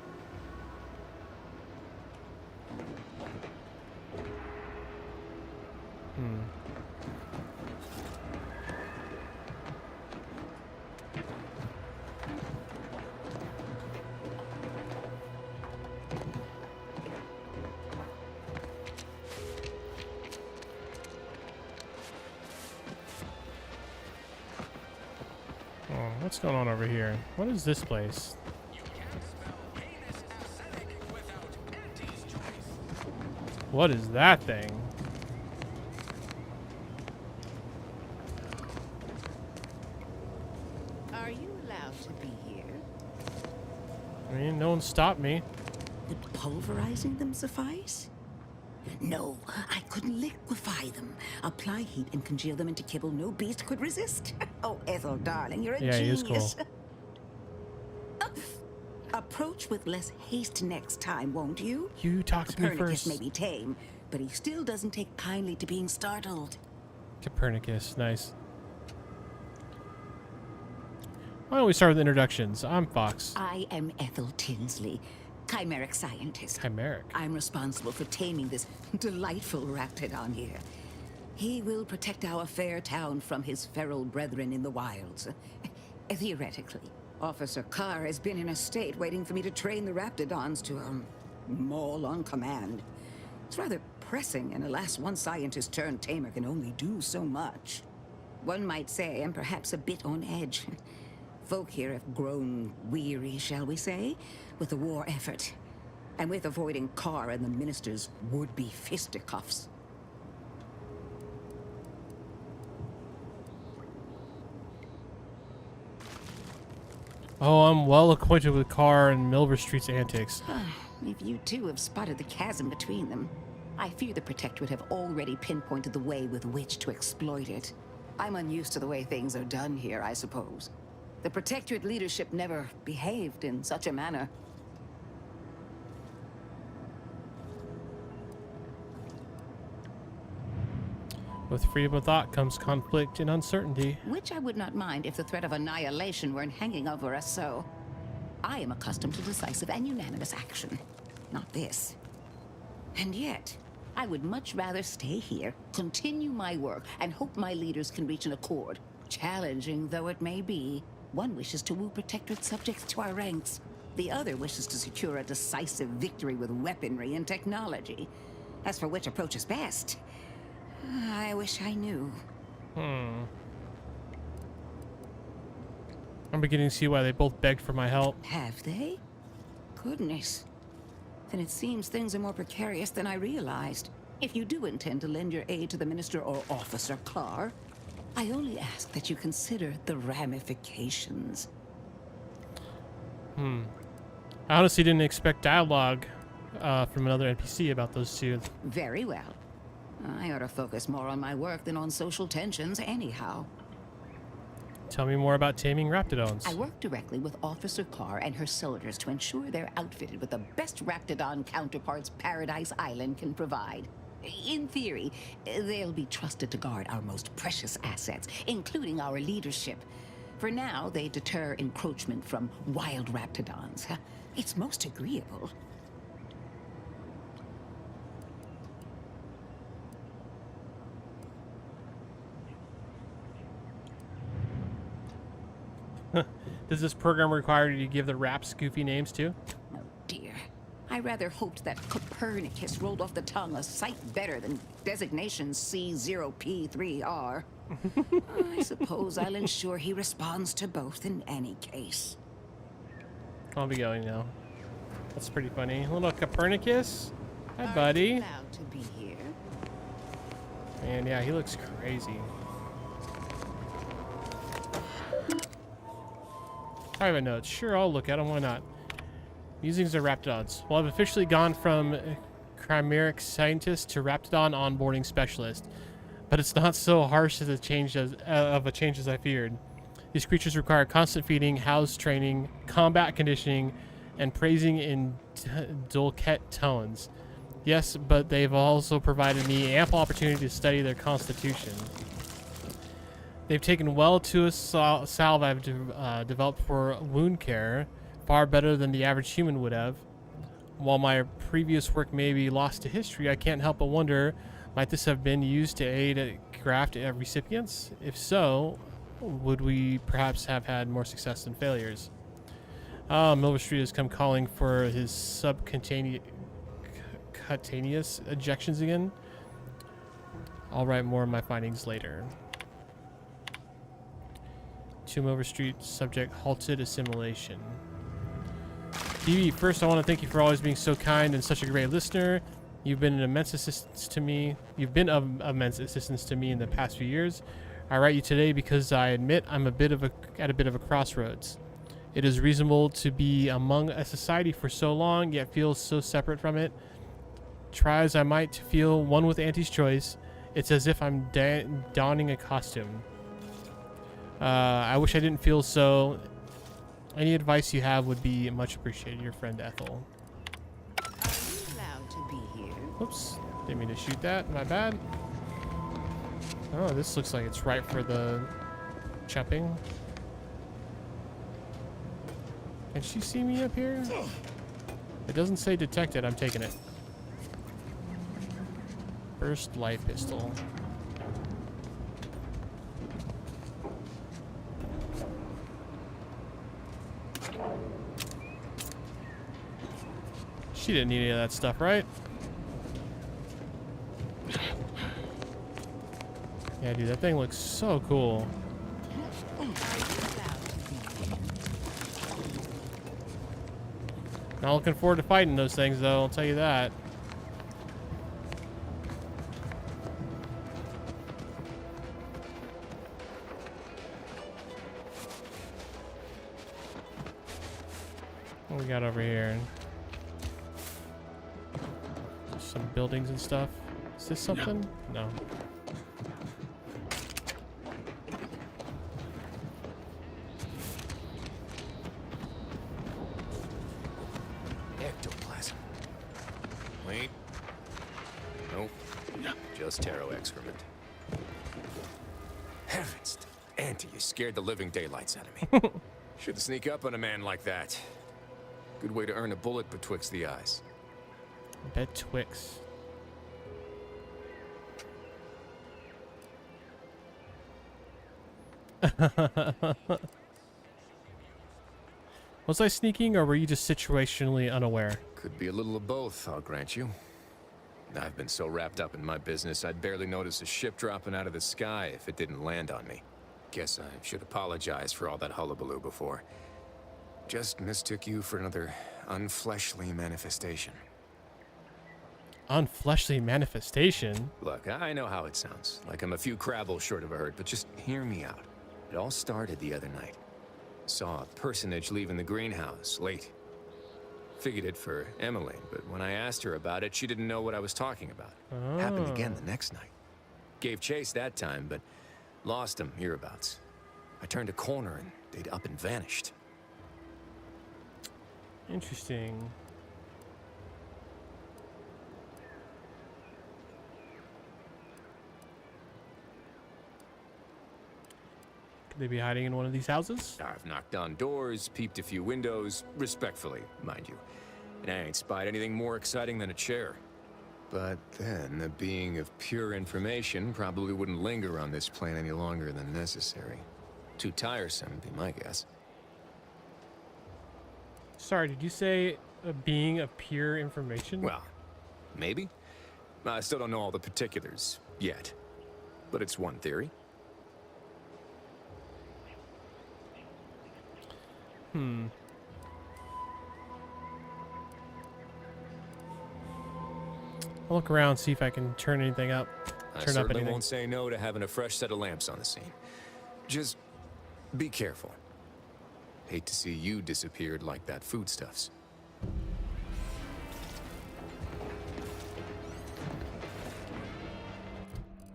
What's going on over here? What is this place? What is that thing? Are you allowed to be here? I mean, no one stopped me. Would pulverizing them suffice? No, I could liquefy them. Apply heat and congeal them into kibble no beast could resist. Oh, Ethel, darling, you're a Yeah, he genius. is cool. Approach with less haste next time, won't you? You talk to me Copernicus first. may be tame, but he still doesn't take kindly to being startled. Copernicus, nice. Why don't we start with introductions? I'm Fox. I am Ethel Tinsley, chimeric scientist. Chimeric? I'm responsible for taming this delightful raptidon here. He will protect our fair town from his feral brethren in the wilds. Theoretically. Officer Carr has been in a state waiting for me to train the raptidons to, maul on command. It's rather pressing, and alas, one scientist turned tamer can only do so much. One might say I'm perhaps a bit on edge. Folk here have grown weary, shall we say, with the war effort, and with avoiding Carr and the minister's would-be fisticuffs. Oh, I'm well acquainted with Carr and Milver Street's antics. If you two have spotted the chasm between them, I fear the Protectorate have already pinpointed the way with which to exploit it. I'm unused to the way things are done here, I suppose. The Protectorate leadership never behaved in such a manner. With freedom of thought comes conflict and uncertainty. Which I would not mind if the threat of annihilation weren't hanging over us so. I am accustomed to decisive and unanimous action. Not this. And yet, I would much rather stay here, continue my work, and hope my leaders can reach an accord. Challenging though it may be, one wishes to woo Protectorate subjects to our ranks. The other wishes to secure a decisive victory with weaponry and technology. As for which approach is best, I wish I knew. I'm beginning to see why they both begged for my help. Have they? Goodness. Then it seems things are more precarious than I realized. If you do intend to lend your aid to the Minister or Officer Carr, I only ask that you consider the ramifications. I honestly didn't expect dialogue from another NPC about those two. Very well. I ought to focus more on my work than on social tensions anyhow. Tell me more about taming raptidons. I work directly with Officer Carr and her soldiers to ensure they're outfitted with the best raptidon counterparts Paradise Island can provide. In theory, they'll be trusted to guard our most precious assets, including our leadership. For now, they deter encroachment from wild raptidons. It's most agreeable. Does this program require you to give the raps goofy names too? Oh dear. I rather hoped that Copernicus rolled off the tongue a sight better than designation C0P3R. I suppose I'll ensure he responds to both in any case. I'll be going now. That's pretty funny. Little Copernicus. Hi, buddy. Proud to be here. And yeah, he looks crazy. I have a note. Sure, I'll look at them. Why not? Musings of Raptidons. Well, I've officially gone from chimeric scientist to Raptidon onboarding specialist, but it's not so harsh as a change as I feared. These creatures require constant feeding, house training, combat conditioning, and praising in dulcet tones. Yes, but they've also provided me ample opportunity to study their constitution. They've taken well to a salve I've developed for wound care, far better than the average human would have. While my previous work may be lost to history, I can't help but wonder, might this have been used to aid at graft recipients? If so, would we perhaps have had more success than failures? Milver Street has come calling for his subcutaneous ejections again. I'll write more of my findings later. To Milver Street, subject halted assimilation. DB, first I want to thank you for always being so kind and such a great listener. You've been an immense assistance to me. You've been of immense assistance to me in the past few years. I write you today because I admit I'm at a bit of a crossroads. It is reasonable to be among a society for so long, yet feel so separate from it. Try as I might to feel one with Auntie's choice, it's as if I'm donning a costume. I wish I didn't feel so. Any advice you have would be much appreciated, your friend Ethel. Are you allowed to be here? Oops, didn't mean to shoot that. My bad. Oh, this looks like it's right for the chopping. Can she see me up here? It doesn't say detected. I'm taking it. Burst light pistol. She didn't need any of that stuff, right? Yeah, dude, that thing looks so cool. Not looking forward to fighting those things, though, I'll tell you that. What we got over here? Some buildings and stuff. Is this something? No. Ectoplasm. Wait. Nope. Just taro excrement. Heavens. Auntie, you scared the living daylights out of me. Shouldn't sneak up on a man like that. Good way to earn a bullet betwixt the eyes. Betwixt. Was I sneaking, or were you just situationally unaware? Could be a little of both, I'll grant you. I've been so wrapped up in my business, I'd barely notice a ship dropping out of the sky if it didn't land on me. Guess I should apologize for all that hullabaloo before. Just mistook you for another unfleshly manifestation. Unfleshly manifestation? Look, I know how it sounds, like I'm a few crabbles short of a hurt, but just hear me out. It all started the other night. Saw a personage leaving the greenhouse, late. Figured it for Emily, but when I asked her about it, she didn't know what I was talking about. Happened again the next night. Gave chase that time, but lost him hereabouts. I turned a corner and they'd up and vanished. Interesting. Could they be hiding in one of these houses? I've knocked on doors, peeped a few windows, respectfully, mind you. And I ain't spied anything more exciting than a chair. But then, a being of pure information probably wouldn't linger on this plane any longer than necessary. Too tiresome, would be my guess. Sorry, did you say a being of pure information? Well, maybe. I still don't know all the particulars yet. But it's one theory. I'll look around, see if I can turn anything up. I Turn up certainly anything. won't say no to having a fresh set of lamps on the scene. Just be careful. Hate to see you disappeared like that foodstuffs.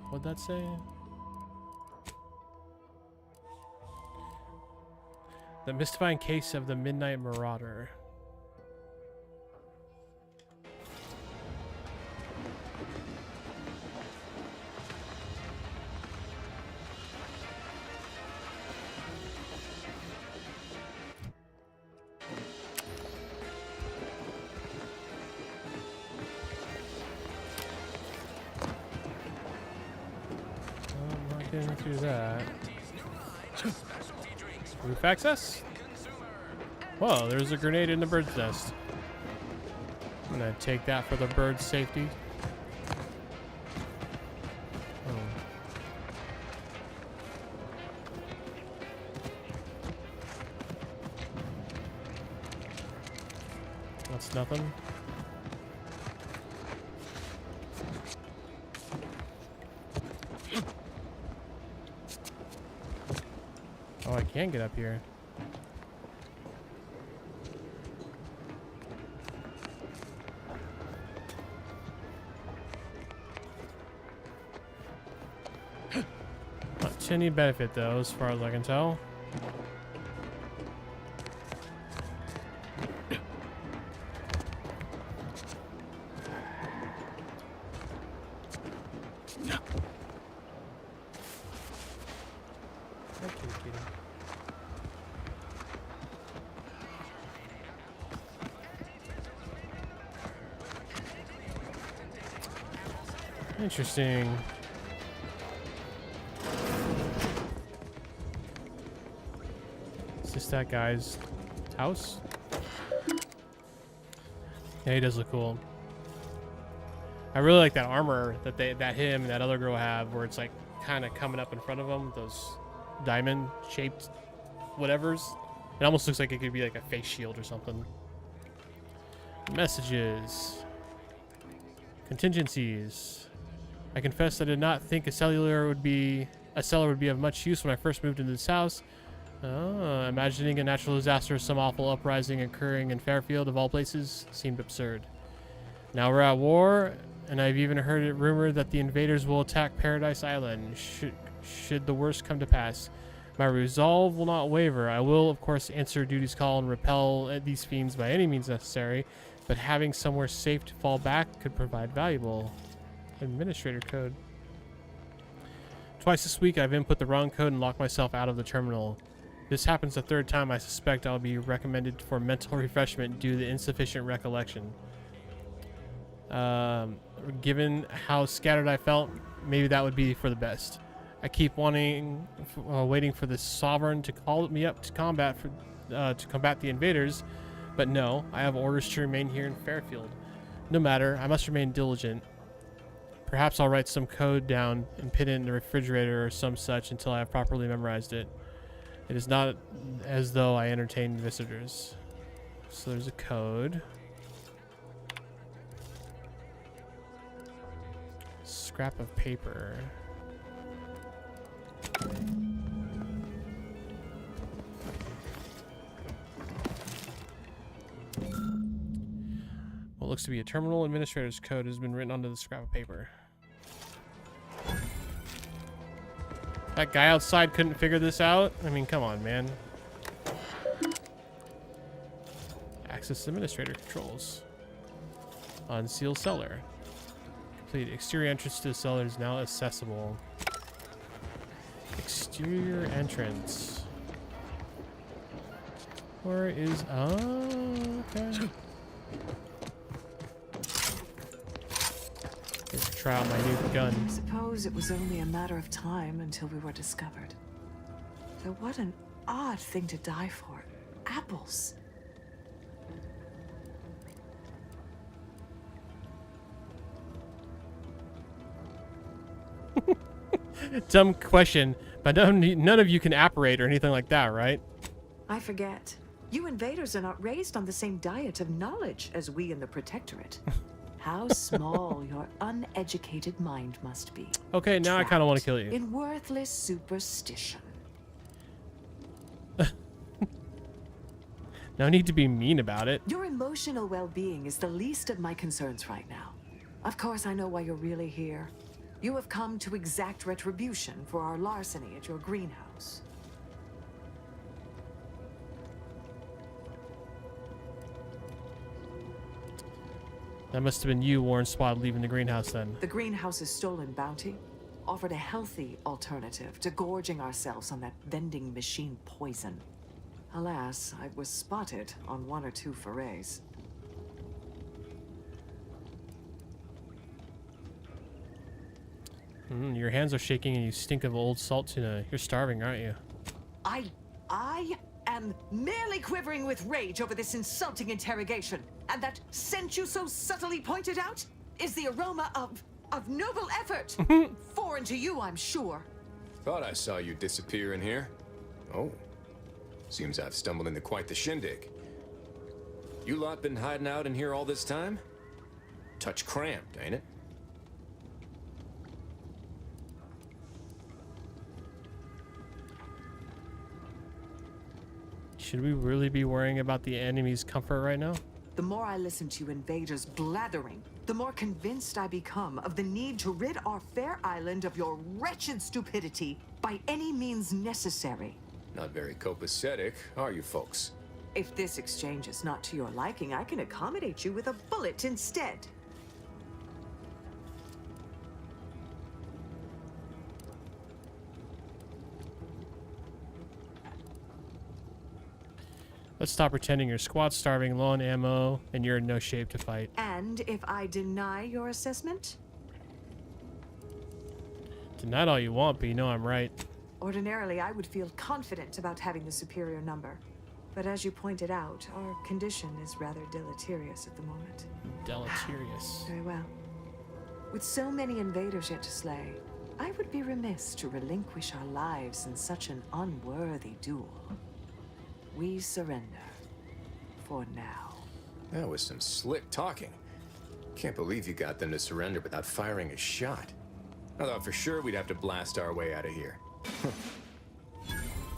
What'd that say? The mystifying case of the Midnight Marauder. I'm not getting through that. Roof access? Whoa, there's a grenade in the bird's nest. I'm gonna take that for the bird's safety. Oh. That's nothing. Oh, I can get up here. Not to any benefit, though, as far as I can tell. Interesting. Is this that guy's house? Yeah, he does look cool. I really like that armor that him and that other girl have, where it's like kind of coming up in front of them, those diamond-shaped whatevers. It almost looks like it could be like a face shield or something. Messages. Contingencies. I confess I did not think a cellar would be of much use when I first moved into this house. Imagining a natural disaster, some awful uprising occurring in Fairfield of all places, seemed absurd. Now we're at war, and I've even heard it rumored that the invaders will attack Paradise Island, should the worst come to pass. My resolve will not waver. I will, of course, answer duty's call and repel these fiends by any means necessary, but having somewhere safe to fall back could provide valuable administrator code. Twice this week, I've input the wrong code and locked myself out of the terminal. This happens the third time. I suspect I'll be recommended for mental refreshment due to insufficient recollection. Given how scattered I felt, maybe that would be for the best. I keep waiting for the Sovereign to call me up to combat the invaders, but no, I have orders to remain here in Fairfield. No matter, I must remain diligent. Perhaps I'll write some code down and pin it in the refrigerator or some such until I have properly memorized it. It is not as though I entertain visitors. So there's a code. Scrap of paper. What looks to be a terminal administrator's code has been written onto the scrap of paper. That guy outside couldn't figure this out? I mean, come on, man. Access administrator controls. Unseal cellar. Complete. Exterior entrance to the cellar is now accessible. Exterior entrance. Where is... Oh, okay. Let's try out my new gun. I suppose it was only a matter of time until we were discovered. Though what an odd thing to die for. Apples. Dumb question, but none of you can apparate or anything like that, right? I forget. You invaders are not raised on the same diet of knowledge as we in the Protectorate. How small your uneducated mind must be. Okay, now I kind of want to kill you. In worthless superstition. No need to be mean about it. Your emotional well-being is the least of my concerns right now. Of course, I know why you're really here. You have come to exact retribution for our larceny at your greenhouse. That must have been you, Warren Spot, leaving the greenhouse then. The greenhouse's stolen bounty offered a healthy alternative to gorging ourselves on that vending machine poison. Alas, I was spotted on 1 or 2 forays. Your hands are shaking and you stink of old salt tuna. You're starving, aren't you? I am merely quivering with rage over this insulting interrogation. And that scent you so subtly pointed out is the aroma of noble effort. Foreign to you, I'm sure. Thought I saw you disappear in here. Oh. Seems I've stumbled into quite the shindig. You lot been hiding out in here all this time? Touch cramped, ain't it? Should we really be worrying about the enemy's comfort right now? The more I listen to you invaders blathering, the more convinced I become of the need to rid our fair island of your wretched stupidity by any means necessary. Not very copacetic, are you folks? If this exchange is not to your liking, I can accommodate you with a bullet instead. Let's stop pretending your squad's starving, low on ammo, and you're in no shape to fight. And if I deny your assessment? Deny it all you want, but you know I'm right. Ordinarily, I would feel confident about having the superior number. But as you pointed out, our condition is rather deleterious at the moment. Deleterious. Very well. With so many invaders yet to slay, I would be remiss to relinquish our lives in such an unworthy duel. We surrender. For now. That was some slick talking. Can't believe you got them to surrender without firing a shot. I thought for sure we'd have to blast our way out of here.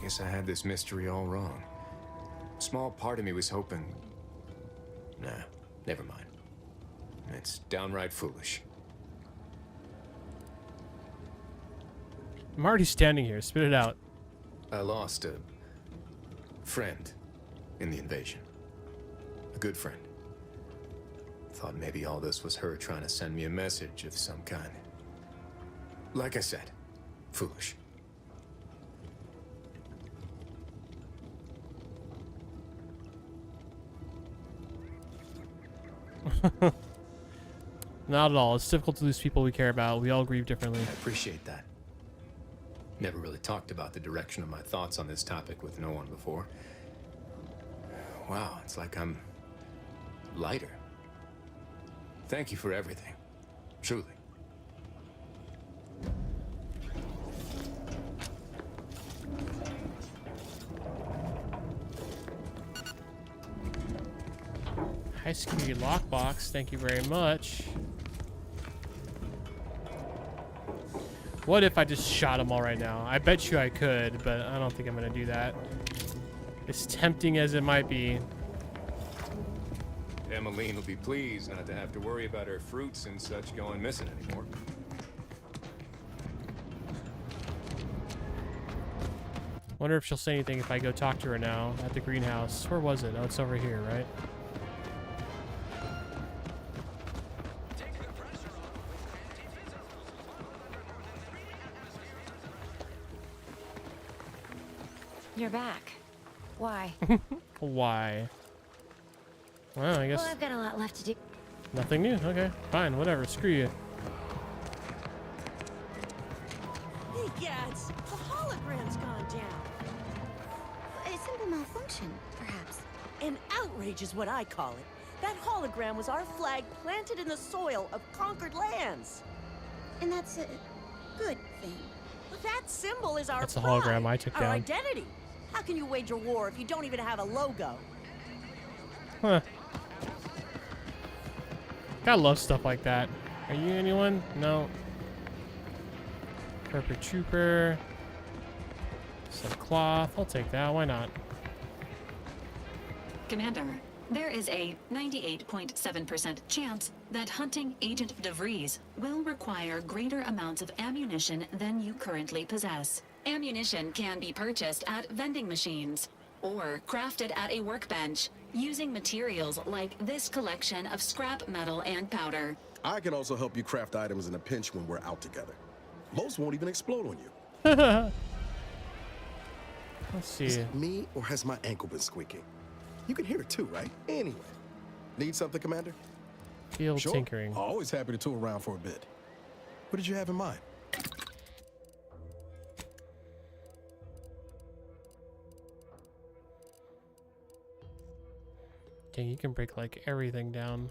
Guess I had this mystery all wrong. Small part of me was hoping... Nah, never mind. It's downright foolish. I'm already standing here. Spit it out. I lost a friend in the invasion. A good friend. Thought maybe all this was her trying to send me a message of some kind. Like I said, foolish. Not at all. It's difficult to lose people we care about. We all grieve differently. I appreciate that. Never really talked about the direction of my thoughts on this topic with no one before. Wow, it's like I'm lighter. Thank you for everything. Truly. High security lockbox. Thank you very much. What if I just shot them all right now? I bet you I could, but I don't think I'm gonna do that. As tempting as it might be. Emmeline will be pleased not to have to worry about her fruits and such going missing anymore. Wonder if she'll say anything if I go talk to her now at the greenhouse. Where was it? Oh, it's over here, right? You're back. Why? Why? Well, I guess... Well, I've got a lot left to do. Nothing new? Okay, fine, whatever. Screw you. Hey, Gads, the hologram's gone down. A simple malfunction, perhaps. An outrage is what I call it. That hologram was our flag planted in the soil of conquered lands. And that's a good thing. But that symbol is our That's the pride, hologram I took our down. identity. How can you wage a war if you don't even have a logo? Huh. Gotta love stuff like that. Are you anyone? No. Purple Trooper. Some cloth. I'll take that. Why not? Commander, there is a 98.7% chance that hunting Agent DeVries will require greater amounts of ammunition than you currently possess. Ammunition can be purchased at vending machines or crafted at a workbench using materials like this collection of scrap metal and powder. I can also help you craft items in a pinch when we're out together. Most won't even explode on you. Let's see. Is it me, or has my ankle been squeaking? You can hear it too, right? Anyway. Need something, Commander? Field Sure. tinkering. Always happy to tool around for a bit. What did you have in mind? Dang, you can break like everything down.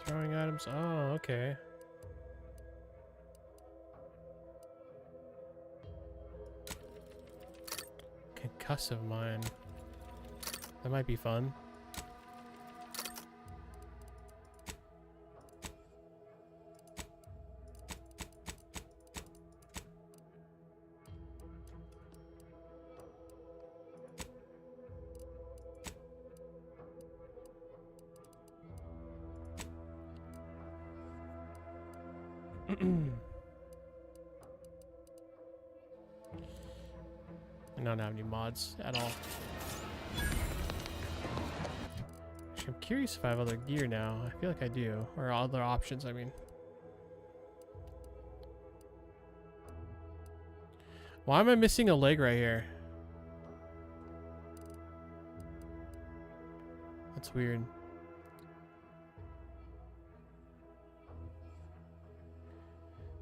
Throwing items. Oh, okay. Concussive mine. That might be fun. I don't have any mods at all. Actually, I'm curious if I have other gear now. I feel like I do. Or other options, I mean. Why am I missing a leg right here? That's weird.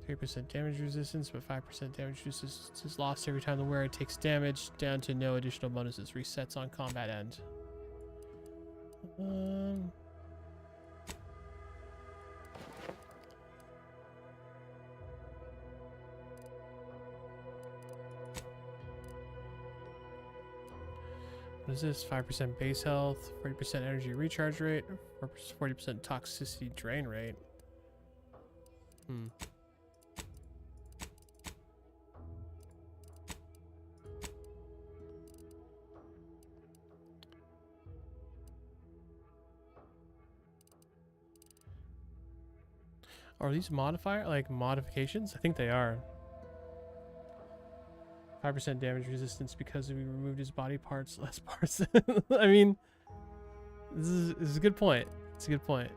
3% damage resistance, but 5% damage resistance is lost every time the wearer takes damage, down to no additional bonuses. Resets on combat end. What is this? 5% base health, 40% energy recharge rate, 40% toxicity drain rate. Are these modifications? I think they are. 5% damage resistance because we removed his body parts, less parts. I mean, this is a good point. It's a good point.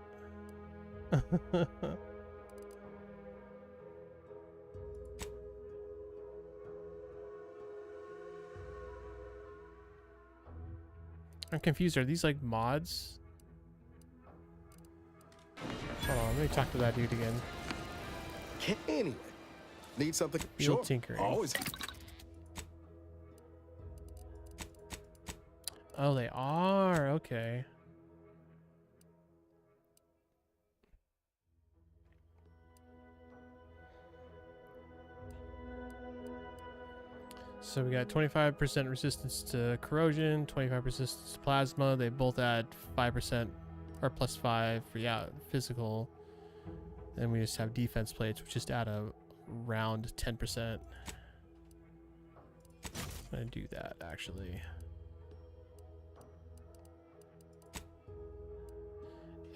I'm confused. Are these like mods? Hold on, let me talk to that dude again. Anyway, need something? Field Sure. tinkering. Always. Oh, they are. Okay. So we got 25% resistance to corrosion, 25% resistance to plasma. They both add 5% or plus 5 for physical. Then we just have defense plates, which just add around 10%. I'm gonna do that actually.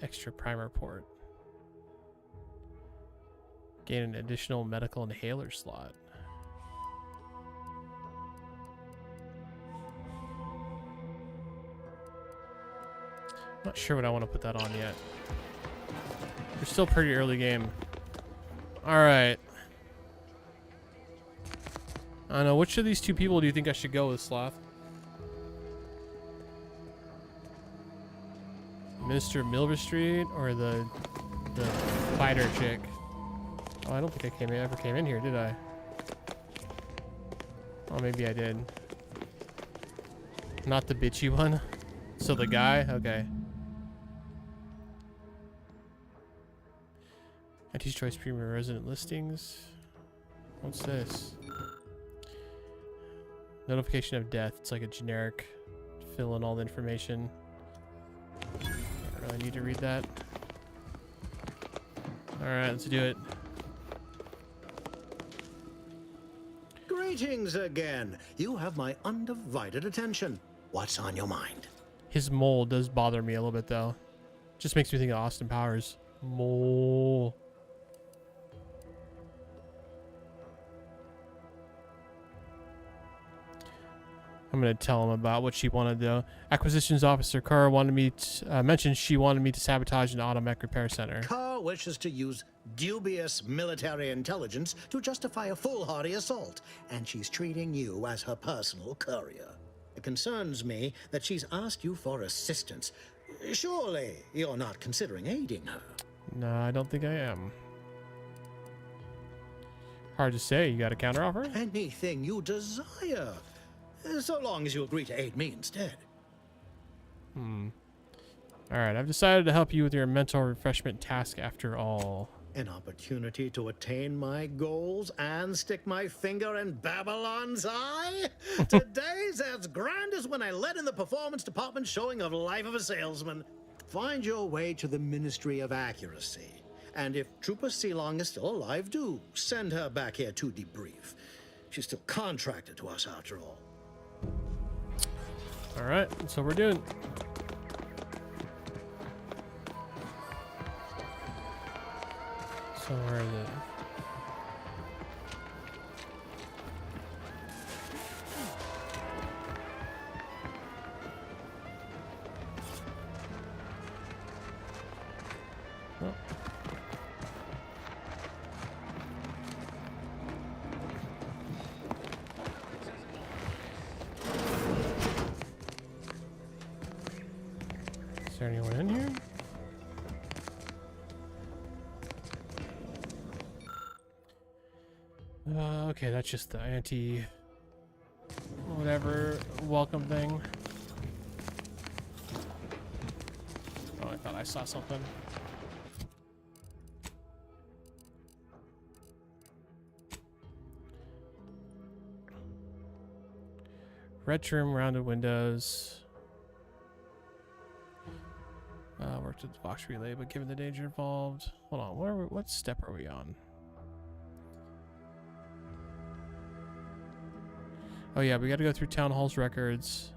Extra primer port. Gain an additional medical inhaler slot. Not sure what I want to put that on yet. We're still pretty early game. Alright. I don't know, which of these two people do you think I should go with, Sloth? Mr. Milverstreet or the fighter chick? Oh, I don't think I ever came in here, did I? Oh, maybe I did. Not the bitchy one. So the guy? Okay. IT's Choice Premium Resident Listings. What's this? Notification of death. It's like a generic fill in all the information. I don't really need to read that. Alright, let's do it. Greetings again. You have my undivided attention. What's on your mind? His mole does bother me a little bit, though. Just makes me think of Austin Powers. Mole. I'm going to tell him about what she wanted, though. Acquisitions Officer Carr wanted me to, mentioned she wanted me to sabotage an automech repair center. Carr wishes to use dubious military intelligence to justify a foolhardy assault, and she's treating you as her personal courier. It concerns me that she's asked you for assistance. Surely you're not considering aiding her. No, I don't think I am. Hard to say. You got a counteroffer? Anything you desire. So long as you agree to aid me instead. Alright, I've decided to help you with your mental refreshment task after all. An opportunity to attain my goals and stick my finger in Babylon's eye? Today's as grand as when I led in the performance department showing of Life of a Salesman. Find your way to the Ministry of Accuracy. And if Trooper Sealong is still alive, do send her back here to debrief. She's still contracted to us after all. Alright, that's what we're doing. So where is it? Oh. Is there anyone in here? Okay, that's just the anti whatever welcome thing. Oh, I thought I saw something. Red trim, rounded windows. Worked with the box relay, but given the danger involved. Hold on, what step are we on? Oh yeah, we gotta go through Town Hall's records.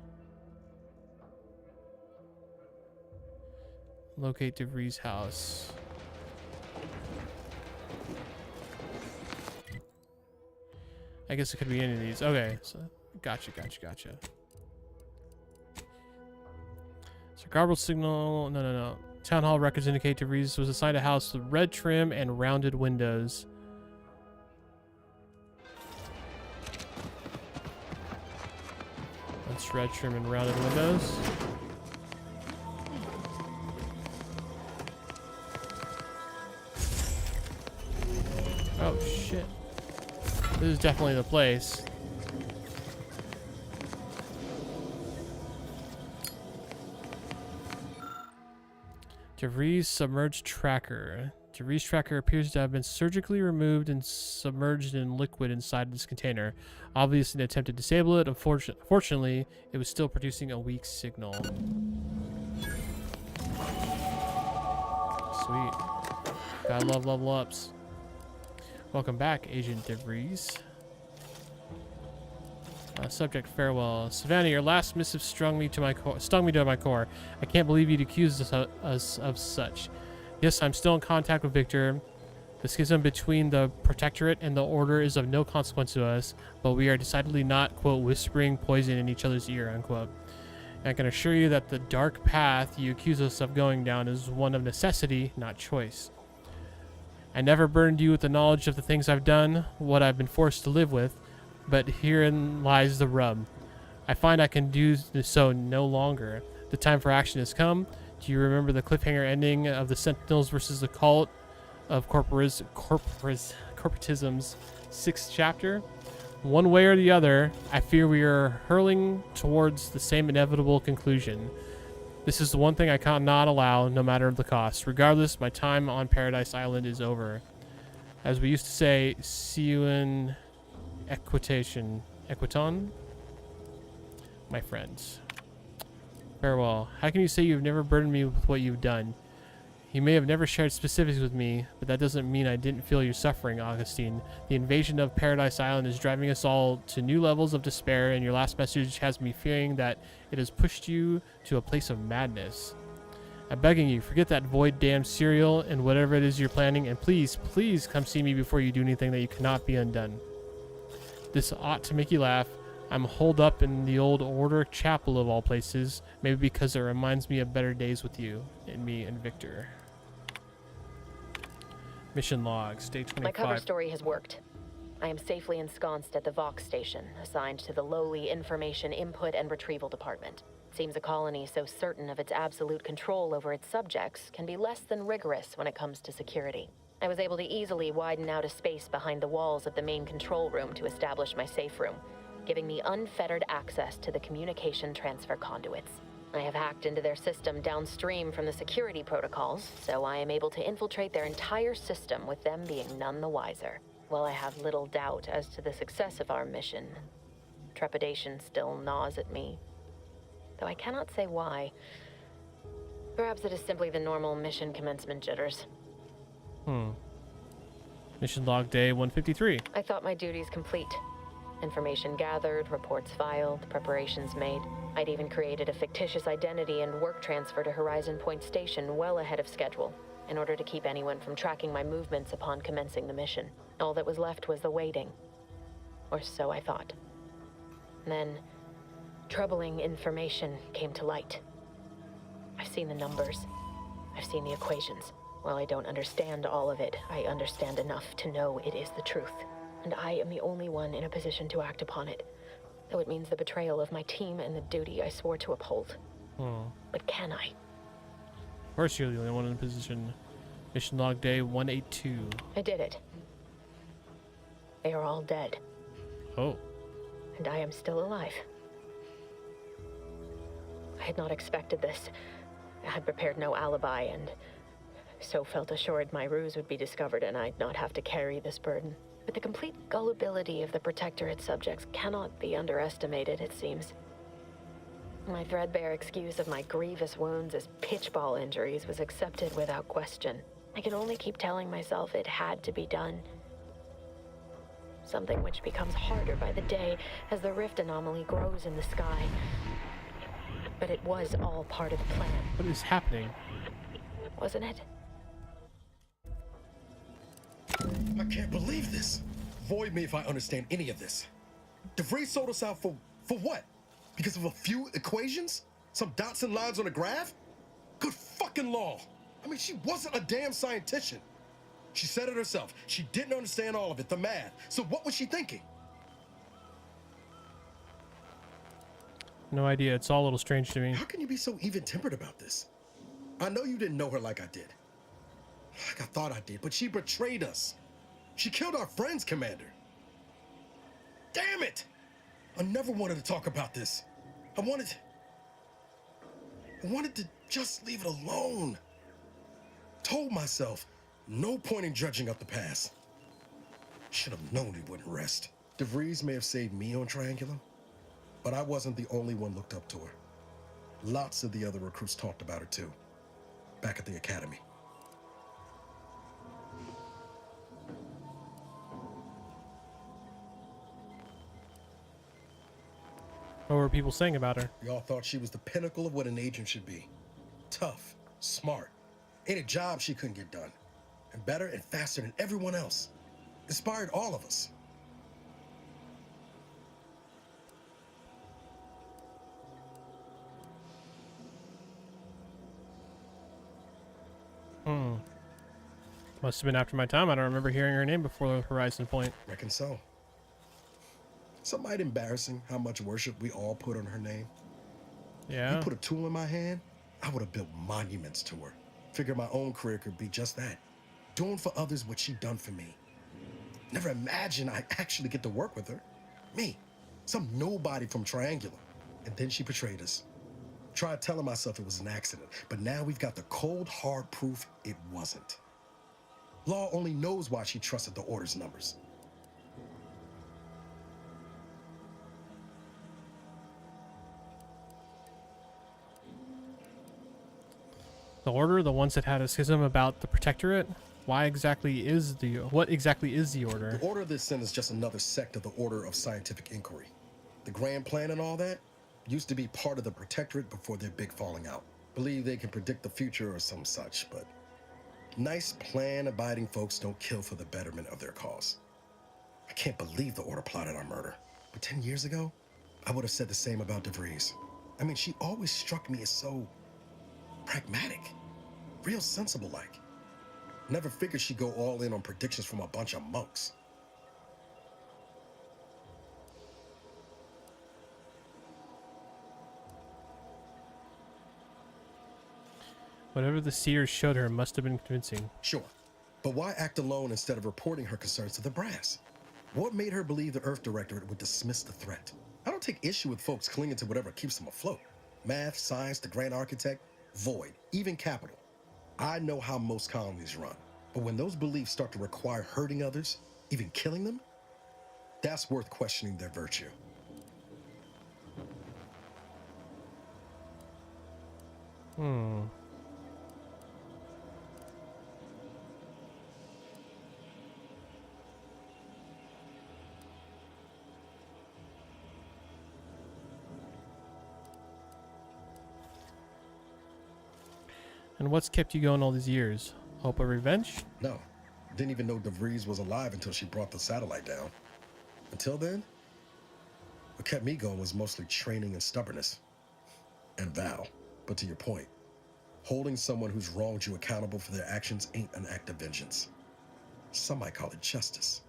Locate DeVries' house. I guess it could be any of these. Okay, so gotcha. So garbled signal. No. Town Hall records indicate DeVries was assigned a house with red trim and rounded windows. That's red trim and rounded windows. Oh shit. This is definitely the place. DeVries submerged tracker. DeVries tracker appears to have been surgically removed and submerged in liquid inside this container. Obviously an attempt to disable it. Unfortunately, it was still producing a weak signal. Sweet. Gotta love level ups. Welcome back, Agent DeVries. Subject, farewell. Savannah, your last missive stung me to my core. I can't believe you'd accuse us of such. Yes, I'm still in contact with Victor. The schism between the Protectorate and the Order is of no consequence to us, but we are decidedly not, quote, whispering poison in each other's ear, unquote. And I can assure you that the dark path you accuse us of going down is one of necessity, not choice. I never burdened you with the knowledge of the things I've done, what I've been forced to live with, but herein lies the rub. I find I can do so no longer. The time for action has come. Do you remember the cliffhanger ending of the Sentinels versus the Cult of Corporatism's 6th chapter? One way or the other, I fear we are hurling towards the same inevitable conclusion. This is the one thing I cannot allow, no matter the cost. Regardless, my time on Paradise Island is over. As we used to say, see you in Equiton, my friends. Farewell. How can you say you've never burdened me with what you've done? You may have never shared specifics with me, but that doesn't mean I didn't feel your suffering, Augustine. The invasion of Paradise Island is driving us all to new levels of despair, and your last message has me fearing that it has pushed you to a place of madness. I'm begging you, forget that void-damned cereal and whatever it is you're planning, and please, please come see me before you do anything that you cannot be undone. This ought to make you laugh. I'm holed up in the old Order Chapel of all places, maybe because it reminds me of better days with you, and me and Victor. Mission logs, day 25. My cover story has worked. I am safely ensconced at the Vox station, assigned to the lowly Information Input and Retrieval Department. Seems a colony so certain of its absolute control over its subjects can be less than rigorous when it comes to security. I was able to easily widen out a space behind the walls of the main control room to establish my safe room, giving me unfettered access to the communication transfer conduits. I have hacked into their system downstream from the security protocols, so I am able to infiltrate their entire system with them being none the wiser. While I have little doubt as to the success of our mission, trepidation still gnaws at me, though I cannot say why. Perhaps it is simply the normal mission commencement jitters. Mission log day 153. I thought my duties complete. Information gathered, reports filed, preparations made. I'd even created a fictitious identity and work transfer to Horizon Point Station well ahead of schedule, in order to keep anyone from tracking my movements upon commencing the mission. All that was left was the waiting. Or so I thought. Then, troubling information came to light. I've seen the numbers. I've seen the equations. While I don't understand all of it, I understand enough to know it is the truth. And I am the only one in a position to act upon it. Though it means the betrayal of my team and the duty I swore to uphold. But can I? Of course you're the only one in a position. Mission log day 182. I did it. They are all dead. Oh. And I am still alive. I had not expected this. I had prepared no alibi and so felt assured my ruse would be discovered and I'd not have to carry this burden. But the complete gullibility of the Protectorate subjects cannot be underestimated, it seems. My threadbare excuse of my grievous wounds as pitchball injuries was accepted without question. I can only keep telling myself it had to be done. Something which becomes harder by the day as the rift anomaly grows in the sky. But it was all part of the plan. What is happening? Wasn't it? I can't believe this. Void me if I understand any of this. DeVries sold us out for what? Because of a few equations? Some dots and lines on a graph? Good fucking law. I mean, she wasn't a damn scientician. She said it herself. She didn't understand all of it, the math. So what was she thinking? No idea. It's all a little strange to me. How can you be so even-tempered about this? I know you didn't know her like I did. Like I thought I did, but she betrayed us. She killed our friends, Commander. Damn it! I never wanted to talk about this. I wanted to just leave it alone. Told myself, no point in dredging up the past. Should have known he wouldn't rest. DeVries may have saved me on Triangulum, but I wasn't the only one looked up to her. Lots of the other recruits talked about her too, back at the academy. What were people saying about her? We all thought she was the pinnacle of what an agent should be. Tough, smart, ain't a job she couldn't get done. And better and faster than everyone else. Inspired all of us. Must have been after my time. I don't remember hearing her name before the Horizon Point. Reckon so. It's might embarrassing how much worship we all put on her name. Yeah. You put a tool in my hand, I would have built monuments to her. Figure my own career could be just that. Doing for others what she done for me. Never imagined I'd actually get to work with her. Me, some nobody from Triangulum. And then she betrayed us. Tried telling myself it was an accident, but now we've got the cold, hard proof it wasn't. Law only knows why she trusted the Order's numbers. The Order, the ones that had a schism about the Protectorate? What exactly is the Order? The Order of this sin is just another sect of the Order of Scientific Inquiry. The grand plan and all that used to be part of the Protectorate before their big falling out. Believe they can predict the future or some such, but nice plan-abiding folks don't kill for the betterment of their cause. I can't believe the Order plotted our murder. But 10 years ago, I would have said the same about DeVries. I mean, she always struck me as so pragmatic, real sensible-like. Never figured she'd go all in on predictions from a bunch of monks. Whatever the seers showed her must have been convincing. Sure, but why act alone instead of reporting her concerns to the brass? What made her believe the Earth Directorate would dismiss the threat? I don't take issue with folks clinging to whatever keeps them afloat. Math, science, the Grand Architect, Void, even Capital. I know how most colonies run, but when those beliefs start to require hurting others, even killing them, that's worth questioning their virtue. And what's kept you going all these years? Hope of revenge? No. Didn't even know DeVries was alive until she brought the satellite down. Until then, what kept me going was mostly training and stubbornness. And Val. But to your point, Holding someone who's wronged you accountable for their actions ain't an act of vengeance. Some might call it justice.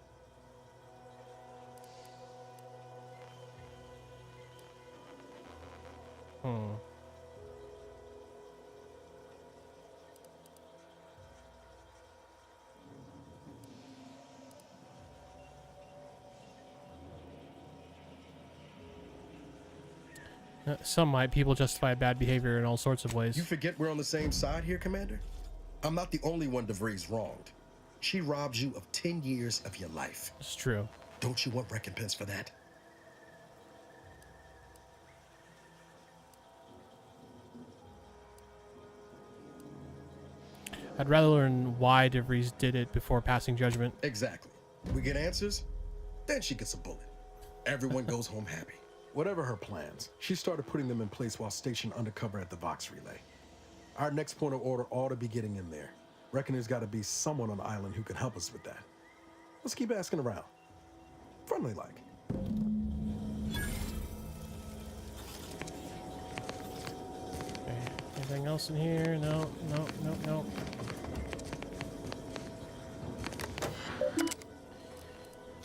Some might. People justify bad behavior in all sorts of ways. You forget we're on the same side here, Commander? I'm not the only one DeVries wronged. She robbed you of 10 years of your life. It's true. Don't you want recompense for that? I'd rather learn why DeVries did it before passing judgment. Exactly. We get answers, then she gets a bullet. Everyone goes home happy. Whatever her plans, she started putting them in place while stationed undercover at the Vox Relay. Our next point of order ought to be getting in there. Reckon there's got to be someone on the island who can help us with that. Let's keep asking around. Friendly like. Okay. Anything else in here? No.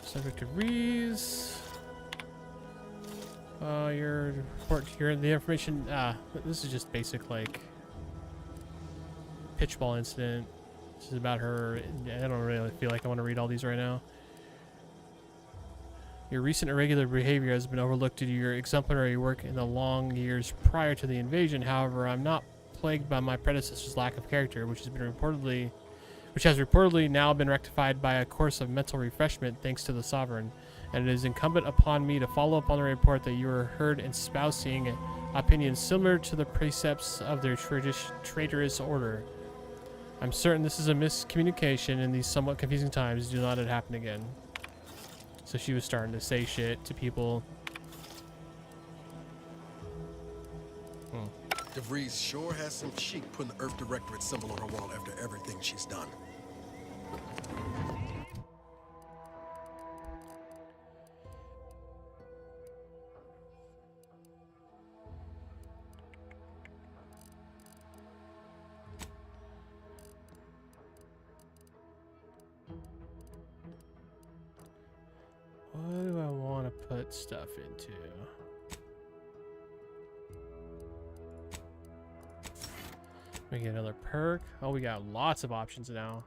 Subject to Rees. Your report. You're the information. This is just basic, like, pitchball incident. This is about her. I don't really feel like I want to read all these right now. Your recent irregular behavior has been overlooked due to your exemplary work in the long years prior to the invasion. However, I'm not plagued by my predecessor's lack of character, which has reportedly now been rectified by a course of mental refreshment thanks to the Sovereign. And it is incumbent upon me to follow up on the report that you were heard espousing opinions similar to the precepts of their traitorous order. I'm certain this is a miscommunication in these somewhat confusing times. Do not let it happen again. So she was starting to say shit to people. DeVries sure has some cheek putting the Earth Directorate symbol on her wall after everything she's done. What do I want to put stuff into? Make another perk. Oh, we got lots of options now.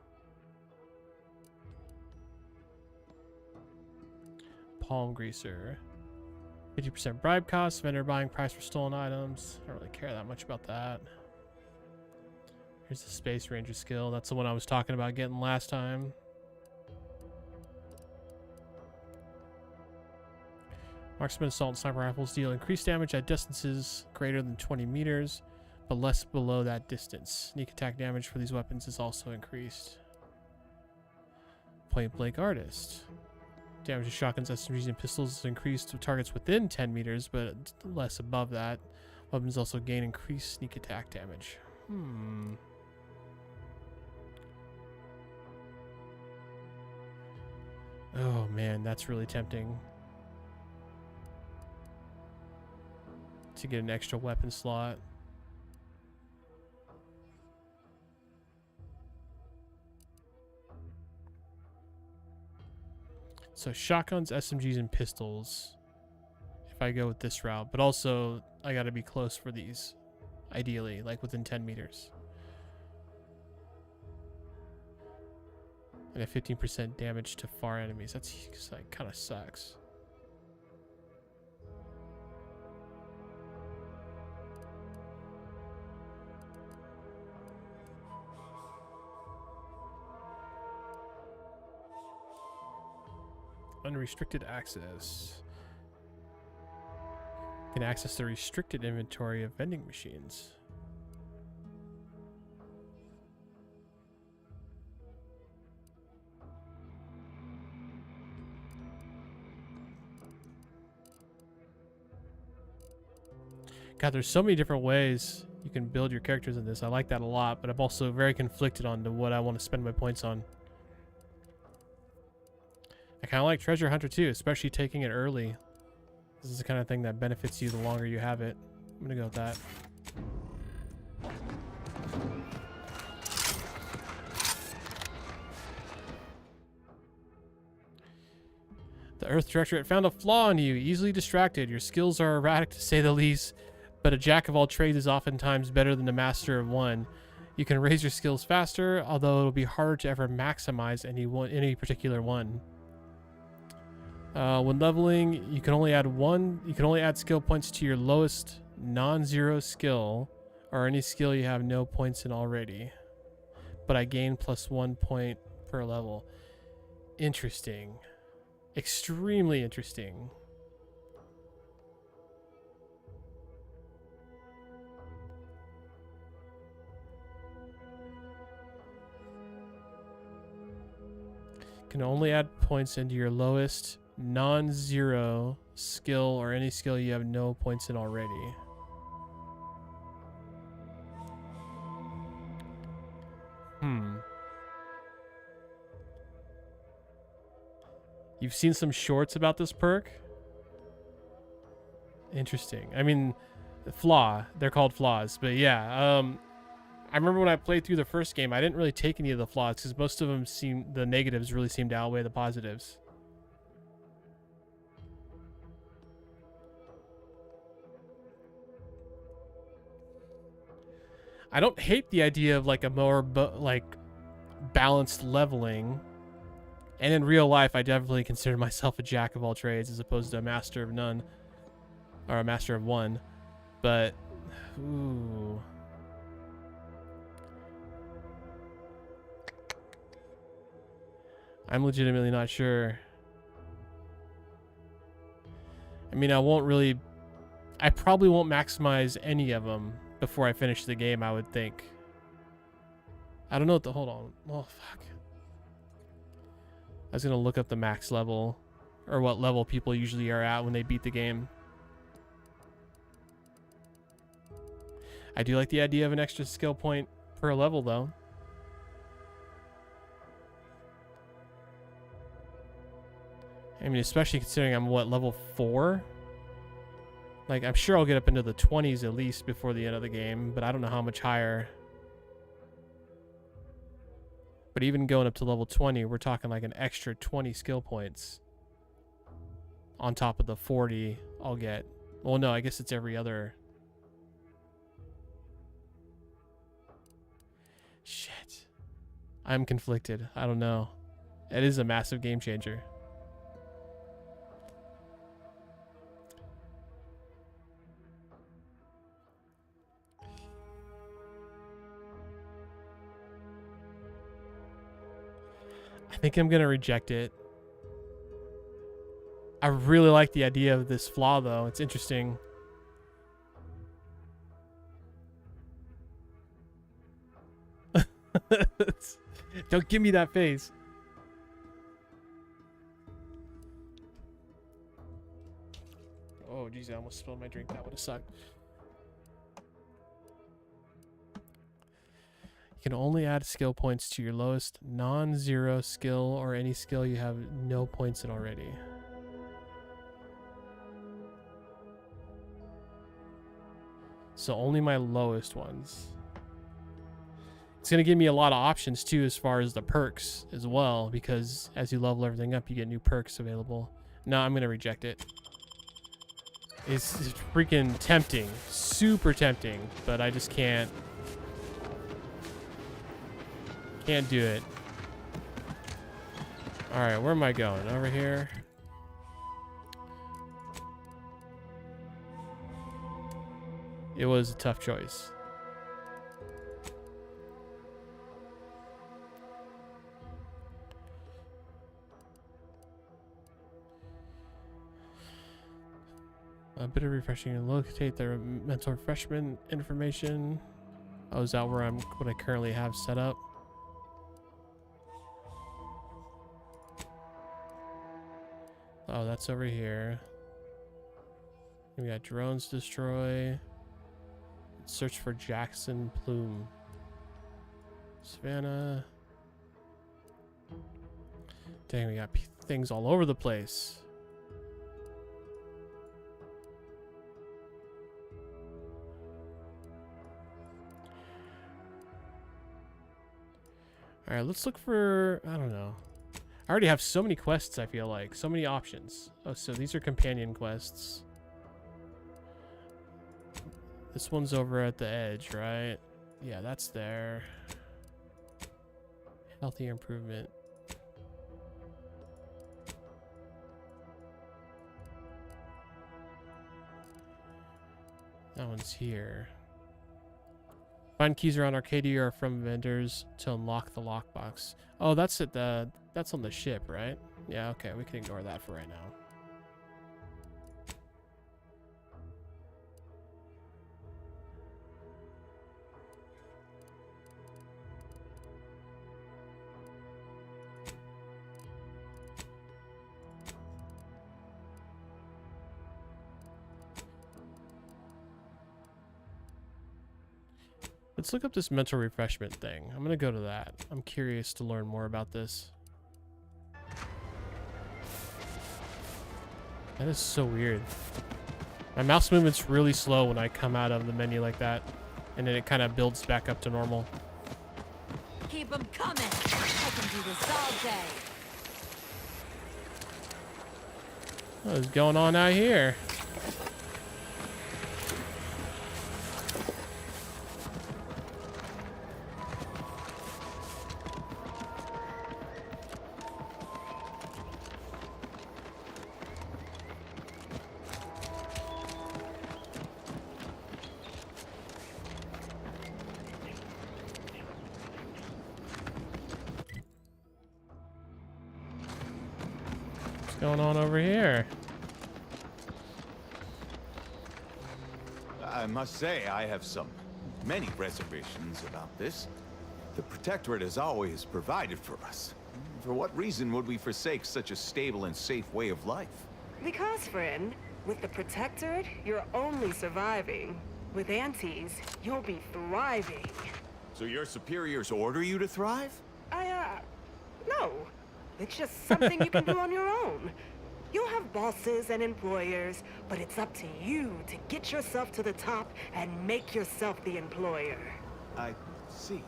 Palm greaser. 50% bribe cost. Vendor buying price for stolen items. I don't really care that much about that. Here's the Space Ranger skill. That's the one I was talking about getting last time. Marksman assault and sniper rifles deal increased damage at distances greater than 20 meters, but less below that distance. Sneak attack damage for these weapons is also increased. Point blank artist. Damage to shotguns, SMGs, and pistols is increased to targets within 10 meters, but less above that. Weapons also gain increased sneak attack damage. Oh man, that's really tempting. To get an extra weapon slot. So shotguns, SMGs, and pistols if I go with this route, but also I gotta be close for these, ideally, like within 10 meters. And a 15% damage to far enemies. That's like kind of sucks. Unrestricted access. You can access the restricted inventory of vending machines. God, there's so many different ways you can build your characters in this. I like that a lot, but I'm also very conflicted on what I want to spend my points on. I kind of like Treasure Hunter too, especially taking it early. This is the kind of thing that benefits you the longer you have it. I'm gonna go with that. The Earth Directorate found a flaw in you. Easily distracted. Your skills are erratic to say the least, but a jack of all trades is oftentimes better than a master of one. You can raise your skills faster, although it'll be harder to ever maximize any particular one. When leveling, you can only add skill points to your lowest non-zero skill or any skill you have no points in already. But I gain +1 point per level. Interesting. Extremely interesting. Can only add points into your lowest non-zero skill or any skill you have no points in already. You've seen some shorts about this perk? Interesting. I mean, flaw. They're called flaws. But yeah, I remember when I played through the first game, I didn't really take any of the flaws because most of them the negatives really seemed to outweigh the positives. I don't hate the idea of like a more balanced leveling. And in real life, I definitely consider myself a jack of all trades as opposed to a master of none. Or a master of one. But, ooh. I'm legitimately not sure. I mean, I probably won't maximize any of them before I finish the game, I would think. I don't know hold on. Oh, fuck. I was going to look up the max level, or what level people usually are at when they beat the game. I do like the idea of an extra skill point per level, though. I mean, especially considering I'm, level 4? Like, I'm sure I'll get up into the 20s at least before the end of the game, but I don't know how much higher. But even going up to level 20, we're talking like an extra 20 skill points on top of the 40 I'll get. Well, no, I guess it's every other. Shit. I'm conflicted. I don't know. It is a massive game changer. I think I'm going to reject it. I really like the idea of this flaw, though. It's interesting. Don't give me that face. Oh, geez, I almost spilled my drink. That would have sucked. You can only add skill points to your lowest non-zero skill or any skill you have no points in already. So only my lowest ones. It's going to give me a lot of options too as far as the perks as well, because as you level everything up, you get new perks available. No, I'm going to reject it. It's freaking tempting. Super tempting, but I just can't. Can't do it. Alright, where am I going? Over here? It was a tough choice. A bit of refreshing and locate their mental refreshment information. Oh, is that where what I currently have set up? Oh, that's over here. We got drones destroy. Search for Jackson Plume. Savannah. Dang, we got things all over the place. Alright, let's look for, I don't know. I already have so many quests, I feel like. So many options. Oh, so these are companion quests. This one's over at the edge, right? Yeah, that's there. Healthy improvement. That one's here. Find keys around Arcadia or from vendors to unlock the lockbox. Oh, that's at the that's on the ship, right? Yeah, okay, we can ignore that for right now. Let's look up this mental refreshment thing. I'm gonna go to that. I'm curious to learn more about this. That is so weird. My mouse movement's really slow when I come out of the menu like that, and then it kind of builds back up to normal. Keep them coming. I can do this all day. What is going on out here? Going on over here? I must say, I have many reservations about this. The Protectorate has always provided for us. For what reason would we forsake such a stable and safe way of life? Because, friend, with the Protectorate, you're only surviving. With Antes, you'll be thriving. So your superiors order you to thrive? No. It's just something you can do on your own. You'll have bosses and employers, but it's up to you to get yourself to the top and make yourself the employer. I see.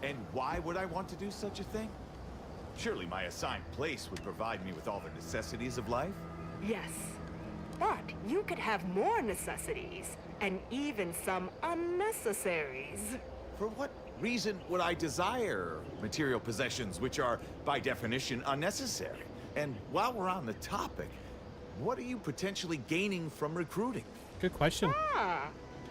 And why would I want to do such a thing? Surely my assigned place would provide me with all the necessities of life? Yes. But you could have more necessities, and even some unnecessaries. For what reason would I desire material possessions which are, by definition, unnecessary? And while we're on the topic, what are you potentially gaining from recruiting? Good question.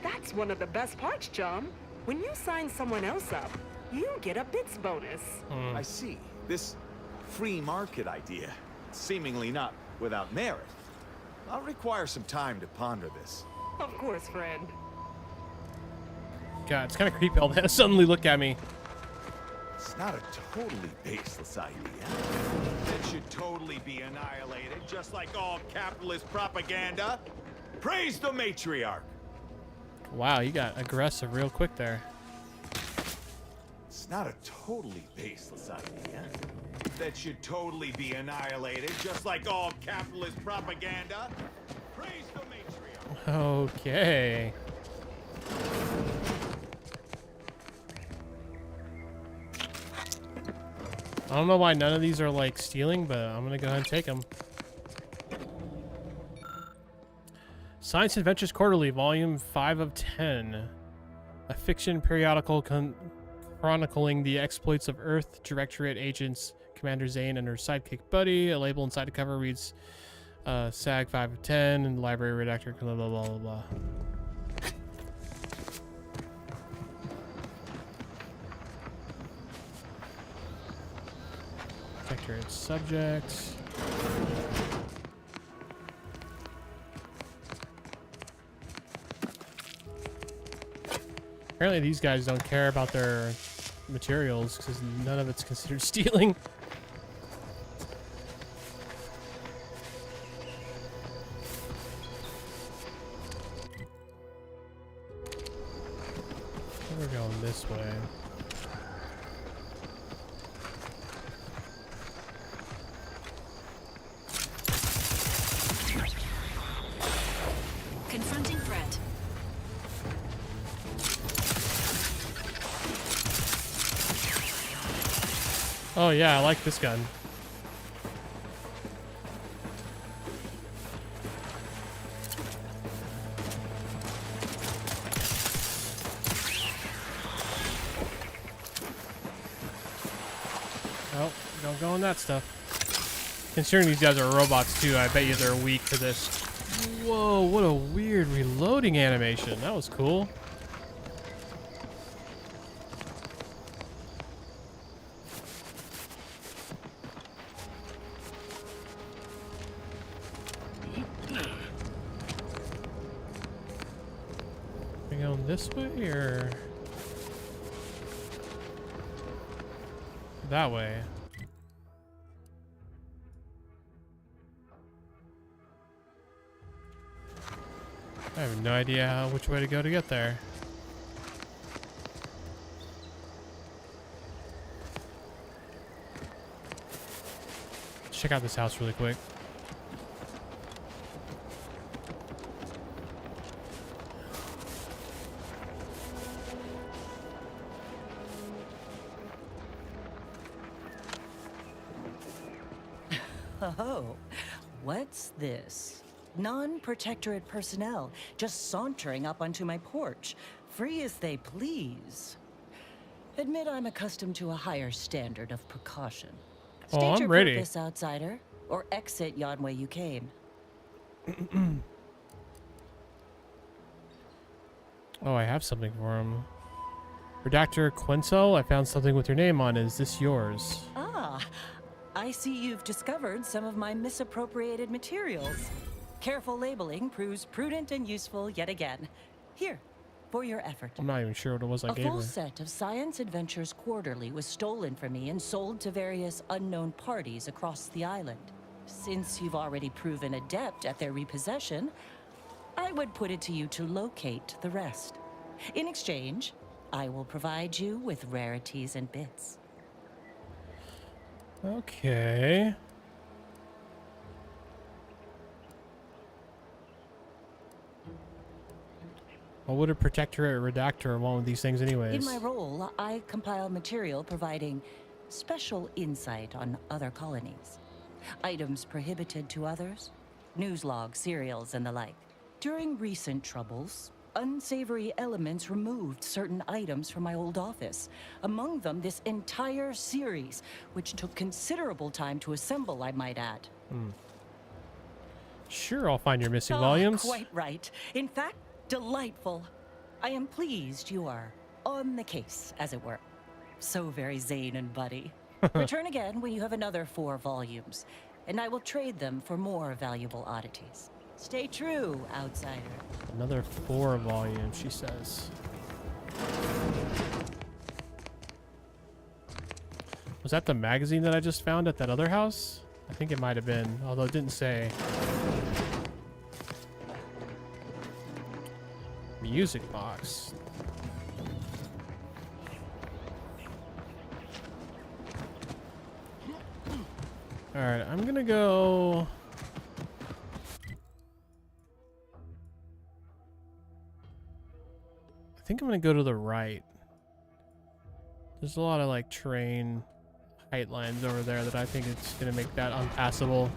That's one of the best parts, John. When you sign someone else up, you get a bits bonus. I see. This free market idea, seemingly not without merit. I'll require some time to ponder this. Of course, friend. God, it's kind of creepy all that suddenly look at me. It's not a totally baseless idea. It should totally be annihilated, just like all capitalist propaganda. Praise the matriarch! Wow, you got aggressive real quick there. It's not a totally baseless idea. That should totally be annihilated, just like all capitalist propaganda. Praise the matriarch! Okay. I don't know why none of these are like stealing, but I'm gonna go ahead and take them. Science Adventures Quarterly, Volume 5 of 10. A fiction periodical chronicling the exploits of Earth Directorate agents Commander Zane and her sidekick Buddy. A label inside the cover reads SAG 5 of 10, and the library redactor blah blah blah blah blah. Protectorate subject. Apparently these guys don't care about their materials because none of it's considered stealing. We're going this way. Confronting threat. Oh yeah, I like this gun. Oh, don't go on that stuff. Considering these guys are robots too, I bet you they're weak to this. Whoa, what a weird reloading animation. That was cool. Are we going this way or that way? I have no idea which way to go to get there. Let's check out this house really quick. Oh, what's this? Non-protectorate personnel just sauntering up onto my porch, free as they please. Admit I'm accustomed to a higher standard of precaution. Oh, State I'm your ready. purpose, outsider, or exit yon way you came. Oh, I have something for him. Redactor Quinzel, I found something with your name on. Is this yours? Ah, I see you've discovered some of my misappropriated materials. Careful labeling proves prudent and useful yet again. Here, for your effort. I'm not even sure what it was I A gave full her. set of Science Adventures Quarterly was stolen from me and sold to various unknown parties across the island. Since you've already proven adept at their repossession, I would put it to you to locate the rest. In exchange, I will provide you with rarities and bits. Okay. What would a protectorate redactor want with these things anyways? In my role, I compile material providing special insight on other colonies. Items prohibited to others, news logs, serials, and the like. During recent troubles, unsavory elements removed certain items from my old office. Among them, this entire series, which took considerable time to assemble, I might add. Sure, I'll find your missing Ah, volumes. Quite right. In fact, delightful. I am pleased you are on the case, as it were. So very Zane and Buddy. Return again when you have another 4 volumes, and I will trade them for more valuable oddities. Stay true, outsider. Another 4 volumes, she says. Was that the magazine that I just found at that other house? I think it might have been, although it didn't say. Music box. Alright, I'm gonna go. I think I'm gonna go to the right. There's a lot of like terrain height lines over there that I think it's gonna make that unpassable.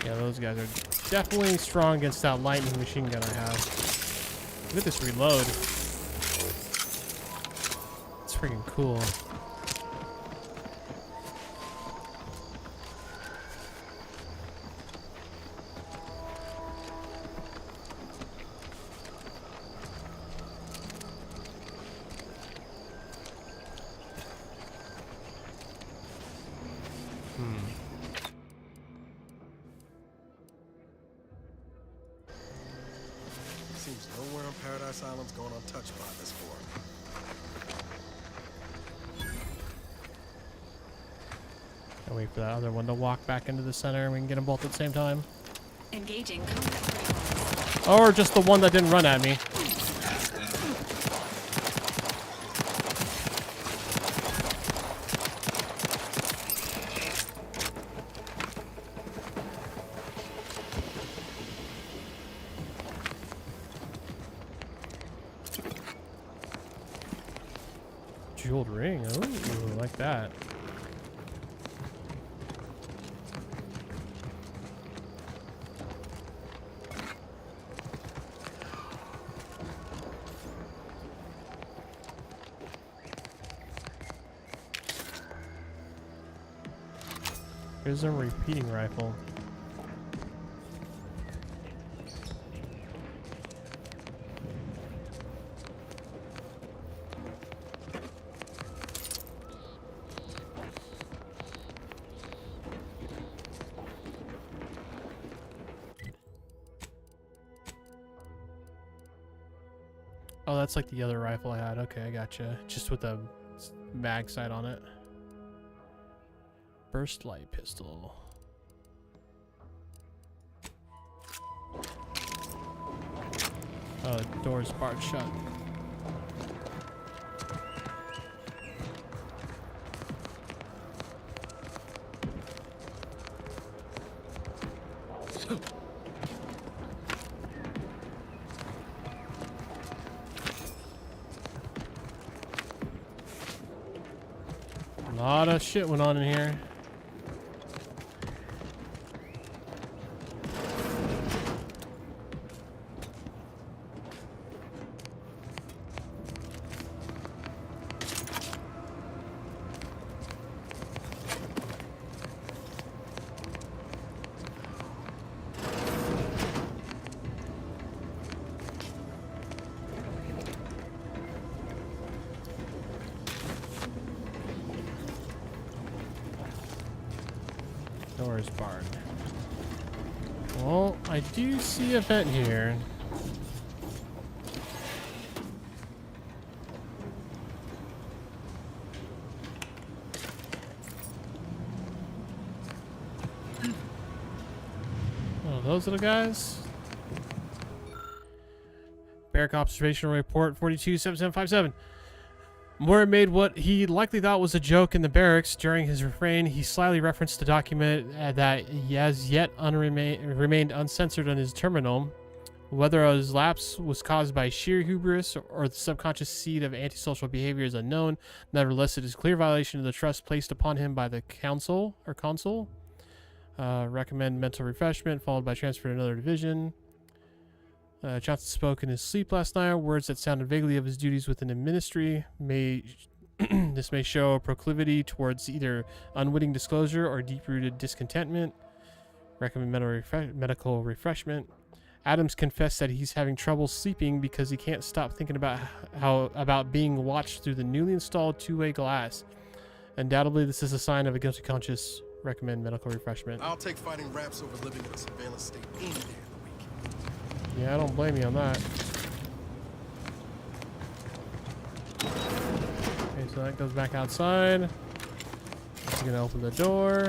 Yeah, those guys are definitely strong against that lightning machine gun I have. Look at this reload. It's freaking cool. Seems nowhere on Paradise Island's going untouched by this form. I'll wait for that other one to walk back into the center and we can get them both at the same time. Engaging combat. Or just the one that didn't run at me. jeweled ring. Ooh, like that. Here's a repeating rifle. Oh, that's like the other rifle I had. Okay, I gotcha. Just with the mag sight on it. Burst light pistol. Oh, the door's barred shut. A lot of shit went on in here. Door is barred. Well, I do see a vent here. Oh, those little guys. Barrack observational report 427757. Moore made what he likely thought was a joke in the barracks. During his refrain, he slyly referenced a document that as yet remained uncensored on his terminal. Whether his lapse was caused by sheer hubris or the subconscious seed of antisocial behavior is unknown. Nevertheless, it is a clear violation of the trust placed upon him by the council or consul. Recommend mental refreshment, followed by transfer to another division. Johnson spoke in his sleep last night, words that sounded vaguely of his duties within the ministry. This may show a proclivity towards either unwitting disclosure or deep-rooted discontentment. Recommend medical refreshment. Adams confessed that he's having trouble sleeping because he can't stop thinking about being watched through the newly installed two-way glass. Undoubtedly, this is a sign of a guilty conscience. Recommend medical refreshment. I'll take fighting raps over living in a surveillance state any day. Yeah, I don't blame you on that. Okay, so that goes back outside. We're gonna open the door.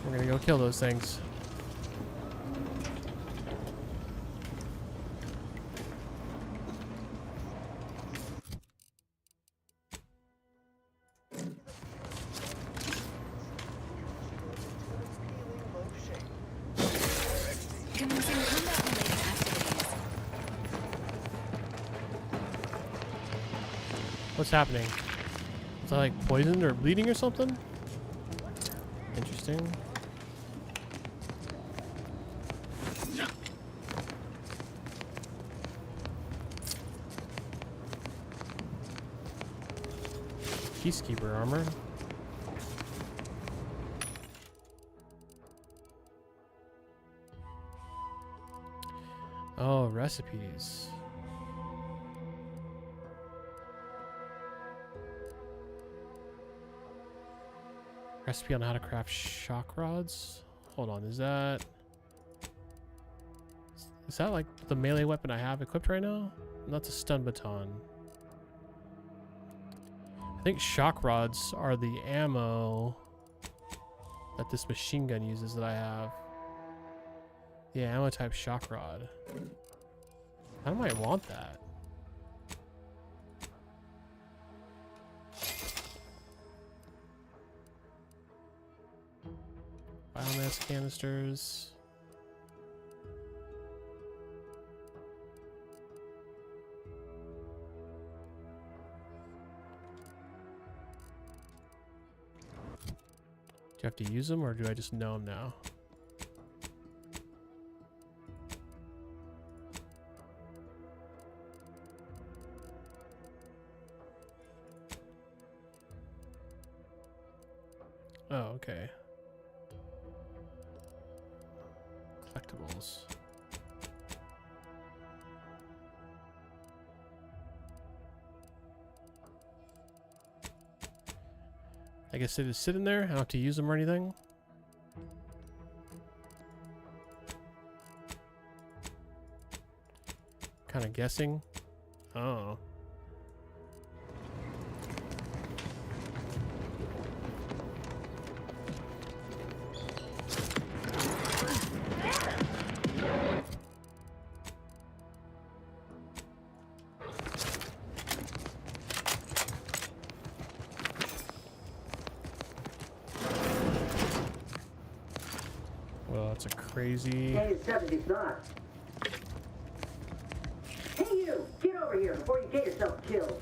We're gonna go kill those things. What's happening? Is that like poisoned or bleeding or something? Interesting. Peacekeeper armor. Oh, recipes. Recipe on how to craft shock rods. Hold on, is that like the melee weapon I have equipped right now? That's a stun baton. I think shock rods are the ammo that this machine gun uses that I have. Yeah, ammo type shock rod. How do I want that? Biomass canisters. I have to use them, or do I just know them now? Oh, okay. Collectibles. I guess they just sit in there. I don't have to use them or anything. Kind of guessing. Oh. Well, that's a crazy... Hey, 70's not. Hey, you! Get over here before you get yourself killed.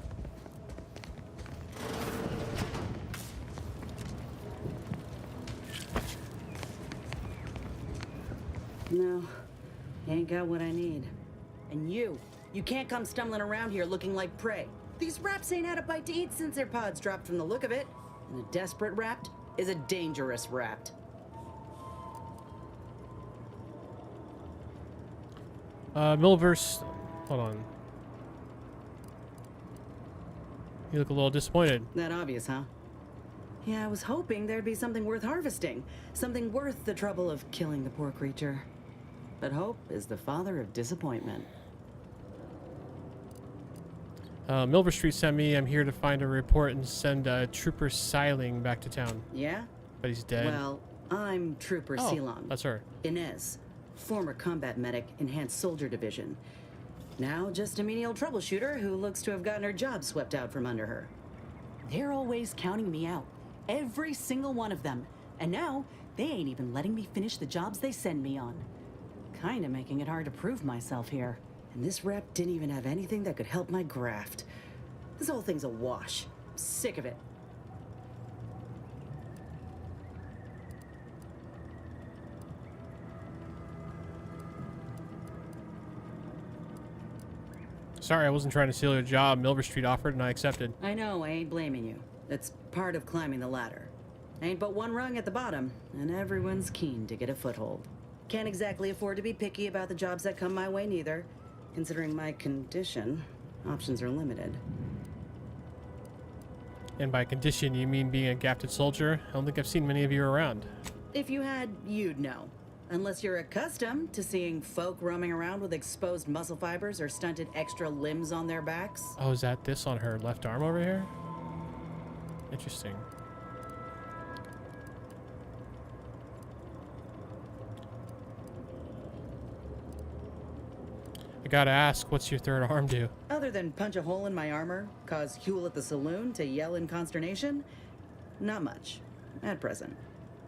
No, you ain't got what I need. And you can't come stumbling around here looking like prey. These raps ain't had a bite to eat since their pods dropped from the look of it. And a desperate rapt is a dangerous rapt. Milverse, hold on. You look a little disappointed. That obvious, huh? Yeah, I was hoping there'd be something worth harvesting. Something worth the trouble of killing the poor creature. But hope is the father of disappointment. Milver Street sent me. I'm here to find a report and send Trooper Seiling back to town. Yeah? But he's dead. Well, I'm Trooper Ceylon. That's her. Inez, former combat medic, Enhanced Soldier Division. Now just a menial troubleshooter who looks to have gotten her job swept out from under her. They're always counting me out. Every single one of them. And now, they ain't even letting me finish the jobs they send me on. Kinda making it hard to prove myself here. And this rep didn't even have anything that could help my graft. This whole thing's a wash. I'm sick of it. Sorry, I wasn't trying to steal your job. Milver Street offered and I accepted. I know, I ain't blaming you. That's part of climbing the ladder. Ain't but one rung at the bottom, and everyone's keen to get a foothold. Can't exactly afford to be picky about the jobs that come my way neither. Considering my condition, options are limited. And by condition, you mean being a gafted soldier? I don't think I've seen many of you around. If you had, you'd know. Unless you're accustomed to seeing folk roaming around with exposed muscle fibers or stunted extra limbs on their backs. Oh, is that this on her left arm over here? Interesting. I gotta ask, what's your third arm do? Other than punch a hole in my armor, cause Huel at the saloon to yell in consternation, not much, at present.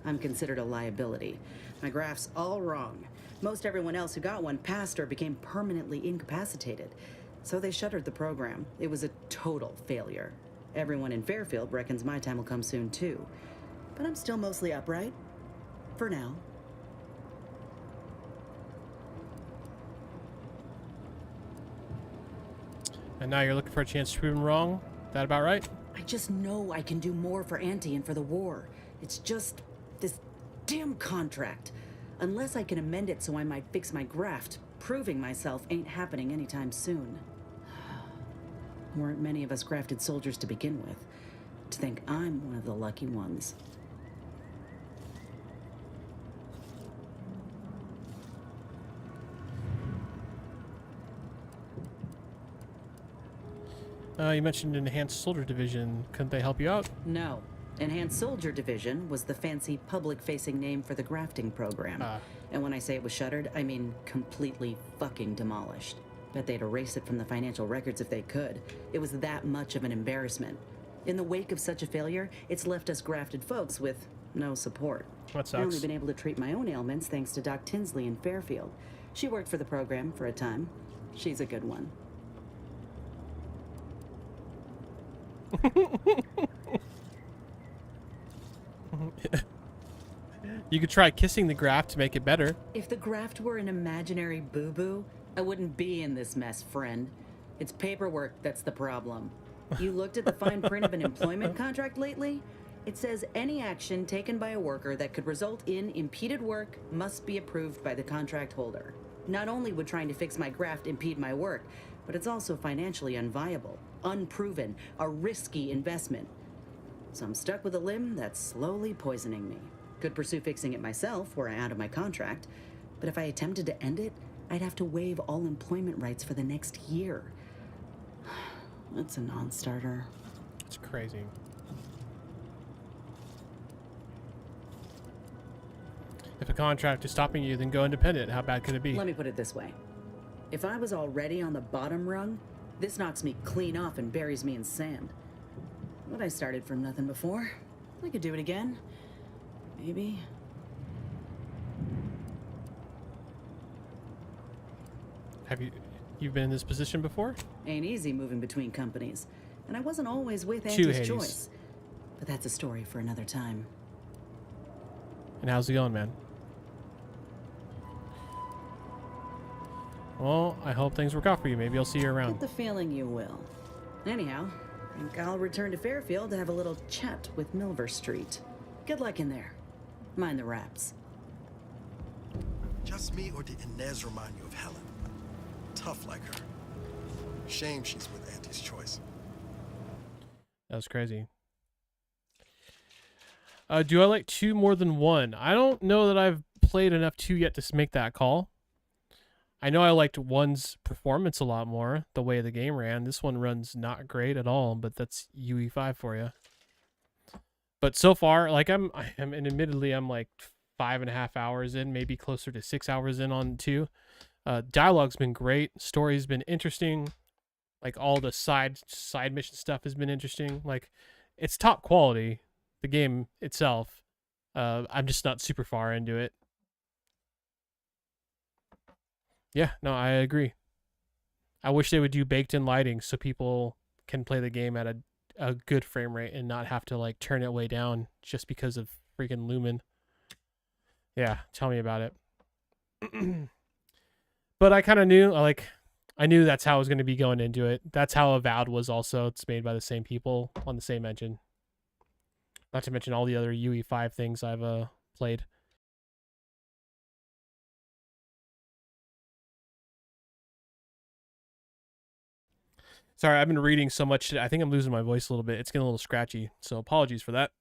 I'm considered a liability. My graph's all wrong. Most everyone else who got one passed or became permanently incapacitated. So they shuttered the program. It was a total failure. Everyone in Fairfield reckons my time will come soon too. But I'm still mostly upright. For now. And now you're looking for a chance to prove him wrong? That about right? I just know I can do more for Auntie and for the war. It's just this damn contract. Unless I can amend it so I might fix my graft, proving myself ain't happening anytime soon. Weren't many of us grafted soldiers to begin with. To think I'm one of the lucky ones. You mentioned Enhanced Soldier Division. Couldn't they help you out? No. Enhanced Soldier Division was the fancy public-facing name for the grafting program. And when I say it was shuttered, I mean completely fucking demolished. Bet they'd erase it from the financial records if they could. It was that much of an embarrassment. In the wake of such a failure, it's left us grafted folks with no support. That sucks. I've only been able to treat my own ailments thanks to Doc Tinsley in Fairfield. She worked for the program for a time. She's a good one. You could try kissing the graft to make it better. If the graft were an imaginary boo-boo, I wouldn't be in this mess, friend. It's paperwork that's the problem. You looked at the fine print of an employment contract lately? It says any action taken by a worker that could result in impeded work must be approved by the contract holder. Not only would trying to fix my graft impede my work, but it's also financially unviable, unproven, a risky investment. So I'm stuck with a limb that's slowly poisoning me. Could pursue fixing it myself were I out of my contract, but if I attempted to end it, I'd have to waive all employment rights for the next year. That's a non-starter. It's crazy. If a contract is stopping you, then go independent. How bad could it be? Let me put it this way. If I was already on the bottom rung, this knocks me clean off and buries me in sand. But I started from nothing before. I could do it again. Maybe. Have you've been in this position before? Ain't easy moving between companies. And I wasn't always with Chew Auntie's Hades. choice. But that's a story for another time. And how's it going, man? Well, I hope things work out for you. Maybe I'll see you around. Get the feeling you will. Anyhow, I think I'll return to Fairfield to have a little chat with Milver Street. Good luck in there. Mind the wraps. Just me, or did Inez remind you of Helen? Tough like her. Shame she's with Auntie's choice. That was crazy. Do I like 2 more than 1? I don't know that I've played enough 2 yet to make that call. I know I liked 1's performance a lot more, the way the game ran. This one runs not great at all, but that's UE5 for you. But so far, like and admittedly, I'm like 5.5 hours in, maybe closer to 6 hours in on 2. Dialogue's been great. Story's been interesting. Like all the side mission stuff has been interesting. Like it's top quality. The game itself. I'm just not super far into it. Yeah, no, I agree. I wish they would do baked-in lighting so people can play the game at a good frame rate and not have to like turn it way down just because of freaking Lumen. Yeah, tell me about it. But I kind of knew, I knew that's how it was going to be going into it. That's how Avowed was also. It's made by the same people on the same engine. Not to mention all the other UE5 things I've played. Sorry, I've been reading so much today. I think I'm losing my voice a little bit. It's getting a little scratchy, so apologies for that.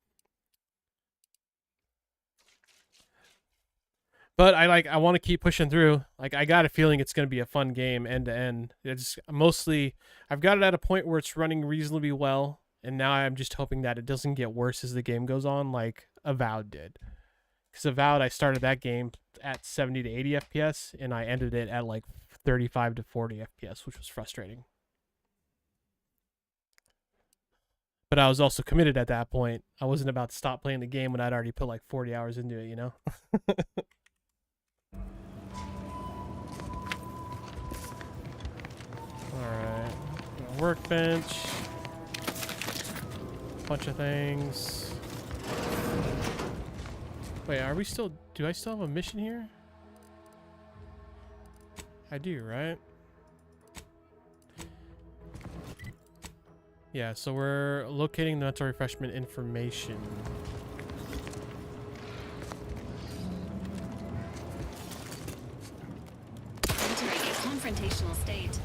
But I want to keep pushing through. Like I got a feeling it's going to be a fun game end to end. It's mostly I've got it at a point where it's running reasonably well, and now I'm just hoping that it doesn't get worse as the game goes on, like Avowed did. Because Avowed, I started that game at 70 to 80 FPS, and I ended it at like 35 to 40 FPS, which was frustrating. But I was also committed at that point. I wasn't about to stop playing the game when I'd already put like 40 hours into it, you know? Alright. Workbench. Bunch of things. Wait, are we still... Do I still have a mission here? I do, right? Yeah, so we're locating the mental refreshment information. Entering a confrontational state.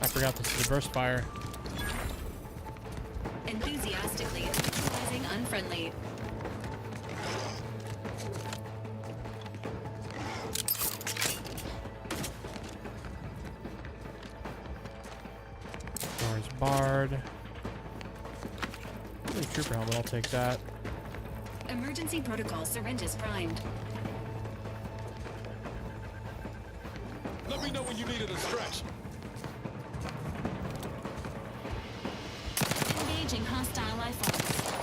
I forgot this is a burst fire. Enthusiastically utilizing unfriendly. Doors barred. Ooh, trooper helmet, I'll take that. Emergency protocol syringes primed. Let me know when you needed a stretch. Engaging hostile life forms.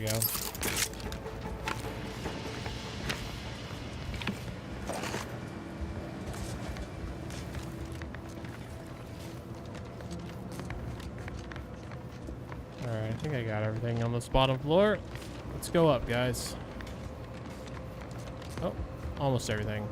we go. Alright, I think I got everything on this bottom floor. Let's go up, guys. Oh, almost everything.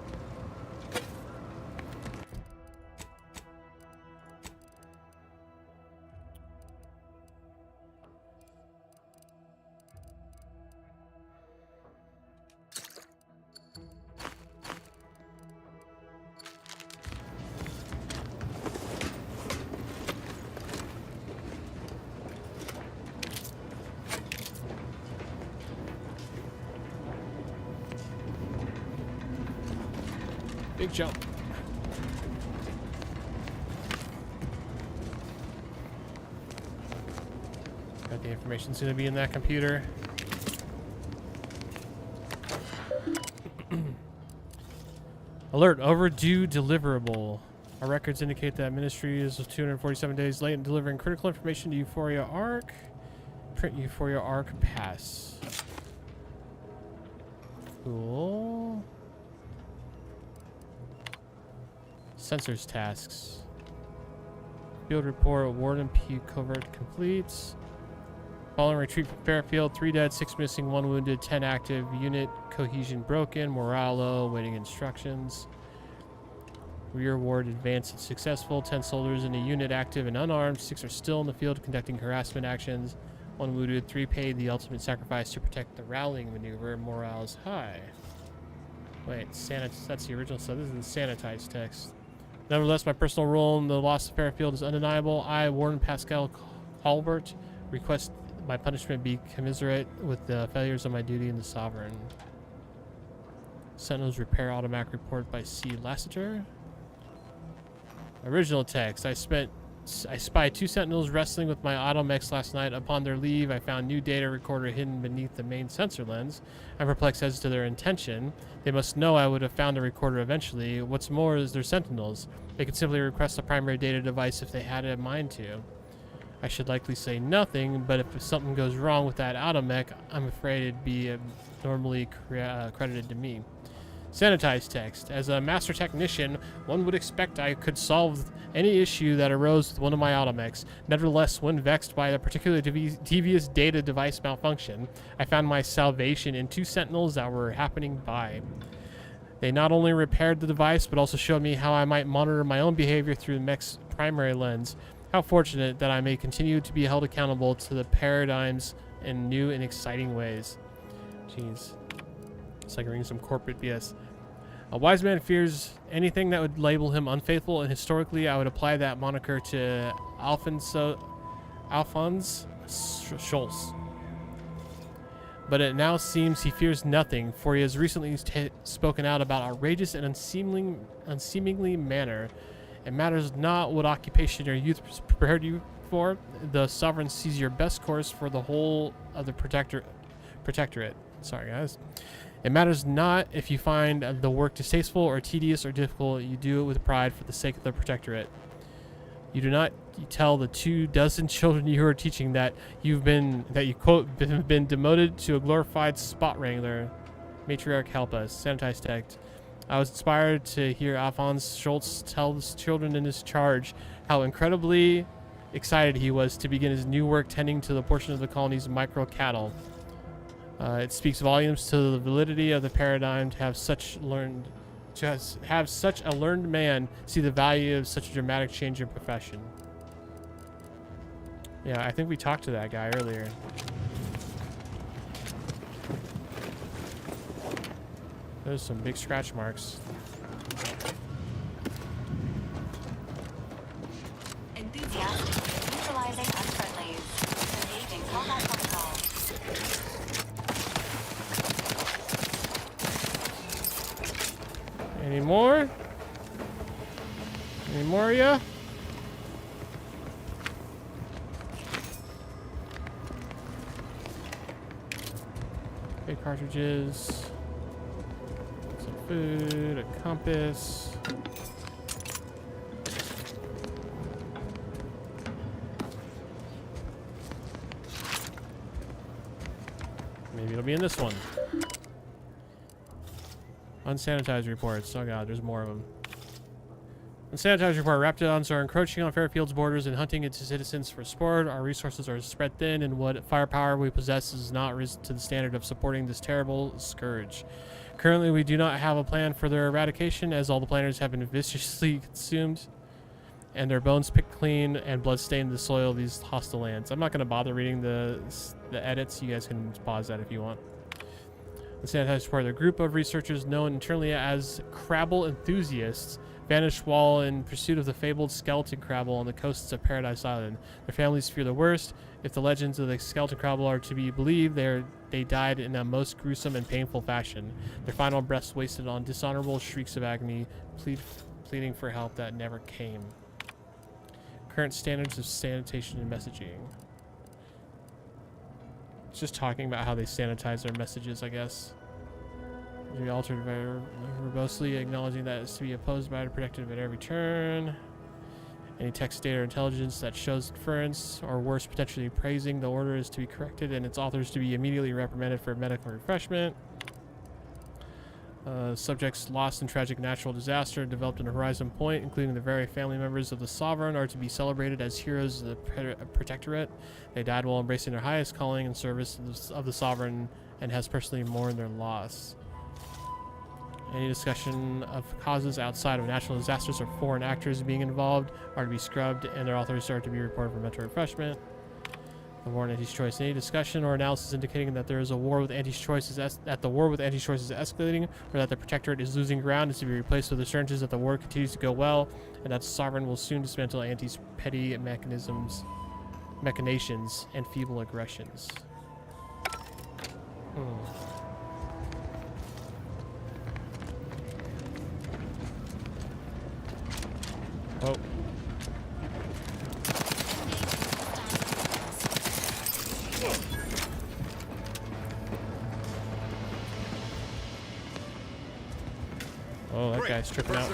Big jump. Got the information's gonna be in that computer. Alert, overdue deliverable. Our records indicate that Ministry is 247 days late in delivering critical information to Euphoria Arc. Print Euphoria Arc pass. Cool. Sensors tasks. Field report, Warden P covert completes. Following retreat from Fairfield, 3 dead, 6 missing, 1 wounded, 10 active. Unit cohesion broken. Morale low, waiting instructions. Rear ward advance successful. 10 soldiers in a unit active and unarmed. 6 are still in the field conducting harassment actions. 1 wounded, 3 paid the ultimate sacrifice to protect the rallying maneuver. Morale is high. Wait, that's the original stuff. This is the sanitized text. Nevertheless, my personal role in the loss of Fairfield is undeniable. I, Warden Pascal Colbert, request my punishment be commiserate with the failures of my duty in the Sovereign. Sentinels repair automatic report by C. Lassiter. Original text. I spied 2 Sentinels wrestling with my automechs last night. Upon their leave, I found new data recorder hidden beneath the main sensor lens. I'm perplexed as to their intention. They must know I would have found the recorder eventually. What's more is they're Sentinels. They could simply request a primary data device if they had it in mind to. I should likely say nothing, but if something goes wrong with that automech, I'm afraid it'd be normally credited to me. Sanitized text. As a master technician, one would expect I could solve any issue that arose with one of my automechs. Nevertheless, when vexed by a particular devious data device malfunction, I found my salvation in 2 Sentinels that were happening by. They not only repaired the device, but also showed me how I might monitor my own behavior through the mech's primary lens. How fortunate that I may continue to be held accountable to the paradigms in new and exciting ways. Jeez. It's like reading some corporate BS. A wise man fears anything that would label him unfaithful, and historically I would apply that moniker to Alphonse Schultz. But it now seems he fears nothing, for he has recently spoken out about outrageous and unseemly manner. It matters not what occupation your youth prepared you for. The Sovereign sees your best course for the whole of the protectorate. Sorry, guys. It matters not if you find the work distasteful or tedious or difficult. You do it with pride for the sake of the protectorate. You do not tell the 24 children you are teaching that you quote been demoted to a glorified spot wrangler. Matriarch, help us. Sanitized text. I was inspired to hear Alphonse Schultz tell the children in his charge how incredibly excited he was to begin his new work tending to the portion of the colony's micro cattle. It speaks volumes to the validity of the paradigm to have such a learned man see the value of such a dramatic change in profession. Yeah, I think we talked to that guy earlier. There's some big scratch marks. Enthusiastic, neutralizing unfriendlies. Engaging combat protocol. Any more? Any more, yeah? Okay, cartridges. Some food, a compass. Maybe it'll be in this one. Unsanitized reports. Oh god, there's more of them. Unsanitized report. Raptidons are encroaching on Fairfield's borders and hunting its citizens for sport. Our resources are spread thin, and what firepower we possess is not risen to the standard of supporting this terrible scourge. Currently, we do not have a plan for their eradication, as all the planters have been viciously consumed, and their bones picked clean and blood stained the soil of these hostile lands. I'm not going to bother reading the edits. You guys can pause that if you want. The sanitized report. A group of researchers known internally as Crabble enthusiasts vanished while in pursuit of the fabled skeleton crabble on the coasts of Paradise Island. Their families fear the worst. If the legends of the skeleton crabble are to be believed, they died in a most gruesome and painful fashion. Their final breaths wasted on dishonorable shrieks of agony, pleading for help that never came. Current standards of sanitation and messaging. It's just talking about how they sanitize their messages, I guess. To be altered very verbosely, acknowledging that it's to be opposed by the protective at every turn. Any text, data, or intelligence that shows inference, or worse, potentially praising the order is to be corrected, and its authors to be immediately reprimanded for medical refreshment. Subjects lost in tragic natural disaster developed in a Horizon Point, including the very family members of the Sovereign, are to be celebrated as heroes of the Protectorate. They died while embracing their highest calling in service of the Sovereign, and has personally mourned their loss. Any discussion of causes outside of natural disasters or foreign actors being involved are to be scrubbed, and their authors are to be reported for mental refreshment. The war on anti-choice. Any discussion or analysis indicating that there is a war with anti-choice is escalating, or that the Protectorate is losing ground is to be replaced with assurances that the war continues to go well, and that the Sovereign will soon dismantle Anti's petty machinations, and feeble aggressions. Oh. Oh, that guy's tripping out.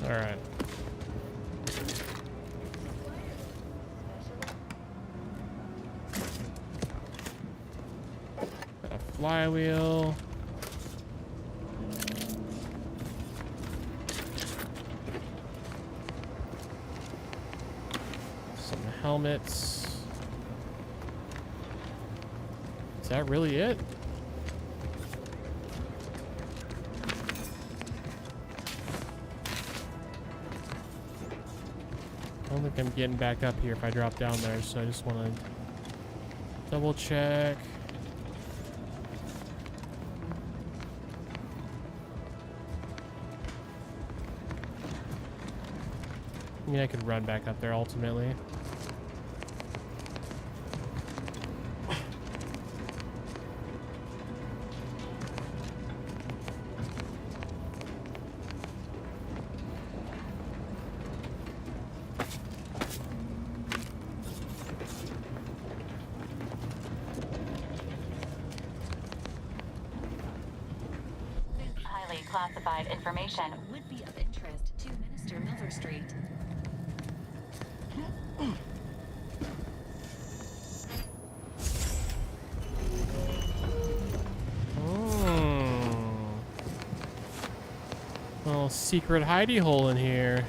All right. Got a flywheel. Some helmets. Is that really it? I don't think I'm getting back up here if I drop down there, so I just want to double check. I mean, I could run back up there ultimately. Highly classified information would be of interest to Minister Milverstreet. Little secret hidey hole in here.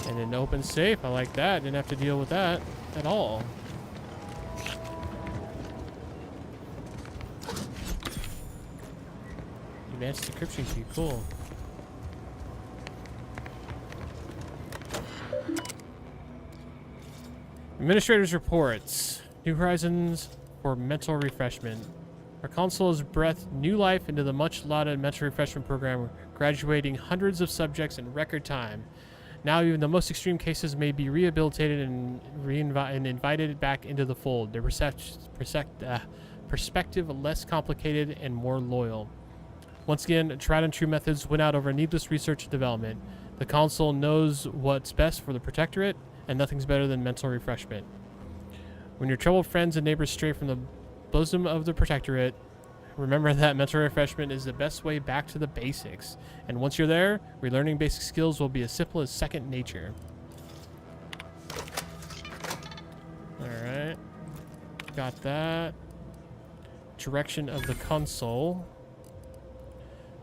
And an open safe. I like that. Didn't have to deal with that at all. Advanced decryption key. Cool. Administrator's reports. New Horizons for mental refreshment. Our council has breathed new life into the much-lauded mental refreshment program, graduating hundreds of subjects in record time. Now even the most extreme cases may be rehabilitated and invited back into the fold. Their perspective less complicated and more loyal. Once again, tried and true methods win out over needless research and development. The council knows what's best for the Protectorate, and nothing's better than mental refreshment. When your troubled friends and neighbors stray from the bosom of the Protectorate, remember that mental refreshment is the best way back to the basics. And once you're there, relearning basic skills will be as simple as second nature. Alright. Got that. Direction of the console.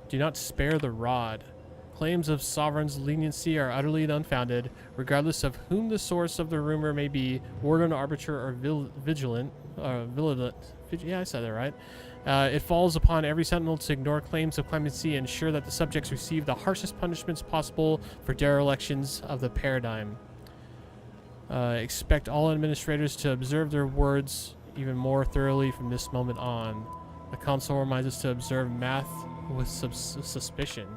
Do not spare the rod. Claims of sovereign's leniency are utterly unfounded, regardless of whom the source of the rumor may be, warden, arbiter, or vigilant. Yeah, I said that right. It falls upon every sentinel to ignore claims of clemency and ensure that the subjects receive the harshest punishments possible for derelictions of the paradigm. Expect all administrators to observe their words even more thoroughly from this moment on. The console reminds us to observe math with suspicion.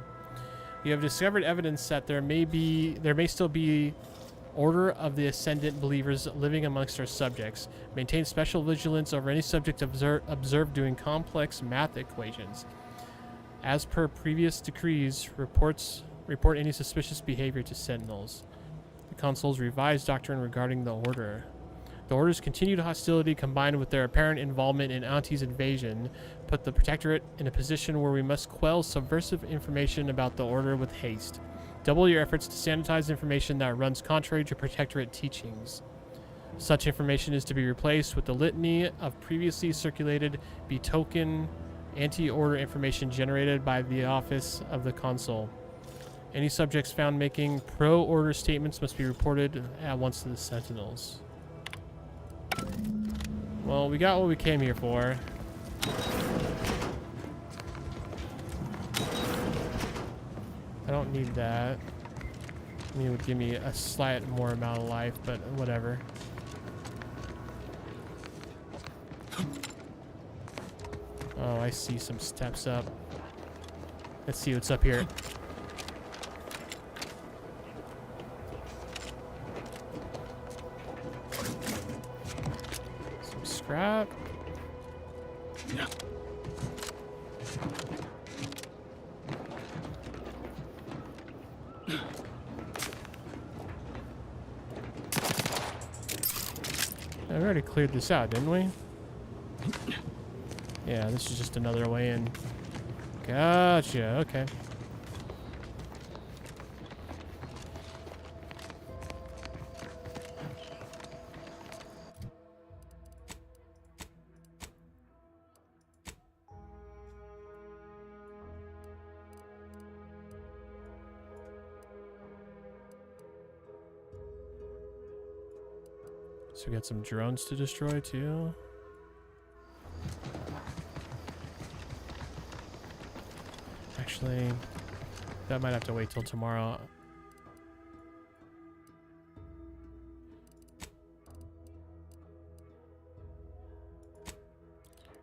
You have discovered evidence that there may still be Order of the Ascendant believers living amongst our subjects. Maintain special vigilance over any subject observed doing complex math equations. As per previous decrees, report any suspicious behavior to sentinels. The Consul's revised doctrine regarding the Order. The Order's continued hostility combined with their apparent involvement in Auntie's invasion put the Protectorate in a position where we must quell subversive information about the Order with haste. Double your efforts to sanitize information that runs contrary to Protectorate teachings. Such information is to be replaced with the litany of previously circulated betoken anti-Order information generated by the Office of the Consul. Any subjects found making pro-Order statements must be reported at once to the Sentinels. Well, we got what we came here for. I don't need that. I mean, it would give me a slight more amount of life, but whatever. Oh, I see some steps up. Let's see what's up here. Some scrap. Yeah. We already cleared this out, didn't we? Yeah, this is just another way in. Gotcha, okay. So we got some drones to destroy too. Actually, that might have to wait till tomorrow.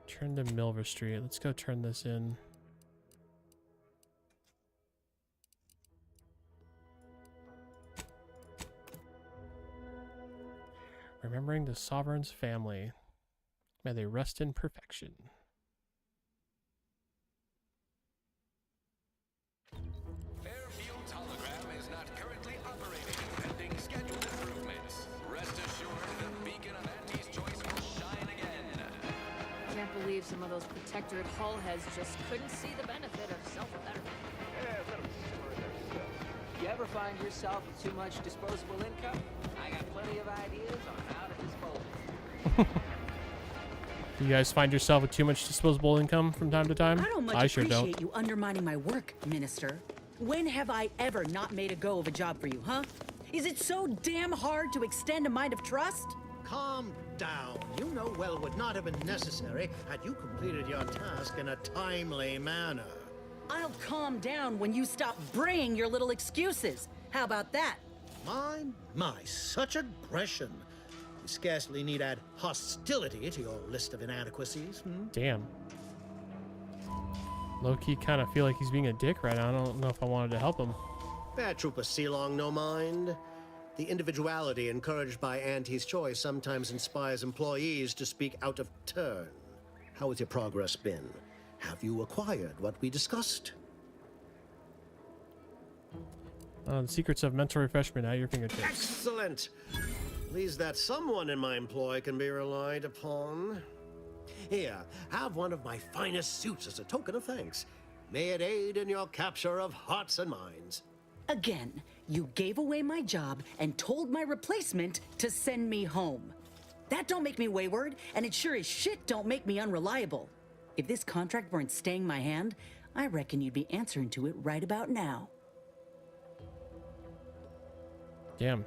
Turn to Milver Street. Let's go turn this in. Remembering the Sovereign's family. May they rest in perfection. Fairfield's hologram is not currently operating, pending scheduled improvements. Rest assured, the beacon of Auntie's choice will shine again. Can't believe some of those Protectorate hull heads just couldn't see the benefit of self-betterment. You ever find yourself with too much disposable income? I got plenty of ideas on how to dispose. You guys find yourself with too much disposable income from time to time? I don't much sure appreciate don't. you undermining my work, Minister. When have I ever not made a go of a job for you, huh? Is it so damn hard to extend a mind of trust? Calm down. You know well would not have been necessary had you completed your task in a timely manner. I'll calm down when you stop bringing your little excuses. How about that? My, such aggression. You scarcely need add hostility to your list of inadequacies. Damn. Low-key kind of feel like he's being a dick right now. I don't know if I wanted to help him. Bad Trooper Sealong, no mind. The individuality encouraged by Auntie's choice sometimes inspires employees to speak out of turn. How has your progress been? Have you acquired what we discussed? The secrets of mental refreshment at your fingertips. Excellent! Pleased that someone in my employ can be relied upon. Here, have one of my finest suits as a token of thanks. May it aid in your capture of hearts and minds. Again, you gave away my job and told my replacement to send me home. That don't make me wayward, and it sure as shit don't make me unreliable. If this contract weren't staying my hand, I reckon you'd be answering to it right about now. Damn.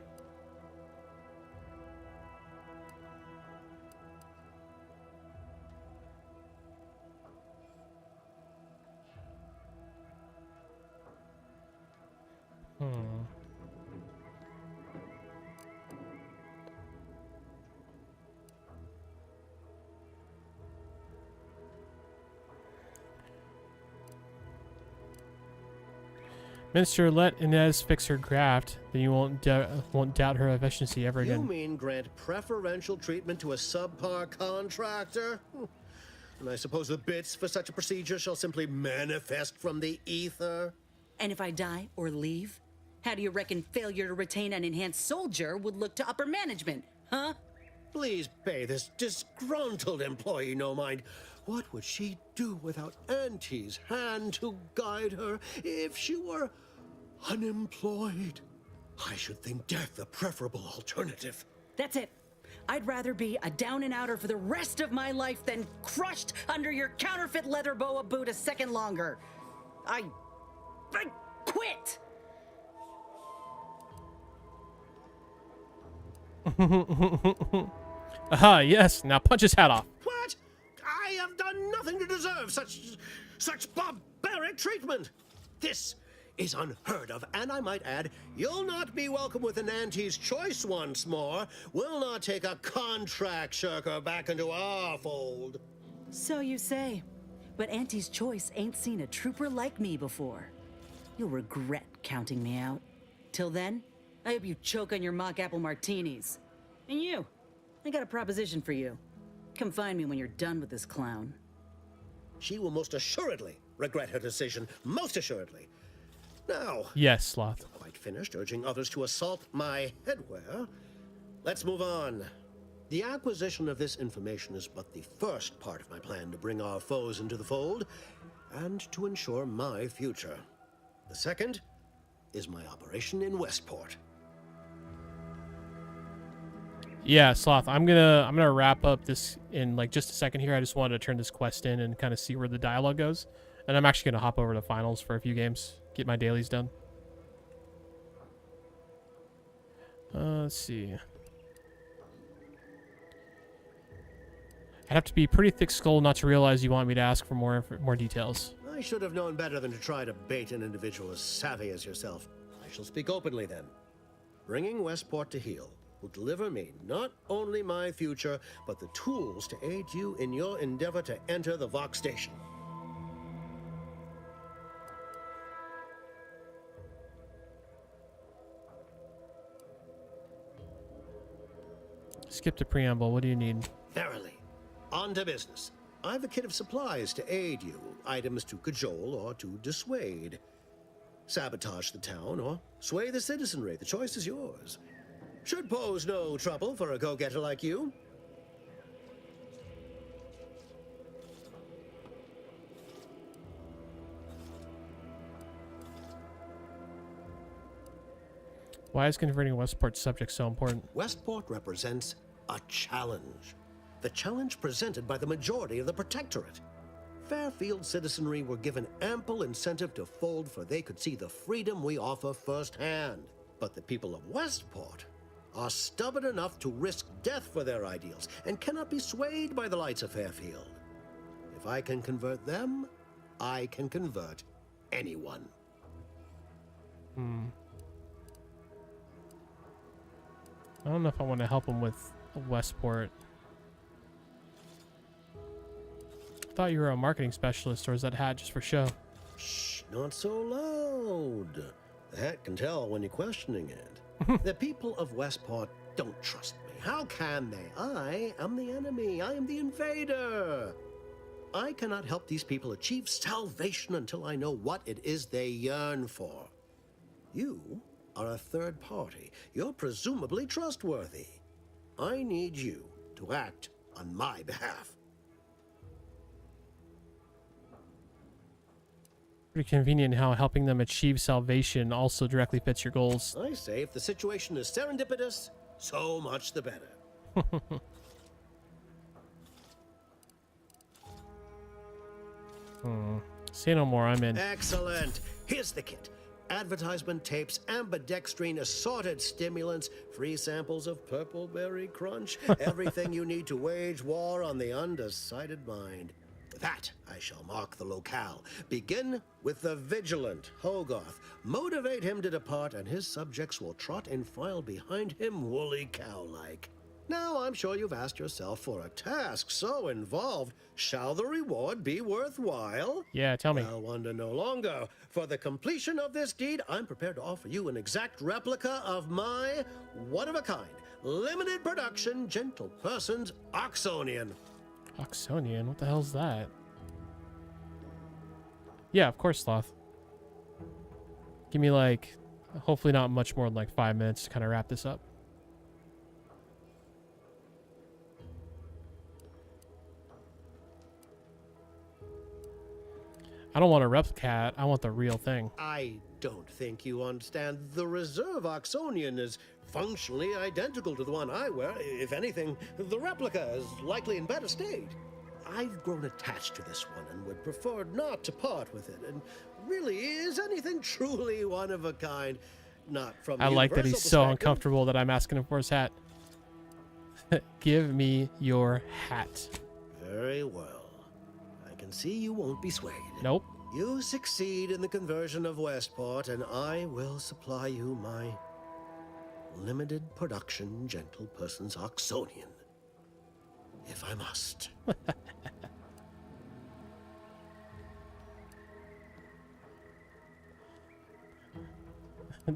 Minister, let Inez fix her graft, then you won't doubt her efficiency ever again. You mean grant preferential treatment to a subpar contractor? And I suppose the bits for such a procedure shall simply manifest from the ether? And if I die or leave, how do you reckon failure to retain an enhanced soldier would look to upper management, huh? Please pay this disgruntled employee no mind. What would she do without Auntie's hand to guide her if she were unemployed? I should think death a preferable alternative. That's it. I'd rather be a down-and-outer for the rest of my life than crushed under your counterfeit leather boa boot a second longer. I quit! Aha, yes. Now punch his hat off. What? I have done nothing to deserve such barbaric treatment. This is unheard of, and I might add, you'll not be welcome with an Auntie's choice once more. We'll not take a contract shirker back into our fold. So you say, but Auntie's choice ain't seen a trooper like me before. You'll regret counting me out. Till then, I hope you choke on your mock apple martinis. And you, I got a proposition for you. Come find me when you're done with this clown. She will most assuredly regret her decision, most assuredly. Now, yes, Sloth. Quite finished urging others to assault my headwear. Let's move on. The acquisition of this information is but the first part of my plan to bring our foes into the fold and to ensure my future. The second is my operation in Westport. Yeah, Sloth, I'm gonna wrap up this in like just a second here. I just wanted to turn this quest in and kind of see where the dialogue goes. And I'm actually gonna hop over to finals for a few games, get my dailies done. Let's see. I'd have to be pretty thick-skulled not to realize you want me to ask for more details. I should have known better than to try to bait an individual as savvy as yourself. I shall speak openly then. Bringing Westport to heel will deliver me not only my future, but the tools to aid you in your endeavor to enter the Vox station. Skip the preamble. What do you need? Verily. On to business. I've a kit of supplies to aid you, items to cajole or to dissuade. Sabotage the town or sway the citizenry. The choice is yours. Should pose no trouble for a go-getter like you. Why is converting Westport's subject so important? Westport represents a challenge. The challenge presented by the majority of the Protectorate. Fairfield citizenry were given ample incentive to fold, for they could see the freedom we offer firsthand. But the people of Westport are stubborn enough to risk death for their ideals and cannot be swayed by the lights of Fairfield. If I can convert them, I can convert anyone. I don't know if I want to help him with Westport. I thought you were a marketing specialist, or is that hat just for show? Shh, not so loud. The hat can tell when you're questioning it. The people of Westport don't trust me. How can they? I am the enemy. I am the invader. I cannot help these people achieve salvation until I know what it is they yearn for. You are a third party. You're presumably trustworthy. I need you to act on my behalf. Pretty convenient how helping them achieve salvation also directly fits your goals. I say if the situation is serendipitous, so much the better. Say no more, I'm in. Excellent. Here's the kit. Advertisement tapes, ambidextrine, assorted stimulants, free samples of purple berry crunch, everything you need to wage war on the undecided mind. With that, I shall mark the locale. Begin with the vigilant Hogarth. Motivate him to depart, and his subjects will trot in file behind him, woolly cow-like. Now, I'm sure you've asked yourself, for a task so involved, shall the reward be worthwhile? Yeah, tell me. I'll wonder no longer. For the completion of this deed, I'm prepared to offer you an exact replica of my one-of-a-kind, limited production, gentle person's Oxonian. Oxonian? What the hell's that? Yeah, of course, Sloth. Give me like, hopefully not much more than like 5 minutes to kind of wrap this up. I don't want a replica. I want the real thing. I don't think you understand. The reserve Oxonian is functionally identical to the one I wear. If anything, the replica is likely in better state. I've grown attached to this one and would prefer not to part with it. And really, is anything truly one of a kind? Not from I like that he's so perspective. uncomfortable that I'm asking him for his hat. Give me your hat. Very well. I can see you won't be swayed. Nope. You succeed in the conversion of Westport, and I will supply you my limited production gentle person's Oxonian. If I must.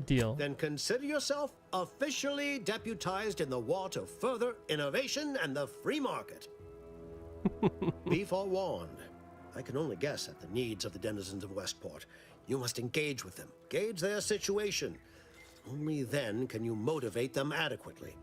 Deal. Then consider yourself officially deputized in the war to further innovation and the free market. Be forewarned. I can only guess at the needs of the denizens of Westport. You must engage with them, gauge their situation. Only then can you motivate them adequately.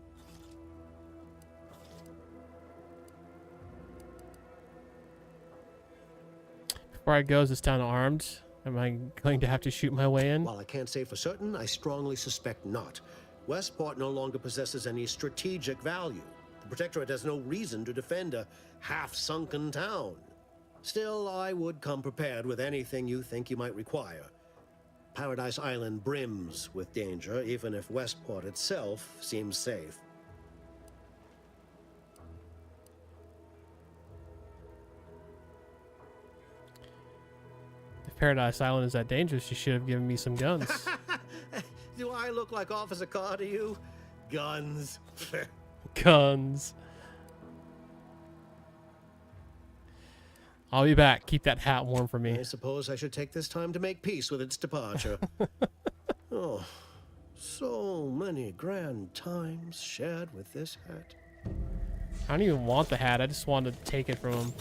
Before I go, is this town armed? Am I going to have to shoot my way in? While I can't say for certain, I strongly suspect not. Westport no longer possesses any strategic value. The Protectorate has no reason to defend a half-sunken town. Still, I would come prepared with anything you think you might require. Paradise Island brims with danger, even if Westport itself seems safe. If Paradise Island is that dangerous, you should have given me some guns. Do I look like Officer Carr to you? Guns. Guns. I'll be back. Keep that hat warm for me. I suppose I should take this time to make peace with its departure. Oh, so many grand times shared with this hat. I don't even want the hat. I just wanted to take it from him.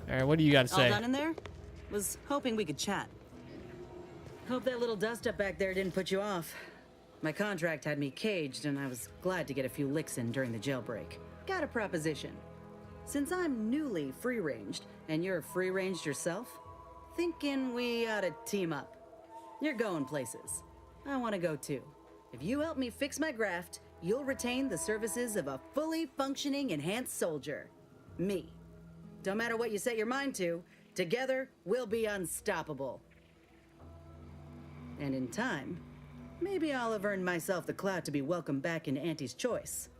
All right, what do you got to say? All done in there? Was hoping we could chat. Hope that little dust up back there didn't put you off. My contract had me caged, and I was glad to get a few licks in during the jailbreak. Got a proposition. Since I'm newly free-ranged, and you're free-ranged yourself, thinking we ought to team up. You're going places. I want to go too. If you help me fix my graft, you'll retain the services of a fully functioning enhanced soldier. Me. Don't matter what you set your mind to, together we'll be unstoppable. And in time, maybe I'll have earned myself the clout to be welcomed back into Auntie's Choice.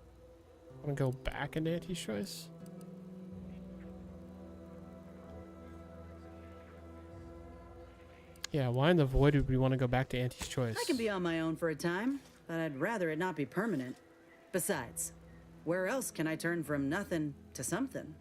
Want to go back into Auntie's Choice? Yeah, why in the void would we want to go back to Auntie's Choice? I can be on my own for a time, but I'd rather it not be permanent. Besides, where else can I turn from nothing to something?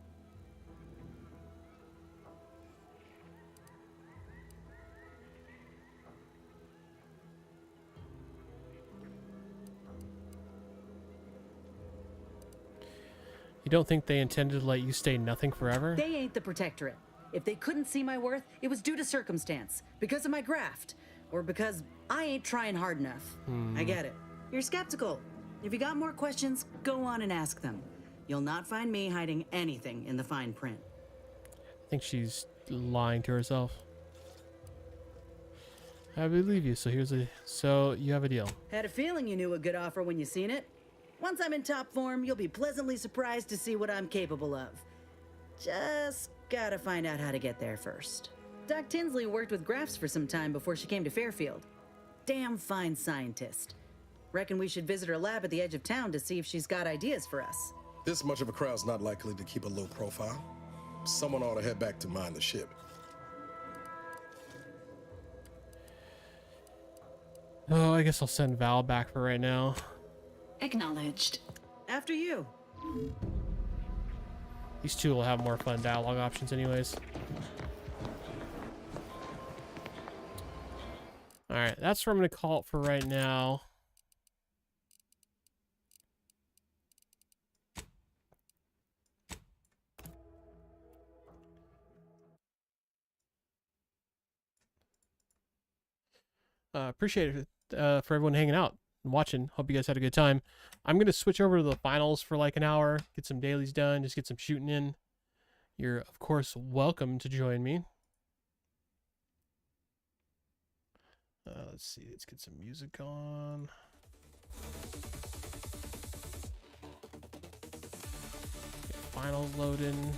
You don't think they intended to let you stay nothing forever? They ain't the Protectorate. If they couldn't see my worth, it was due to circumstance, because of my graft, or because I ain't trying hard enough. I get it. You're skeptical. If you got more questions, go on and ask them. You'll not find me hiding anything in the fine print. I think she's lying to herself. I believe you. So you have a deal. Had a feeling you knew a good offer when you seen it. Once I'm in top form, you'll be pleasantly surprised to see what I'm capable of. Just gotta find out how to get there first. Doc Tinsley worked with graphs for some time before she came to Fairfield. Damn fine scientist. Reckon we should visit her lab at the edge of town to see if she's got ideas for us. This much of a crowd's not likely to keep a low profile. Someone ought to head back to mind the ship. Oh, I guess I'll send Val back for right now. Acknowledged. After you. These two will have more fun dialogue options anyways. Alright, that's where I'm going to call it for right now. Appreciate it for everyone hanging out and watching. Hope you guys had a good time. I'm going to switch over to the finals for like an hour, get some dailies done, just get some shooting in. You're, of course, welcome to join me. Let's see, let's get some music on. Get finals loading.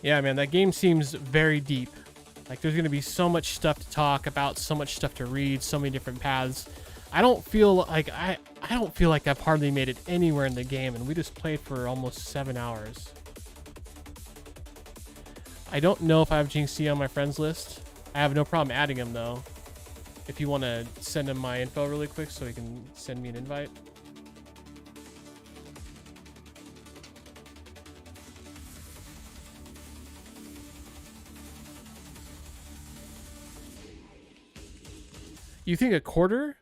Yeah, man, that game seems very deep. Like, there's going to be so much stuff to talk about, so much stuff to read, so many different paths. I don't feel like I don't feel like I've hardly made it anywhere in the game, and we just played for almost 7 hours. I don't know if I have Jinxie on my friends list. I have no problem adding him, though. If you want to send him my info really quick so he can send me an invite. You think a quarter?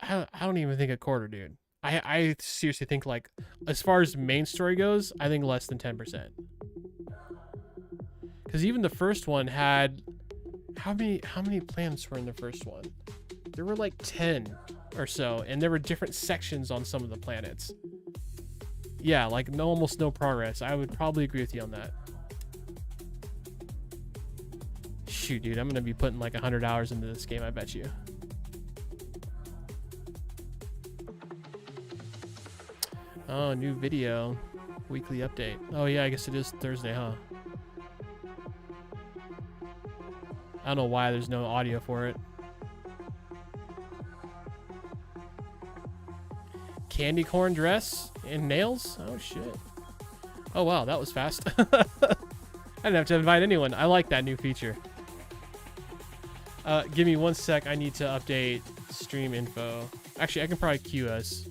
I don't even think a quarter, dude. I seriously think, like, as far as main story goes, I think less than 10%. Because even the first one had how many planets were in the first one? There were like 10 or so, and there were different sections on some of the planets. Yeah, like almost no progress. I would probably agree with you on that. Shoot, dude, I'm gonna be putting like 100 hours into this game, I bet you. Oh, new video. Weekly update. Oh yeah, I guess it is Thursday, huh? I don't know why there's no audio for it. Candy corn dress and nails? Oh shit. Oh wow, that was fast. I didn't have to invite anyone. I like that new feature. Give me 1 sec. I need to update stream info. Actually, I can probably queue us.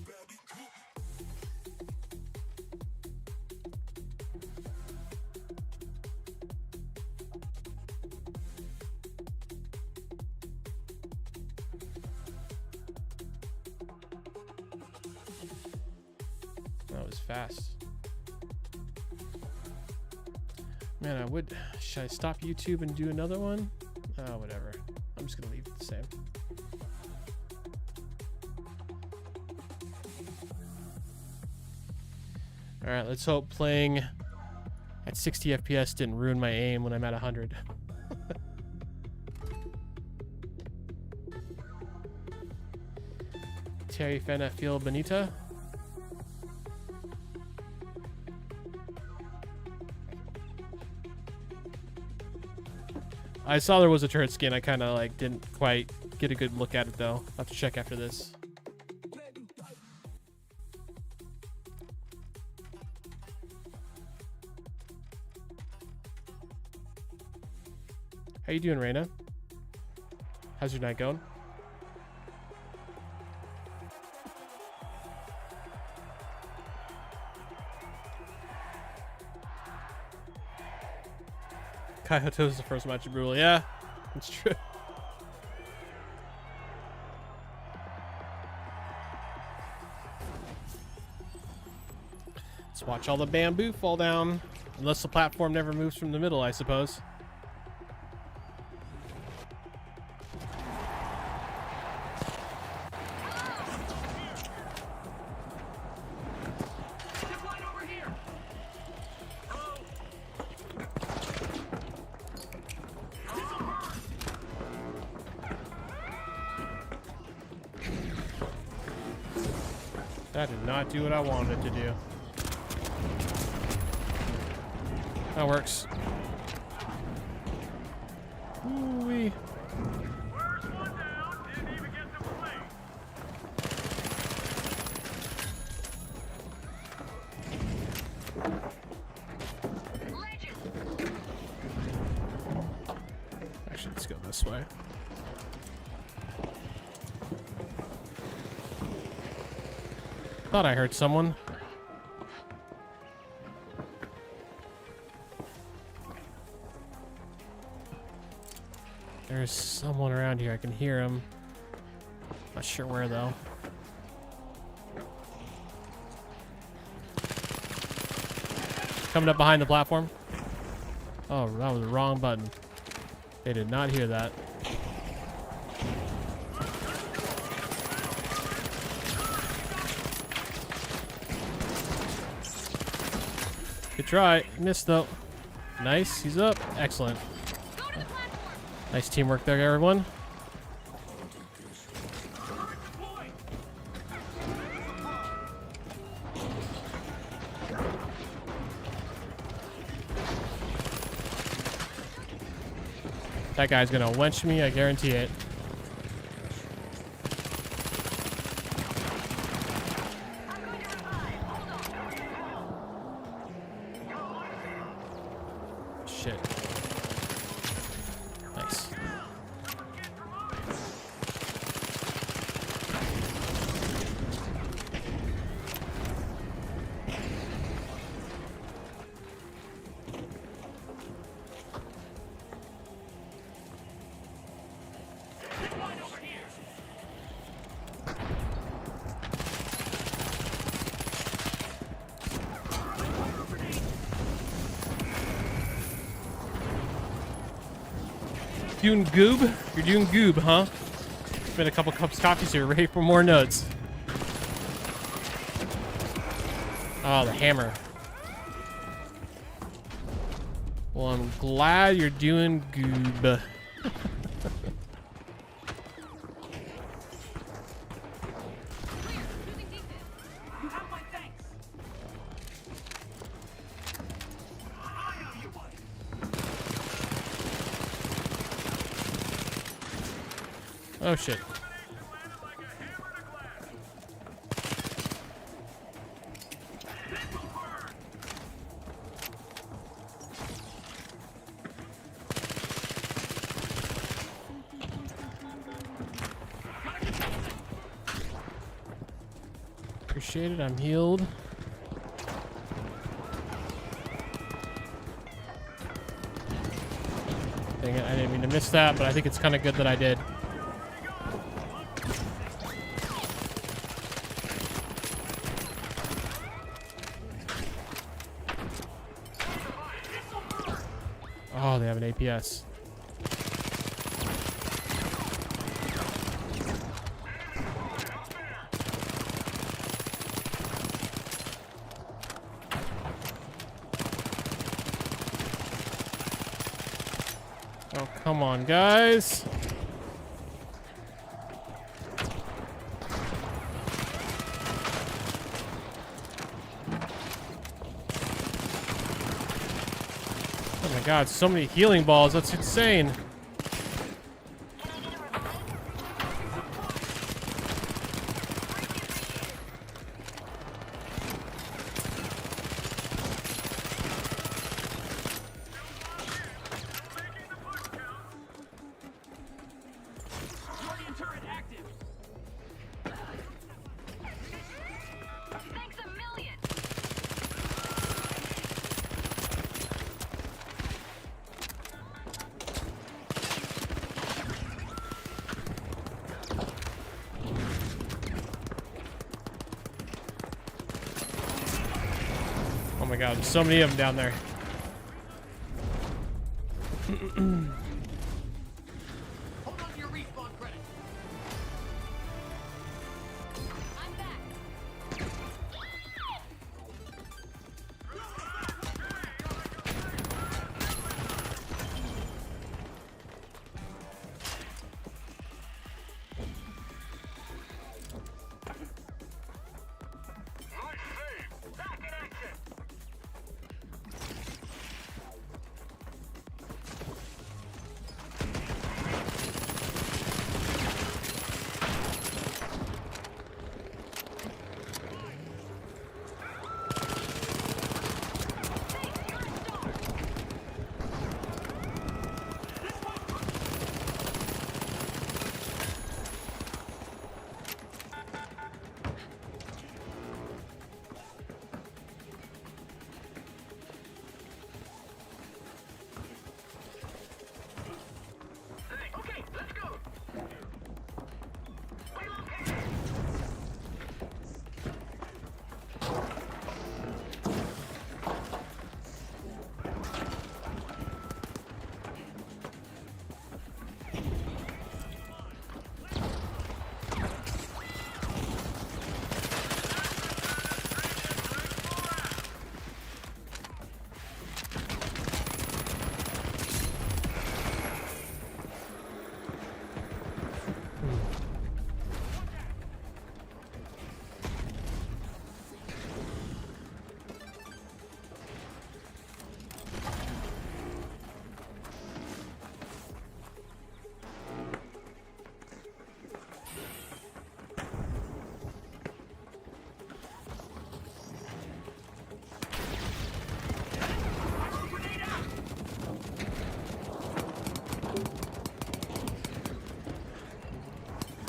That was fast. Man, I would... Should I stop YouTube and do another one? Oh, whatever. I'm just gonna leave it the same. Alright, let's hope playing at 60 FPS didn't ruin my aim when I'm at 100. Terry Fena Feel Bonita. I saw there was a turret skin. I kind of like didn't quite get a good look at it though. I'll have to check after this. How you doing, Reina? How's your night going? Kyoto's the first match of Brutal. Yeah, it's true. Watch all the bamboo fall down. Unless the platform never moves from the middle, I suppose. That did not do what I wanted it to do. That works. Ooh-wee. Actually, let's go this way. Thought I heard someone. There's someone around here. I can hear him. Not sure where though. Coming up behind the platform. Oh, that was the wrong button. They did not hear that. Good try. Missed though. Nice. He's up. Excellent. Nice teamwork there, everyone. That guy's gonna wench me, I guarantee it. Shit. Nice. Doing goob? You're doing goob, huh? Been a couple cups of coffee, so you're ready for more notes. Oh, the hammer. Well, I'm glad you're doing goob. Oh shit. Appreciate it, I'm healed. Dang it, I didn't mean to miss that, but I think it's kind of good that I did. Oh, they have an APS. Oh, come on, guys. Oh my god, so many healing balls. That's insane. god, there's so many of them down there. Hold on to your respawn credit. I'm back.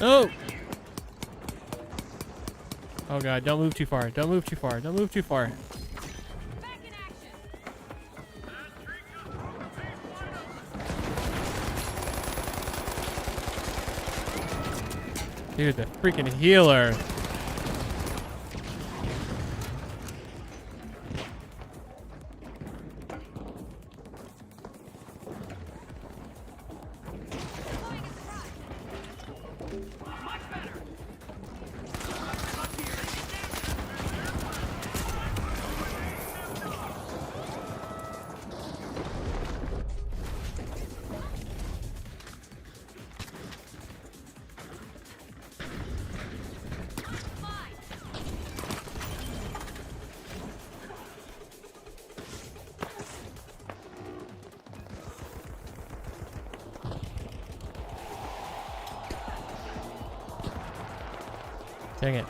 Oh! Oh god, don't move too far. Don't move too far. Don't move too far. Dude, the freaking healer. Dang it.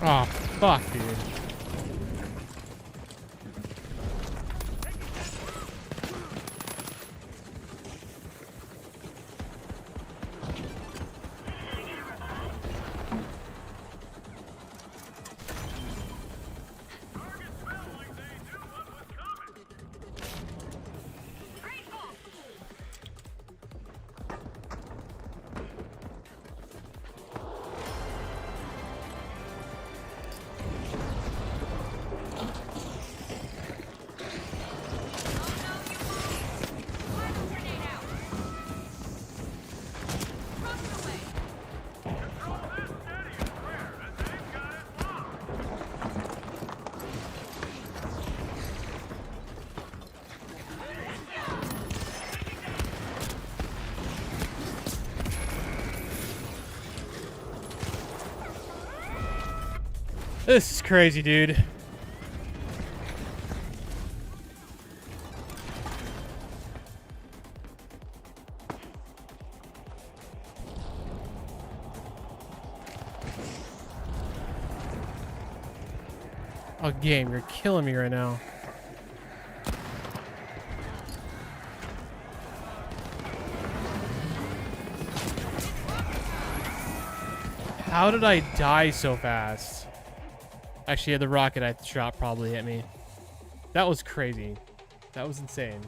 Oh, fuck, dude. This is crazy, dude. Oh, game, you're killing me right now. How did I die so fast? Actually, yeah, the rocket I shot probably hit me. That was crazy. That was insane.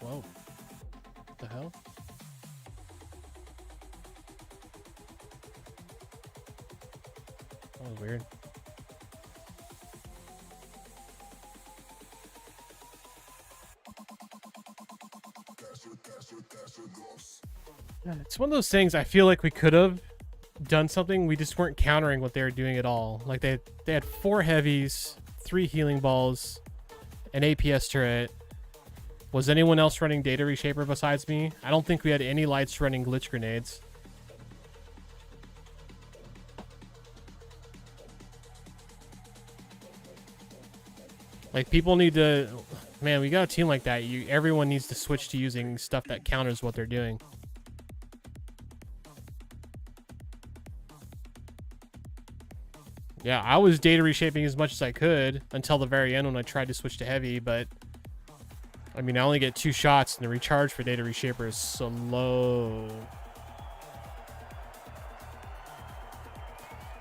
Whoa. What the hell? That was weird. Yeah, it's one of those things I feel like we could have done something. We just weren't countering what they were doing at all. Like they had 4 heavies, 3 healing balls, an APS turret. Was anyone else running data reshaper besides me? I don't think we had any lights running glitch grenades. Like people need to, man, we got a team like that. Everyone needs to switch to using stuff that counters what they're doing. Yeah, I was data reshaping as much as I could until the very end when I tried to switch to heavy, but I mean, I only get 2 shots, and the recharge for data reshaper is slow.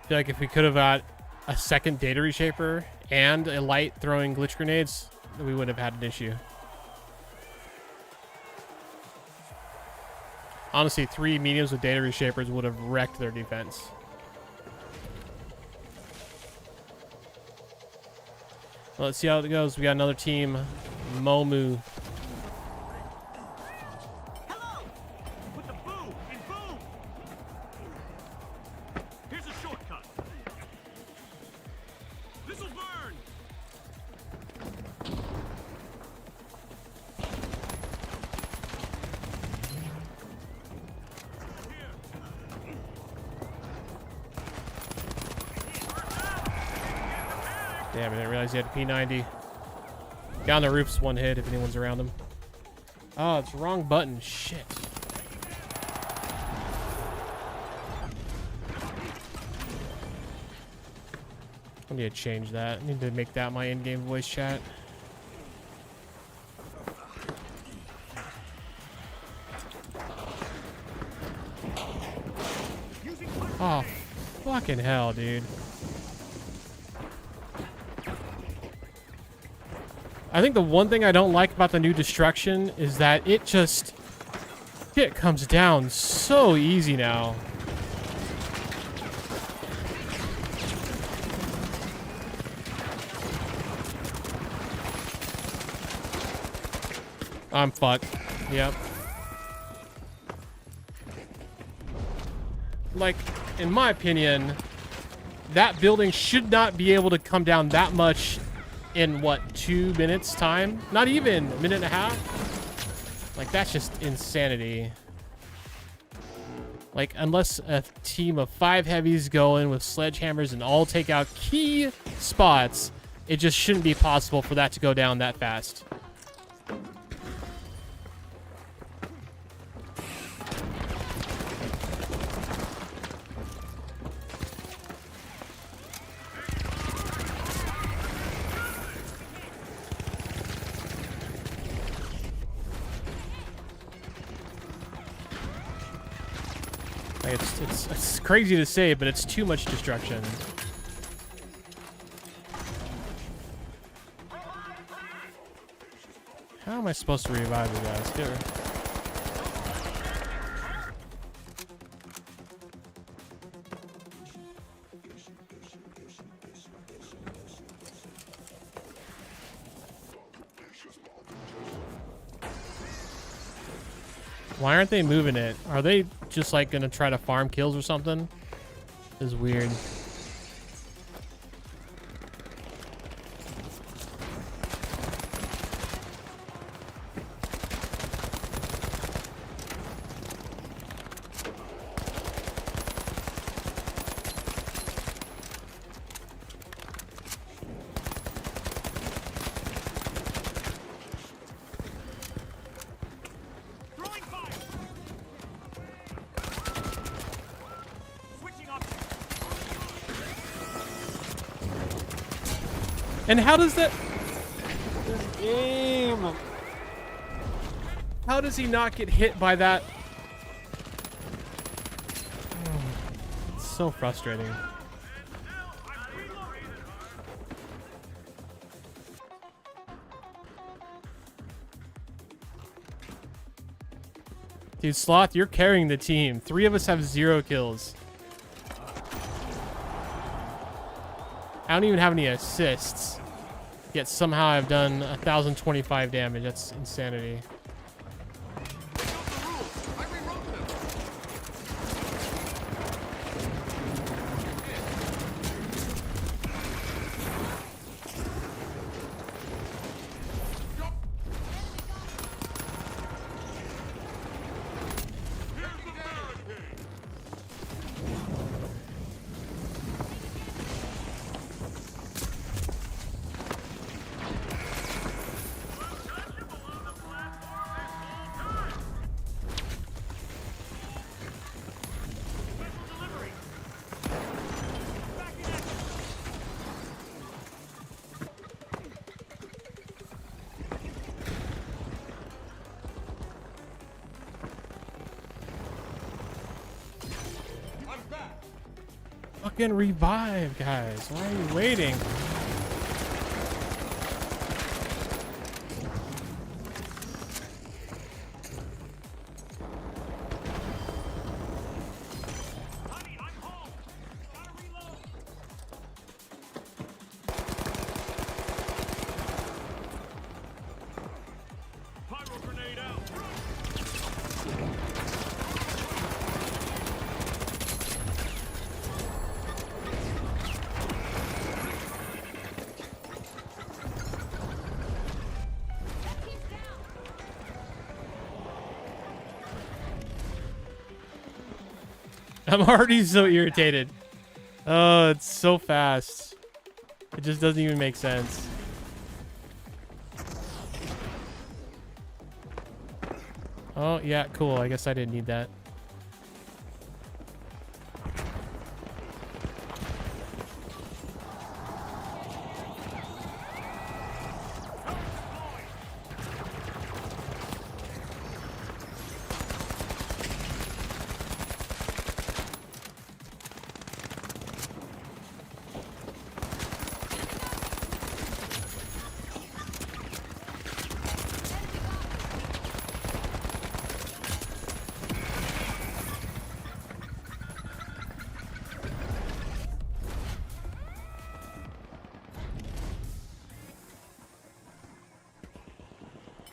I feel like if we could have got a second data reshaper and a light throwing glitch grenades, we would have had an issue. Honestly, 3 mediums with data reshapers would have wrecked their defense. Well, let's see how it goes. We got another team, Momu. Hello! With the boo and boom! Here's a shortcut. This'll burn! Damn, I didn't realize he had a P90. Guy on the roof's 1 hit if anyone's around him. Oh, it's the wrong button. Shit. I need to change that. I need to make that my in-game voice chat. Oh, fucking hell, dude. I think the one thing I don't like about the new destruction is that it just... Shit comes down so easy now. I'm fucked. Yep. Like, in my opinion, that building should not be able to come down that much in, what, 2 minutes time? Not even a minute and a half? Like, that's just insanity. Like, unless a team of 5 heavies go in with sledgehammers and all take out key spots, it just shouldn't be possible for that to go down that fast. Like it's crazy to say, but it's too much destruction. How am I supposed to revive you guys? Get her. Why aren't they moving it? Are they just like gonna try to farm kills or something? This is weird. And how does that game? How does he not get hit by that? It's so frustrating. Dude, Sloth, you're carrying the team. 3 of us have 0 kills. I don't even have any assists. Yet somehow I've done 1,025 damage. That's insanity. Fucking revive, guys. Why are you waiting? I'm already so irritated. Oh, it's so fast. It just doesn't even make sense. Oh, yeah, cool. I guess I didn't need that.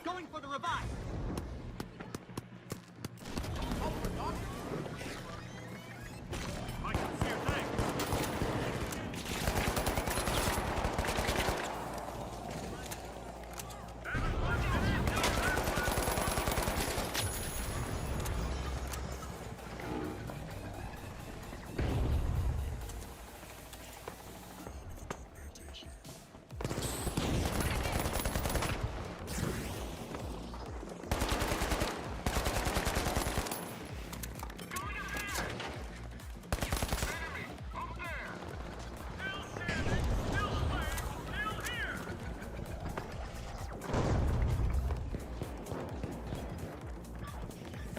Going for the revive.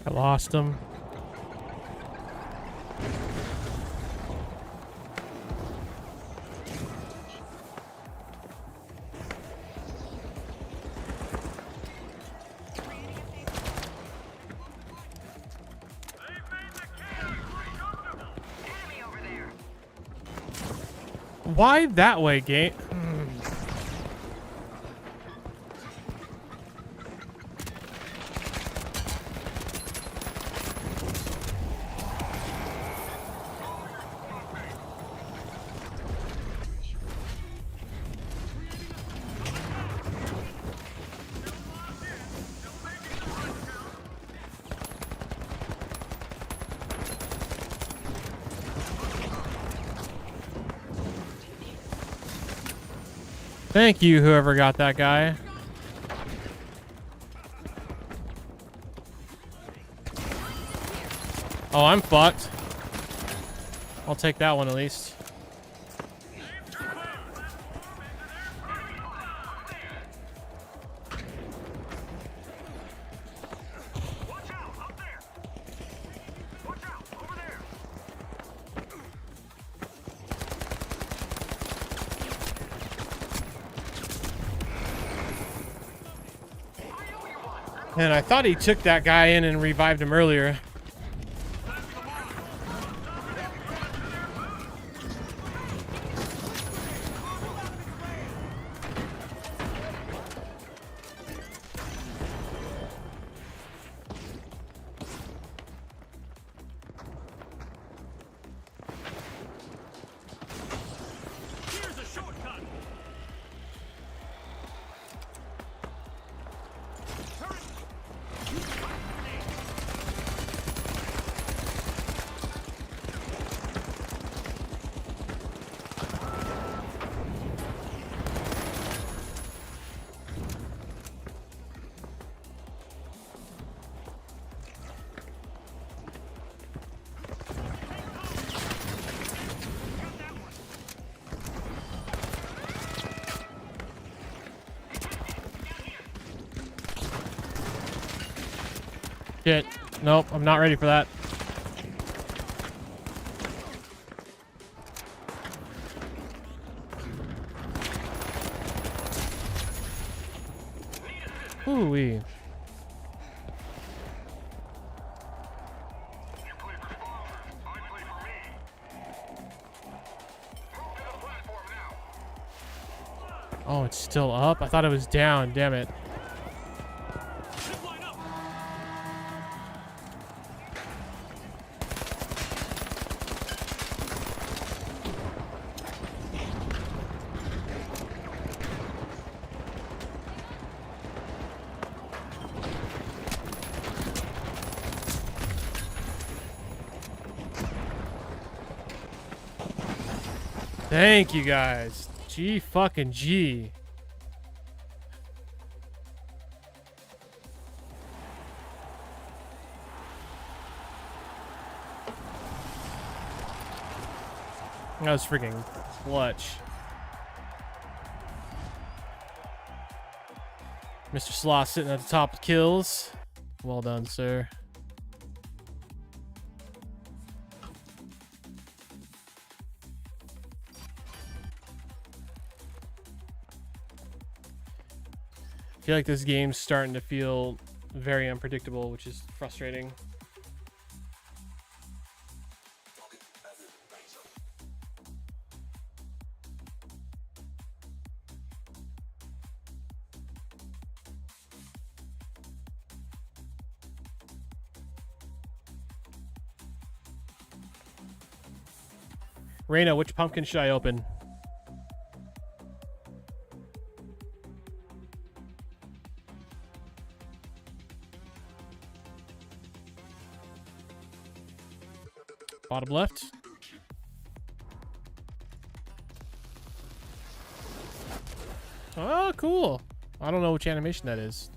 I lost him. Why that way, game? Thank you, whoever got that guy. Oh, I'm fucked. I'll take that one at least. And I thought he took that guy in and revived him earlier. Shit. Nope, I'm not ready for that. Ooh-wee. Oh, it's still up? I thought it was down. Damn it. Thank you guys. G fucking G. That was freaking clutch. Mr. Sloth sitting at the top of kills. Well done, sir. I feel like this game's starting to feel very unpredictable, which is frustrating. Reyna, which pumpkin should I open? Bottom left. Oh, cool. I don't know which animation that is.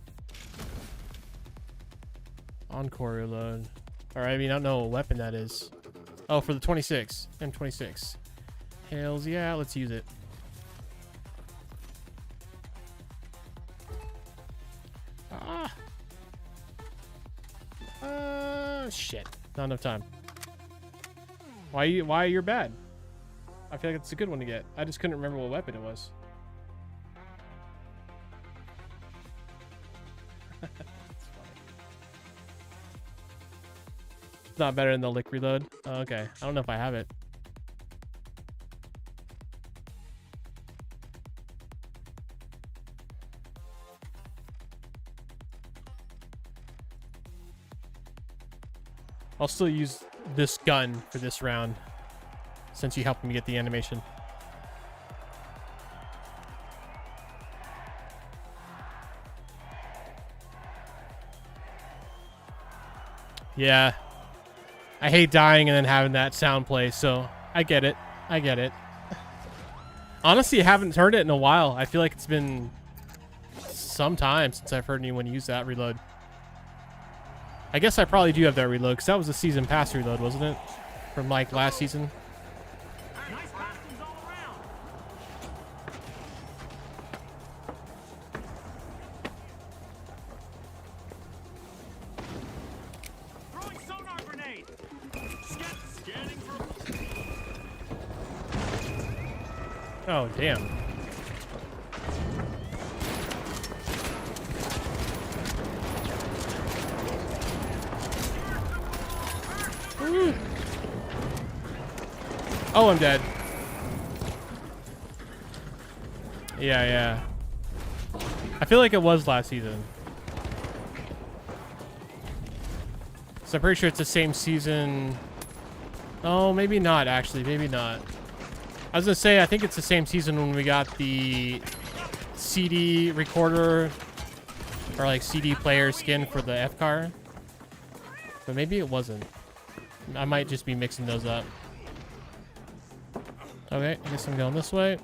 Encore reload. Or I mean, I don't know what weapon that is. Oh, for the 26. M26. Hells yeah, let's use it. Shit. Not enough time. Why you're bad? I feel like it's a good one to get. I just couldn't remember what weapon it was. It's not better than the lick reload. Oh, okay. I don't know if I have it. I'll still use this gun for this round, since you helped me get the animation. Yeah. I hate dying and then having that sound play, so I get it. I get it. Honestly, I haven't heard it in a while. I feel like it's been some time since I've heard anyone use that reload. I guess I probably do have that reload, because that was a season pass reload, wasn't it? From like last season. Nice costumes all around. Throwing sonar grenade. Scanning for. Oh, damn. Oh, I'm dead. Yeah. I feel like it was last season. So I'm pretty sure it's the same season. Oh, maybe not, actually. Maybe not. I was gonna say, I think it's the same season when we got the CD recorder or like CD player skin for the F car. But maybe it wasn't. I might just be mixing those up. Okay, I guess I'm going this way.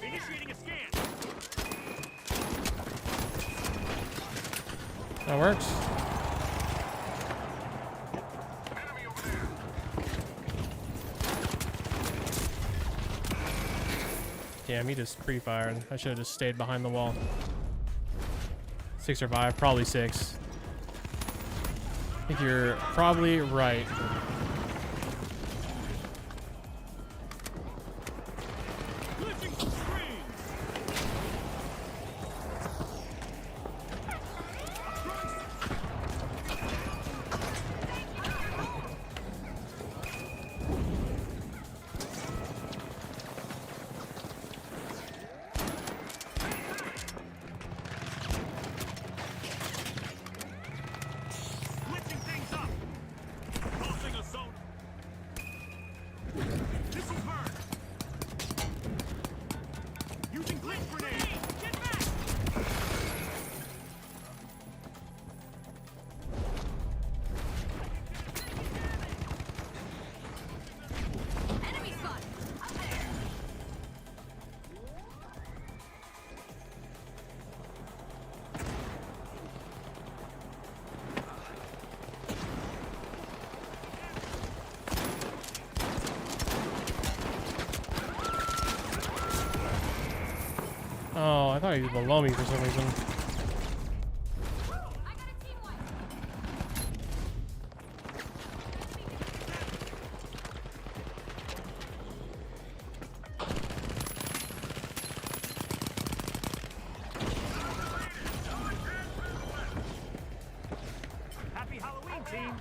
Initiating a scan. That works. Damn, he just pre-fired. I should have just stayed behind the wall. 6 or 5, probably 6. I think you're probably right. Oh, I thought he was below me for some reason. Happy Halloween, team.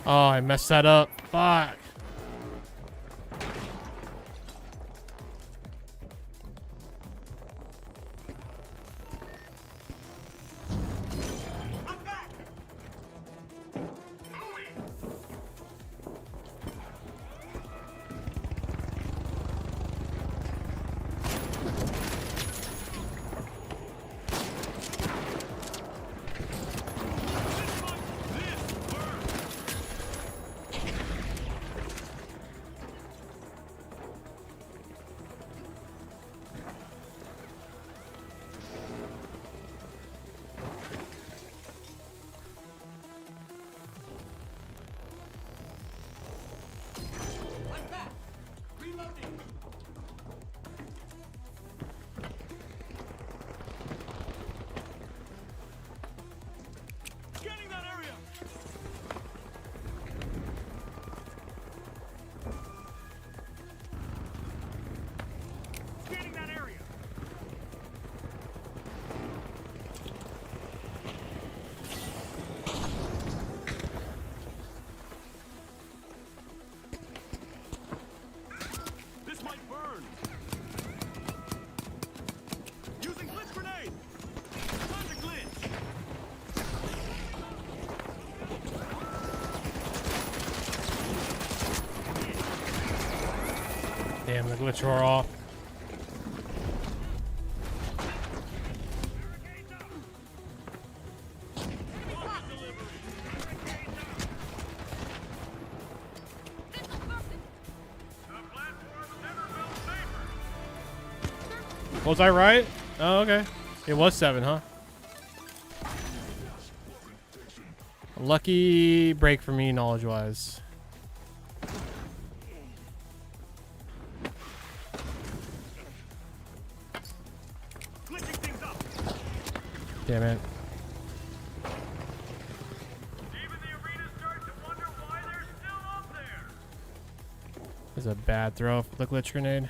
Oh, I messed that up. Fuck. the glitch wore off. Was I right? Oh, okay. It was 7, huh? Lucky break for me, knowledge-wise. Damn it. This is a bad throw for the glitch grenade.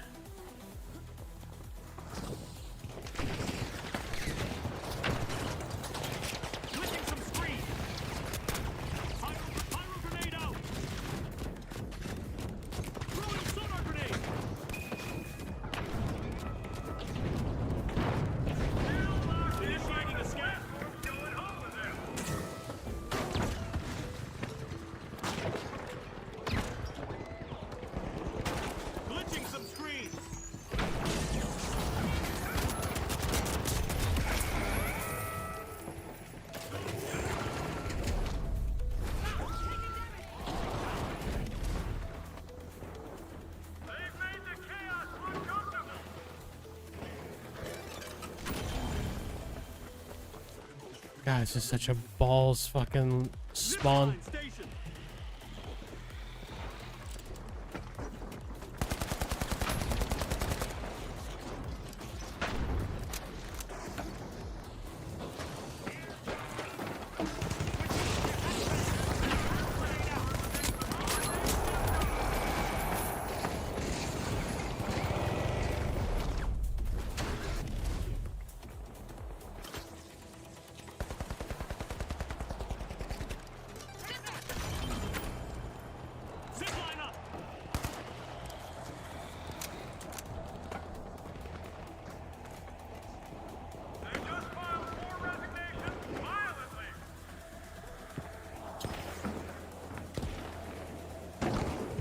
God, it's just such a balls fucking spawn.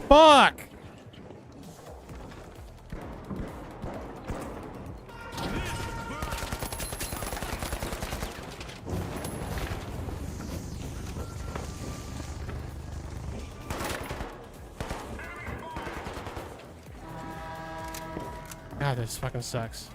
Fuck! God, this fucking sucks.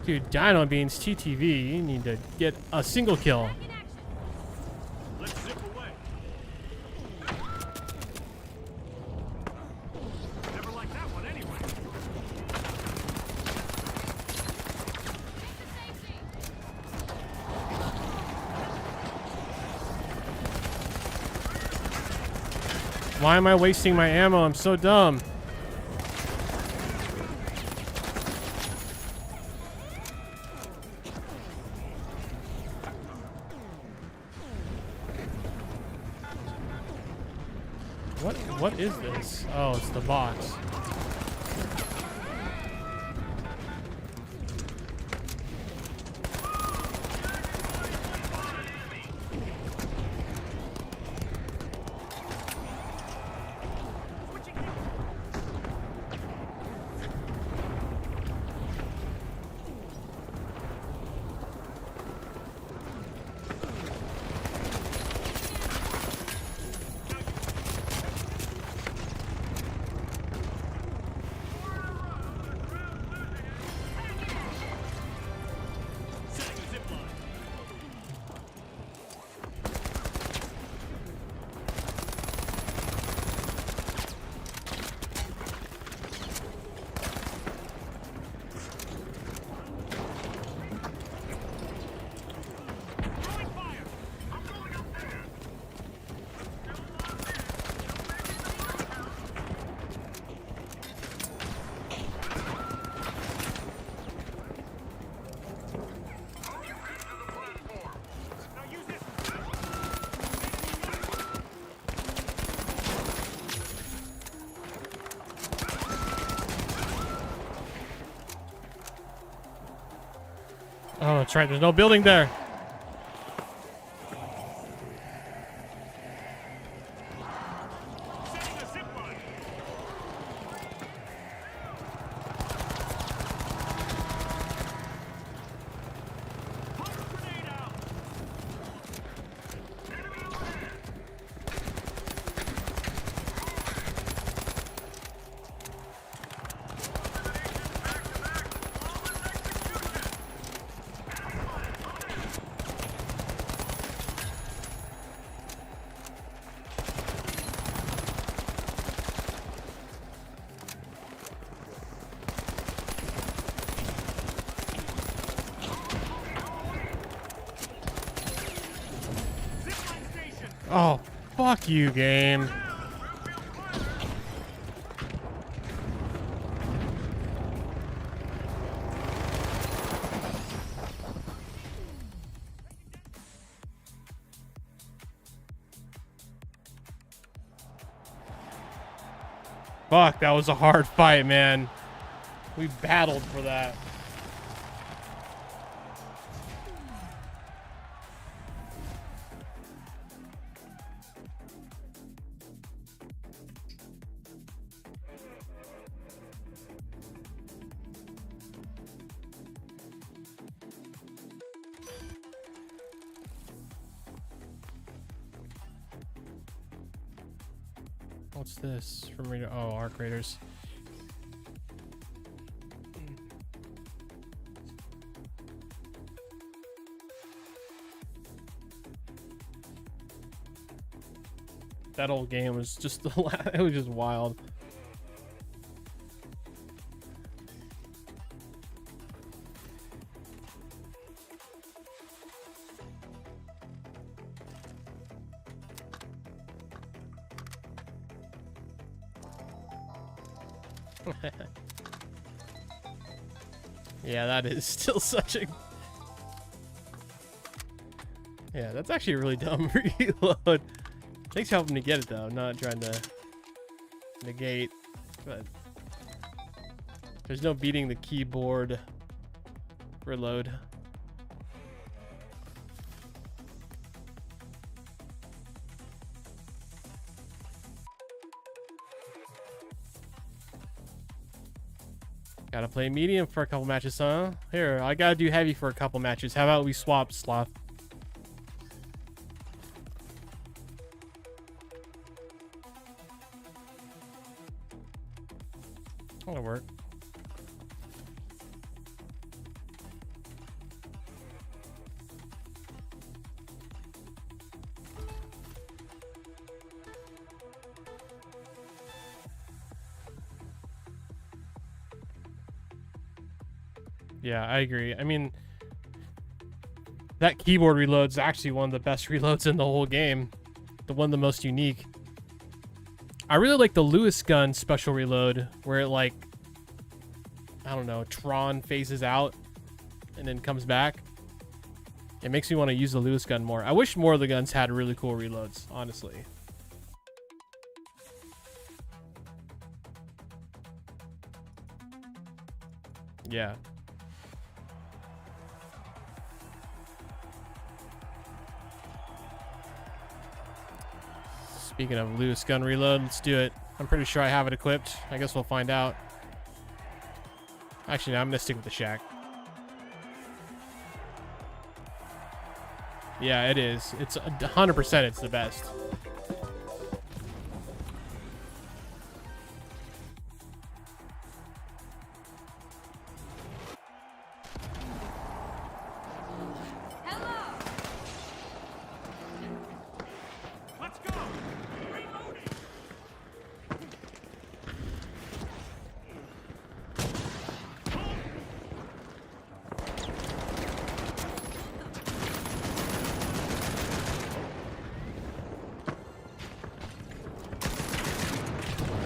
Dude, Dino Beans TTV, you need to get a single kill. Let's zip away. Never liked that one anyway. Why am I wasting my ammo? I'm so dumb. What is this? Oh, it's the box. Oh, that's right. There's no building there. Oh, fuck you, game. Fuck, that was a hard fight, man. We battled for that. What's this? From oh, arc raiders. That old game was just it was just wild. Yeah, that is still such a... Yeah, that's actually a really dumb reload. Thanks for helping me get it, though. I'm not trying to negate, but there's no beating the keyboard reload. Gotta play medium for a couple matches, huh? Here, I gotta do heavy for a couple matches. How about we swap, Sloth? That'll work. Yeah, I agree. I mean, that keyboard reload's actually one of the best reloads in the whole game. The one the most unique. I really like the Lewis gun special reload, where it, like, I don't know, Tron phases out and then comes back. It makes me want to use the Lewis gun more. I wish more of the guns had really cool reloads, honestly. Yeah. Speaking of Lewis gun reload, let's do it. I'm pretty sure I have it equipped. I guess we'll find out. Actually, no, I'm gonna stick with the shack. Yeah, it is. It's 100%. It's the best.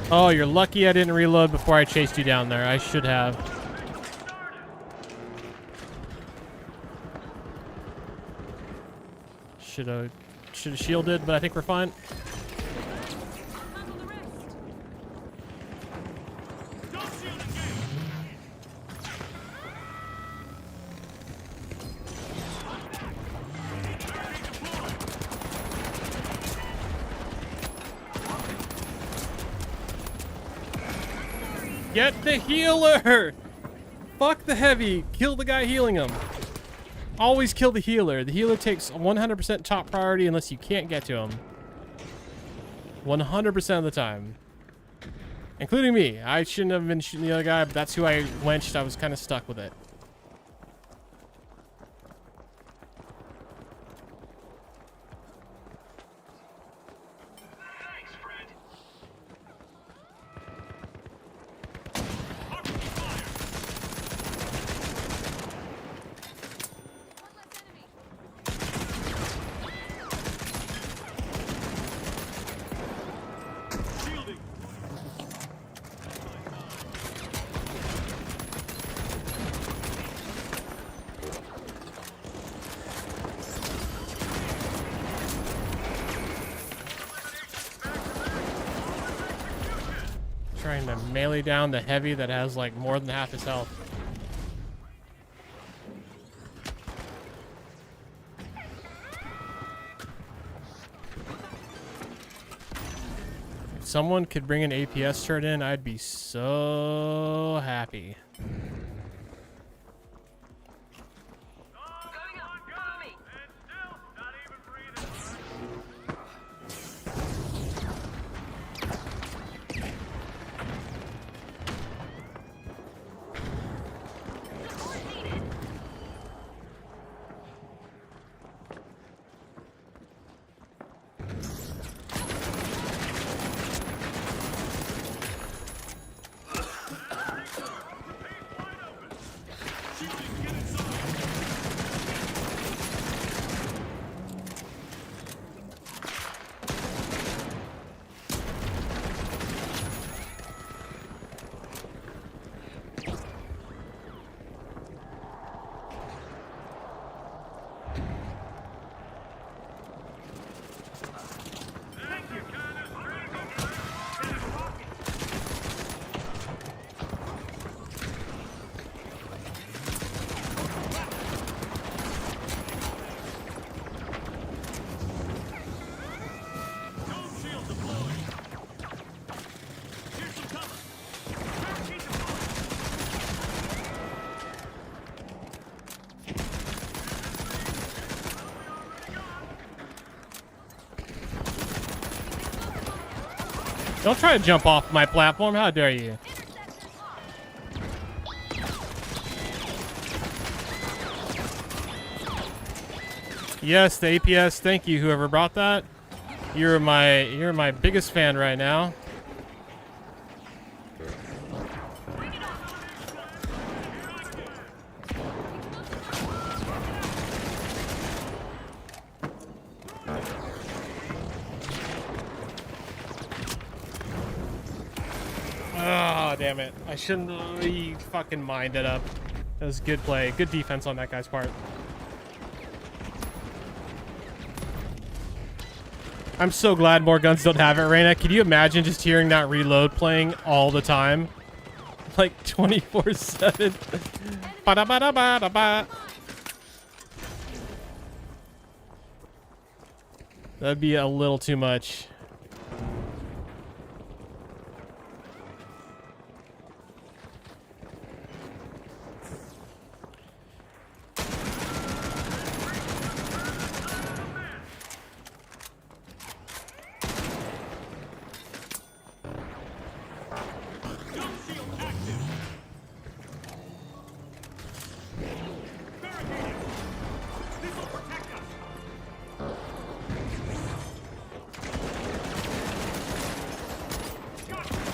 Oh, you're lucky I didn't reload before I chased you down there. I should have. Should have shielded, but I think we're fine. Get the healer! Fuck the heavy. Kill the guy healing him. Always kill the healer. The healer takes 100% top priority unless you can't get to him. 100% of the time. Including me. I shouldn't have been shooting the other guy, but that's who I wenched. I was kind of stuck with it. Trying to melee down the heavy that has like more than half his health. If someone could bring an APS turret in, I'd be so happy. Don't try to jump off my platform. How dare you? Yes, the APS. Thank you, whoever brought that. You're my biggest fan right now. Oh, damn it. I shouldn't really fucking mind it up. That was good play. Good defense on that guy's part. I'm so glad more guns don't have it, Reyna. Can you imagine just hearing that reload playing all the time? Like 24/7. Ba-da-ba-da-ba-da-ba. That'd be a little too much.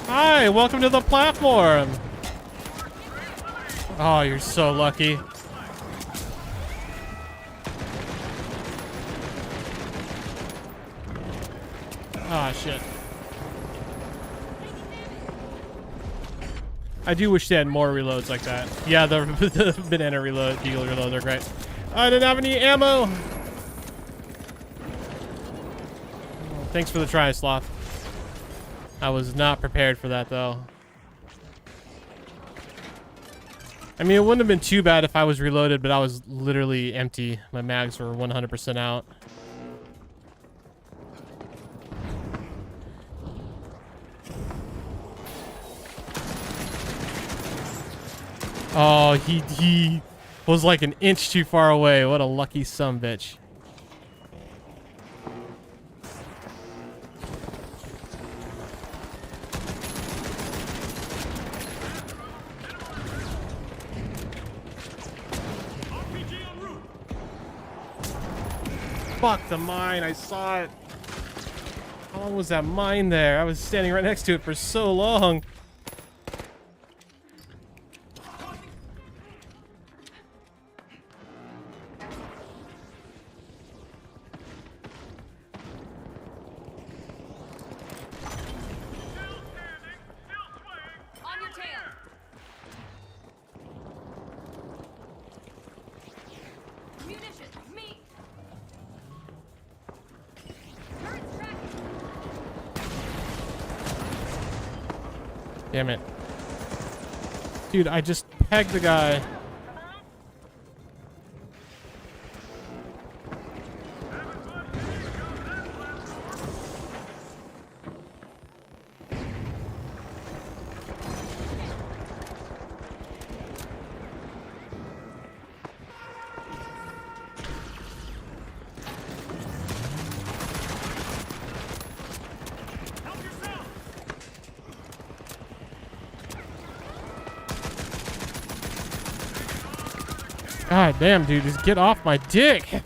Hi, welcome to the platform. Oh, you're so lucky. Ah, shit. I do wish they had more reloads like that. Yeah, the banana reload, deagle reloads are great. I didn't have any ammo. Thanks for the try, Sloth. I was not prepared for that, though. I mean, it wouldn't have been too bad if I was reloaded, but I was literally empty. My mags were 100% out. Oh, he was like an inch too far away. What a lucky sumbitch. Fuck the mine, I saw it. How long was that mine there? I was standing right next to it for so long. On your tail. Munitions, me. Turret's tracking. Damn it. Dude, I just pegged the guy. God damn, dude, just get off my dick.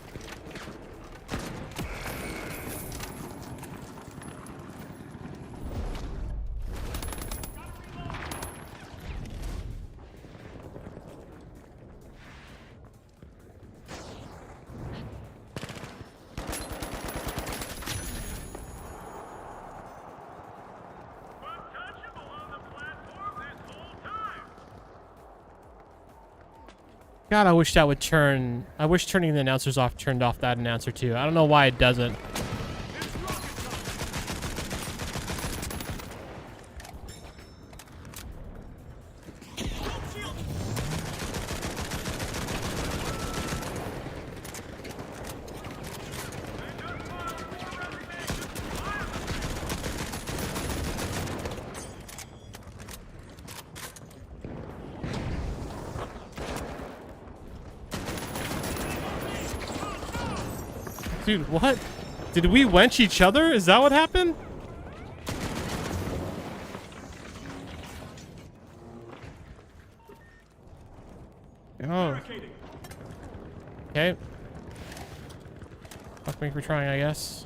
God, I wish that would turn... I wish turning the announcers off turned off that announcer too. I don't know why it doesn't. Dude, what? Did we wench each other? Is that what happened? Oh. Okay. Fuck me for trying, I guess.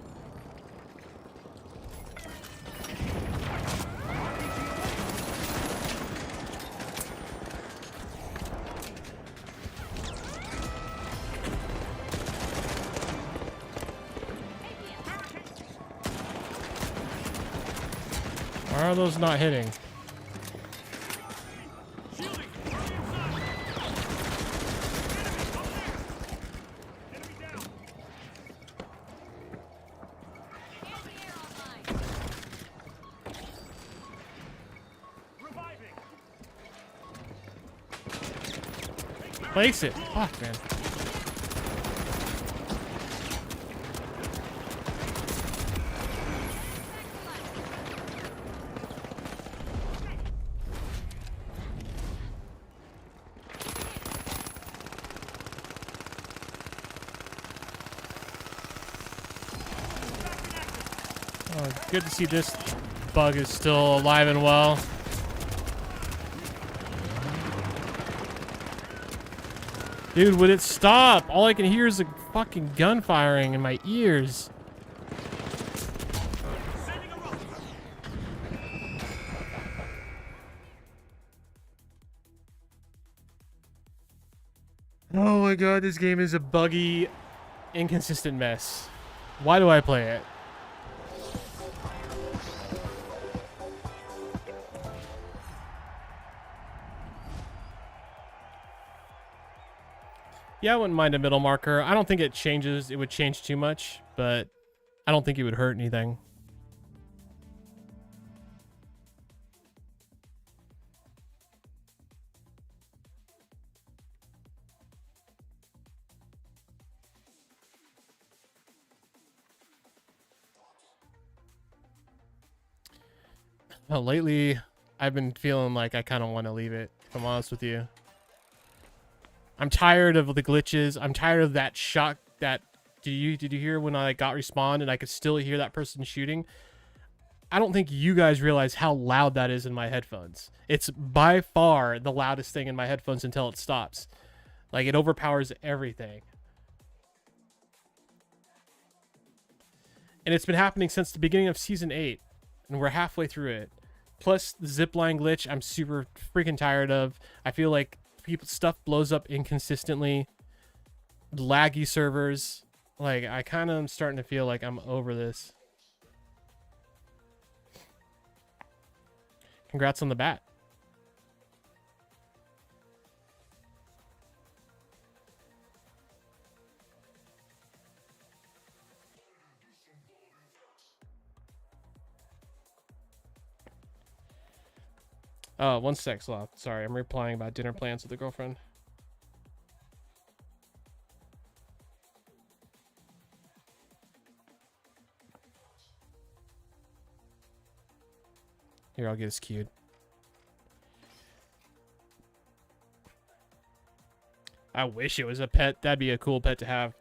Why are those not hitting? Place it. Fuck, man. Oh, good to see this bug is still alive and well. Dude, would it stop? All I can hear is a fucking gun firing in my ears. Oh my god, this game is a buggy, inconsistent mess. Why do I play it? Yeah, I wouldn't mind a middle marker. I don't think it changes. It would change too much, but I don't think it would hurt anything. Well, lately, I've been feeling like I kind of want to leave it, if I'm honest with you. I'm tired of the glitches. I'm tired of that shock. That did you hear when I got respawned and I could still hear that person shooting? I don't think you guys realize how loud that is in my headphones. It's by far the loudest thing in my headphones until it stops. Like, it overpowers everything. And it's been happening since the beginning of Season 8. And we're halfway through it. Plus, the zipline glitch, I'm super freaking tired of. I feel like stuff blows up inconsistently. Laggy servers. Like, I kind of am starting to feel like I'm over this. Congrats on the bat. One sec, Sloth. Sorry, I'm replying about dinner plans with a girlfriend. Here, I'll get this queued. I wish it was a pet. That'd be a cool pet to have.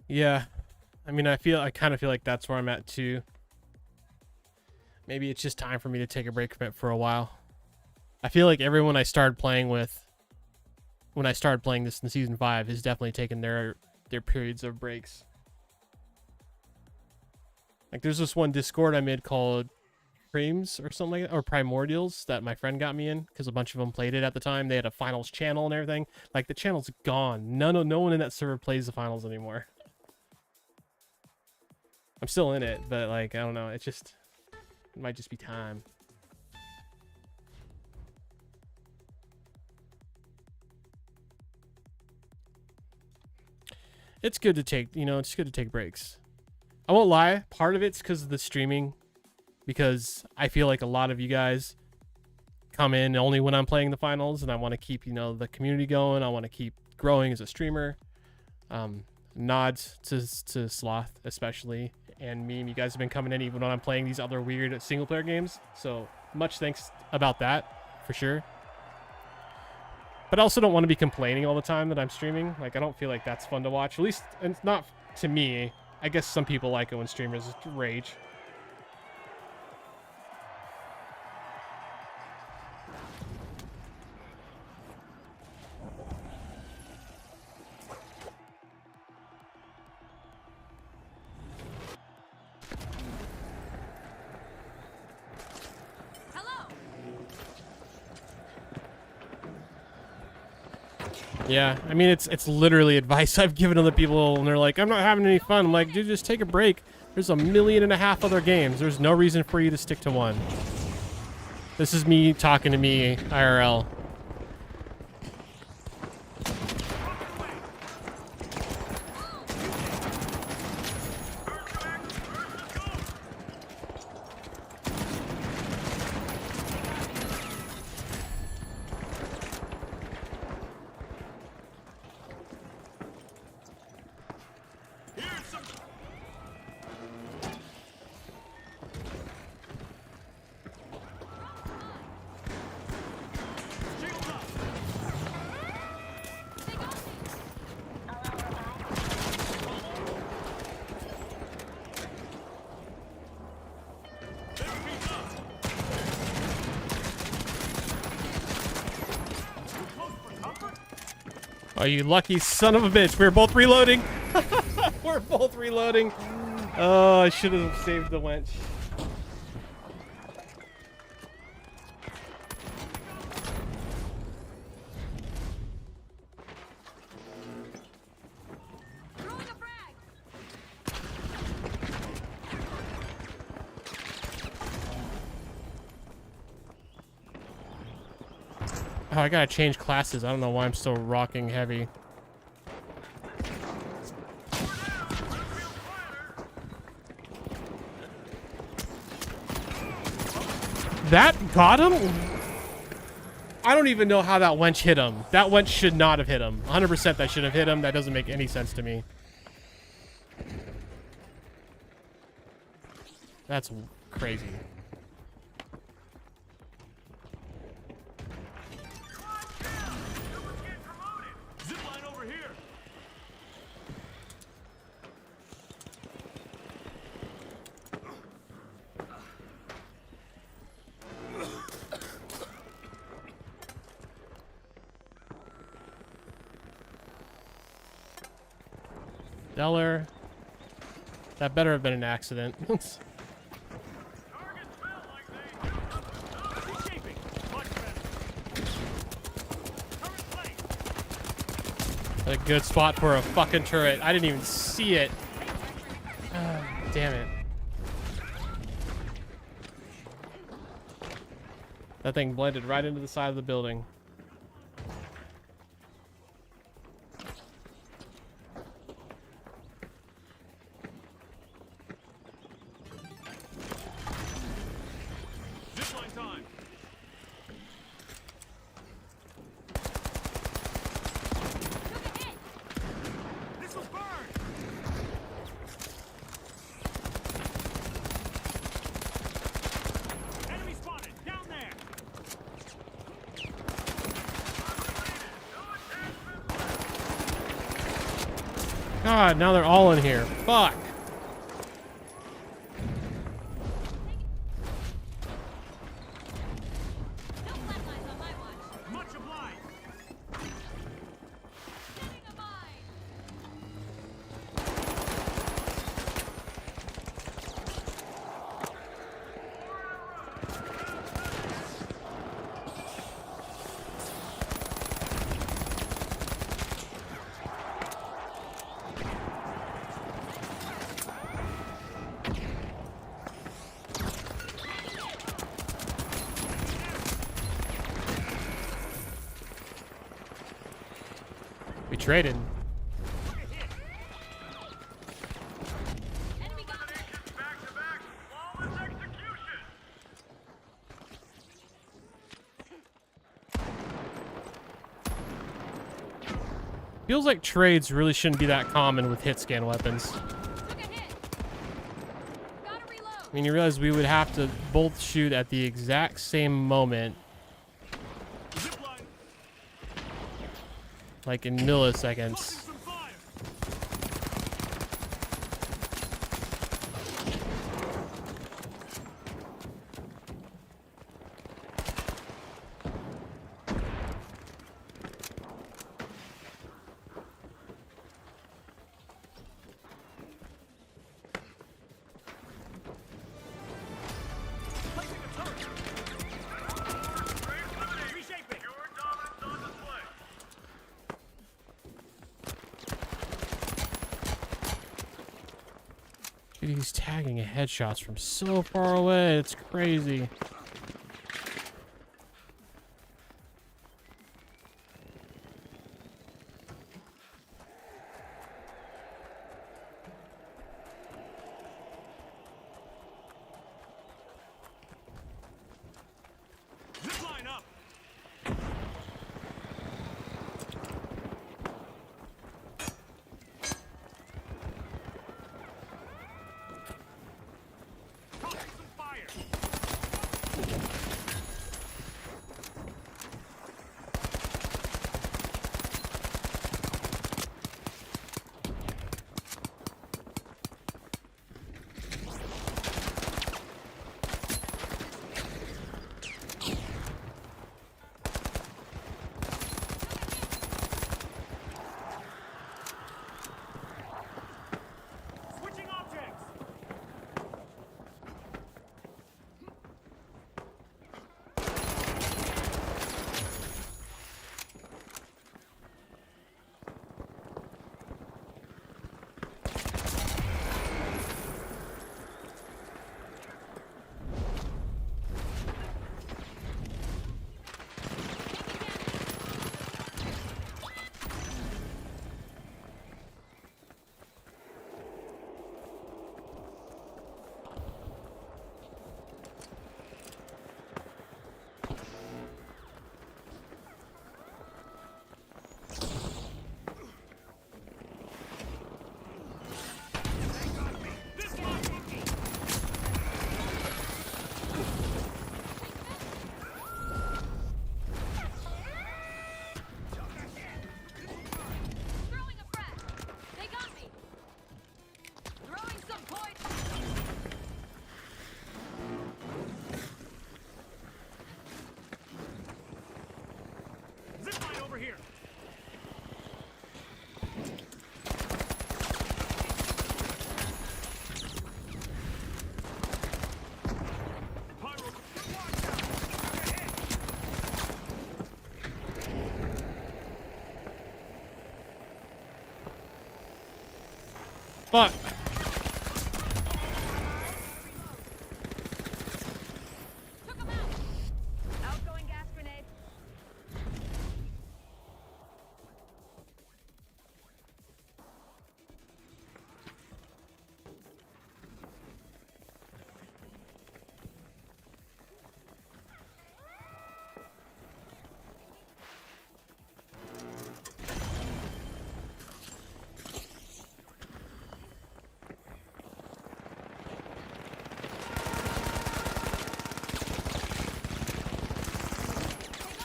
Yeah, I mean, I kind of feel like that's where I'm at too. Maybe it's just time for me to take a break from it for a while. I feel like everyone I started playing with, when I started playing this in Season 5, has definitely taken their periods of breaks. Like, there's this one Discord I made called Creams or something like that, or Primordials, that my friend got me in because a bunch of them played it at the time. They had a finals channel and everything. Like, the channel's gone. No one in that server plays the finals anymore. I'm still in it, but like, I don't know. It might just be time. It's good to take, it's good to take breaks. I won't lie. Part of it's because of the streaming, because I feel like a lot of you guys come in only when I'm playing the finals, and I want to keep, the community going. I want to keep growing as a streamer. Nods to Sloth, especially, and Meme. You guys have been coming in even when I'm playing these other weird single player games. So much thanks about that, for sure. But I also don't want to be complaining all the time that I'm streaming. Like, I don't feel like that's fun to watch. At least, it's not to me. I guess some people like it when streamers rage. Yeah, I mean, it's literally advice I've given other people, and they're like, I'm not having any fun. I'm like, dude, just take a break. There's 1.5 million other games. There's no reason for you to stick to one. This is me talking to me, IRL. Oh, you lucky son of a bitch. We're both reloading. We're both reloading. Oh, I should have saved the wench. Oh, I gotta change classes. I don't know why I'm still rocking heavy. That got him? I don't even know how that wench hit him. That wench should not have hit him. 100% that should have hit him. That doesn't make any sense to me. That's crazy. Zipline over here. Stellar. That better have been an accident. A good spot for a fucking turret. I didn't even see it. Damn it. That thing blended right into the side of the building. Zipline time. This was burned. Enemy spotted. Down there. God, now they're all in here. Fuck. Much obliged. We traded. Feels like trades really shouldn't be that common with hit scan weapons. I mean, you realize we would have to both shoot at the exact same moment. Like in milliseconds. Dude, he's tagging headshots from so far away. It's crazy. Zipline up. Tossing some fire. Fuck. Outgoing gas grenade.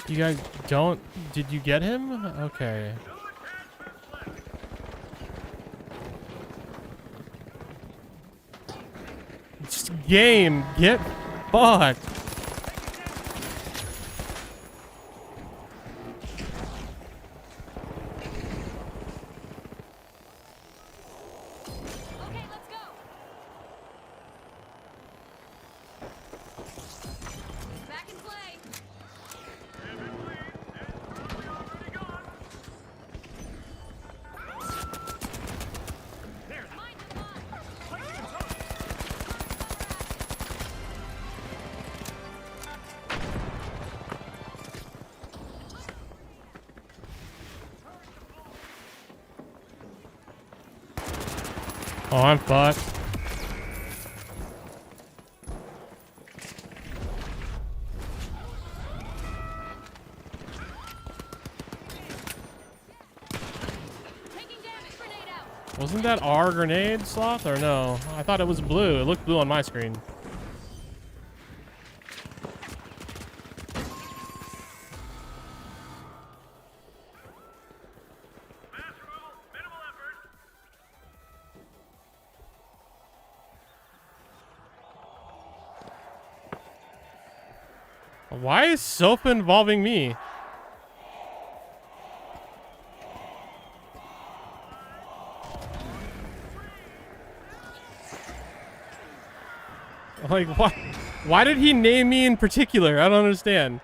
You guys don't... Did you get him? Okay. Just game, get fucked. Okay, let's go. Back in play. Oh, I'm fucked. Wasn't that our grenade, Sloth? Or no? I thought it was blue. It looked blue on my screen. Why is soap involving me? Like, what? Why did he name me in particular? I don't understand.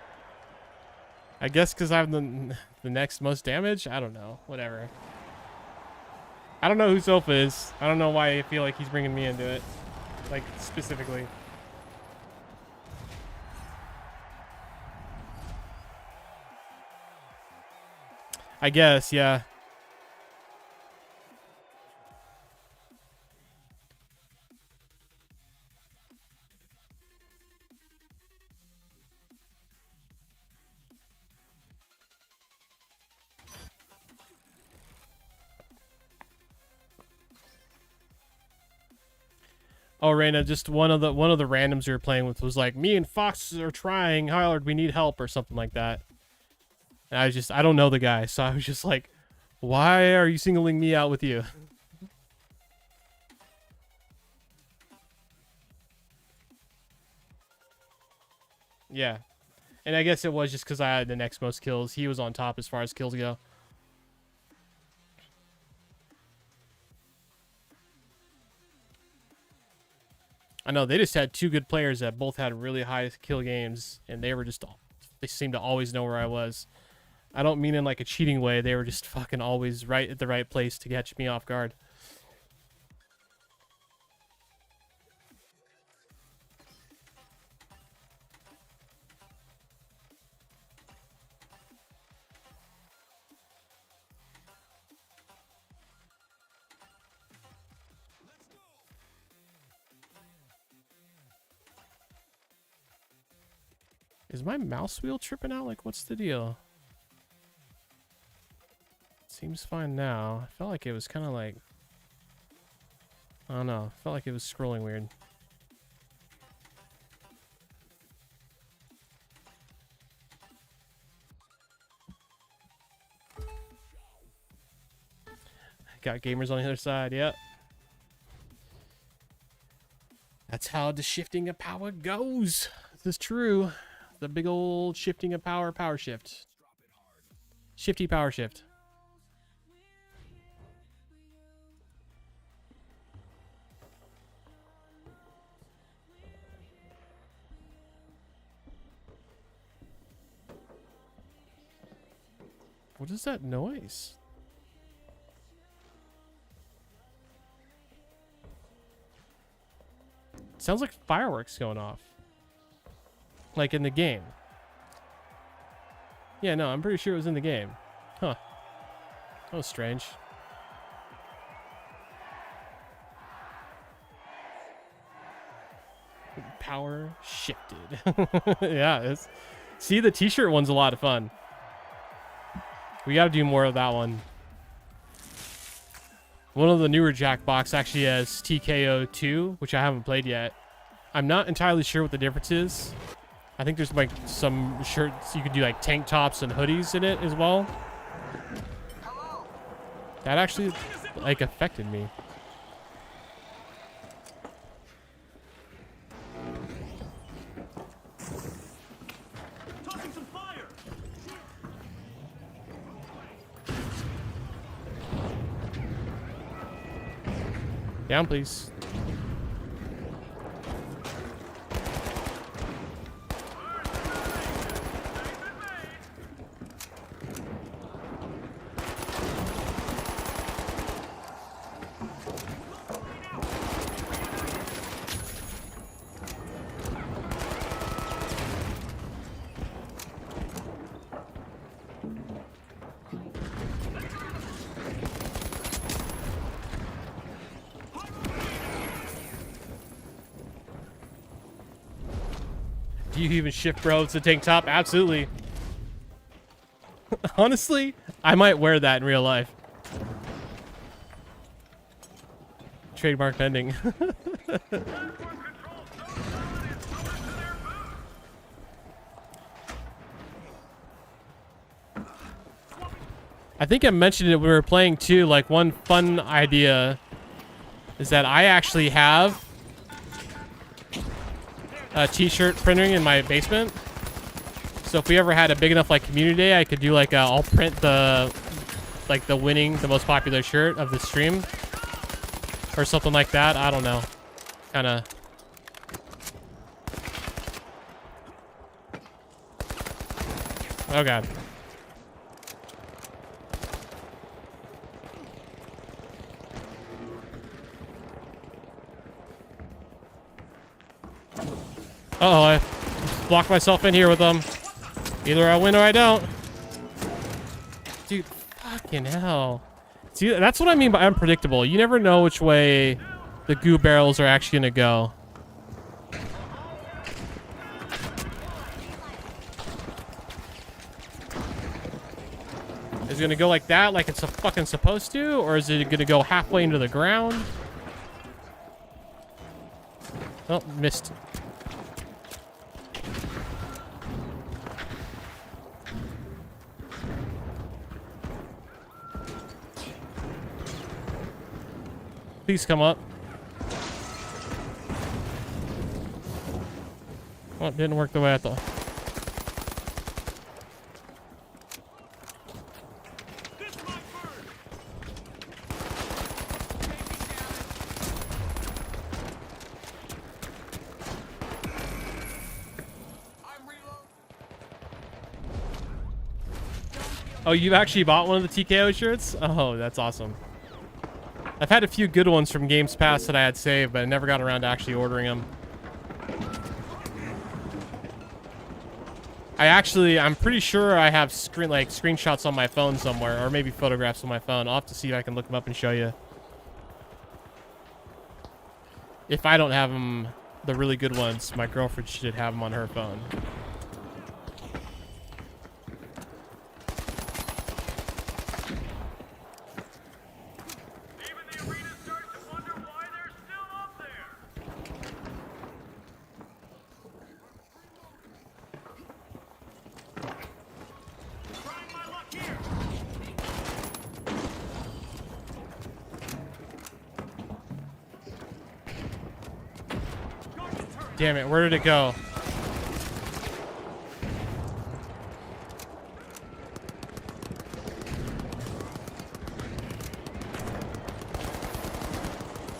I guess because I have the next most damage? I don't know. Whatever. I don't know who Soap is. I don't know why I feel like he's bringing me into it. Like, specifically. I guess, yeah. Oh, Reina, just one of the randoms you were playing with was like, me and Fox are trying hard, we need help, or something like that. And I don't know the guy, so I was just like, why are you singling me out with you? Yeah. And I guess it was just because I had the next most kills. He was on top as far as kills go. I know, they just had two good players that both had really high kill games, and they seemed to always know where I was. I don't mean in like a cheating way. They were just fucking always right at the right place to catch me off guard. Is my mouse wheel tripping out? Like, what's the deal? Seems fine now. I felt like it was kind of like... I don't know. I felt like it was scrolling weird. Got gamers on the other side, yep. That's how the shifting of power goes. This is true. The big old shifting of power shift. Shifty power shift. What is that noise? sounds like fireworks going off. Like in the game. Yeah, no, I'm pretty sure it was in the game. Huh. That was strange. Power shifted. Yeah, it's... See, the t-shirt one's a lot of fun. We gotta do more of that one. One of the newer Jackbox actually has TKO 2, which I haven't played yet. I'm not entirely sure what the difference is. I think there's like some shirts you could do like tank tops and hoodies in it as well. That actually like affected me. Tossing some fire. Down, please. Do you even shift bro to tank top? Absolutely. Honestly, I might wear that in real life. Trademark pending. I think I mentioned it when we were playing too. Like, one fun idea is that I actually have a t-shirt printing in my basement. So if we ever had a big enough like community day, I could do like I'll print the the most popular shirt of the stream or something like that. I don't know. Kind of. Oh god. Uh-oh, I blocked myself in here with them. Either I win or I don't. Dude, fucking hell. See, that's what I mean by unpredictable. You never know which way the goo barrels are actually gonna go. Is it gonna go like that, like it's fucking supposed to? Or is it gonna go halfway into the ground? Oh, missed. Please come up. Oh, it didn't work the way I thought. Oh, you actually bought one of the TKO shirts? Oh, that's awesome. I've had a few good ones from games past that I had saved, but I never got around to actually ordering them. I'm pretty sure I have screenshots on my phone somewhere, or maybe photographs on my phone. I'll have to see if I can look them up and show you. If I don't have them, the really good ones, my girlfriend should have them on her phone. Damn it, where did it go?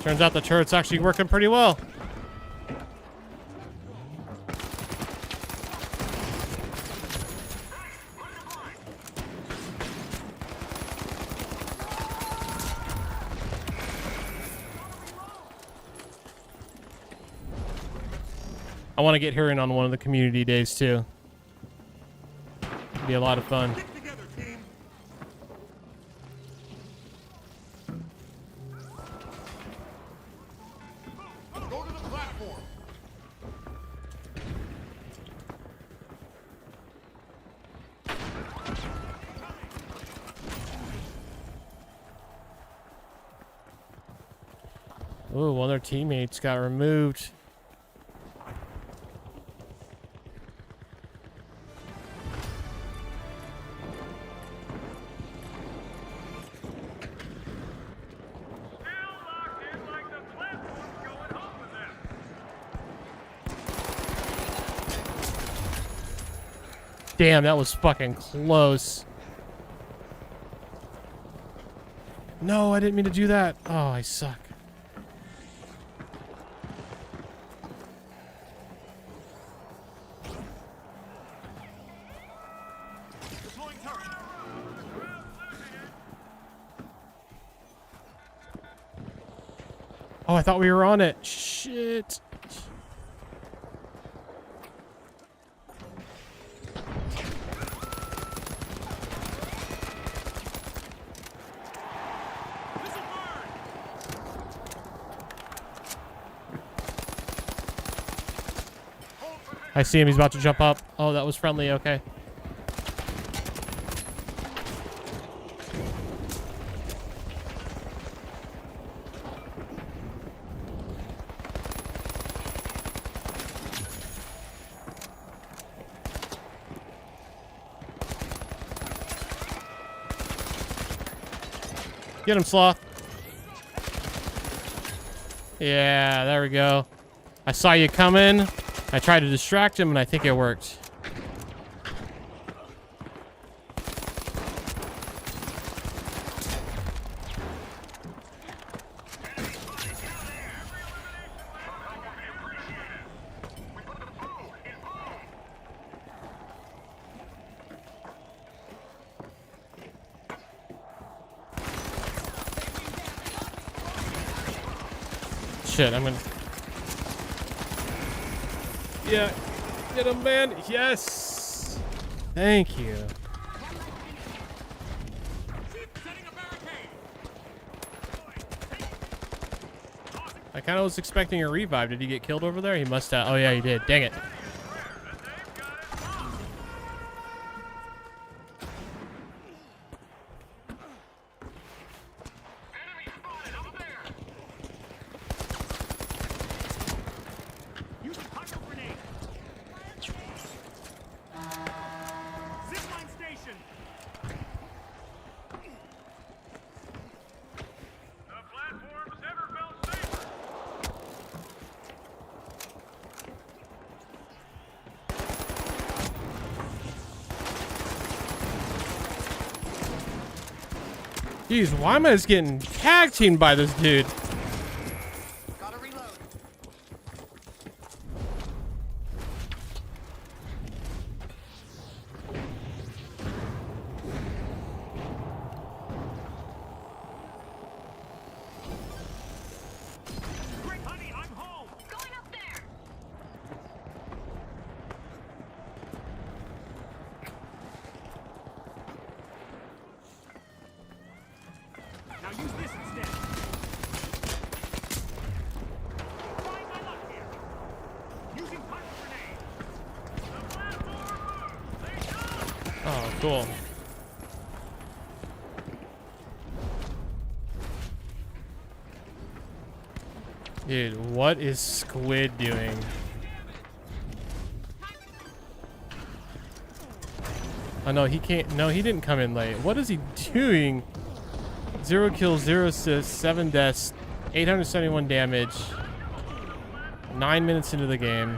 Turns out the turret's actually working pretty well. I want to get her in on one of the community days too. Be a lot of fun. Go to the platform. Ooh, one of their teammates got removed. Damn, that was fucking close. No, I didn't mean to do that. Oh, I suck. Oh, I thought we were on it. Shit. I see him. He's about to jump up. Oh, that was friendly. Okay. Get him, Sloth. Yeah, there we go. I saw you coming. I tried to distract him, and I think it worked. Shit, I'm gonna... Yeah, get him, man. Yes. Thank you. I kind of was expecting a revive. Did he get killed over there? He must have. Oh, yeah, he did. Dang it. Jeez, why am I just getting tag teamed by this dude? Gotta reload. Quick, honey, I'm home. Going up there. Now use this instead. Trying my luck here. Using punch grenade. The platform moves. Oh, cool. Dude, what is Squid doing? Oh, no, he can't. No, he didn't come in late. What is he doing? 0 kills, 0 assists, 7 deaths, 871 damage. 9 minutes into the game.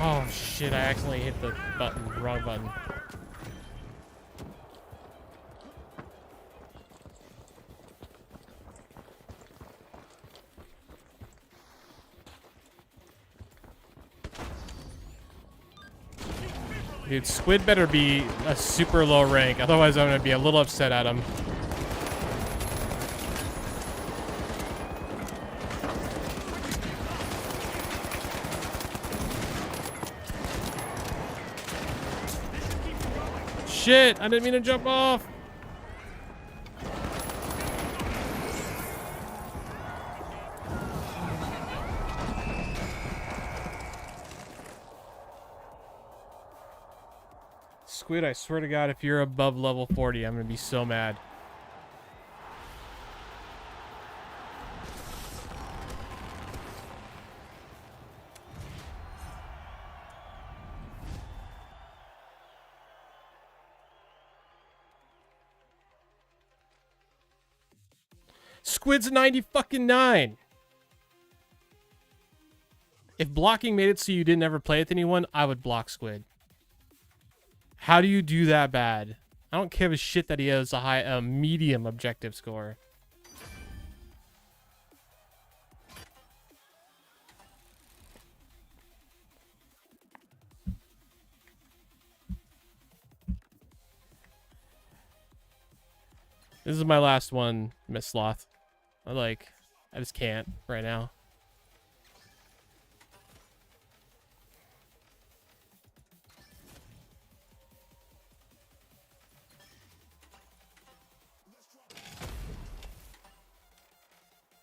Oh shit, I accidentally hit the button, wrong button. Dude, Squid better be a super low rank, otherwise I'm gonna be a little upset at him. Shit, I didn't mean to jump off. Squid, I swear to God, if you're above level 40, I'm gonna be so mad. Squid's 90 fucking 9. If blocking made it so you didn't ever play with anyone, I would block Squid. How do you do that bad? I don't give a shit that he has a medium objective score. This is my last one, Miss Sloth. I just can't right now.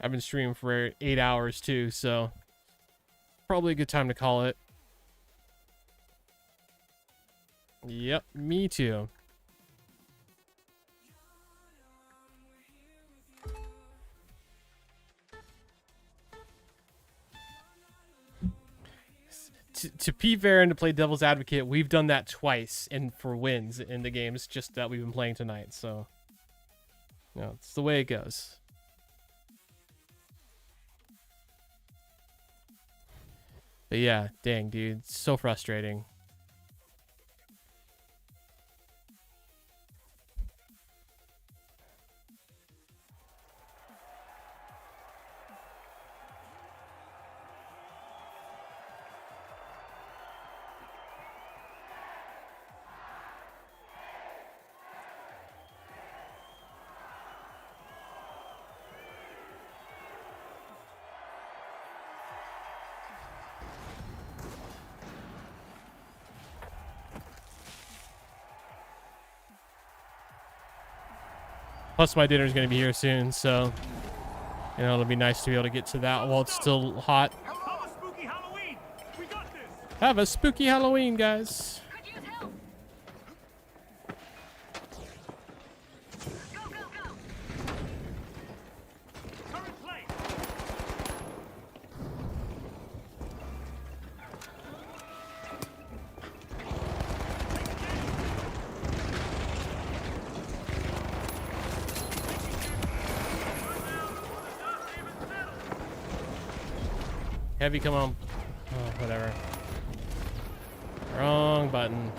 I've been streaming for 8 hours too, so probably a good time to call it. Yep, me too. To be fair and to play devil's advocate, we've done that twice and for wins in the games just that we've been playing tonight, so you know, it's the way it goes. But yeah, dang, dude, it's so frustrating. Plus, my dinner's going to be here soon, so, you know, it'll be nice to be able to get to that while it's still hot. Have a spooky Halloween! We got this! Have a spooky Halloween, guys. Heavy, come on. Oh, whatever. Wrong button.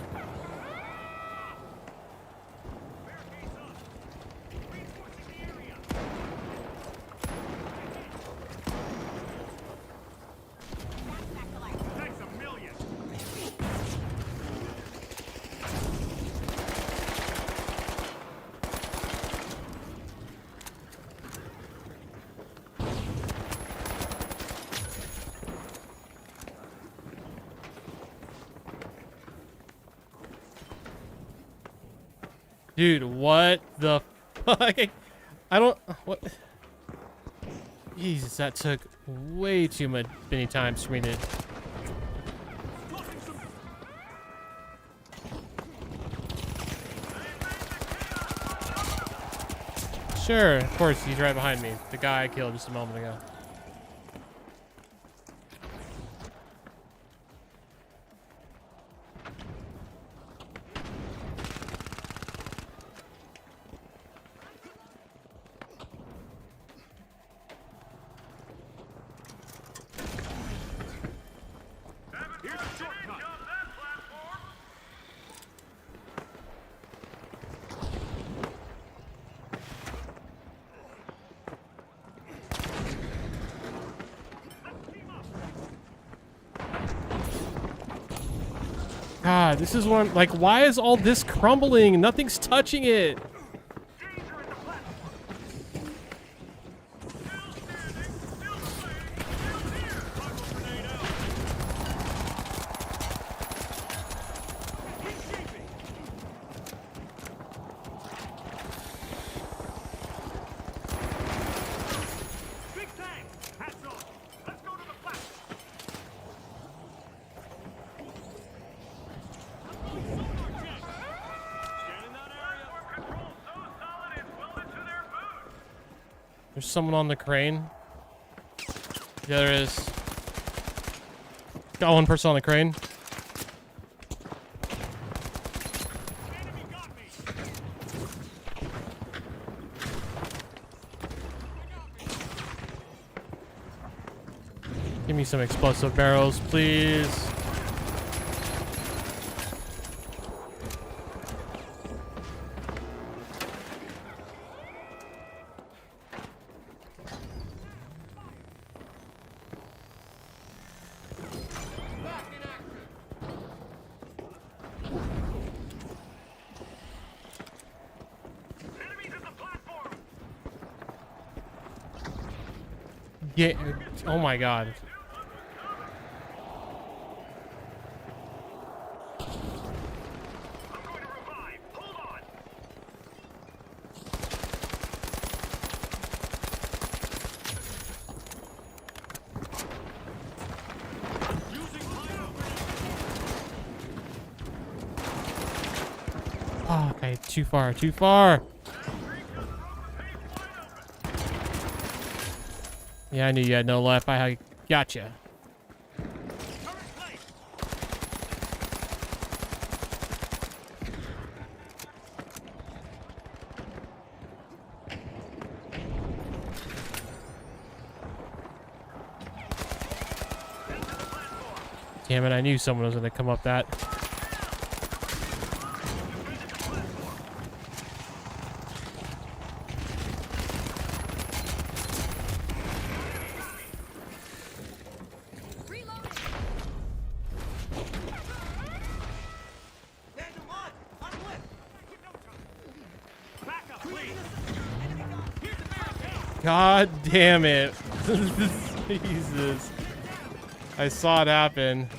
Dude, what the fuck? I don't... What? Jesus, that took way too many times for me to... Sure, of course, he's right behind me. The guy I killed just a moment ago. God, this is one. Like, why is all this crumbling? Nothing's touching it. There's someone on the crane. Yeah, there is. Got one person on the crane. Give me some explosive barrels, please. Yeah. Oh my God. Oh, okay, too far, too far. Yeah, I knew you had no life. I gotcha. Damn it, I knew someone was gonna come up that. God damn it. Jesus. I saw it happen.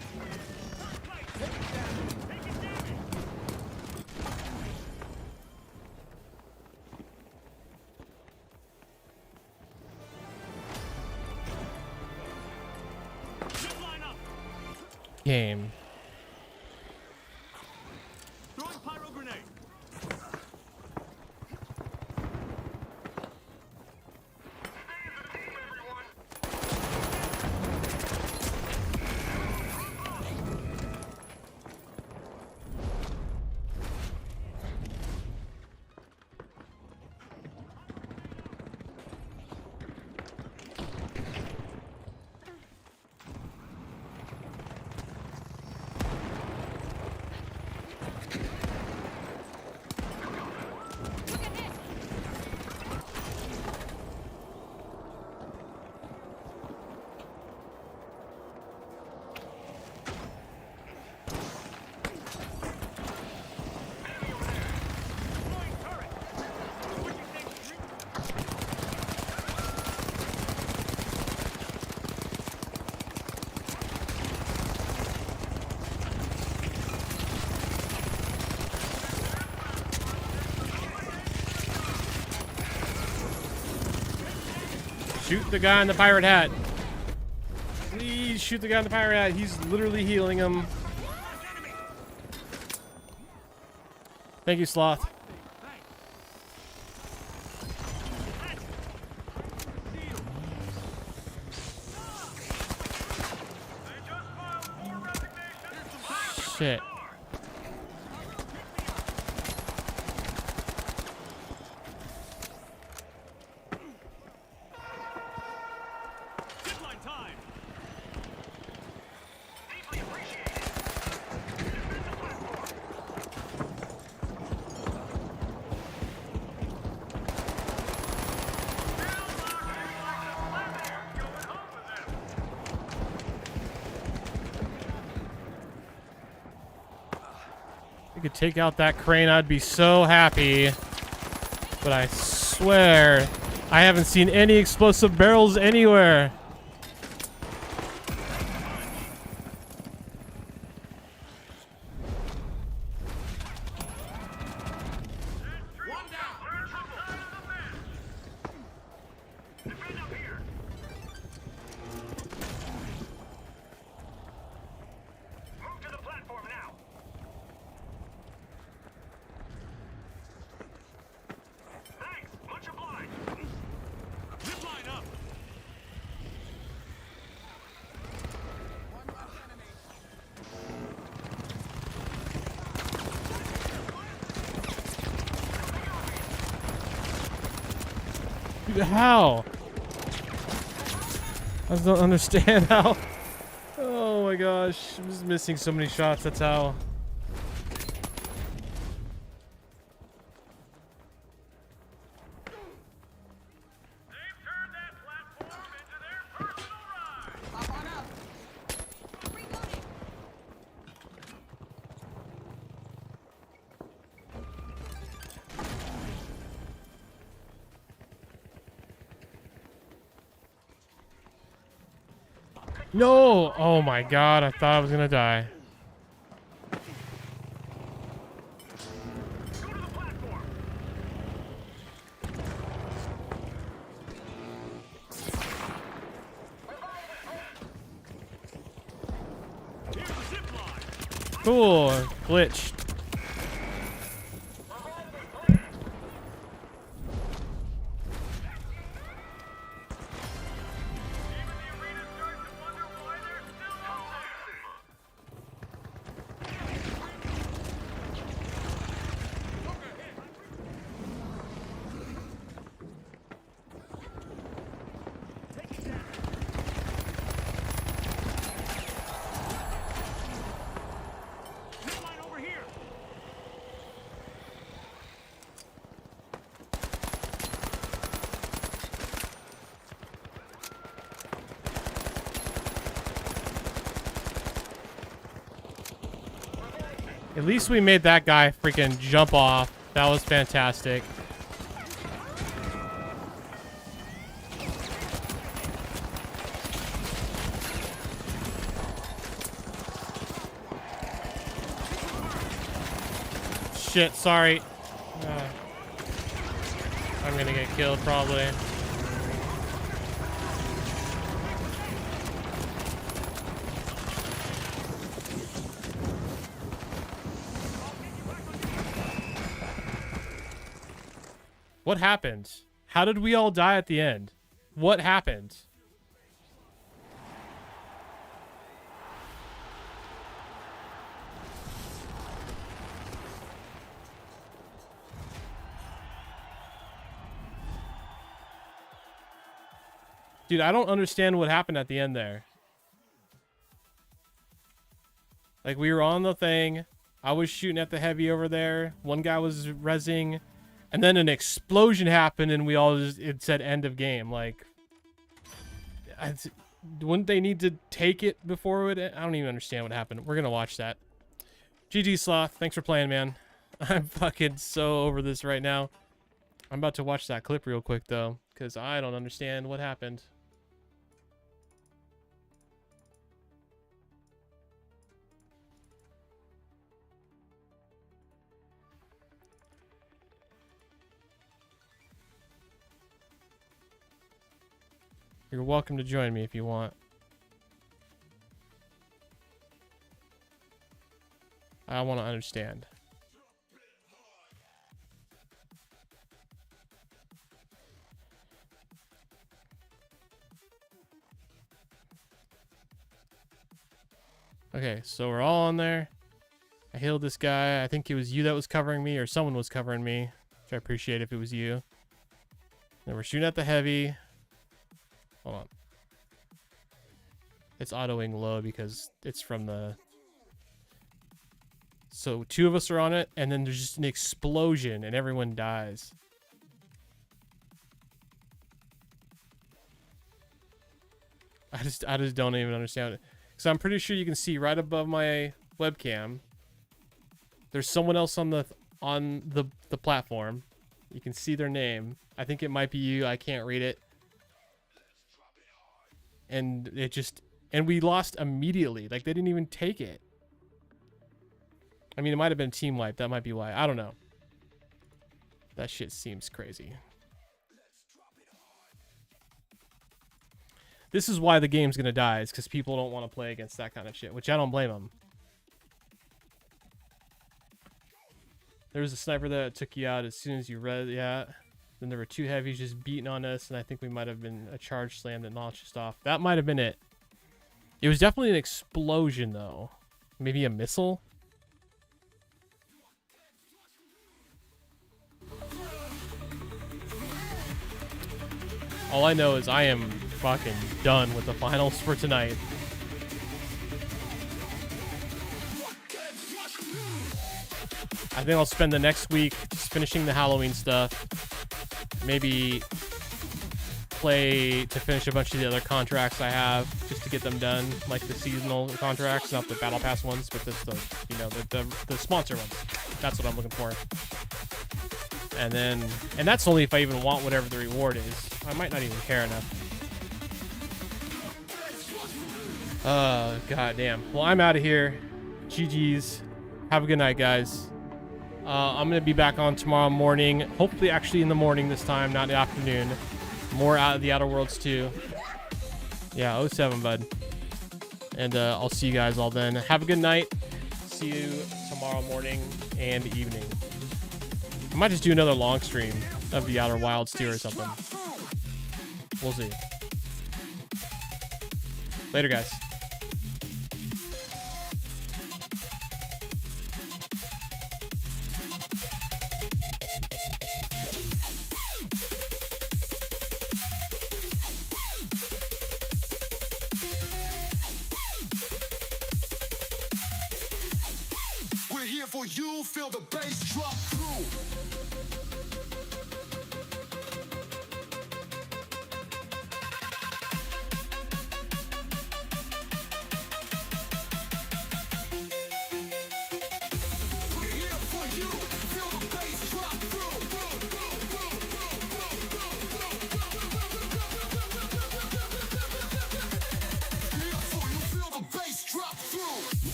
Game. Throwing pyro grenade. Shoot the guy in the pirate hat. Please shoot the guy in the pirate hat. He's literally healing him. Thank you, Sloth. Shit. we could take out that crane, I'd be so happy. But I swear, I haven't seen any explosive barrels anywhere. Dude, how? I just don't understand how. Oh my gosh, I'm just missing so many shots. That's how. No! Oh my god, I thought I was gonna die. Cool, glitched. At least we made that guy freaking jump off. That was fantastic. Shit, sorry. I'm gonna get killed probably. What happened? How did we all die at the end? What happened? Dude, I don't understand what happened at the end there. Like, we were on the thing. I was shooting at the heavy over there. One guy was rezzing. And then an explosion happened and we all just, it said end of game. Like, wouldn't they need to take it before it? I don't even understand what happened. We're going to watch that. GG Sloth. Thanks for playing, man. I'm fucking so over this right now. I'm about to watch that clip real quick, though, because I don't understand what happened. You're welcome to join me if you want. I want to understand. Okay, so we're all on there. I healed this guy. I think it was you that was covering me, or someone was covering me, which I appreciate if it was you. Then we're shooting at the heavy. Hold on. It's autoing low because it's from the... So 2 of us are on it, and then there's just an explosion, and everyone dies. I just don't even understand it. So I'm pretty sure you can see right above my webcam. There's someone else on the platform. You can see their name. I think it might be you. I can't read it. And we lost immediately. Like, they didn't even take it. I mean, it might have been team wipe. That might be why. I don't know. That shit seems crazy. This is why the game's gonna die, is because people don't want to play against that kind of shit, which I don't blame them. There was a sniper that took you out as soon as you read, yeah. Then there were two heavies just beating on us, and I think we might have been a charge slam that launched us off. That might have been it. It was definitely an explosion, though. Maybe a missile? All I know is I am fucking done with the finals for tonight. I think I'll spend the next week just finishing the Halloween stuff. Maybe play to finish a bunch of the other contracts I have, just to get them done, like the seasonal contracts, not the battle pass ones, but the sponsor ones. That's what I'm looking for. And that's only if I even want whatever the reward is. I might not even care enough. God damn. Well, I'm out of here. GG's. Have a good night, guys. I'm going to be back on tomorrow morning. Hopefully actually in the morning this time, not in the afternoon. More out of the Outer Worlds 2. Yeah, 07, bud. And I'll see you guys all then. Have a good night. See you tomorrow morning and evening. I might just do another long stream of the Outer Wilds 2 or something. We'll see. Later, guys. We're here for you, feel the bass drop through.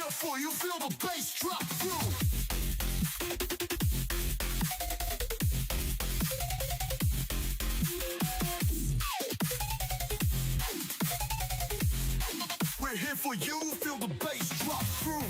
For you feel the bass drop through. We're here for you, feel the bass drop through.